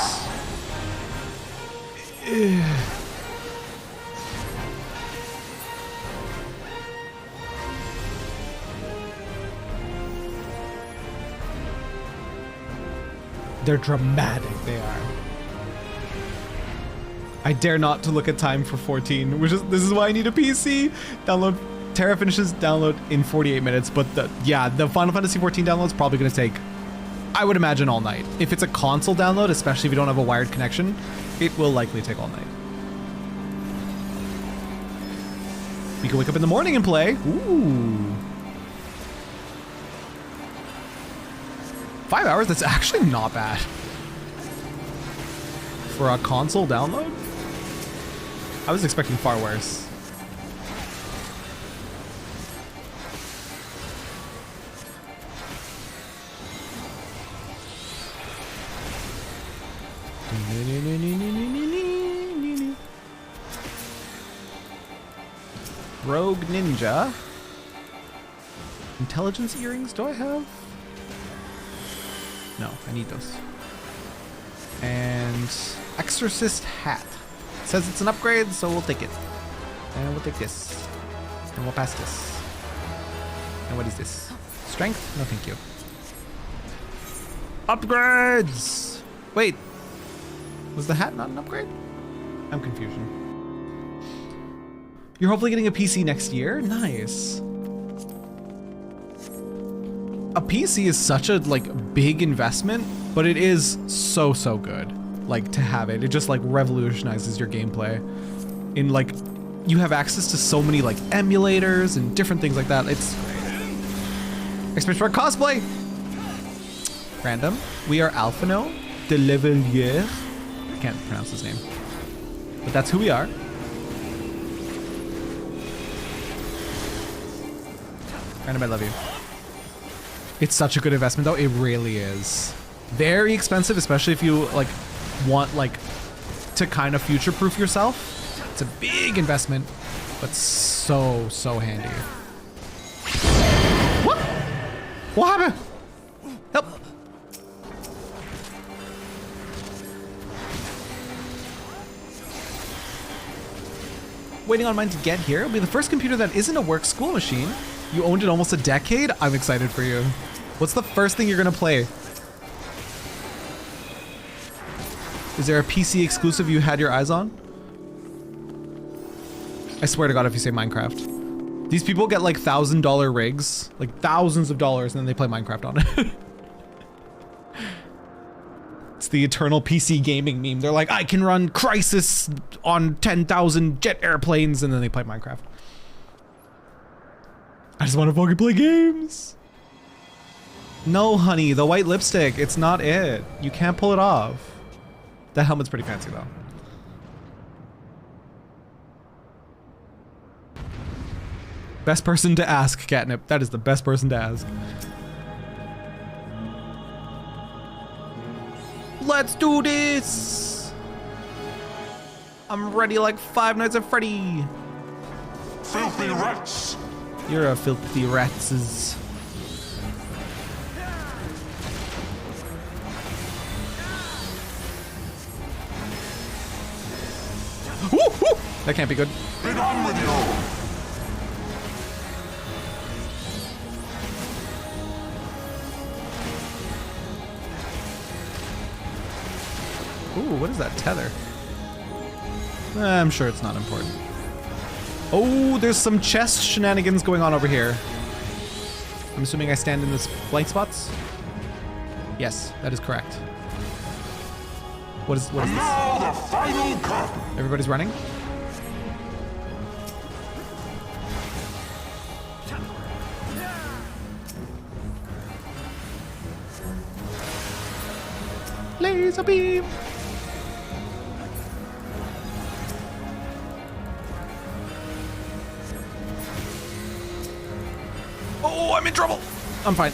Speaker 1: They're dramatic, they are. I dare not to look at time for 14, which is, this is why I need a PC. Download, Terra finishes download in 48 minutes, but the Final Fantasy 14 download is probably gonna take, I would imagine, all night. If it's a console download, especially if you don't have a wired connection, it will likely take all night. You can wake up in the morning and play. Ooh. 5 hours, that's actually not bad. For a console download? I was expecting far worse. Rogue Ninja. Intelligence earrings, do I have? No, I need those. And Exorcist hat. It says it's an upgrade, so we'll take it. And we'll take this. And we'll pass this. And what is this? Strength? No, thank you. Upgrades! Wait. Was the hat not an upgrade? I'm confusion. You're hopefully getting a PC next year? Nice. A PC is such a like big investment, but it is so good. Like to have it. It just like revolutionizes your gameplay. In like, you have access to so many like emulators and different things like that. It's great. Especially for cosplay. Random. We are Alphino de Levelier. I can't pronounce his name. But that's who we are. Random, I love you. It's such a good investment though. It really is. Very expensive, especially if you like want like to kind of future-proof yourself. It's a big investment, but so handy. What? What happened? Help. Waiting on mine to get here. It'll be the first computer that isn't a work school machine. You owned it almost a decade? I'm excited for you. What's the first thing you're gonna play? Is there a PC exclusive you had your eyes on? I swear to God if you say Minecraft. These people get like $1,000 rigs, like thousands of dollars, and then they play Minecraft on it. It's the eternal PC gaming meme. They're like, I can run Crisis on 10,000 jet airplanes, and then they play Minecraft. I just want to fucking play games. No, honey, the white lipstick, it's not it. You can't pull it off. That helmet's pretty fancy though. Best person to ask, Catnip. That is the best person to ask. Let's do this! I'm ready like Five Nights at Freddy.
Speaker 14: Filthy rats!
Speaker 1: You're a filthy ratses. Woo, woo. That can't be good.
Speaker 14: Be done with you!
Speaker 1: Ooh, what is that tether? I'm sure it's not important. Oh, there's some chest shenanigans going on over here. I'm assuming I stand in this blank spots? Yes, that is correct. What is this?
Speaker 14: Now the final cut.
Speaker 1: Everybody's running? Laser beam! Oh, I'm in trouble! I'm fine.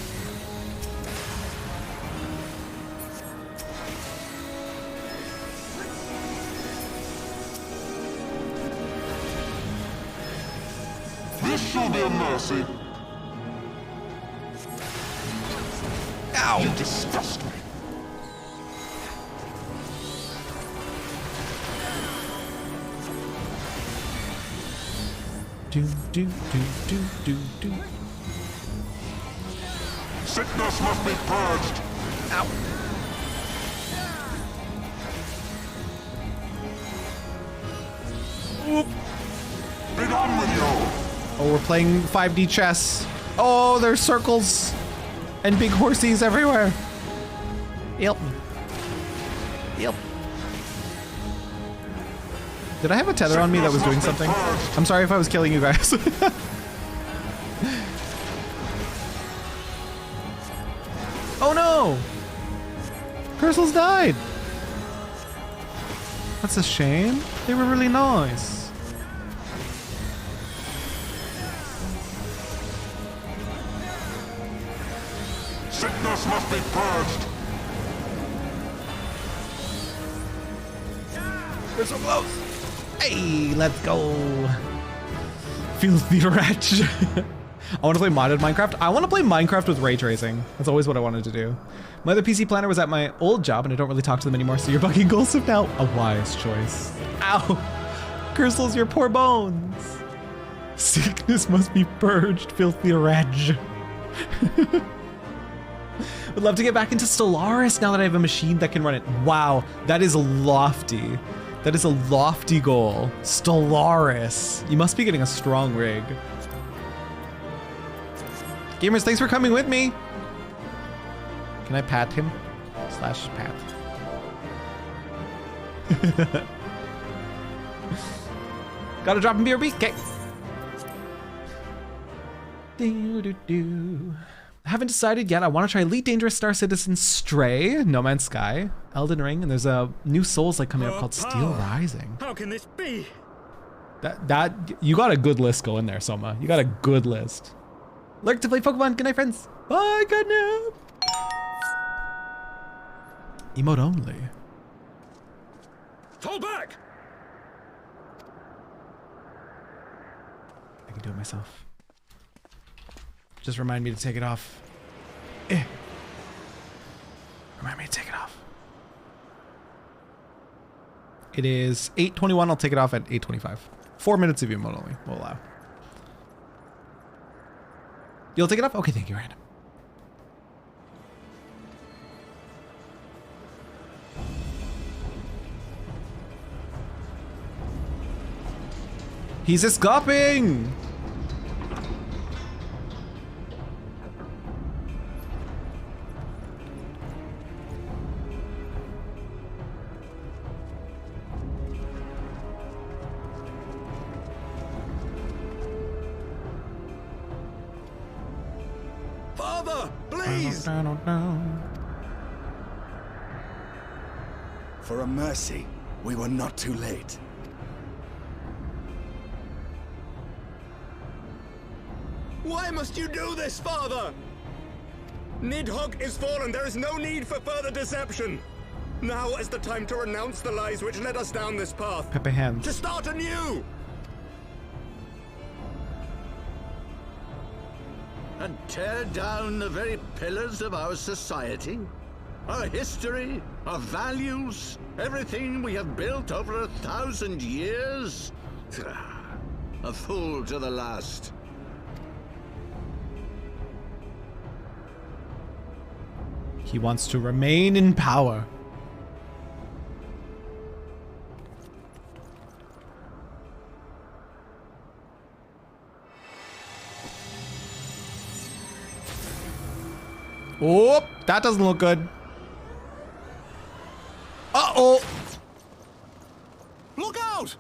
Speaker 14: This shall be a mercy.
Speaker 1: Ow!
Speaker 14: You disgust me.
Speaker 1: Do.
Speaker 14: Sickness must be purged.
Speaker 1: Ow. Oop.
Speaker 14: Be done with you.
Speaker 1: Oh, we're playing 5D chess. Oh, there's circles and big horsies everywhere. Help me. Help. Did I have a tether on me that was doing something? I'm sorry if I was killing you guys. Oh no! Crystals died! That's a shame. They were really nice.
Speaker 14: Sickness must be purged.
Speaker 1: We're so close. Hey, let's go. Filthy wretch. I want to play modded Minecraft. I want to play Minecraft with ray tracing. That's always what I wanted to do. My other PC planner was at my old job and I don't really talk to them anymore, so you're bugging Golsif now. A wise choice. Ow. Crystals, your poor bones. Sickness must be purged, filthy wretch. Would love to get back into Stellaris now that I have a machine that can run it. Wow, that is lofty. That is a lofty goal. Stellaris. You must be getting a strong rig. Gamers, thanks for coming with me. Can I pat him? Slash pat. Gotta drop him BRB. Okay. Haven't decided yet. I want to try Elite Dangerous Star Citizen, Stray, No Man's Sky, Elden Ring, and there's a new Souls like coming up called Steel Rising.
Speaker 15: How can this be?
Speaker 1: That you got a good list going there, Soma. You got a good list. Lurk to play Pokemon. Good night, friends. Bye. Good night. Emote only.
Speaker 15: Fall back.
Speaker 1: I can do it myself. Just remind me to take it off. Remind me to take it off. It is 8:21. I'll take it off at 8:25. 4 minutes of emote only will allow. You'll take it off? Okay, thank you, Random. He's escaping!
Speaker 5: Father, please!
Speaker 13: For a mercy, we were not too late.
Speaker 22: Why must you do this, Father? Nidhogg is fallen. There is no need for further deception. Now is the time to renounce the lies which led us down this path.
Speaker 1: Pepe hands.
Speaker 22: To start anew!
Speaker 19: And tear down the very pillars of our society? Our history, our values, everything we have built over 1,000 years? A fool to the last.
Speaker 1: He wants to remain in power. Oh, that doesn't look good. Uh-oh.
Speaker 22: Look out!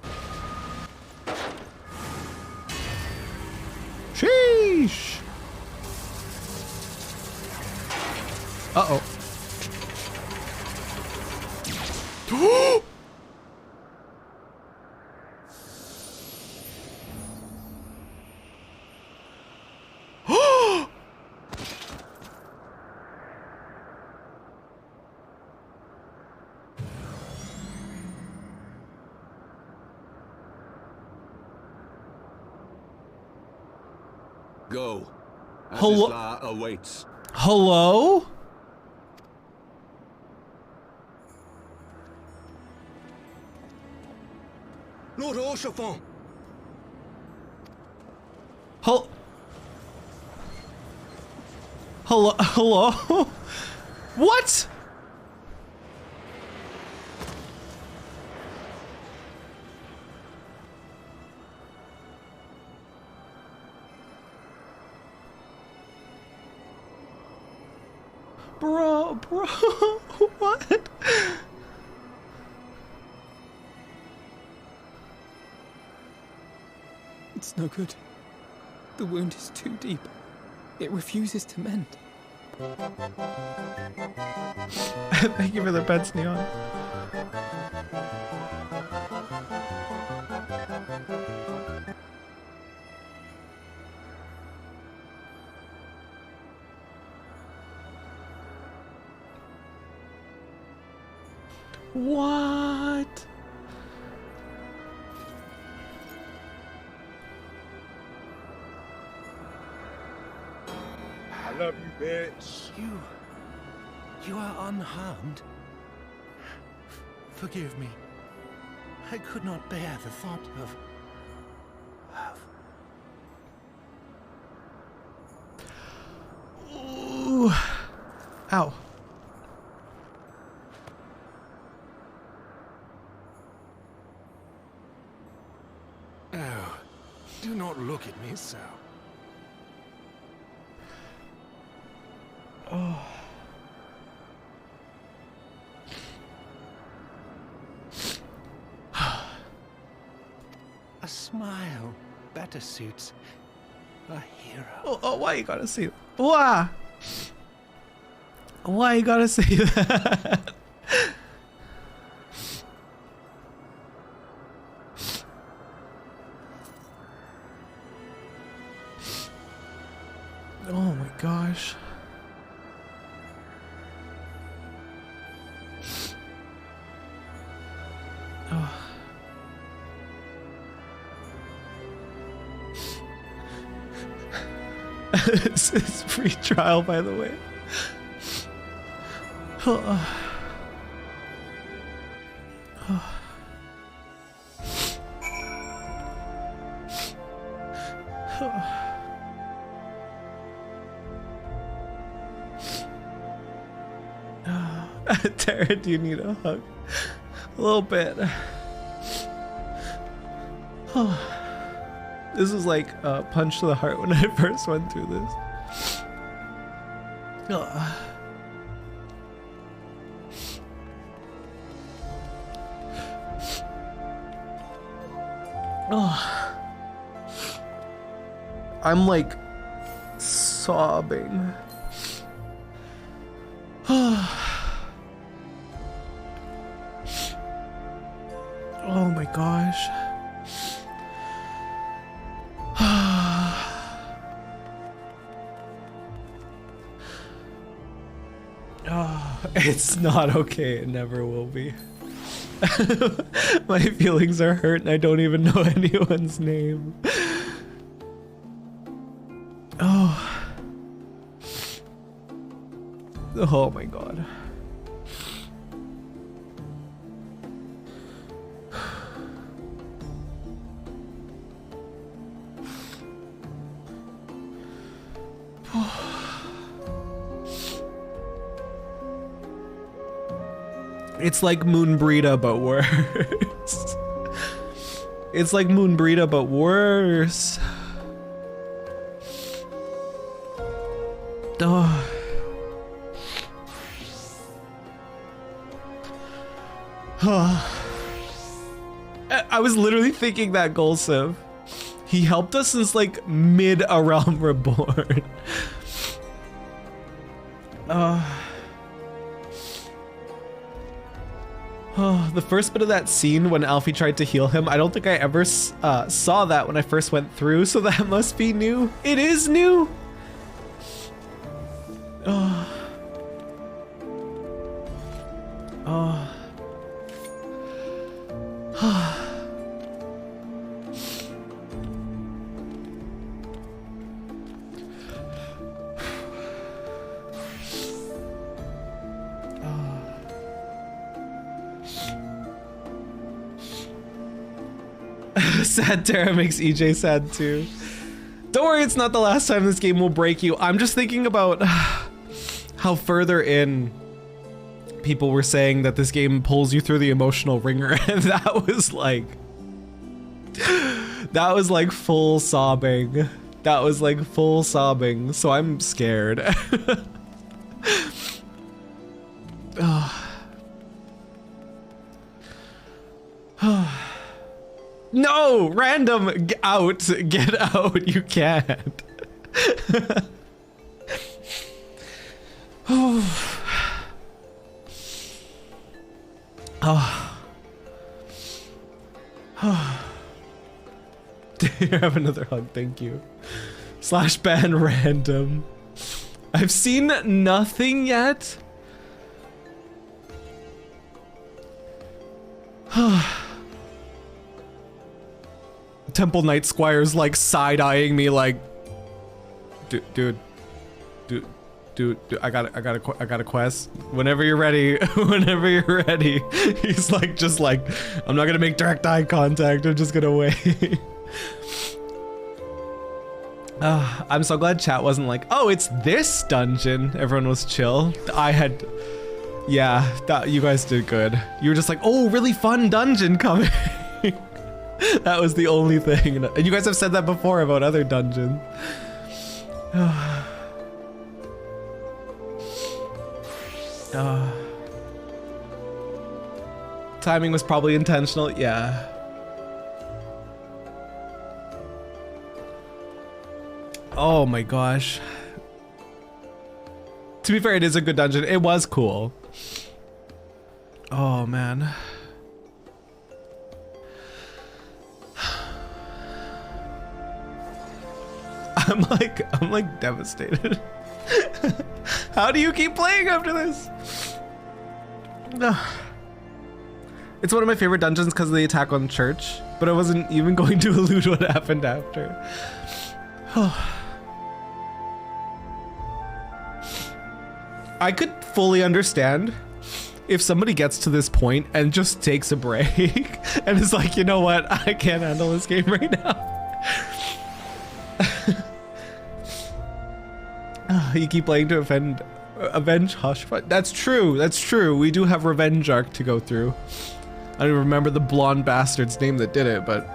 Speaker 1: Sheesh. Uh-oh.
Speaker 19: Go.
Speaker 1: Hello?
Speaker 19: Azizla awaits.
Speaker 1: Hello?
Speaker 22: Lord Orchefort!
Speaker 1: Hello? Hello? What? Bro, what?
Speaker 4: It's no good. The wound is too deep. It refuses to mend.
Speaker 1: Thank you for the pets, Neon. What?
Speaker 22: I love you, bitch.
Speaker 20: You are unharmed? Forgive me. I could not bear the thought of
Speaker 1: Ooh. Ow.
Speaker 20: Oh, do not look at me so.
Speaker 1: Oh.
Speaker 20: A smile better suits a hero.
Speaker 1: Oh, why you gotta say that? Why? Why you gotta say that? Oh my gosh. Oh. This is free trial, by the way. Oh. Oh. Terra, do you need a hug? A little bit. Oh. This was like a punch to the heart when I first went through this. Oh. Oh. I'm like sobbing. Oh my gosh. Oh, it's not okay. It never will be. My feelings are hurt and I don't even know anyone's name. Oh. Oh my god. It's like Moonbrita, but worse. It's like Moonbrita, but worse. Oh. I was literally thinking that Golsiv. He helped us since like mid A Realm Reborn. Oh, the first bit of that scene when Alfie tried to heal him, I don't think I ever saw that when I first went through, so that must be new. It is new! Oh. Oh. Sad Terra makes EJ sad too. Don't worry, it's not the last time this game will break you. I'm just thinking about how further in people were saying that this game pulls you through the emotional ringer, and that was like full sobbing. That was like full sobbing, so I'm scared. No, random, get out, you can't. Oh. Here, have another hug, thank you. /ban random. I've seen nothing yet. Temple Knight Squire's like side-eyeing me like, dude, I got a quest. Whenever you're ready, He's like, just like, I'm not gonna make direct eye contact. I'm just gonna wait. I'm so glad chat wasn't like, oh, it's this dungeon. Everyone was chill. Yeah, you guys did good. You were just like, oh, really fun dungeon coming. That was the only thing. And you guys have said that before about other dungeons. Timing was probably intentional, yeah. Oh my gosh. To be fair, it is a good dungeon. It was cool. Oh man. I'm like devastated. How do you keep playing after this? It's one of my favorite dungeons because of the attack on church, but I wasn't even going to allude what happened after. I could fully understand if somebody gets to this point and just takes a break and is like, you know what, I can't handle this game right now. You keep playing to avenge Hoshfat. That's true. That's true. We do have Revenge Arc to go through. I don't remember the blonde bastard's name that did it, but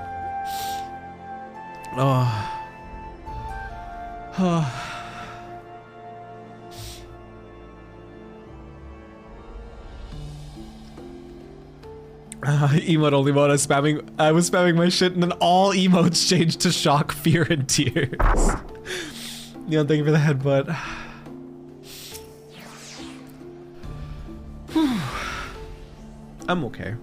Speaker 1: emote only mode. I was spamming my shit, and then all emotes changed to shock, fear, and tears. You know, thank you for the headbutt. I'm okay.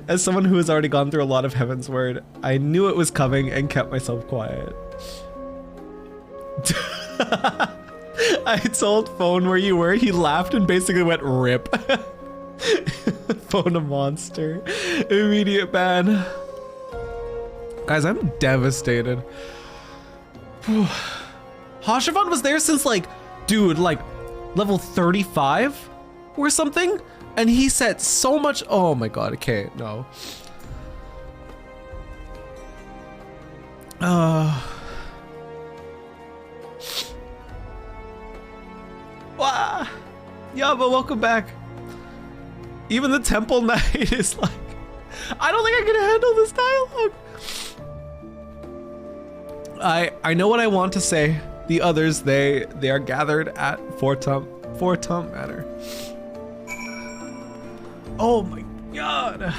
Speaker 1: As someone who has already gone through a lot of Heavensward, I knew it was coming and kept myself quiet. I told Phone where you were, he laughed and basically went RIP. Phone a monster. Immediate ban. Guys, I'm devastated. Hashivan was there since like, dude, like level 35 or something? And he said so much. Oh my god, okay, no. Wow. Yeah, but welcome back. Even the Temple Knight is like, I don't think I can handle this dialogue. I know what I want to say. The others, they are gathered at Fortum Manor. Oh my god.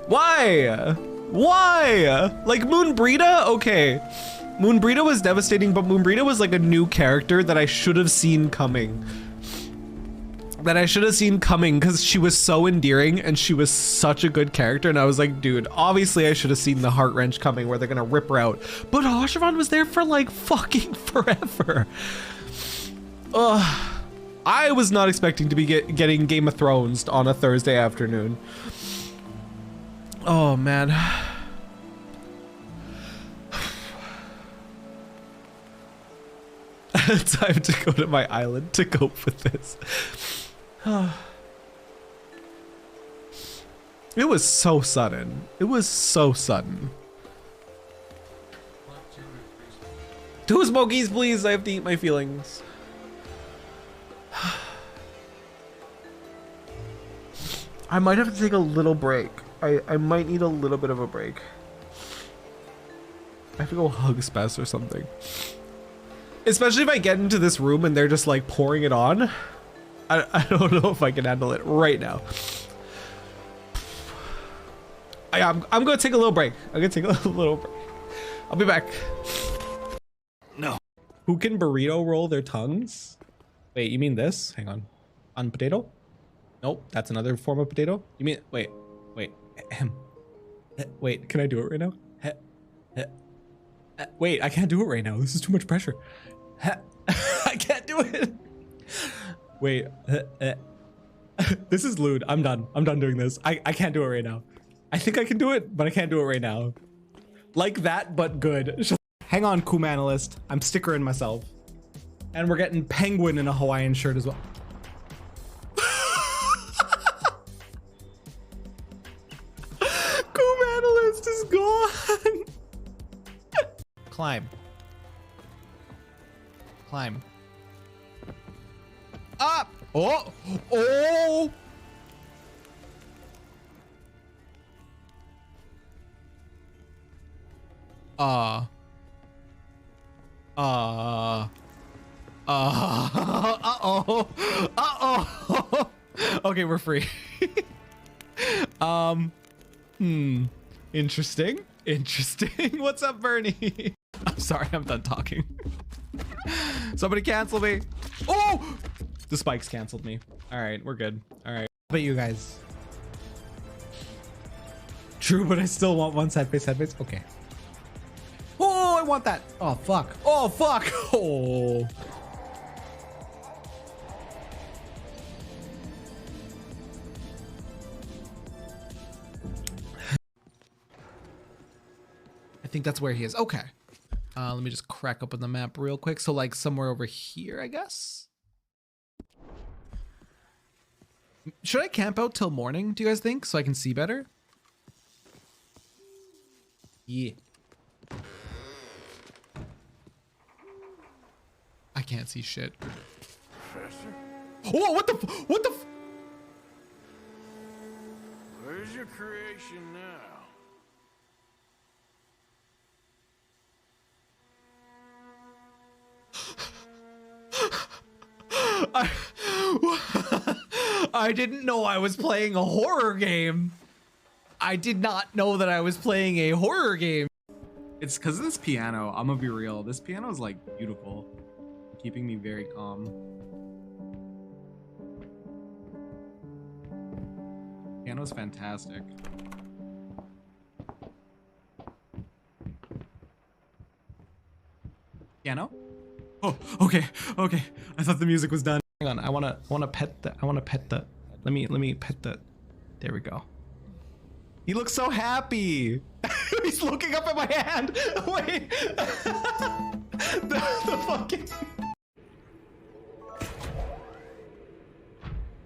Speaker 1: Why? Why? Like Moonbrita? Okay. Moonbrita was devastating, but Moonbrita was like a new character that I should have seen coming. Because she was so endearing and she was such a good character, and I was like, dude, obviously I should have seen the Heart Wrench coming where they're gonna rip her out. But Hashivan was there for like fucking forever. I was not expecting to be getting Game of Thrones on a Thursday afternoon. Oh man. Time to go to my island to cope with this. It was so sudden. It was so sudden. 2 smokies, please. I have to eat my feelings. I might have to take a little break. I might need a little bit of a break. I have to go hug Spaz or something. Especially if I get into this room and they're just like pouring it on. I don't know if I can handle it right now. I'm gonna take a little break. I'm gonna take a little break. I'll be back. No. Who can burrito roll their tongues? Wait, you mean this? Hang on. On potato? Nope, that's another form of potato. You mean, wait. Wait, can I do it right now? Wait, I can't do it right now. This is too much pressure. I can't do it. Wait. This is lewd. I'm done. I'm done doing this. I can't do it right now. I think I can do it, but I can't do it right now. Like that, but good. Hang on, Kumanalist. I'm stickering myself. And we're getting Penguin in a Hawaiian shirt as well. Climb. Climb. Up! Oh! Oh! Uh-oh. Uh-oh. Okay, we're free. Interesting. Interesting. What's up, Bernie? I'm sorry, I'm done talking. Somebody cancel me. Oh! The spikes canceled me. All right, we're good. All right. How about you guys? True, but I still want one side face, Okay. Oh, I want that. Oh, fuck. Oh, fuck. Oh. I think that's where he is. Okay. Let me just crack open the map real quick. So like somewhere over here, I guess. Should I camp out till morning, do you guys think? So I can see better? Yeah. I can't see shit.
Speaker 14: Professor?
Speaker 1: Oh, what the
Speaker 14: Where's your creation now?
Speaker 1: I didn't know I was playing a horror game. I did not know that I was playing a horror game. It's because of this piano. I'm gonna be real. This piano is like beautiful, keeping me very calm. Piano's fantastic. Piano? Oh, okay, okay. I thought the music was done. Hang on, I wanna pet that. I wanna pet that. Let me pet that. There we go. He looks so happy. He's looking up at my hand. Wait. the fucking.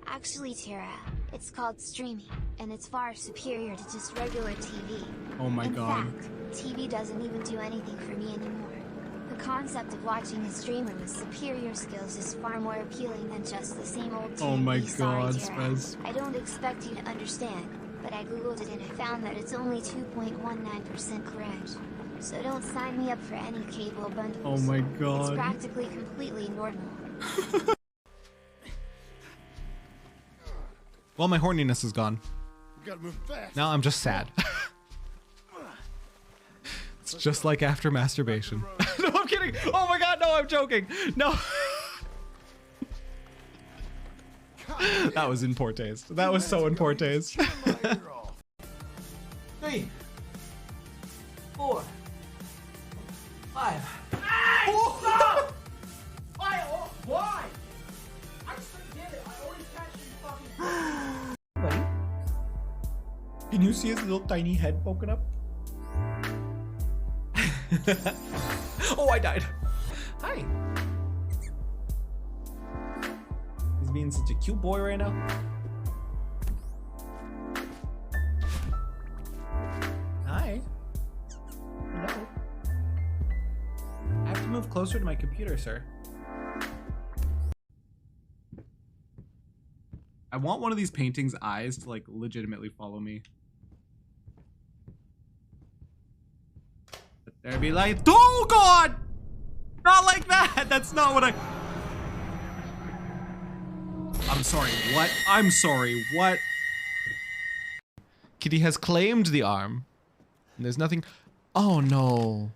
Speaker 8: Actually, Terra, it's called streaming, and it's far superior to just regular TV.
Speaker 1: Oh my god.
Speaker 8: In fact, TV doesn't even do anything for me anymore. The concept of watching a streamer with superior skills is far more appealing than just the same old TV.
Speaker 1: Oh my god,
Speaker 8: Terra.
Speaker 1: Spez.
Speaker 8: I don't expect you to understand, but I googled it and I found that it's only 2.19% correct. So don't sign me up for any cable bundles.
Speaker 1: Oh my god.
Speaker 8: It's practically completely normal.
Speaker 1: Well, my horniness is gone.
Speaker 14: We gotta move fast.
Speaker 1: Now I'm just sad. It's just like after masturbation. No, I'm kidding. Oh my god, no, I'm joking. No. That was in poor taste. That was so in poor taste.
Speaker 9: 3, 4, 5.
Speaker 12: Hey! Stop! Why? I just don't get it. I always catch you fucking.
Speaker 1: Buddy? Can you see his little tiny head poking up? Oh, I died. Hi. He's being such a cute boy right now. Hi. Hello. I have to move closer to my computer, sir. I want one of these paintings' eyes to like legitimately follow me. But there be light. Oh god! Not like that! That's not what I... I'm sorry, what? I'm sorry, what? Kitty has claimed the arm. And there's nothing... Oh no.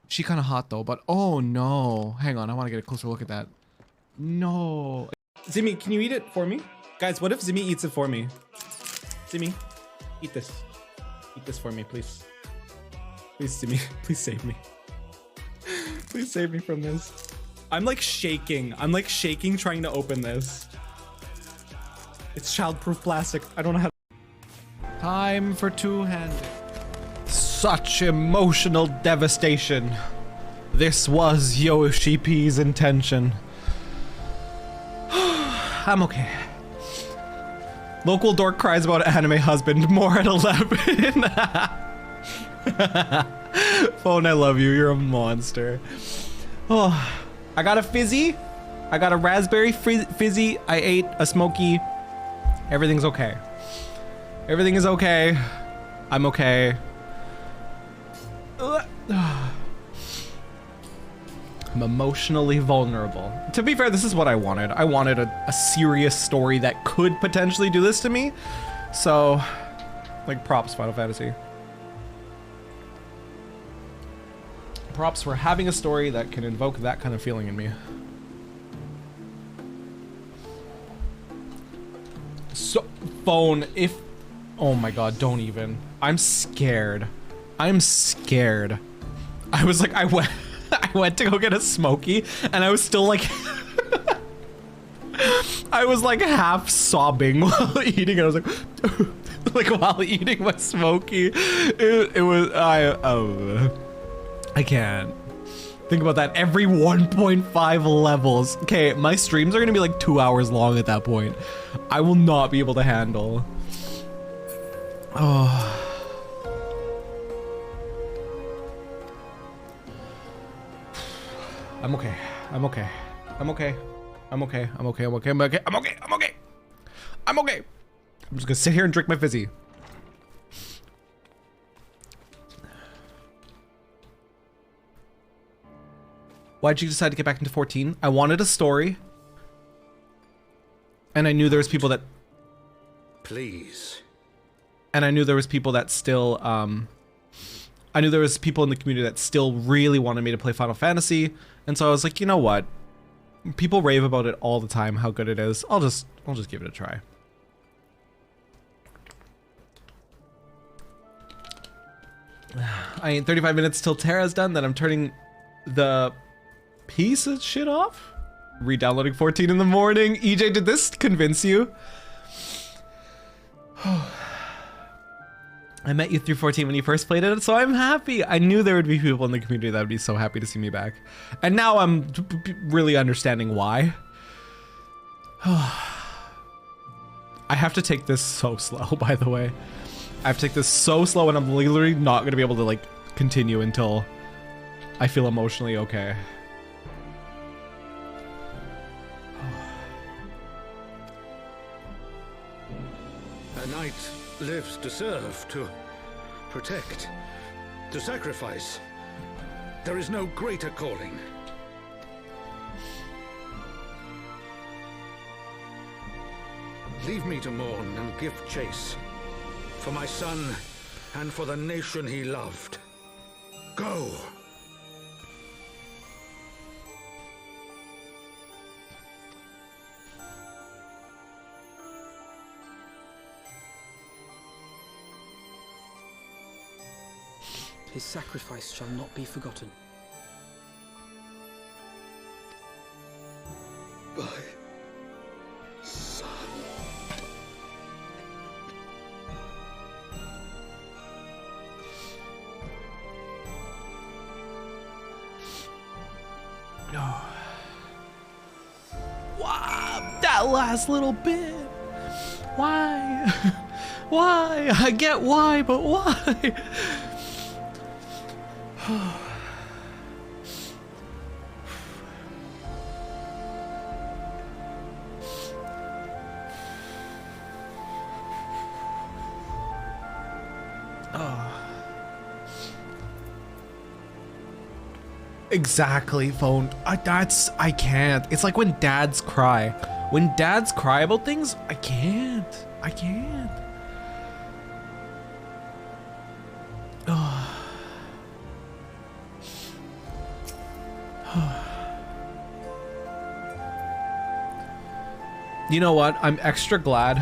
Speaker 1: She kind of hot though, but oh no. Hang on, I want to get a closer look at that. No. Zimmy, can you eat it for me? Guys, what if Zimmy eats it for me? Zimmy, eat this. Eat this for me, please. Please, Zimmy, please save me. Please save me from this. I'm like shaking. I'm like shaking trying to open this. It's childproof plastic. I don't know how to... Time for two-handed. Such emotional devastation. This was Yoshi P's intention. I'm okay. Local dork cries about anime husband. More at 11. Phone, I love you. You're a monster. Oh, I got a fizzy. I got a raspberry fizzy. I ate a smoky. Everything's okay. Everything is okay. I'm okay. I'm emotionally vulnerable. To be fair, this is what I wanted. I wanted a serious story that could potentially do this to me. So, like, props, Final Fantasy. Props for having a story that can invoke that kind of feeling in me. So, phone, if... Oh my god, don't even. I'm scared. I'm scared. I was like, I went to go get a smoky, and I was still like... I was like half sobbing while eating it. I was like... like while eating my smoky. It was... I can't. Think about that. Every 1.5 levels. Okay, my streams are gonna be like 2 hours long at that point. I will not be able to handle. Oh. I'm okay. I'm okay. I'm okay. I'm okay. I'm okay. I'm okay. I'm okay. I'm okay. I'm okay. I'm okay. I'm just gonna sit here and drink my fizzy. Why'd you decide to get back into 14? I wanted a story. And I knew there was people that...
Speaker 21: Please.
Speaker 1: And I knew there was people that still, I knew there was people in the community that still really wanted me to play Final Fantasy. And so I was like, you know what? People rave about it all the time, how good it is. I'll just give it a try. I ain't 35 minutes till Terra's done, then I'm turning the piece of shit off. Re-downloading 14 in the morning. EJ, did this convince you? I met you through 14 when you first played it, so I'm happy. I knew there would be people in the community that would be so happy to see me back. And now I'm really understanding why. I have to take this so slow, by the way. I have to take this so slow, and I'm literally not going to be able to, like, continue until I feel emotionally okay.
Speaker 21: A knight lives to serve, to protect, to sacrifice. There is no greater calling. Leave me to mourn and give chase. For my son and for the nation he loved. Go!
Speaker 2: His sacrifice shall not be forgotten.
Speaker 19: My son.
Speaker 1: Oh. Wow, that last little bit. Why? Why? I get why, but why? Exactly, phone. I can't. It's like when dads cry. When dads cry about things, I can't. I can't. You know what? I'm extra glad.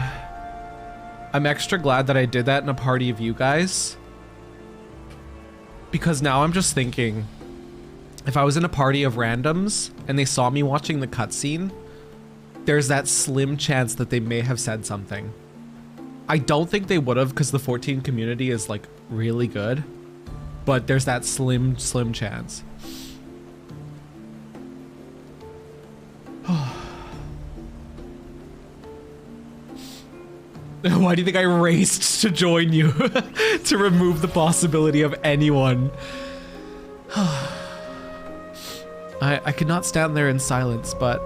Speaker 1: I'm extra glad that I did that in a party of you guys. Because now I'm just thinking, if I was in a party of randoms and they saw me watching the cutscene, there's that slim chance that they may have said something. I don't think they would have because the 14 community is like really good, but there's that slim chance. Why do you think I raced to join you? To remove the possibility of anyone. I could not stand there in silence, but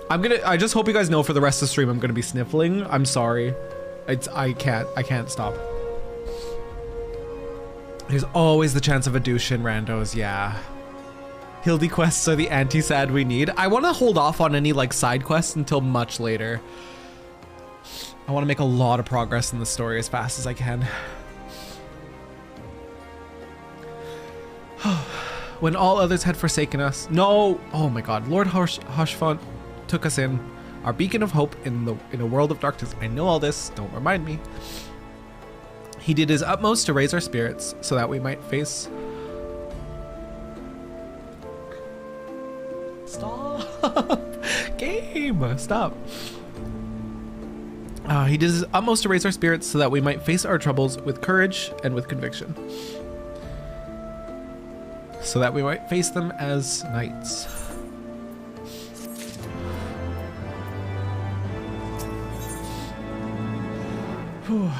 Speaker 1: I just hope you guys know for the rest of the stream I'm gonna be sniffling. I'm sorry. I can't stop. There's always the chance of a douche in randos, yeah. Hildy quests are the anti-sad we need. I want to hold off on any like side quests until much later. I want to make a lot of progress in the story as fast as I can. When all others had forsaken us. No! Oh my god. Lord Hushfont took us in. Our beacon of hope in a world of darkness. I know all this. Don't remind me. He did his utmost to raise our spirits so that we might face... Stop! Game! Stop. He did his utmost to raise our spirits so that we might face our troubles with courage and with conviction. So that we might face them as knights. Whew.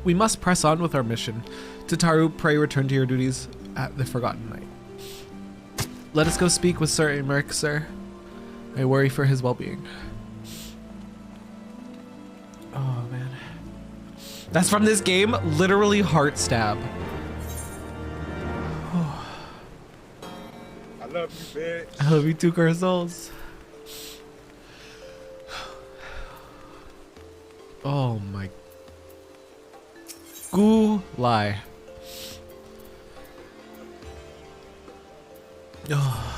Speaker 1: We must press on with our mission. Tataru, pray return to your duties at the Forgotten Night. Let us go speak with Sir Emeric, sir. I worry for his well-being. Oh, man. That's from this game, literally heart stab.
Speaker 14: I love you, bitch.
Speaker 1: I love you too, Carsols. Oh my. Gulai. Oh.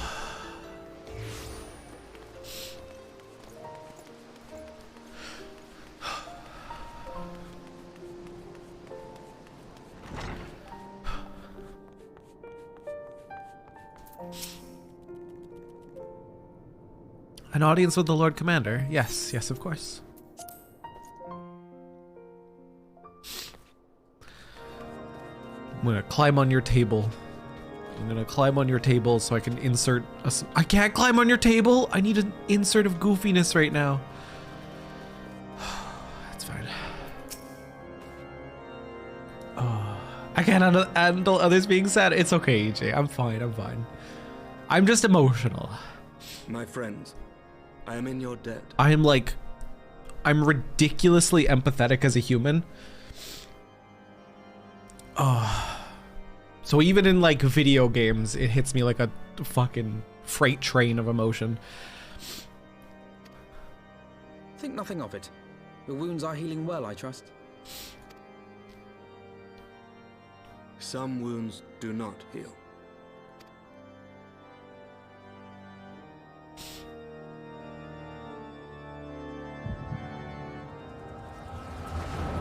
Speaker 1: An audience with the Lord Commander? Yes, yes, of course. I'm gonna climb on your table. I'm gonna climb on your table so I can insert I can't climb on your table! I need an insert of goofiness right now. That's fine. Oh, I can't handle others being sad. It's okay, EJ. I'm fine, I'm fine. I'm just emotional.
Speaker 22: My friends, I am in your debt.
Speaker 1: I'm ridiculously empathetic as a human. Oh. So even in like video games, it hits me like a fucking freight train of emotion.
Speaker 2: Think nothing of it. Your wounds are healing well, I trust.
Speaker 22: Some wounds do not heal.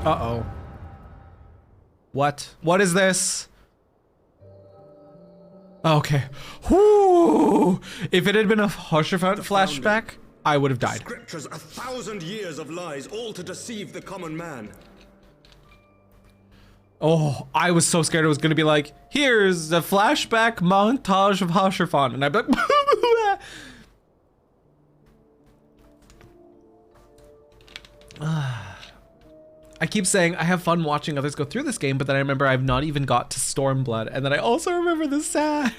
Speaker 1: Uh-oh. What? What is this? Okay. Whoo! If it had been a Hushfont flashback, I would have died.
Speaker 22: Scriptures, 1,000 years of lies, all to deceive the common man.
Speaker 1: Oh, I was so scared it was gonna be like, here's a flashback montage of Hushfont, and I'd be like, I keep saying I have fun watching others go through this game, but then I remember I've not even got to Stormblood, and then I also remember the sad.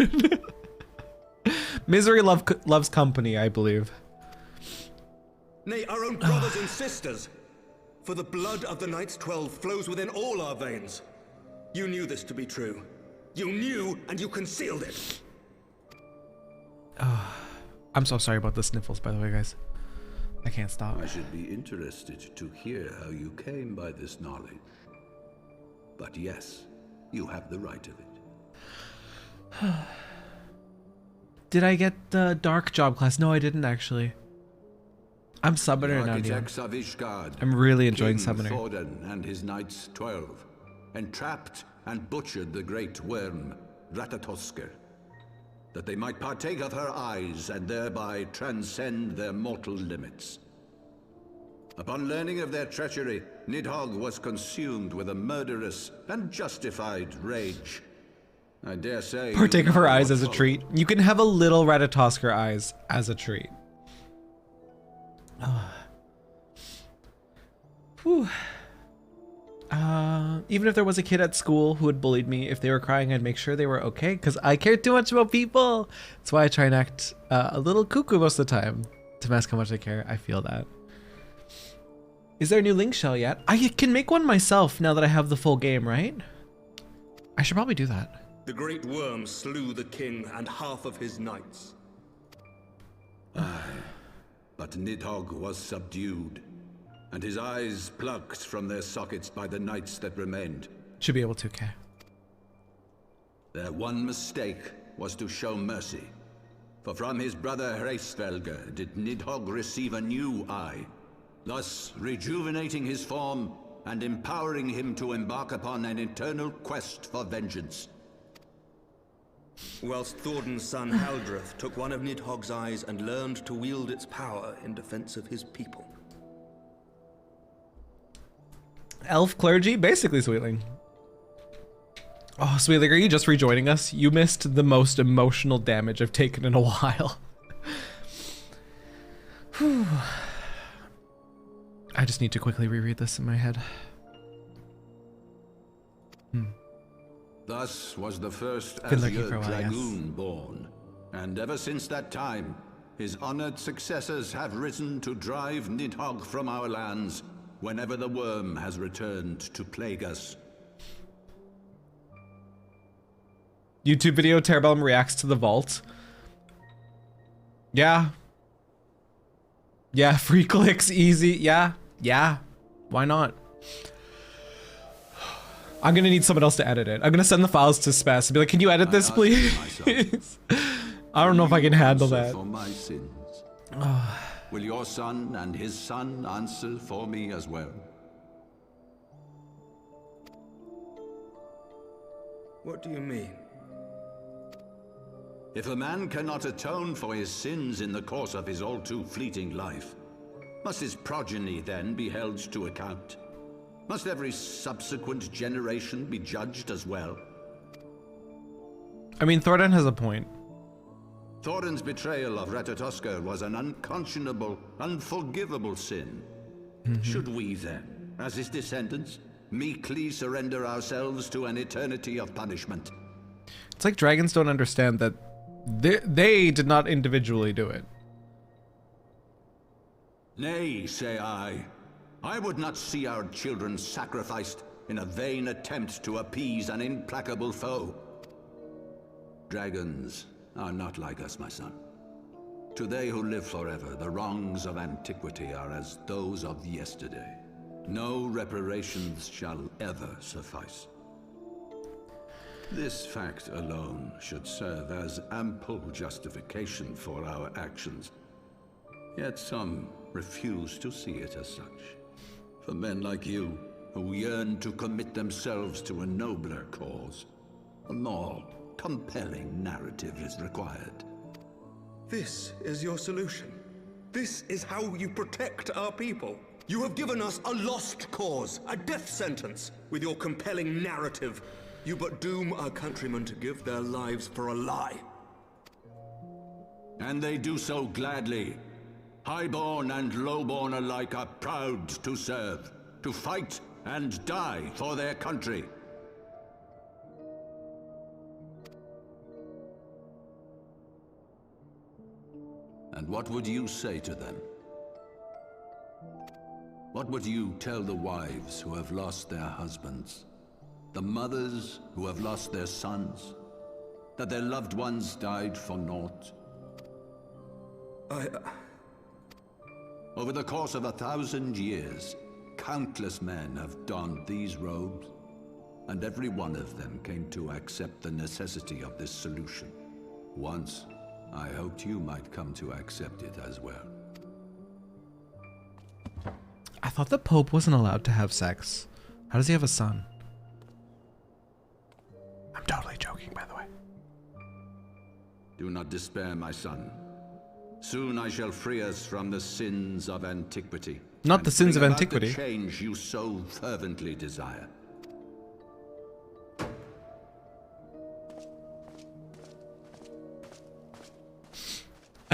Speaker 1: Misery loves company, I believe.
Speaker 22: Nay, our own brothers and sisters. For the blood of the Knights 12 flows within all our veins. You knew this to be true. You knew, and you concealed it.
Speaker 1: I'm so sorry about the sniffles, by the way, guys. I can't stop.
Speaker 19: I should be interested to hear how you came by this knowledge. But yes, you have the right of it.
Speaker 1: Did I get the Dark job class? No, I didn't actually. I'm Summoner now, Neon. I'm really enjoying Summoner.
Speaker 19: King Thordan and his Knights 12 entrapped and butchered the great worm, Ratatosker, that they might partake of her eyes and thereby transcend their mortal limits. Upon learning of their treachery, Nidhogg was consumed with a murderous and justified rage. I dare say.
Speaker 1: Partake of her eyes as a treat. You can have a little Ratatoskr eyes as a treat. Whew. Even if there was a kid at school who had bullied me, if they were crying, I'd make sure they were okay because I care too much about people. That's why I try and act a little cuckoo most of the time to mask how much I care. I feel that. Is there a new link shell yet? I can make one myself now that I have the full game, right? I should probably do that.
Speaker 22: The great worm slew the king and half of his knights.
Speaker 19: Aye, but Nidhogg was subdued, and his eyes plucked from their sockets by the knights that remained.
Speaker 1: Should be able to, okay.
Speaker 19: Their one mistake was to show mercy, for from his brother Hreisvelger did Nidhogg receive a new eye, thus rejuvenating his form and empowering him to embark upon an eternal quest for vengeance.
Speaker 22: Whilst Thorden's son Haldreth took one of Nidhogg's eyes and learned to wield its power in defense of his people.
Speaker 1: Elf clergy? Basically, Sweetling. Oh, Sweetling, are you just rejoining us? You missed the most emotional damage I've taken in a while. Whew. I just need to quickly reread this in my head.
Speaker 19: Thus was the first
Speaker 1: Been looking
Speaker 19: Azure
Speaker 1: for a while,
Speaker 19: Dragoon born, and ever since that time, his honored successors have risen to drive Nidhogg from our lands whenever the worm has returned to plague us.
Speaker 1: YouTube video, Terrabellum reacts to the vault. Yeah. Yeah, free clicks, easy. Yeah. Yeah. Why not? I'm gonna need someone else to edit it. I'm gonna send the files to Spaz and be like, can you edit this, please? I don't know if I can handle that.
Speaker 19: For my sins. Will your son and his son answer for me as well?
Speaker 22: What do you mean?
Speaker 19: If a man cannot atone for his sins in the course of his all too fleeting life, must his progeny then be held to account? Must every subsequent generation be judged as well?
Speaker 1: I mean, Thordan has a point.
Speaker 19: Thorin's betrayal of Ratatoskr was an unconscionable, unforgivable sin. Should we then, as his descendants, meekly surrender ourselves to an eternity of punishment?
Speaker 1: It's like dragons don't understand that they did not individually do it.
Speaker 19: Nay, say I. I would not see our children sacrificed in a vain attempt to appease an implacable foe. Dragons are not like us, my son. To they who live forever, the wrongs of antiquity are as those of yesterday. No reparations shall ever suffice. This fact alone should serve as ample justification for our actions. Yet some refuse to see it as such. For men like you, who yearn to commit themselves to a nobler cause, a more compelling narrative is required.
Speaker 22: This is your solution. This is how you protect our people. You have given us a lost cause, a death sentence. With your compelling narrative, you but doom our countrymen to give their lives for a lie.
Speaker 19: And they do so gladly. Highborn and lowborn alike are proud to serve, to fight and die for their country. And what would you say to them? What would you tell the wives who have lost their husbands? The mothers who have lost their sons? That their loved ones died for naught? Over the course of 1,000 years, countless men have donned these robes, and every one of them came to accept the necessity of this solution. Once, I hoped you might come to accept it as well.
Speaker 1: I thought the Pope wasn't allowed to have sex. How does he have a son? I'm totally joking, by the way.
Speaker 19: Do not despair, my son. Soon I shall free us from the sins of antiquity.
Speaker 1: Not the sins of antiquity.
Speaker 19: The change you so fervently desire.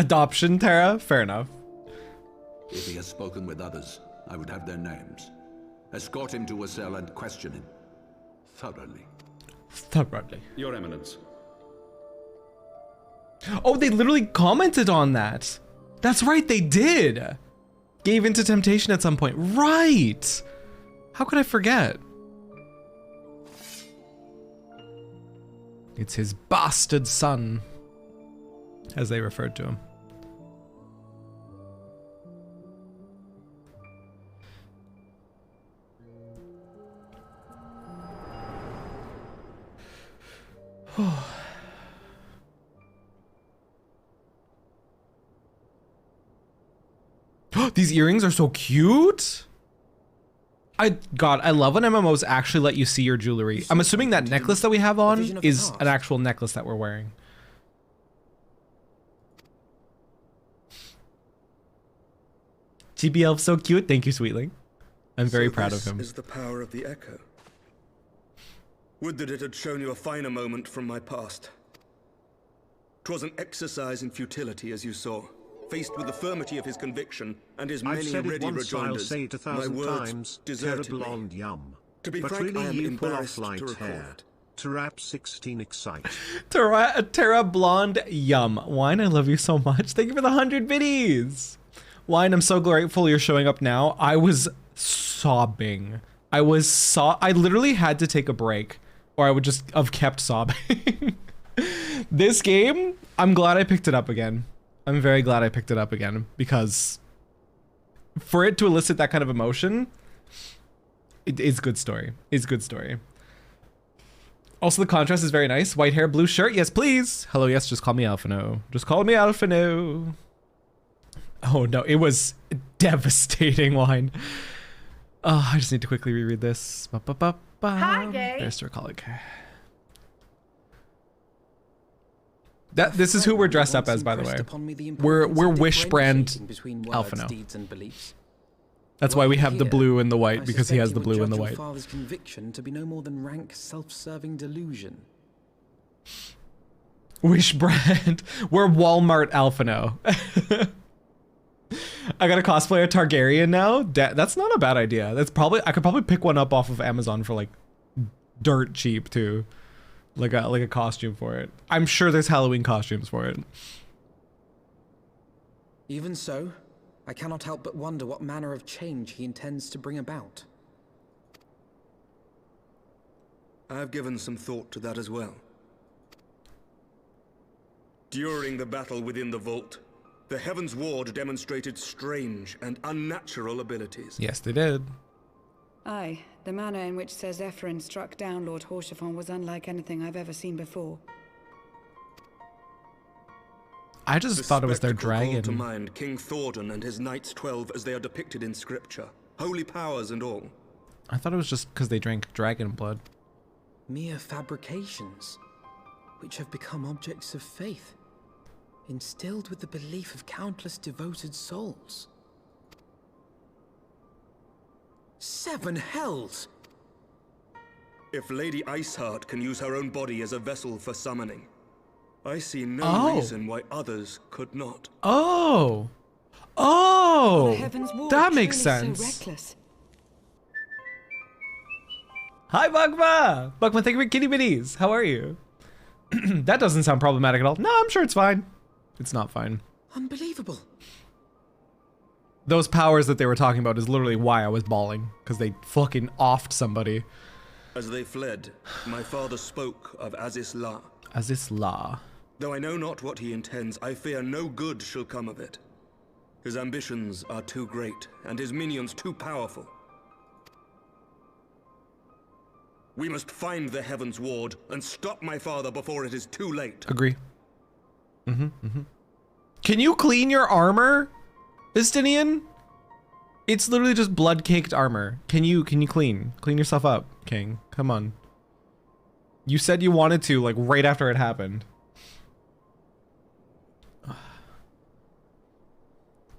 Speaker 1: Adoption, Terra? Fair enough.
Speaker 7: If he has spoken with others, I would have their names. Escort him to a cell and question him. Thoroughly.
Speaker 1: Thoroughly.
Speaker 17: Your Eminence.
Speaker 1: Oh, they literally commented on that. That's right, they did. Gave into temptation at some point. Right. How could I forget? It's his bastard son, as they referred to him. These earrings are so cute. God, I love when MMOs actually let you see your jewelry. I'm assuming that necklace that we have on is an actual necklace that we're wearing. GB Elf so cute. Thank you, Sweetling. I'm very proud of him.
Speaker 22: This is the power of the echo. Would that it had shown you a finer moment from my past. 'Twas an exercise in futility, as you saw. Faced with the firmity of his conviction and his
Speaker 23: I've
Speaker 22: many
Speaker 23: said it
Speaker 22: ready
Speaker 23: once, I'll
Speaker 22: rejoinders,
Speaker 23: say it 1,000
Speaker 22: my words
Speaker 23: times,
Speaker 22: deserted me.
Speaker 23: Terrabellum yum.
Speaker 22: To be
Speaker 23: but
Speaker 22: frank,
Speaker 23: really
Speaker 22: I am
Speaker 23: you pull off
Speaker 22: embarrassed
Speaker 23: light
Speaker 22: to record.
Speaker 23: hair. Terrabellum excite.
Speaker 1: Terra Blonde Yum. Wine, I love you so much. Thank you for the 100 biddies. Wine, I'm so grateful you're showing up now. I was sobbing. I literally had to take a break, or I would just have kept sobbing. This game, I'm glad I picked it up again. I'm very glad I picked it up again, because for it to elicit that kind of emotion, it's good story. It's good story. Also, the contrast is very nice. White hair, blue shirt. Yes, please. Hello, yes, just call me Alphino. Just call me Alphino. Oh no, it was devastating, Wine. Oh, I just need to quickly reread this.
Speaker 12: Hi, gay.
Speaker 1: There's your colleague. This is who we're dressed up as, by the way. We're Wish brand Alphino. That's why we have the blue and the white, because he has the blue and the white.
Speaker 2: Father's conviction to be no more than rank self-serving delusion.
Speaker 1: Wish brand. We're Walmart Alphino. I got a cosplay a Targaryen now. That's not a bad idea. That's probably, I could probably pick one up off of Amazon for like dirt cheap too. Like a costume for it. I'm sure there's Halloween costumes for it.
Speaker 2: Even so, I cannot help but wonder what manner of change he intends to bring about.
Speaker 22: I have given some thought to that as well. During the battle within the vault, the Heavensward demonstrated strange and unnatural abilities.
Speaker 1: Yes, they did.
Speaker 18: Aye, the manner in which Sir Zephyrin struck down Lord Horschiffon was unlike anything I've ever seen before.
Speaker 1: I just thought it was their dragon.
Speaker 22: Called to mind King Thordan and his Knights 12 as they are depicted in scripture. Holy powers and all.
Speaker 1: I thought it was just because they drank dragon blood.
Speaker 2: Mere fabrications, which have become objects of faith, instilled with the belief of countless devoted souls. 7 hells!
Speaker 22: If Lady Iceheart can use her own body as a vessel for summoning, I see no reason why others could not.
Speaker 1: Oh! Oh! That makes sense. Hi, Bugma! Bugma, thank you for kitty bitties. How are you? That doesn't sound problematic at all. No, I'm sure it's fine. It's not fine.
Speaker 2: Unbelievable.
Speaker 1: Those powers that they were talking about is literally why I was bawling, because they fucking offed somebody.
Speaker 22: As they fled, my father spoke of Azis-La.
Speaker 1: Azis-La.
Speaker 22: Though I know not what he intends, I fear no good shall come of it. His ambitions are too great, and his minions too powerful. We must find the Heavensward and stop my father before it is too late.
Speaker 1: Agree. Can you clean your armor, Istinian? It's literally just blood-caked armor. Can you clean yourself up, King? Come on. You said you wanted to, like, right after it happened.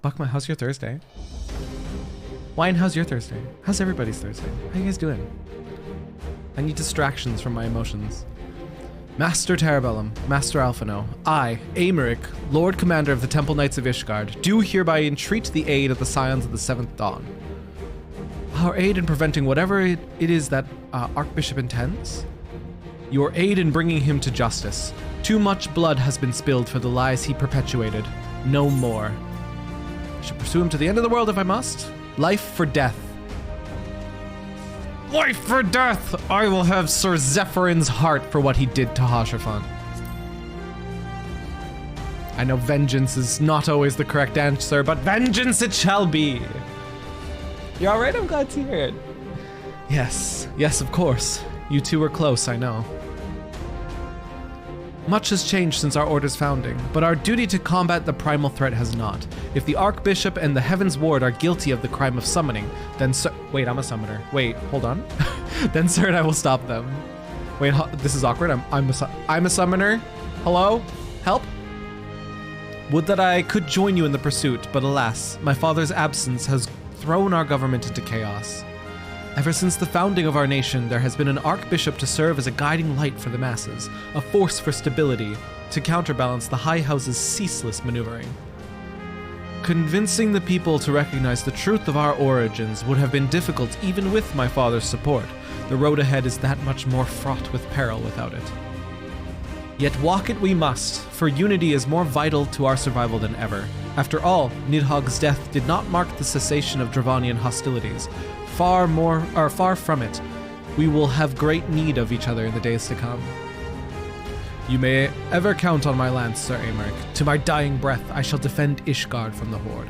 Speaker 1: Buckma, how's your Thursday? Wine, how's your Thursday? How's everybody's Thursday? How you guys doing? I need distractions from my emotions. Master Terrabellum, Master Alphino, I, Aymeric, Lord Commander of the Temple Knights of Ishgard, do hereby entreat the aid of the Scions of the Seventh Dawn. Our aid in preventing whatever it is that Archbishop intends? Your aid in bringing him to justice. Too much blood has been spilled for the lies he perpetuated. No more. I shall pursue him to the end of the world if I must. Life for death. Life for death! I will have Sir Zephyrin's heart for what he did to Hashrafan. I know vengeance is not always the correct answer, but vengeance it shall be! You alright? I'm glad to hear it. Yes, yes, of course. You two were close, I know. Much has changed since our order's founding, but our duty to combat the primal threat has not. If the Archbishop and the Heavensward are guilty of the crime of summoning, then wait, I'm a summoner. Wait, hold on. Then sir and I will stop them. Wait, this is awkward. I'm a summoner. Hello? Help? Would that I could join you in the pursuit, but alas, my father's absence has thrown our government into chaos. Ever since the founding of our nation, there has been an archbishop to serve as a guiding light for the masses, a force for stability, to counterbalance the High House's ceaseless maneuvering. Convincing the people to recognize the truth of our origins would have been difficult even with my father's support. The road ahead is that much more fraught with peril without it. Yet walk it we must, for unity is more vital to our survival than ever. After all, Nidhogg's death did not mark the cessation of Dravanian hostilities. Far from it. We will have great need of each other in the days to come. You may ever count on my lance, Sir Aymeric. To my dying breath, I shall defend Ishgard from the Horde.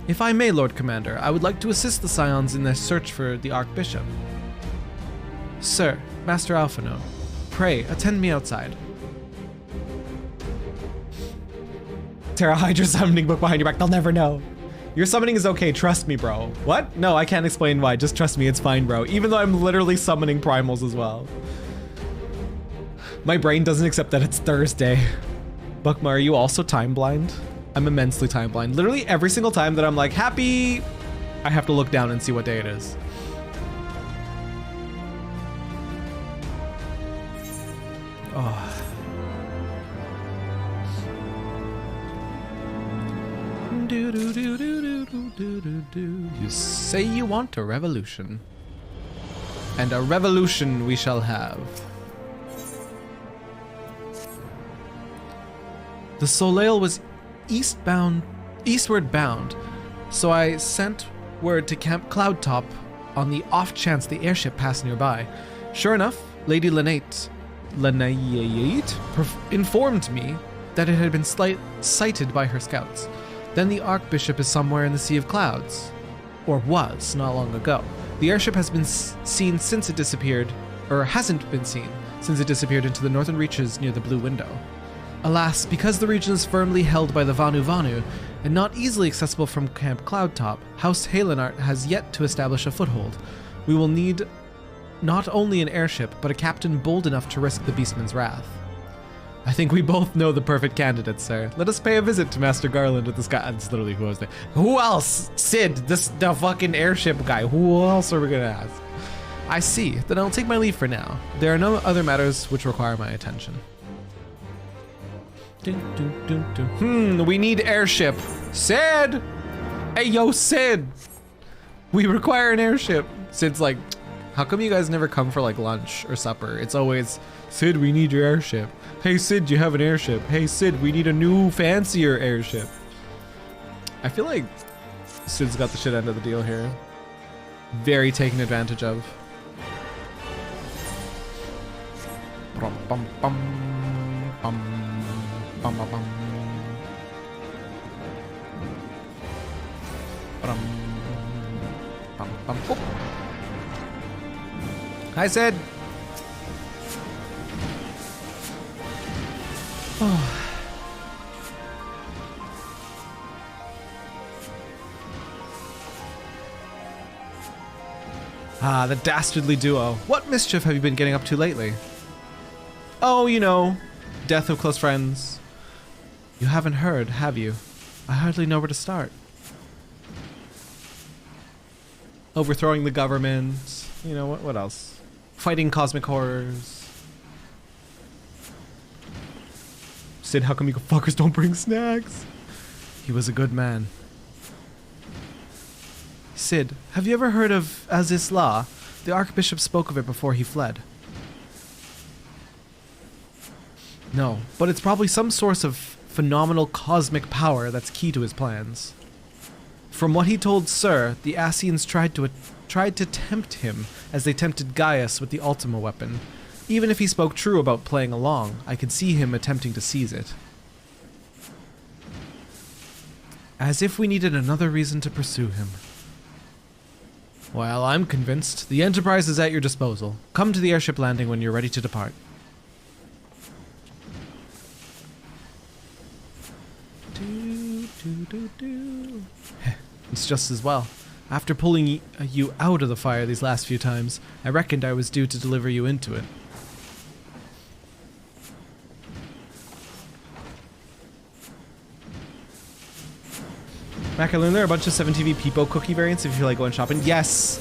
Speaker 1: If I may, Lord Commander, I would like to assist the Scions in their search for the Archbishop. Sir, Master Alphino, pray, attend me outside. Terra Hydra summoning book behind your back, they'll never know. Your summoning is okay, trust me, bro. What? No, I can't explain why, just trust me, it's fine, bro. Even though I'm literally summoning primals as well. My brain doesn't accept that it's Thursday. Buckma, are you also time blind? I'm immensely time blind. Literally every single time that I'm like, happy, I have to look down and see what day it is. Oh. You say you want a revolution. And a revolution we shall have. The Soleil was eastward bound, so I sent word to Camp Cloudtop on the off chance the airship passed nearby. Sure enough, Lady Lenate informed me that it had been sighted by her scouts. Then the Archbishop is somewhere in the Sea of Clouds. Or was, not long ago. The airship has been seen since it disappeared, or hasn't been seen, since it disappeared into the northern reaches near the Blue Window. Alas, because the region is firmly held by the Vanu and not easily accessible from Camp Cloudtop, House Halenart has yet to establish a foothold. We will need not only an airship, but a captain bold enough to risk the Beastman's wrath. I think we both know the perfect candidate, sir. Let us pay a visit to Master Garland at the sky. That's literally who I was there. Who else? Sid, the fucking airship guy. Who else are we gonna ask? I see. Then I'll take my leave for now. There are no other matters which require my attention. We need airship. Sid! Hey, yo, Sid! We require an airship. Sid's like, how come you guys never come for like lunch or supper? It's always, Sid, we need your airship. Hey, Sid, you have an airship. Hey, Sid, we need a new, fancier airship. I feel like Sid's got the shit end of the deal here. Very taken advantage of. Bum, bum, bum, bum. Bum, bum, bum. Bum, bum, bum. Oh. Hi, Sid. Oh. Ah, the dastardly duo. What mischief have you been getting up to lately? Oh, you know, death of close friends. You haven't heard, have you? I hardly know where to start. Overthrowing the government. You know, what else? Fighting cosmic horrors. Sid, how come you fuckers don't bring snacks? He was a good man. Sid, have you ever heard of Azizla? The Archbishop spoke of it before he fled. No, but it's probably some source of phenomenal cosmic power that's key to his plans. From what he told Sir, the Ascians tried to tempt him as they tempted Gaius with the Ultima weapon. Even if he spoke true about playing along, I could see him attempting to seize it. As if we needed another reason to pursue him. Well, I'm convinced. The Enterprise is at your disposal. Come to the airship landing when you're ready to depart. It's just as well. After pulling you out of the fire these last few times, I reckoned I was due to deliver you into it. Mac, I learned there are a bunch of 7TV Peepo cookie variants if you feel like going shopping. Yes,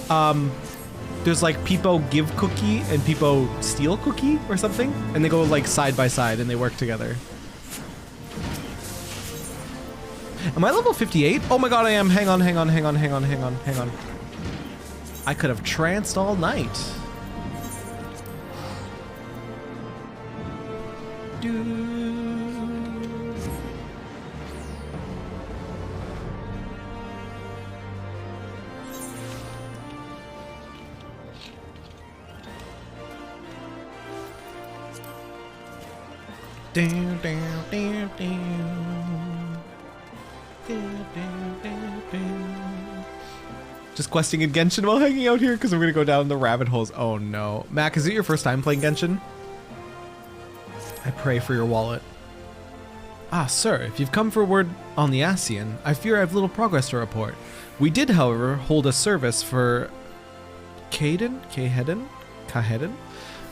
Speaker 1: there's like Peepo Give Cookie and Peepo Steal Cookie or something, and they go like side by side and they work together. Am I level 58? Oh my god, I am. Hang on. I could have tranced all night. Just questing in Genshin while hanging out here because we're gonna go down the rabbit holes. Oh no. Mac, is it your first time playing Genshin? I pray for your wallet. Ah, sir, if you've come for word on the Ascian, I fear I have little progress to report. We did, however, hold a service for Kahedin?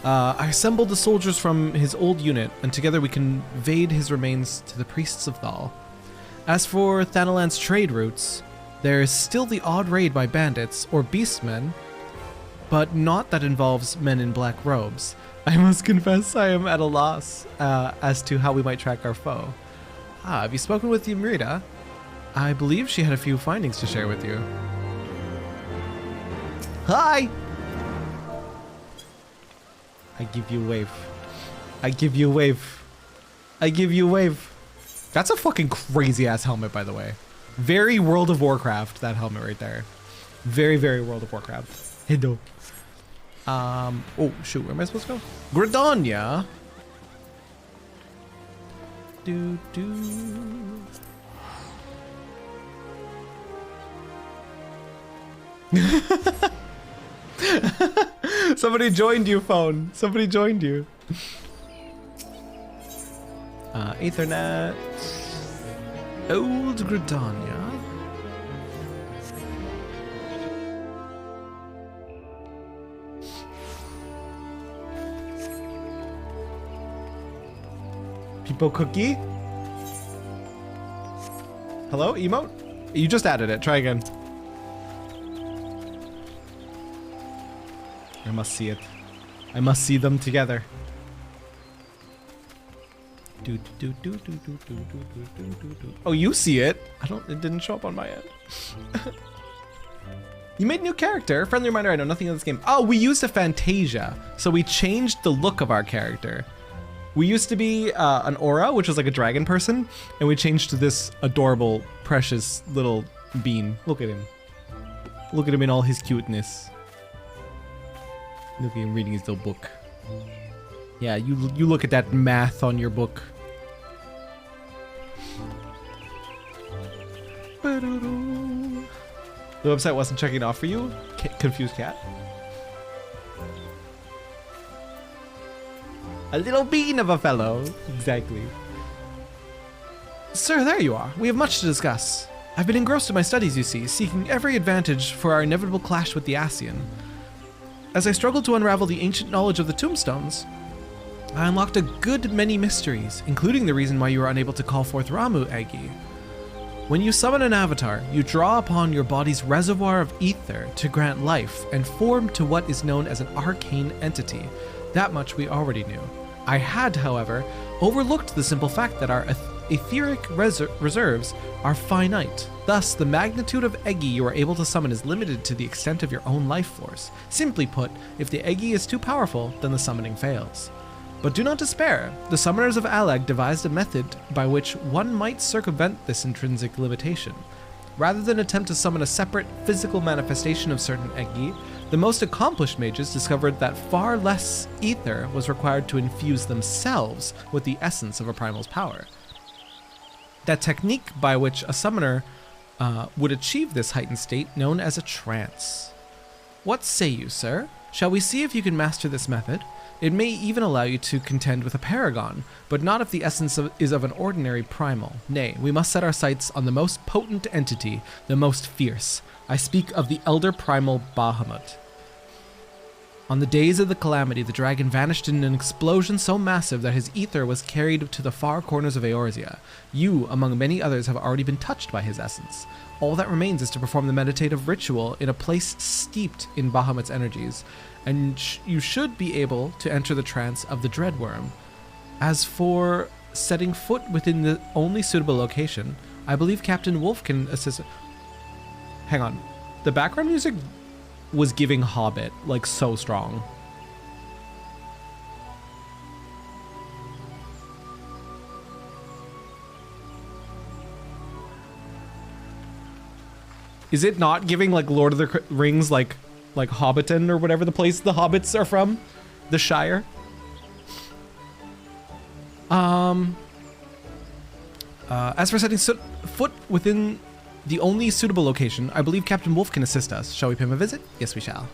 Speaker 1: I assembled the soldiers from his old unit, and together we conveyed his remains to the priests of Thal. As for Thanalan's trade routes, there is still the odd raid by bandits or beastmen, but not that involves men in black robes. I must confess I am at a loss as to how we might track our foe. Ah, have you spoken with Ymrita? I believe she had a few findings to share with you. Hi! I give you a wave. I give you a wave. I give you a wave. That's a fucking crazy ass helmet, by the way. Very World of Warcraft, that helmet right there. Very, very World of Warcraft. Hello. Oh, shoot, where am I supposed to go? Gridania. Somebody joined you, phone. Somebody joined you. Ethernet. Old Gridania. People cookie? Hello, emote? You just added it. Try again. I must see it. I must see them together. Oh, you see it? It didn't show up on my end. You made a new character. Friendly reminder, I know nothing of this game. Oh, we used a Fantasia. So we changed the look of our character. We used to be an Aura, which was like a dragon person, and we changed to this adorable, precious little bean. Look at him. Look at him in all his cuteness. Look at him reading his little book. Yeah, you look at that math on your book. The website wasn't checking off for you? Confused cat? A little bean of a fellow. Exactly. Sir, there you are. We have much to discuss. I've been engrossed in my studies, you see, seeking every advantage for our inevitable clash with the Ascian. As I struggled to unravel the ancient knowledge of the tombstones, I unlocked a good many mysteries, including the reason why you were unable to call forth Ramu, Agi. When you summon an avatar, you draw upon your body's reservoir of ether to grant life and form to what is known as an arcane entity. That much we already knew. I had, however, overlooked the simple fact that our etheric reserves are finite. Thus, the magnitude of Eggy you are able to summon is limited to the extent of your own life force. Simply put, if the Eggy is too powerful, then the summoning fails. But do not despair. The summoners of Alag devised a method by which one might circumvent this intrinsic limitation. Rather than attempt to summon a separate physical manifestation of certain Eggy, the most accomplished mages discovered that far less ether was required to infuse themselves with the essence of a primal's power. That technique by which a summoner would achieve this heightened state known as a trance. What say you, sir? Shall we see if you can master this method? It may even allow you to contend with a paragon, but not if the essence is of an ordinary primal. Nay, we must set our sights on the most potent entity, the most fierce. I speak of the elder primal Bahamut. On the days of the calamity, the dragon vanished in an explosion so massive that his ether was carried to the far corners of Eorzea. You, among many others, have already been touched by his essence. All that remains is to perform the meditative ritual in a place steeped in Bahamut's energies, and you should be able to enter the trance of the Dreadworm. As for setting foot within the only suitable location, I believe Captain Wolf can assist. Hang on. The background music was giving Hobbit, like, so strong. Is it not giving, like, Lord of the Rings, like Hobbiton or whatever the place the hobbits are from? The Shire? As for setting foot within the only suitable location, I believe Captain Wolf can assist us. Shall we pay him a visit? Yes, we shall.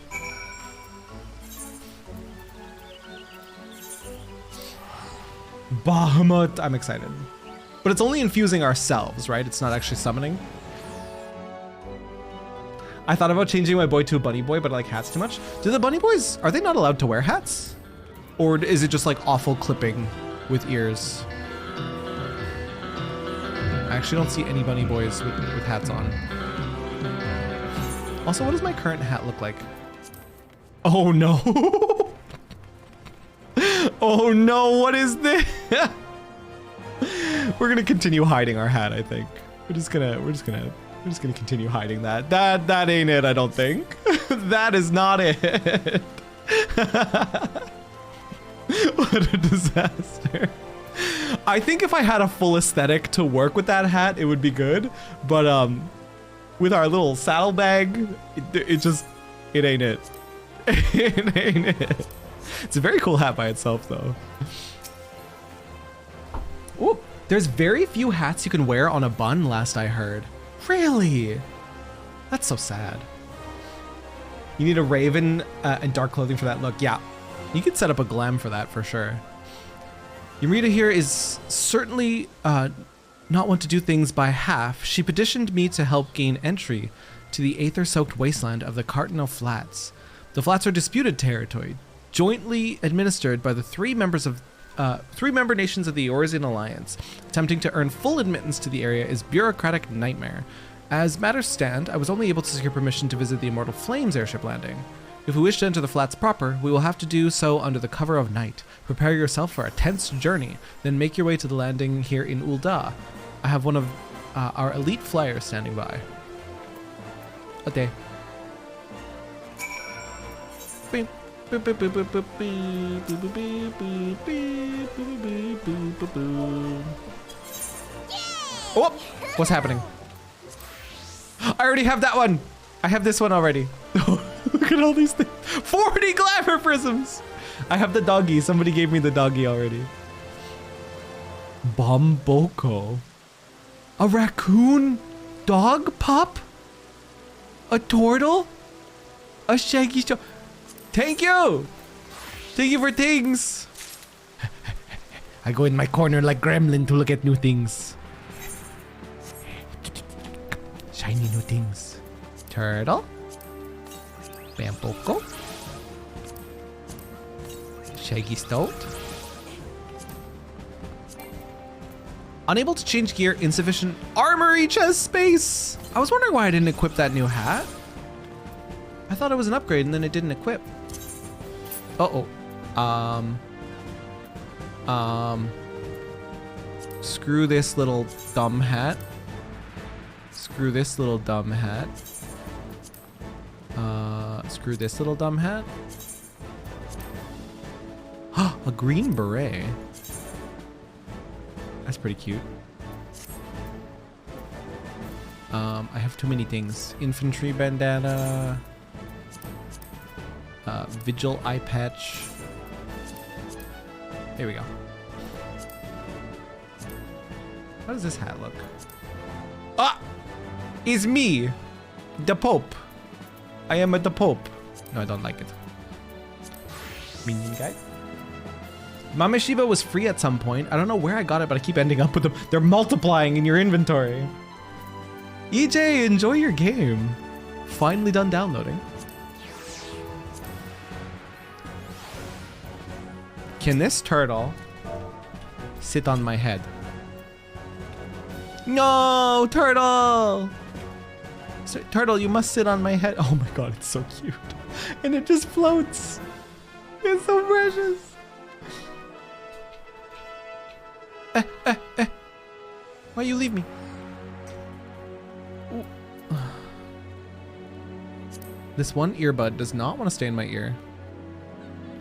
Speaker 1: Bahamut. I'm excited. But it's only infusing ourselves, right? It's not actually summoning. I thought about changing my boy to a bunny boy, but I like hats too much. Do the bunny boys, are they not allowed to wear hats? Or is it just like awful clipping with ears? I actually don't see any bunny boys with hats on. Also, what does my current hat look like? Oh no. Oh no, what is this? We're gonna continue hiding our hat, I think. We're just gonna continue hiding that. That ain't it, I don't think. That is not it. What a disaster. I think if I had a full aesthetic to work with that hat, it would be good. But with our little saddlebag, it ain't it. It ain't it. It's a very cool hat by itself, though. Ooh, there's very few hats you can wear on a bun, last I heard. Really? That's so sad. You need a raven and dark clothing for that look. Yeah, you could set up a glam for that for sure. Yamrita here is certainly not one to do things by half. She petitioned me to help gain entry to the aether-soaked wasteland of the Cardinal Flats. The flats are disputed territory, jointly administered by the three member nations of the Eorzean Alliance. Attempting to earn full admittance to the area is bureaucratic nightmare. As matters stand, I was only able to secure permission to visit the Immortal Flames airship landing. If we wish to enter the flats proper, we will have to do so under the cover of night. Prepare yourself for a tense journey, then make your way to the landing here in Ul'dah. I have one of our elite flyers standing by. Okay. Oh, what's happening? I already have that one. I have this one already. Look at all these things. 40 glamour prisms. I have the doggy. Somebody gave me the doggy already. Bomboko. A raccoon dog pup? A turtle? A shaggy show. Thank you. Thank you for things. I go in my corner like gremlin to look at new things. Shiny new things. Turtle. Bamboko. Shaggy Stoat. Unable to change gear, insufficient armory chest space. I was wondering why I didn't equip that new hat. I thought it was an upgrade and then it didn't equip. Uh-oh. Screw this little dumb hat. Screw this little dumb hat. Screw this little dumb hat. A green beret. That's pretty cute. I have too many things. Infantry bandana. Vigil eye patch. There we go. How does this hat look? Ah! It's me! The Pope. I am the Pope. No, I don't like it. Minion guy. Mame Shiba was free at some point. I don't know where I got it, but I keep ending up with them. They're multiplying in your inventory. EJ, enjoy your game. Finally done downloading. Can this turtle sit on my head? No, turtle! Turtle, you must sit on my head. Oh my god, it's so cute. And it just floats. It's so precious. Why you leave me? Ooh. This one earbud does not want to stay in my ear.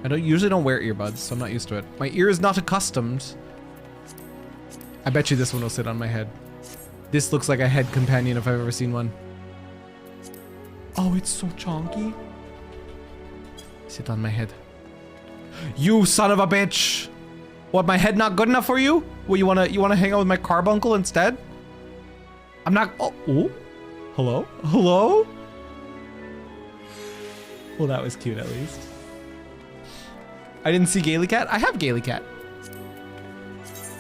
Speaker 1: I usually don't wear earbuds, so I'm not used to it. My ear is not accustomed. I bet you this one will sit on my head. This looks like a head companion if I've ever seen one. Oh, it's so chonky. Sit on my head. You son of a bitch! What, my head not good enough for you? Well, you wanna hang out with my carbuncle instead? I'm not. Oh, ooh. Hello? Hello? Well, that was cute at least. I didn't see Gaily Cat. I have Gaily Cat.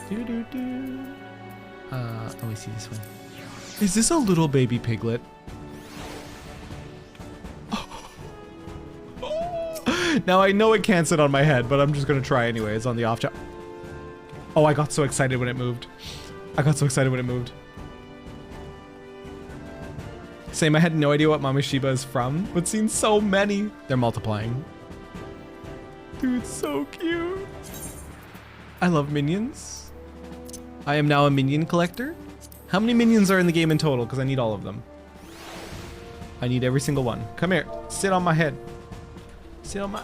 Speaker 1: Let me see this one. Is this a little baby piglet? Now I know it can't sit on my head, but I'm just gonna try anyways on the off chance. Oh, I got so excited when it moved. I got so excited when it moved. Same, I had no idea what Mame Shiba is from, but seen so many. They're multiplying. Dude, it's so cute. I love minions. I am now a minion collector. How many minions are in the game in total? Because I need all of them. I need every single one. Come here, sit on my head. Sit on my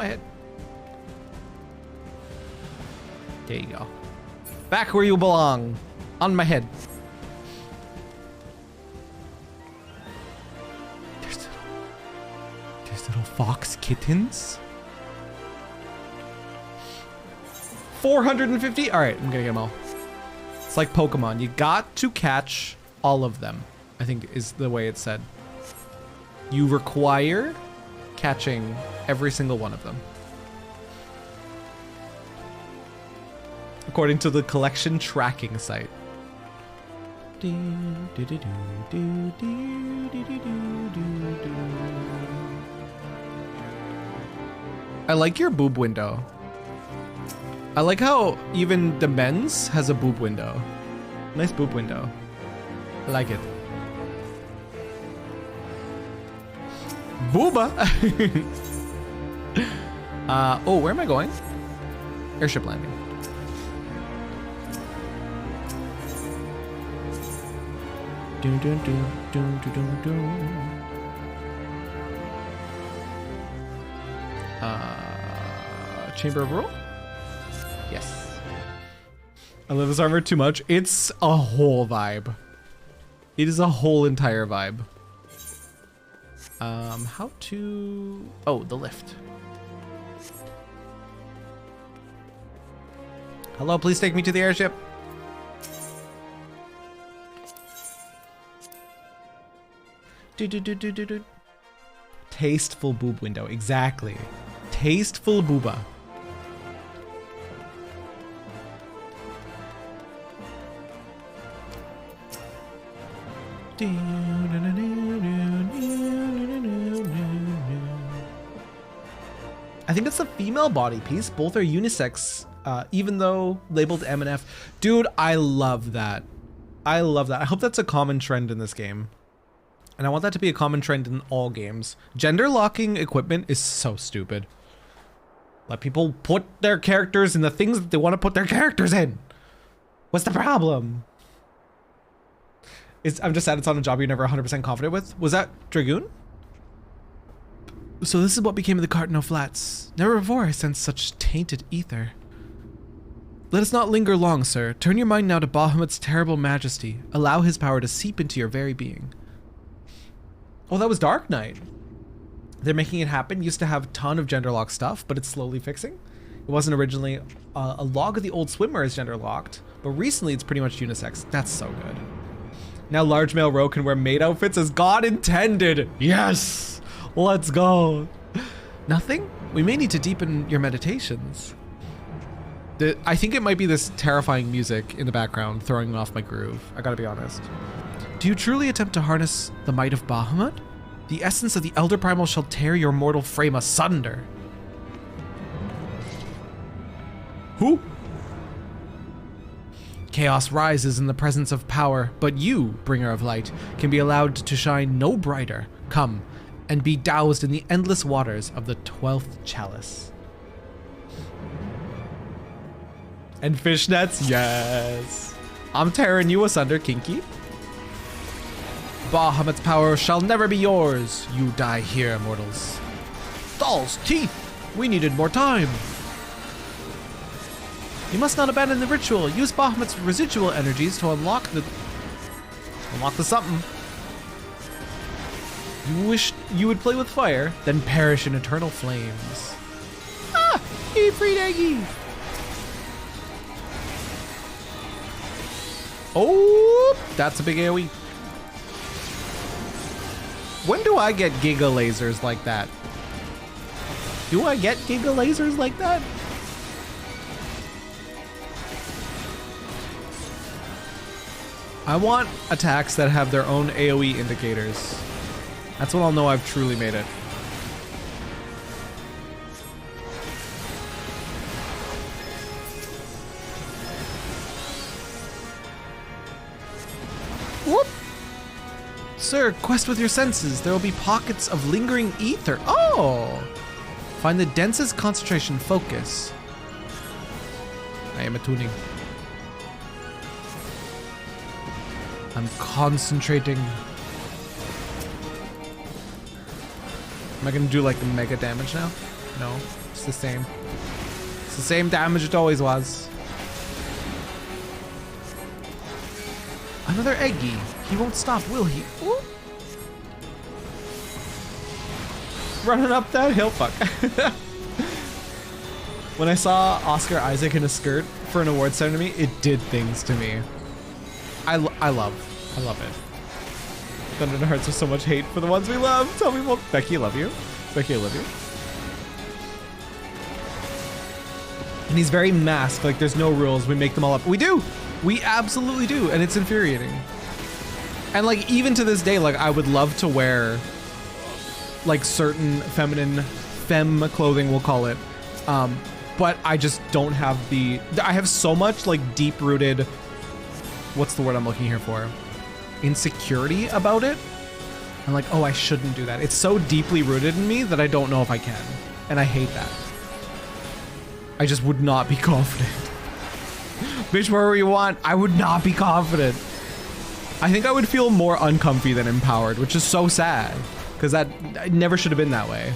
Speaker 1: head. There you go. Back where you belong. On my head. There's little fox kittens. 450. All right, I'm gonna get them all. It's like Pokemon. You got to catch all of them, I think is the way it's said. You require catching every single one of them. According to the collection tracking site. I like your boob window. I like how even the men's has a boob window. Nice boob window. I like it. Booba! Oh, where am I going? Airship landing. Dun, dun, dun, dun, dun, dun, dun. Chamber of Rule? Yes. I love this armor too much. It's a whole vibe. It is a whole entire vibe. How to... Oh, the lift. Hello, please take me to the airship. Do. Tasteful boob window, exactly. Tasteful booba. I think it's a female body piece. Both are unisex, even though labeled M and F. Dude, I love that. I love that. I hope that's a common trend in this game. And I want that to be a common trend in all games. Gender locking equipment is so stupid. Let people put their characters in the things that they want to put their characters in. What's the problem? I'm just sad it's on a job you're never 100% confident with. Was that Dragoon? So this is what became of the Cardinal Flats. Never before I sensed such tainted ether. Let us not linger long, sir. Turn your mind now to Bahamut's terrible majesty. Allow his power to seep into your very being. Oh, that was Dark Knight. They're making it happen. Used to have a ton of genderlock stuff, but it's slowly fixing. It wasn't originally a log of the old swimmer is gender locked, but recently it's pretty much unisex. That's so good. Now large male row can wear maid outfits as God intended. Yes, let's go. Nothing? We may need to deepen your meditations. I think it might be this terrifying music in the background throwing off my groove. I gotta be honest. Do you truly attempt to harness the might of Bahamut? The essence of the Elder Primal shall tear your mortal frame asunder. Who? Chaos rises in the presence of power, but you, bringer of light, can be allowed to shine no brighter. Come and be doused in the endless waters of the 12th chalice. And fishnets, yes. I'm tearing you asunder, Kinky. Bahamut's power shall never be yours. You die here, mortals. Thal's teeth! We needed more time. You must not abandon the ritual. Use Bahamut's residual energies to unlock the something. You wish you would play with fire, then perish in eternal flames. Ah! He freed Eggy! Oh! That's a big AoE. When do I get giga lasers like that? Do I get giga lasers like that? I want attacks that have their own AoE indicators. That's when I'll know I've truly made it. Whoop! Sir, quest with your senses. There will be pockets of lingering ether. Oh! Find the densest concentration focus. I am attuning. I'm concentrating. Am I gonna do like the mega damage now? No, it's the same. It's the same damage it always was. Another Eggy. He won't stop, will he? Ooh. Running up that hill, fuck. When I saw Oscar Isaac in a skirt for an award ceremony, it did things to me. I love it. Thunder and Hearts with so much hate for the ones we love. Tell me more. Becky, I love you. Becky, I love you. And he's very masked, like there's no rules. We make them all up. We do. We absolutely do. And it's infuriating. And like even to this day, like I would love to wear like certain femme clothing, we'll call it. But I just don't have I have so much like deep rooted, what's the word I'm looking here for? Insecurity about it. I'm like, oh, I shouldn't do that. It's so deeply rooted in me that I don't know if I can. And I hate that. I just would not be confident. Bitch, wherever you want, I would not be confident. I think I would feel more uncomfy than empowered, which is so sad. Because that never should have been that way.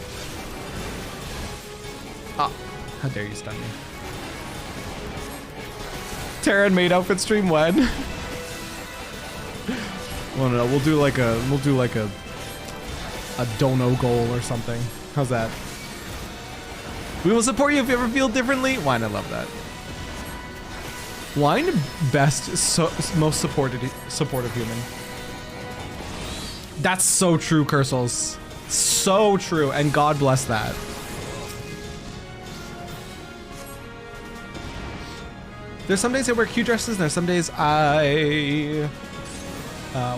Speaker 1: Oh, how dare you stun me. Terran made outfit stream when? Well, no, we'll do like a dono goal or something. How's that? We will support you if you ever feel differently. Wine, I love that. Wine, best, most supportive human. That's so true, Cursals. So true, and God bless that. There's some days I wear cute dresses, and there's some days I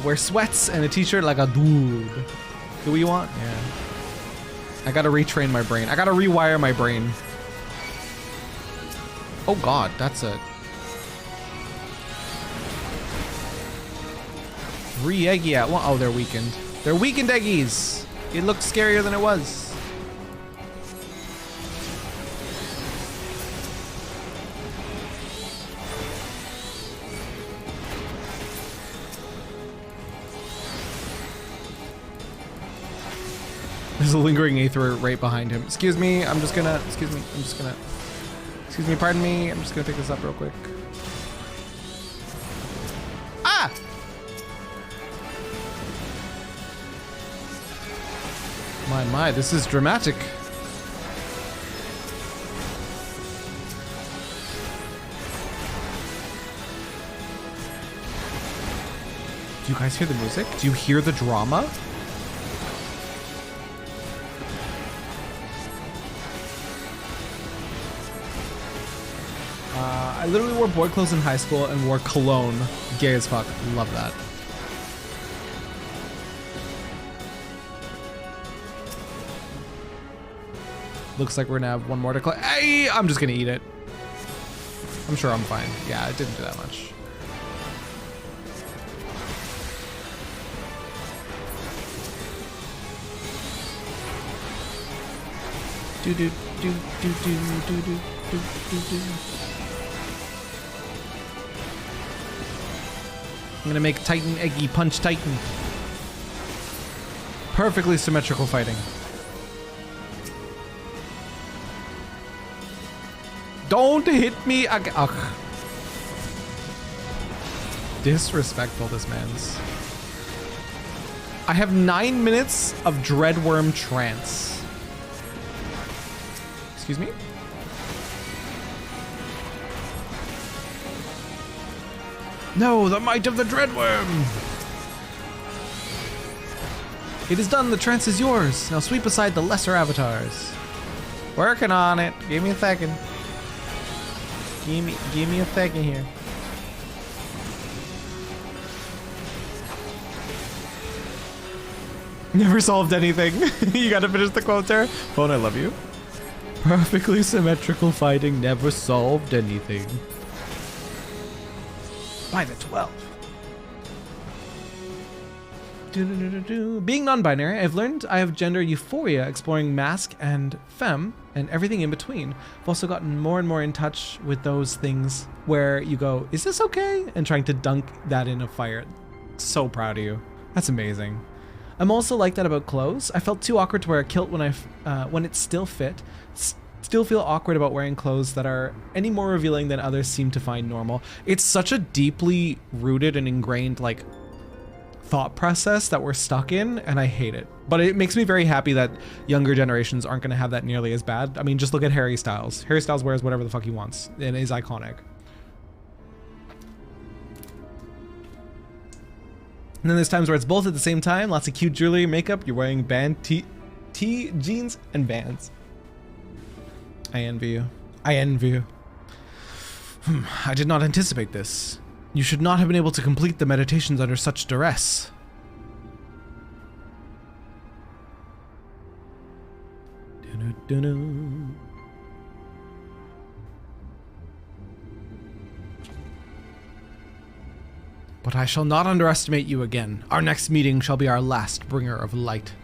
Speaker 1: wear sweats and a t-shirt like a dude. Do what you want? Yeah. I gotta retrain my brain. I gotta rewire my brain. Oh God, that's a... 3 Eggy at one. Oh, they're weakened. They're weakened Eggies. It looked scarier than it was. a lingering aether right behind him. Excuse me, excuse me, pardon me. I'm just gonna pick this up real quick. Ah! My, this is dramatic. Do you guys hear the music? Do you hear the drama? I literally wore boy clothes in high school and wore cologne. Gay as fuck. Love that. Looks like we're gonna have one more to collect. Hey, I'm just gonna eat it. I'm sure I'm fine. Yeah, it didn't do that much. Do do do do do do do do do do. I'm gonna make Titan Eggy punch Titan. Perfectly symmetrical fighting. Don't hit me again. Ugh. Disrespectful, this man's. I have 9 minutes of Dreadworm trance. Excuse me? No, the might of the Dreadworm! It is done, the trance is yours. Now sweep aside the lesser avatars. Working on it. Give me a second. Give me a second here. Never solved anything. You gotta finish the quote there. Phone, I love you. Perfectly symmetrical fighting never solved anything. By the 12. Being non-binary, I've learned I have gender euphoria exploring masc and femme and everything in between. I've also gotten more and more in touch with those things where you go, is this okay? And trying to dunk that in a fire. So proud of you. That's amazing. I'm also like that about clothes. I felt too awkward to wear a kilt when it still fit. Still feel awkward about wearing clothes that are any more revealing than others seem to find normal. It's such a deeply rooted and ingrained like thought process that we're stuck in, and I hate it. But it makes me very happy that younger generations aren't going to have that nearly as bad. I mean, just look at Harry Styles. Harry Styles wears whatever the fuck he wants and is iconic. And then there's times where it's both at the same time. Lots of cute jewelry, makeup. You're wearing band tee, jeans, and Vans. I envy you. I envy you. I did not anticipate this. You should not have been able to complete the meditations under such duress. But I shall not underestimate you again. Our next meeting shall be our last bringer of light.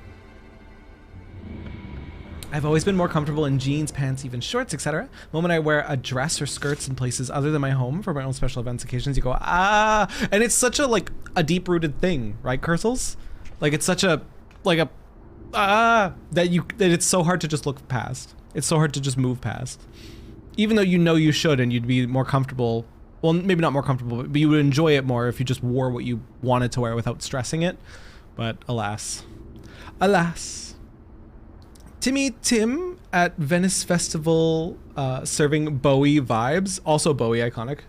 Speaker 1: I've always been more comfortable in jeans, pants, even shorts, etc. The moment I wear a dress or skirts in places other than my home for my own special events occasions, you go, ah, and it's such a like a deep-rooted thing, right, Cursals? Like it's such a that it's so hard to just look past. It's so hard to just move past. Even though you know you should and you'd be more comfortable, well, maybe not more comfortable, but you would enjoy it more if you just wore what you wanted to wear without stressing it. But alas. Alas. Timmy Tim at Venice Festival serving Bowie vibes. Also Bowie iconic.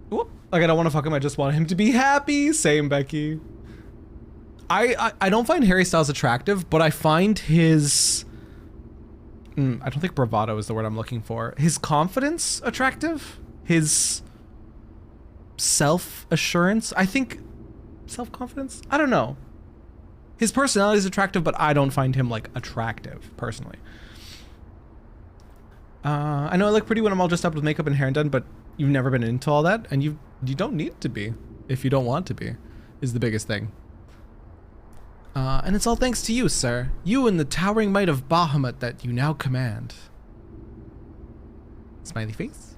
Speaker 1: Whoop. Like I don't want to fuck him, I just want him to be happy. Same, Becky. I don't find Harry Styles attractive, but I find his... I don't think bravado is the word I'm looking for. His confidence attractive. His self-assurance. I think... self-confidence? I don't know. His personality is attractive, but I don't find him like attractive personally. I know I look pretty when I'm all dressed up with makeup and hair and done, but you've never been into all that, and you don't need to be if you don't want to be, is the biggest thing. And it's all thanks to you, sir. You and the towering might of Bahamut that you now command. Smiley face.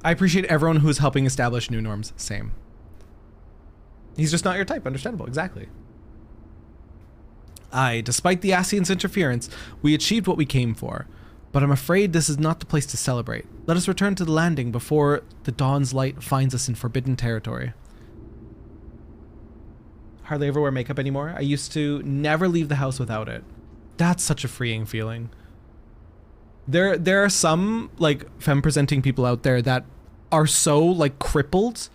Speaker 1: I appreciate everyone who's helping establish new norms. Same. He's just not your type, understandable, exactly. Aye, despite the Ascians' interference, we achieved what we came for. But I'm afraid this is not the place to celebrate. Let us return to the landing before the dawn's light finds us in forbidden territory. Hardly ever wear makeup anymore. I used to never leave the house without it. That's such a freeing feeling. There are some like femme-presenting people out there that are so like crippled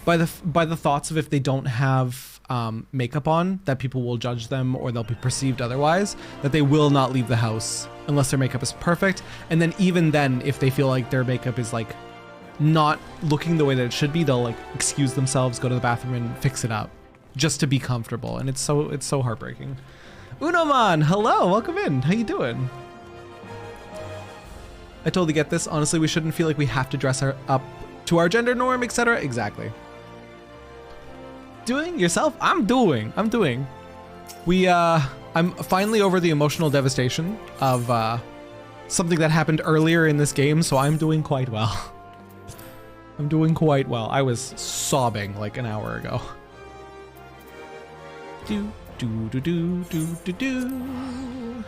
Speaker 1: by the thoughts of if they don't have makeup on, that people will judge them or they'll be perceived otherwise, that they will not leave the house unless their makeup is perfect. And then even then, if they feel like their makeup is like not looking the way that it should be, they'll like excuse themselves, go to the bathroom and fix it up just to be comfortable. And it's so heartbreaking. Unoman, hello, welcome in. How you doing? I totally get this. Honestly, we shouldn't feel like we have to dress up to our gender norm, etc. Exactly. Doing yourself? I'm doing. I'm finally over the emotional devastation of something that happened earlier in this game, so I'm doing quite well. I'm doing quite well. I was sobbing like an hour ago. Do do do do do do do.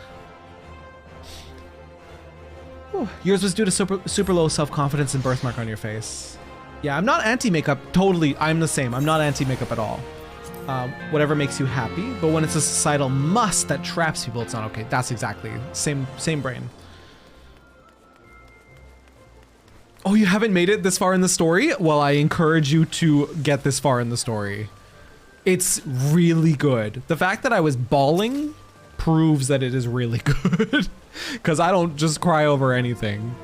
Speaker 1: Ooh, yours was due to super low self-confidence and birthmark on your face. Yeah, I'm not anti-makeup. Totally, I'm the same. I'm not anti-makeup at all. Whatever makes you happy, but when it's a societal must that traps people, it's not okay. That's exactly same brain. Oh, you haven't made it this far in the story? Well, I encourage you to get this far in the story. It's really good. The fact that I was bawling proves that it is really good, because I don't just cry over anything.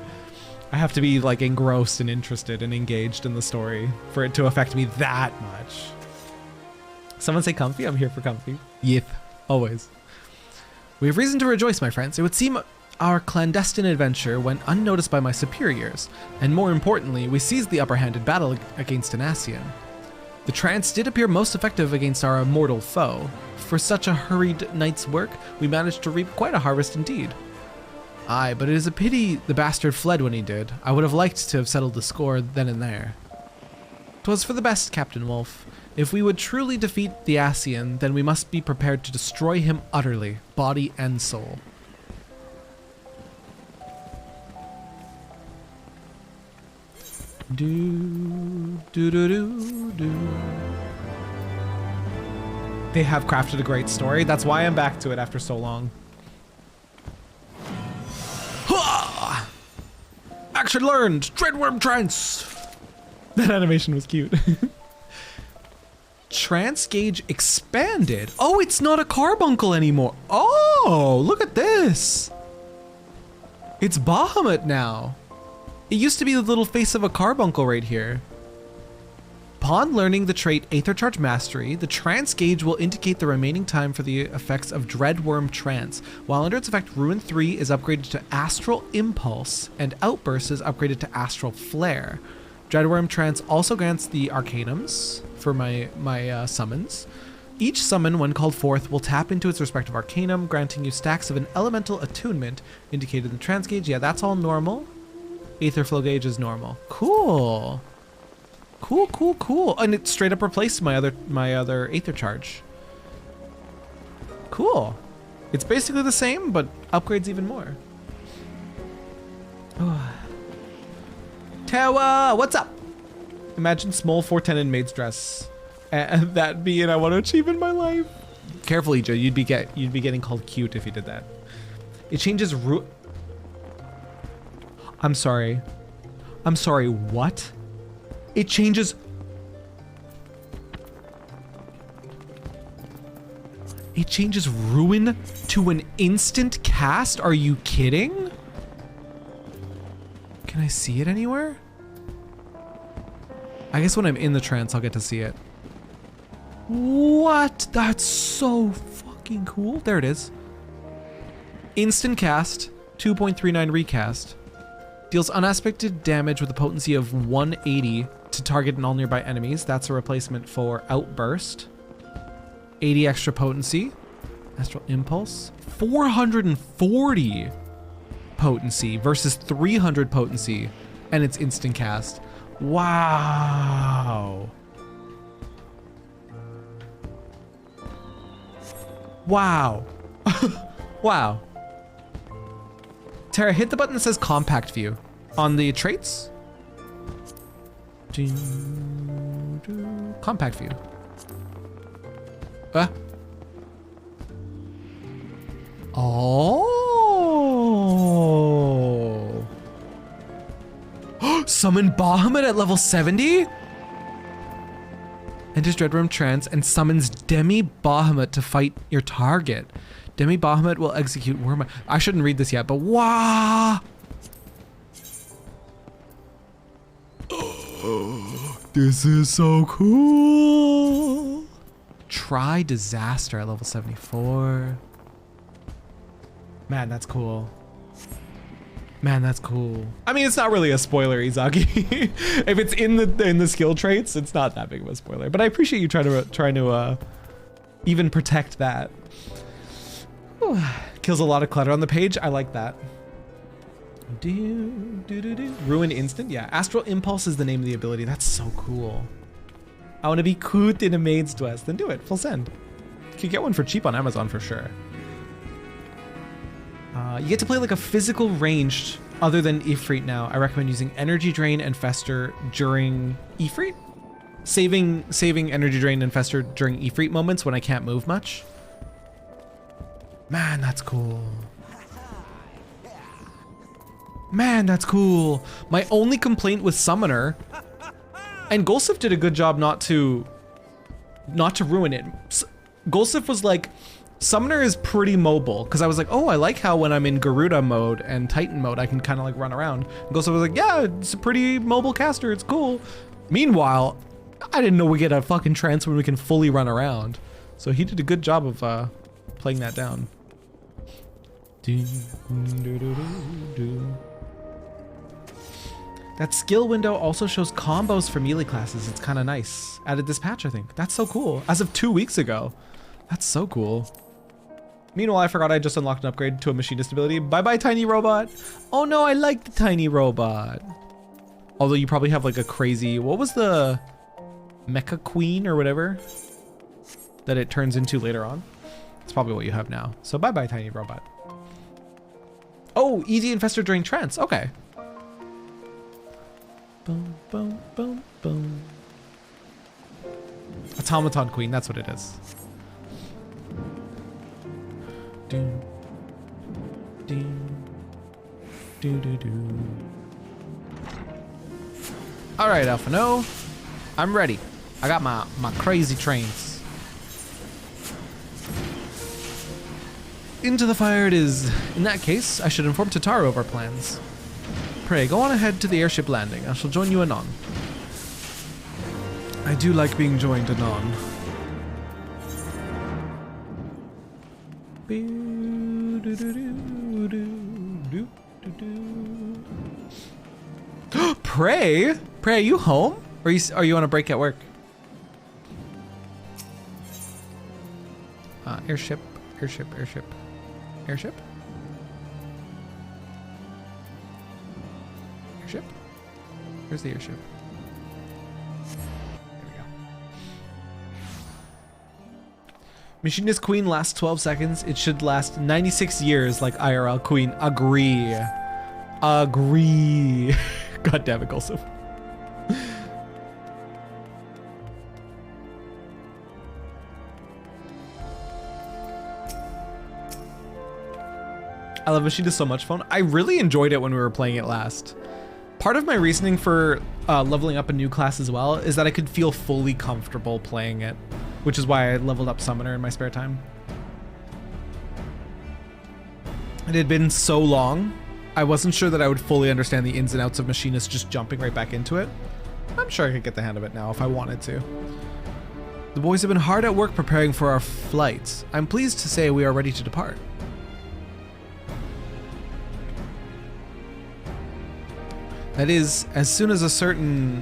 Speaker 1: I have to be like engrossed and interested and engaged in the story for it to affect me that much. Someone say comfy? I'm here for comfy. Yep, always. We have reason to rejoice, my friends. It would seem our clandestine adventure went unnoticed by my superiors, and more importantly, we seized the upper hand in battle against an Ascian. The trance did appear most effective against our immortal foe. For such a hurried night's work, we managed to reap quite a harvest indeed. Aye, but it is a pity the bastard fled when he did. I would have liked to have settled the score then and there. 'Twas for the best, Captain Wolf. If we would truly defeat the Ascian, then we must be prepared to destroy him utterly, body and soul. Do do do do do. They have crafted a great story. That's why I'm back to it after so long. Action learned! Dreadworm trance! That animation was cute. Trance gauge expanded. Oh, it's not a carbuncle anymore. Oh, look at this. It's Bahamut now. It used to be the little face of a carbuncle right here. Upon learning the trait Aether Charge Mastery, the trance gauge will indicate the remaining time for the effects of Dreadworm Trance. While under its effect, Ruin 3 is upgraded to Astral Impulse, and Outburst is upgraded to Astral Flare. Dreadworm Trance also grants the Arcanums for my summons. Each summon, when called forth, will tap into its respective Arcanum, granting you stacks of an Elemental Attunement indicated in the trance gauge. Yeah, that's all normal. Aether Flow gauge is normal. Cool. Cool. And it straight up replaced my other Aether Charge. Cool. It's basically the same, but upgrades even more. Tawa, what's up? Imagine small 410 maid's dress. And that being I want to achieve in my life. Careful, Ija, you'd be getting called cute if you did that. It changes I'm sorry, what? It changes... It changes Ruin to an instant cast? Are you kidding? Can I see it anywhere? I guess when I'm in the trance, I'll get to see it. What? That's so fucking cool. There it is. Instant cast, 2.39 recast. Deals unaspected damage with a potency of 180 to target and all nearby enemies. That's a replacement for Outburst. 80 extra potency. Astral Impulse. 440 potency versus 300 potency. And it's instant cast. Wow. Wow. Wow. Terra, hit the button that says compact view on the traits. Compact view. Oh. Summon Bahamut at level 70? Enters Dreadworm trance and summons Demi Bahamut to fight your target. Demi Bahamut will execute Worm. I shouldn't read this yet, but wow! This is so cool. Try Disaster at level 74. Man, that's cool. Man, that's cool. I mean, it's not really a spoiler, Izaki. If it's in the skill traits, it's not that big of a spoiler. But I appreciate you trying to even protect that. Whew. Kills a lot of clutter on the page. I like that. Ruin instant? Yeah. Astral Impulse is the name of the ability. That's so cool. I want to be coot in a maid's dress. Then do it. Full send. You can get one for cheap on Amazon for sure. You get to play like a physical ranged other than Ifrit now. I recommend using Energy Drain and Fester during Ifrit. Saving Energy Drain and Fester during Ifrit moments when I can't move much. Man, that's cool. Man, that's cool. My only complaint with Summoner, and Golsif did a good job not to ruin it. Golsif was like, Summoner is pretty mobile, because I was like, oh, I like how when I'm in Garuda mode and Titan mode, I can kind of like run around. And Golsif was like, yeah, it's a pretty mobile caster, it's cool. Meanwhile, I didn't know we get a fucking trance when we can fully run around. So he did a good job of playing that down. That skill window also shows combos for melee classes. It's kind of nice. Added this patch, I think. That's so cool. As of 2 weeks ago. That's so cool. Meanwhile, I forgot I just unlocked an upgrade to a machinist ability. Bye-bye, tiny robot. Oh no, I like the tiny robot. Although you probably have like a crazy, what was the Mecha Queen or whatever that it turns into later on? It's probably what you have now. So bye-bye, tiny robot. Oh, easy infestor during trance. Okay. Boom, boom, boom, boom. Automaton Queen, that's what it is. Do, do, do, do, do. All right, Alphano, I'm ready. I got my crazy trains. Into the fire it is. In that case, I should inform Tataru of our plans. Pray, go on ahead to the airship landing. I shall join you anon. I do like being joined anon. Pray? Pray, are you home? Or are you on a break at work? Airship, airship, airship, airship? Airship? Where's the airship? There we go. Machinist Queen lasts 12 seconds. It should last 96 years like IRL Queen. Agree. Agree. God damn it, Golsif. I love Machine is so much fun. I really enjoyed it when we were playing it last. Part of my reasoning for leveling up a new class as well is that I could feel fully comfortable playing it, which is why I leveled up Summoner in my spare time. It had been so long, I wasn't sure that I would fully understand the ins and outs of Machinist just jumping right back into it. I'm sure I could get the hang of it now if I wanted to. The boys have been hard at work preparing for our flight. I'm pleased to say we are ready to depart. That is, as soon as a certain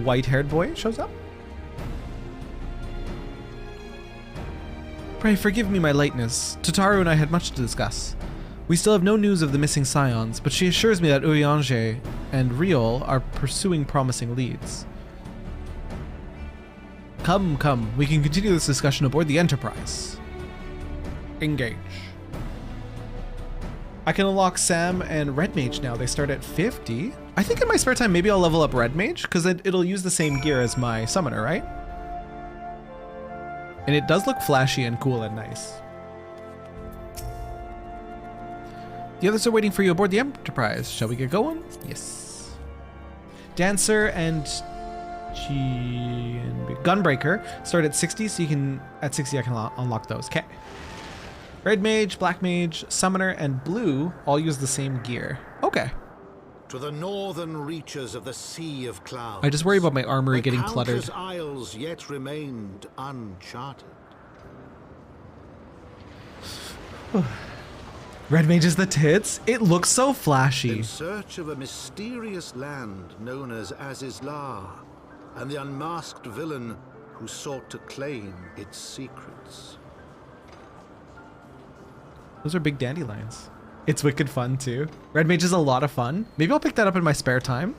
Speaker 1: white-haired boy shows up. Pray forgive me my lateness. Tataru and I had much to discuss. We still have no news of the missing scions, but she assures me that Urianger and Riol are pursuing promising leads. Come. We can continue this discussion aboard the Enterprise. Engage. I can unlock Sam and Red Mage now. They start at 50. I think in my spare time, maybe I'll level up Red Mage because it'll use the same gear as my summoner, right? And it does look flashy and cool and nice. The others are waiting for you aboard the Enterprise. Shall we get going? Yes. Dancer and Gunbreaker start at 60, so you can, at 60 I can unlock those. Okay. Red Mage, Black Mage, Summoner, and Blue all use the same gear. Okay.
Speaker 21: To the northern reaches of the Sea of Clouds.
Speaker 1: I just worry about my armory getting cluttered.
Speaker 21: Countless isles yet remained uncharted.
Speaker 1: Red Mage is the tits? It looks so flashy.
Speaker 21: In search of a mysterious land known as Azizlar, and the unmasked villain who sought to claim its secrets.
Speaker 1: Those are big dandelions. It's wicked fun too. Red Mage is a lot of fun. Maybe I'll pick that up in my spare time,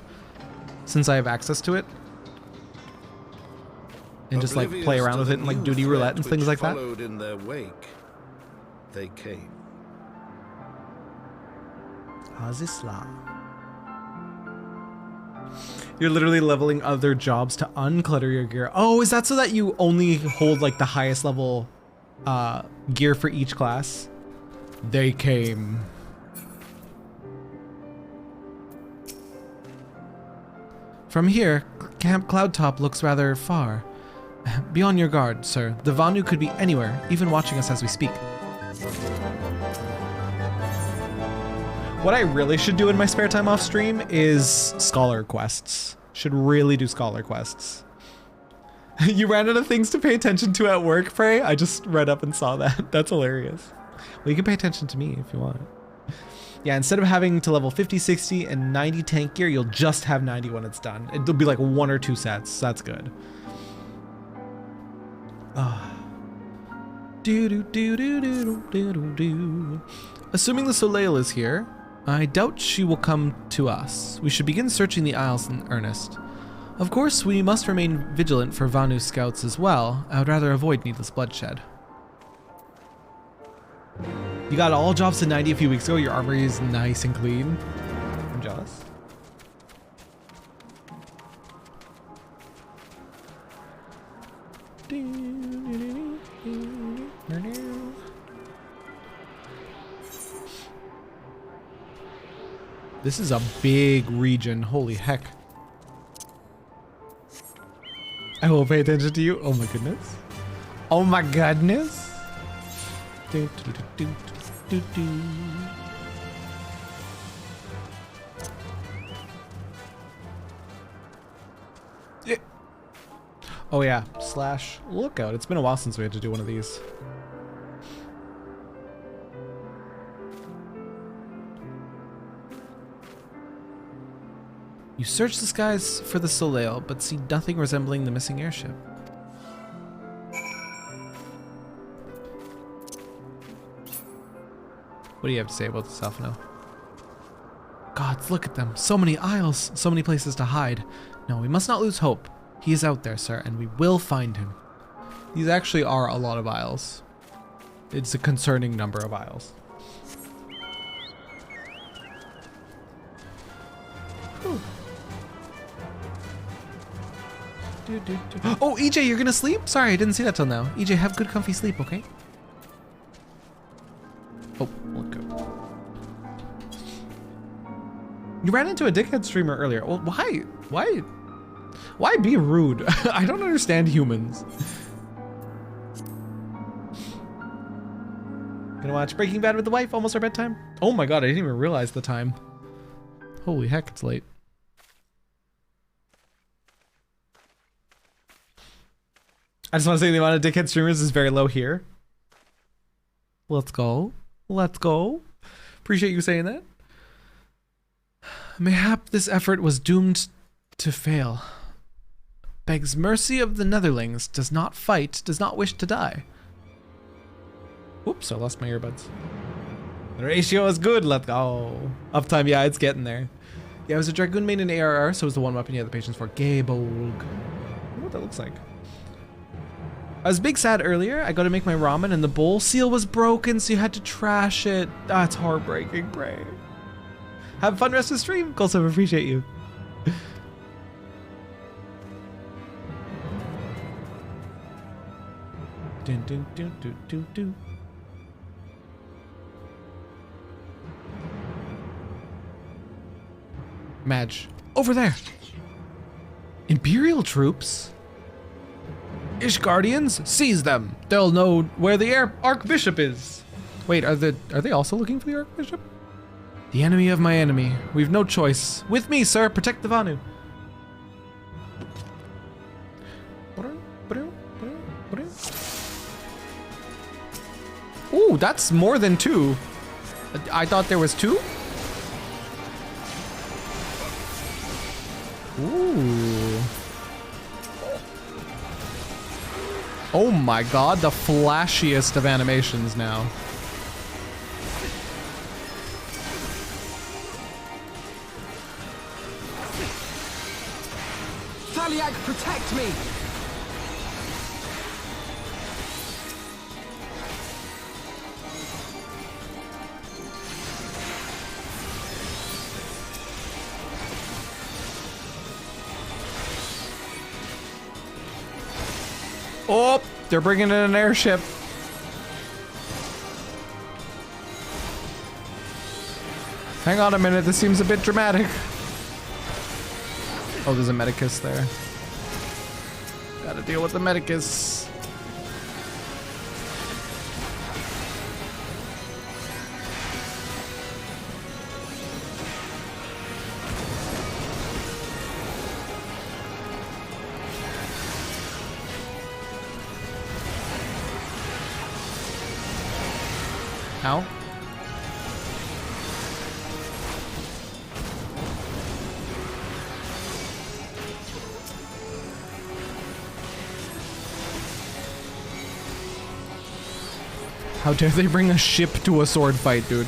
Speaker 1: since I have access to it. And just like play around with it and like duty roulette and things like that.
Speaker 21: Followed in their wake, they came.
Speaker 1: Azizlar. You're literally leveling other jobs to unclutter your gear. Oh, is that so that you only hold like the highest level gear for each class? They came. From here, Camp Cloudtop looks rather far. Be on your guard, sir. The Vanu could be anywhere, even watching us as we speak. What I really should do in my spare time off stream is scholar quests. Should really do scholar quests. You ran out of things to pay attention to at work, Prey? I just read up and saw that. That's hilarious. Well, you can pay attention to me if you want. Yeah, instead of having to level 50, 60, and 90 tank gear, you'll just have 90 when it's done. It'll be like 1 or 2 sets. That's good. Assuming the Soleil is here, I doubt she will come to us. We should begin searching the Isles in earnest. Of course, we must remain vigilant for Vanu scouts as well. I would rather avoid needless bloodshed. You got all jobs to 90 a few weeks ago. Your armory is nice and clean. I'm jealous. This is a big region. Holy heck. I will pay attention to you. Oh my goodness. Oh my goodness. Yeah. Oh yeah, slash lookout. It's been a while since we had to do one of these. You search the skies for the Soleil, but see nothing resembling the missing airship. What do you have to say about this, Alphino? Gods, look at them. So many isles, so many places to hide. No, we must not lose hope. He is out there, sir, and we will find him. These actually are a lot of isles. It's a concerning number of isles. Oh, EJ, you're gonna sleep? Sorry, I didn't see that till now. EJ, have good comfy sleep, okay? Oh, look out. You ran into a dickhead streamer earlier. Well, why be rude? I don't understand humans. Gonna watch Breaking Bad with the wife, almost our bedtime. Oh my god, I didn't even realize the time. Holy heck, it's late. I just want to say the amount of dickhead streamers is very low here. Let's go. Let's go. Appreciate you saying that. Mayhap this effort was doomed to fail. Begs mercy of the Netherlings, does not fight, does not wish to die. Whoops, I lost my earbuds. The ratio is good, let's go. Uptime, yeah, it's getting there. Yeah, it was a Dragoon main in ARR, so it was the one weapon you had the patience for. Gabolg. I wonder what that looks like. was big sad earlier. I got to make my ramen and the bowl seal was broken, so you had to trash it. That's heartbreaking, Bray. Have fun rest of the stream. Golsov, appreciate you. Dun, dun, dun, dun, dun, dun. Madge, over there. Imperial troops? Ishgardians, seize them. They'll know where the Archbishop is. Wait, are they also looking for the Archbishop? The enemy of my enemy. We've no choice. With me, sir. Protect the Vanu. Ooh, that's more than 2. I thought there was 2. Ooh. Oh my god, the flashiest of animations now.
Speaker 2: Taliag, protect me!
Speaker 1: Oh, they're bringing in an airship. Hang on a minute, this seems a bit dramatic. Oh, there's a Medicus there. Gotta deal with the Medicus. Ow. How dare they bring a ship to a sword fight, dude?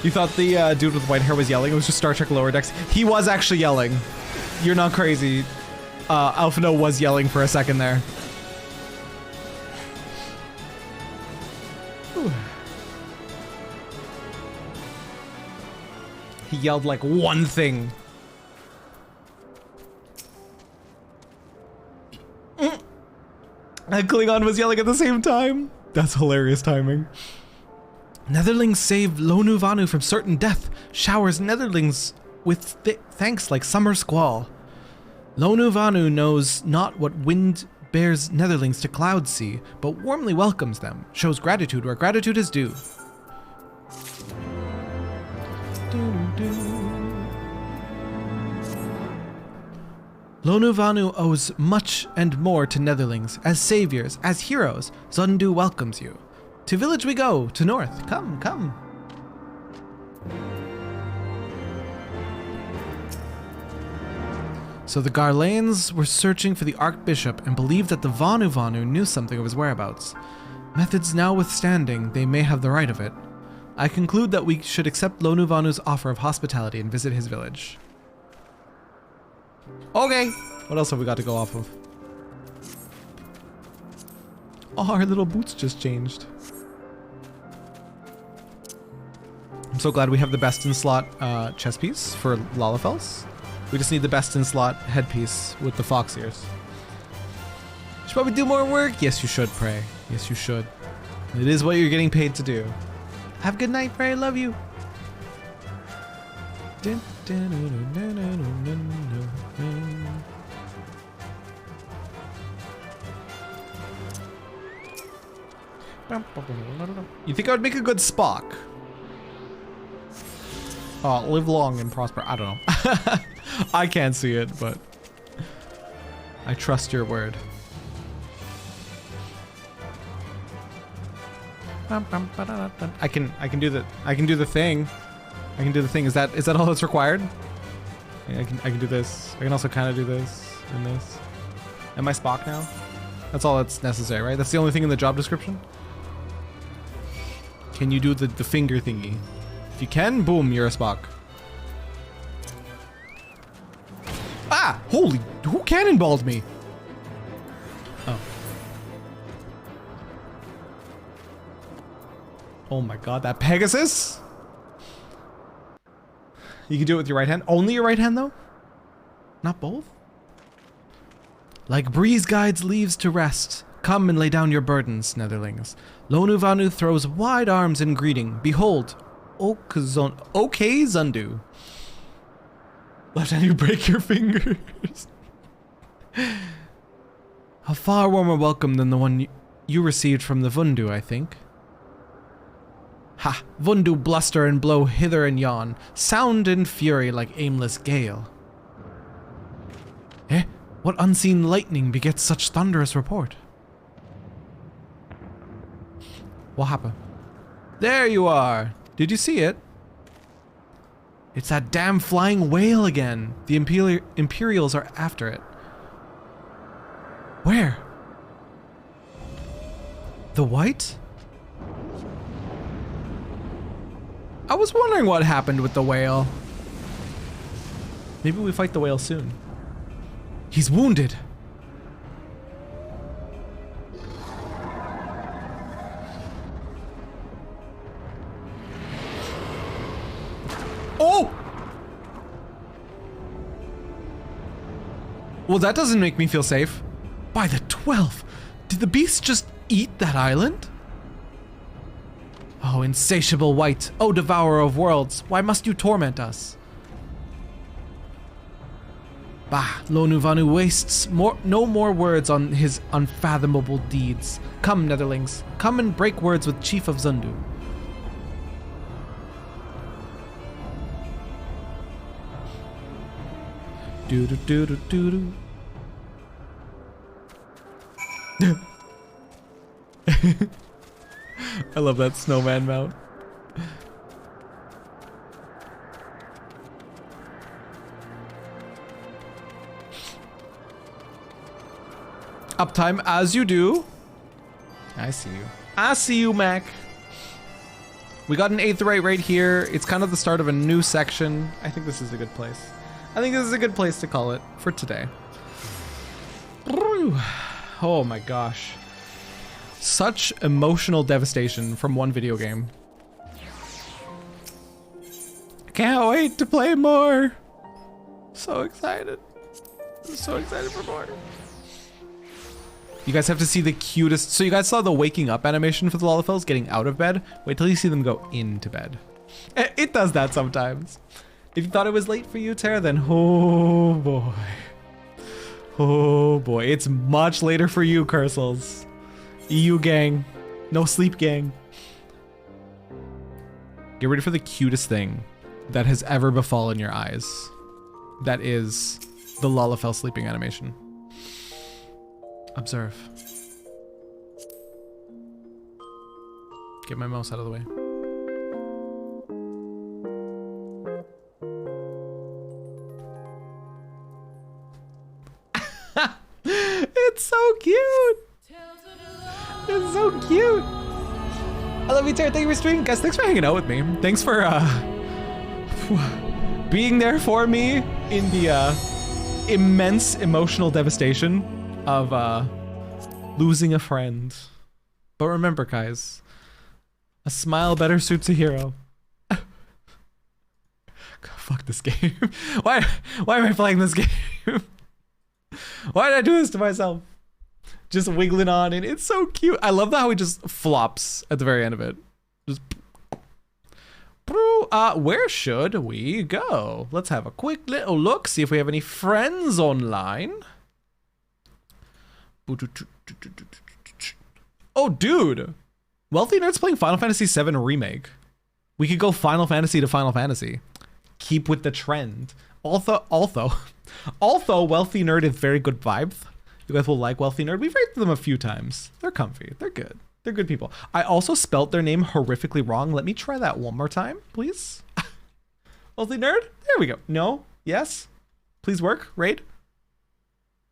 Speaker 1: You thought the dude with white hair was yelling? It was just Star Trek Lower Decks. He was actually yelling. You're not crazy. Alphino was yelling for a second there. Whew. He yelled like one thing. And Klingon was yelling at the same time. That's hilarious timing. Netherlings save Lonu Vanu from certain death, showers Netherlings with thanks like summer squall. Lonu Vanu knows not what wind bears Netherlings to cloud sea, but warmly welcomes them, shows gratitude where gratitude is due. Lonu Vanu owes much and more to Netherlings, as saviors, as heroes. Zundu welcomes you. To village we go, to north. Come, come. So the Garlanes were searching for the Archbishop and believed that the Vanu Vanu knew something of his whereabouts. Methods now withstanding, they may have the right of it. I conclude that we should accept Lonu Vanu's offer of hospitality and visit his village. Okay. What else have we got to go off of? Oh, our little boots just changed. I'm so glad we have the best in slot chest piece for Lalafels. We just need the best in slot headpiece with the fox ears. Should probably do more work. Yes, you should, Prey. Yes, you should. It is what you're getting paid to do. Have a good night, Prey. Love you. You think I would make a good Spock? Oh, live long and prosper. I don't know. I can't see it, but I trust your word. I can do the thing. I can do the thing. Is that all that's required? Yeah, I can do this. I can also kind of do this and this. Am I Spock now? That's all that's necessary, right? That's the only thing in the job description. Can you do the finger thingy? If you can, boom, you're a Spock. Ah! Holy, who cannonballed me? Oh. Oh my god, that Pegasus? You can do it with your right hand. Only your right hand though? Not both? Like breeze guides leaves to rest, come and lay down your burdens, Netherlings. Lonu Vanu throws wide arms in greeting. Behold, okay Zundu. Left hand, you break your fingers. A far warmer welcome than the one you received from the Vundu, I think. Ha! Vundu bluster and blow hither and yon, sound and fury like aimless gale. Eh? What unseen lightning begets such thunderous report? What happened? There you are! Did you see it? It's that damn flying whale again. The Imperials are after it. Where? The white? I was wondering what happened with the whale. Maybe we fight the whale soon. He's wounded. Oh! Well, that doesn't make me feel safe. By the 12th, did the beast just eat that island? Oh, insatiable white, oh devourer of worlds, why must you torment us? Bah, Lonu Vanu wastes no more words on his unfathomable deeds. Come, Netherlings, come and break words with Chief of Zundu. Do do do do do do. I love that snowman mount. Uptime as you do. I see you. I see you, Mac. We got an Aetheryte right here. It's kind of the start of a new section. I think this is a good place. I think this is a good place to call it for today. Oh my gosh. Such emotional devastation from one video game. Can't wait to play more. So excited. I'm so excited for more. You guys have to see the cutest. So you guys saw the waking up animation for the Lalafels getting out of bed. Wait till you see them go into bed. It does that sometimes. If you thought it was late for you, Terra, then oh boy. Oh boy, it's much later for you, Cursals. EU gang, no sleep gang. Get ready for the cutest thing that has ever befallen your eyes. That is the Lalafell sleeping animation. Observe. Get my mouse out of the way. It's so cute. It's so cute. I love you, Terra. Thank you for streaming. Guys, thanks for hanging out with me. Thanks for being there for me in the immense emotional devastation of losing a friend. But remember, guys, a smile better suits a hero. God, fuck this game. Why am I playing this game? Why did I do this to myself? Just wiggling on, and it's so cute. I love how he just flops at the very end of it. Just. Where should we go? Let's have a quick little look, see if we have any friends online. Oh, dude. Wealthy Nerd's playing Final Fantasy VII Remake. We could go Final Fantasy to Final Fantasy. Keep with the trend. Also, Wealthy Nerd is very good vibes. You guys will like Wealthy Nerd. We've rated them a few times. They're comfy. They're good. They're good people. I also spelt their name horrifically wrong. Let me try that one more time, please. Wealthy Nerd? There we go. No? Yes? Please work? Raid?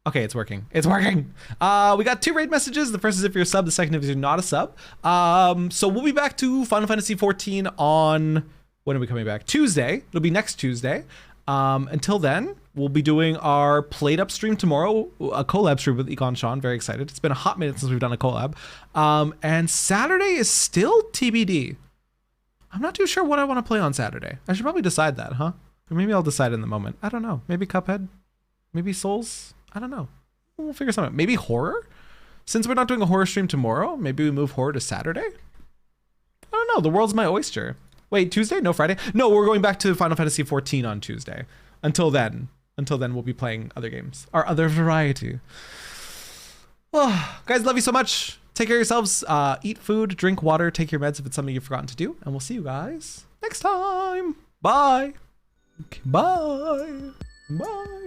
Speaker 1: Okay, it's working. It's working. We got 2 raid messages. The first is if you're a sub. The second is if you're not a sub. So we'll be back to Final Fantasy XIV on... When are we coming back? Tuesday. It'll be next Tuesday. Until then, we'll be doing our Played Up stream tomorrow, a collab stream with Econ Sean. Very excited. It's been a hot minute since we've done a collab. And Saturday is still TBD. I'm not too sure what I want to play on Saturday. I should probably decide that, huh? Or maybe I'll decide in the moment. I don't know. Maybe Cuphead? Maybe Souls? I don't know. We'll figure something out. Maybe horror? Since we're not doing a horror stream tomorrow, maybe we move horror to Saturday? I don't know. The world's my oyster. Wait, Tuesday? No, Friday? No, we're going back to Final Fantasy XIV on Tuesday. Until then, we'll be playing other games. Our other variety. Oh, guys, love you so much. Take care of yourselves. Eat food, drink water, take your meds if it's something you've forgotten to do. And we'll see you guys next time. Bye. Okay, bye. Bye.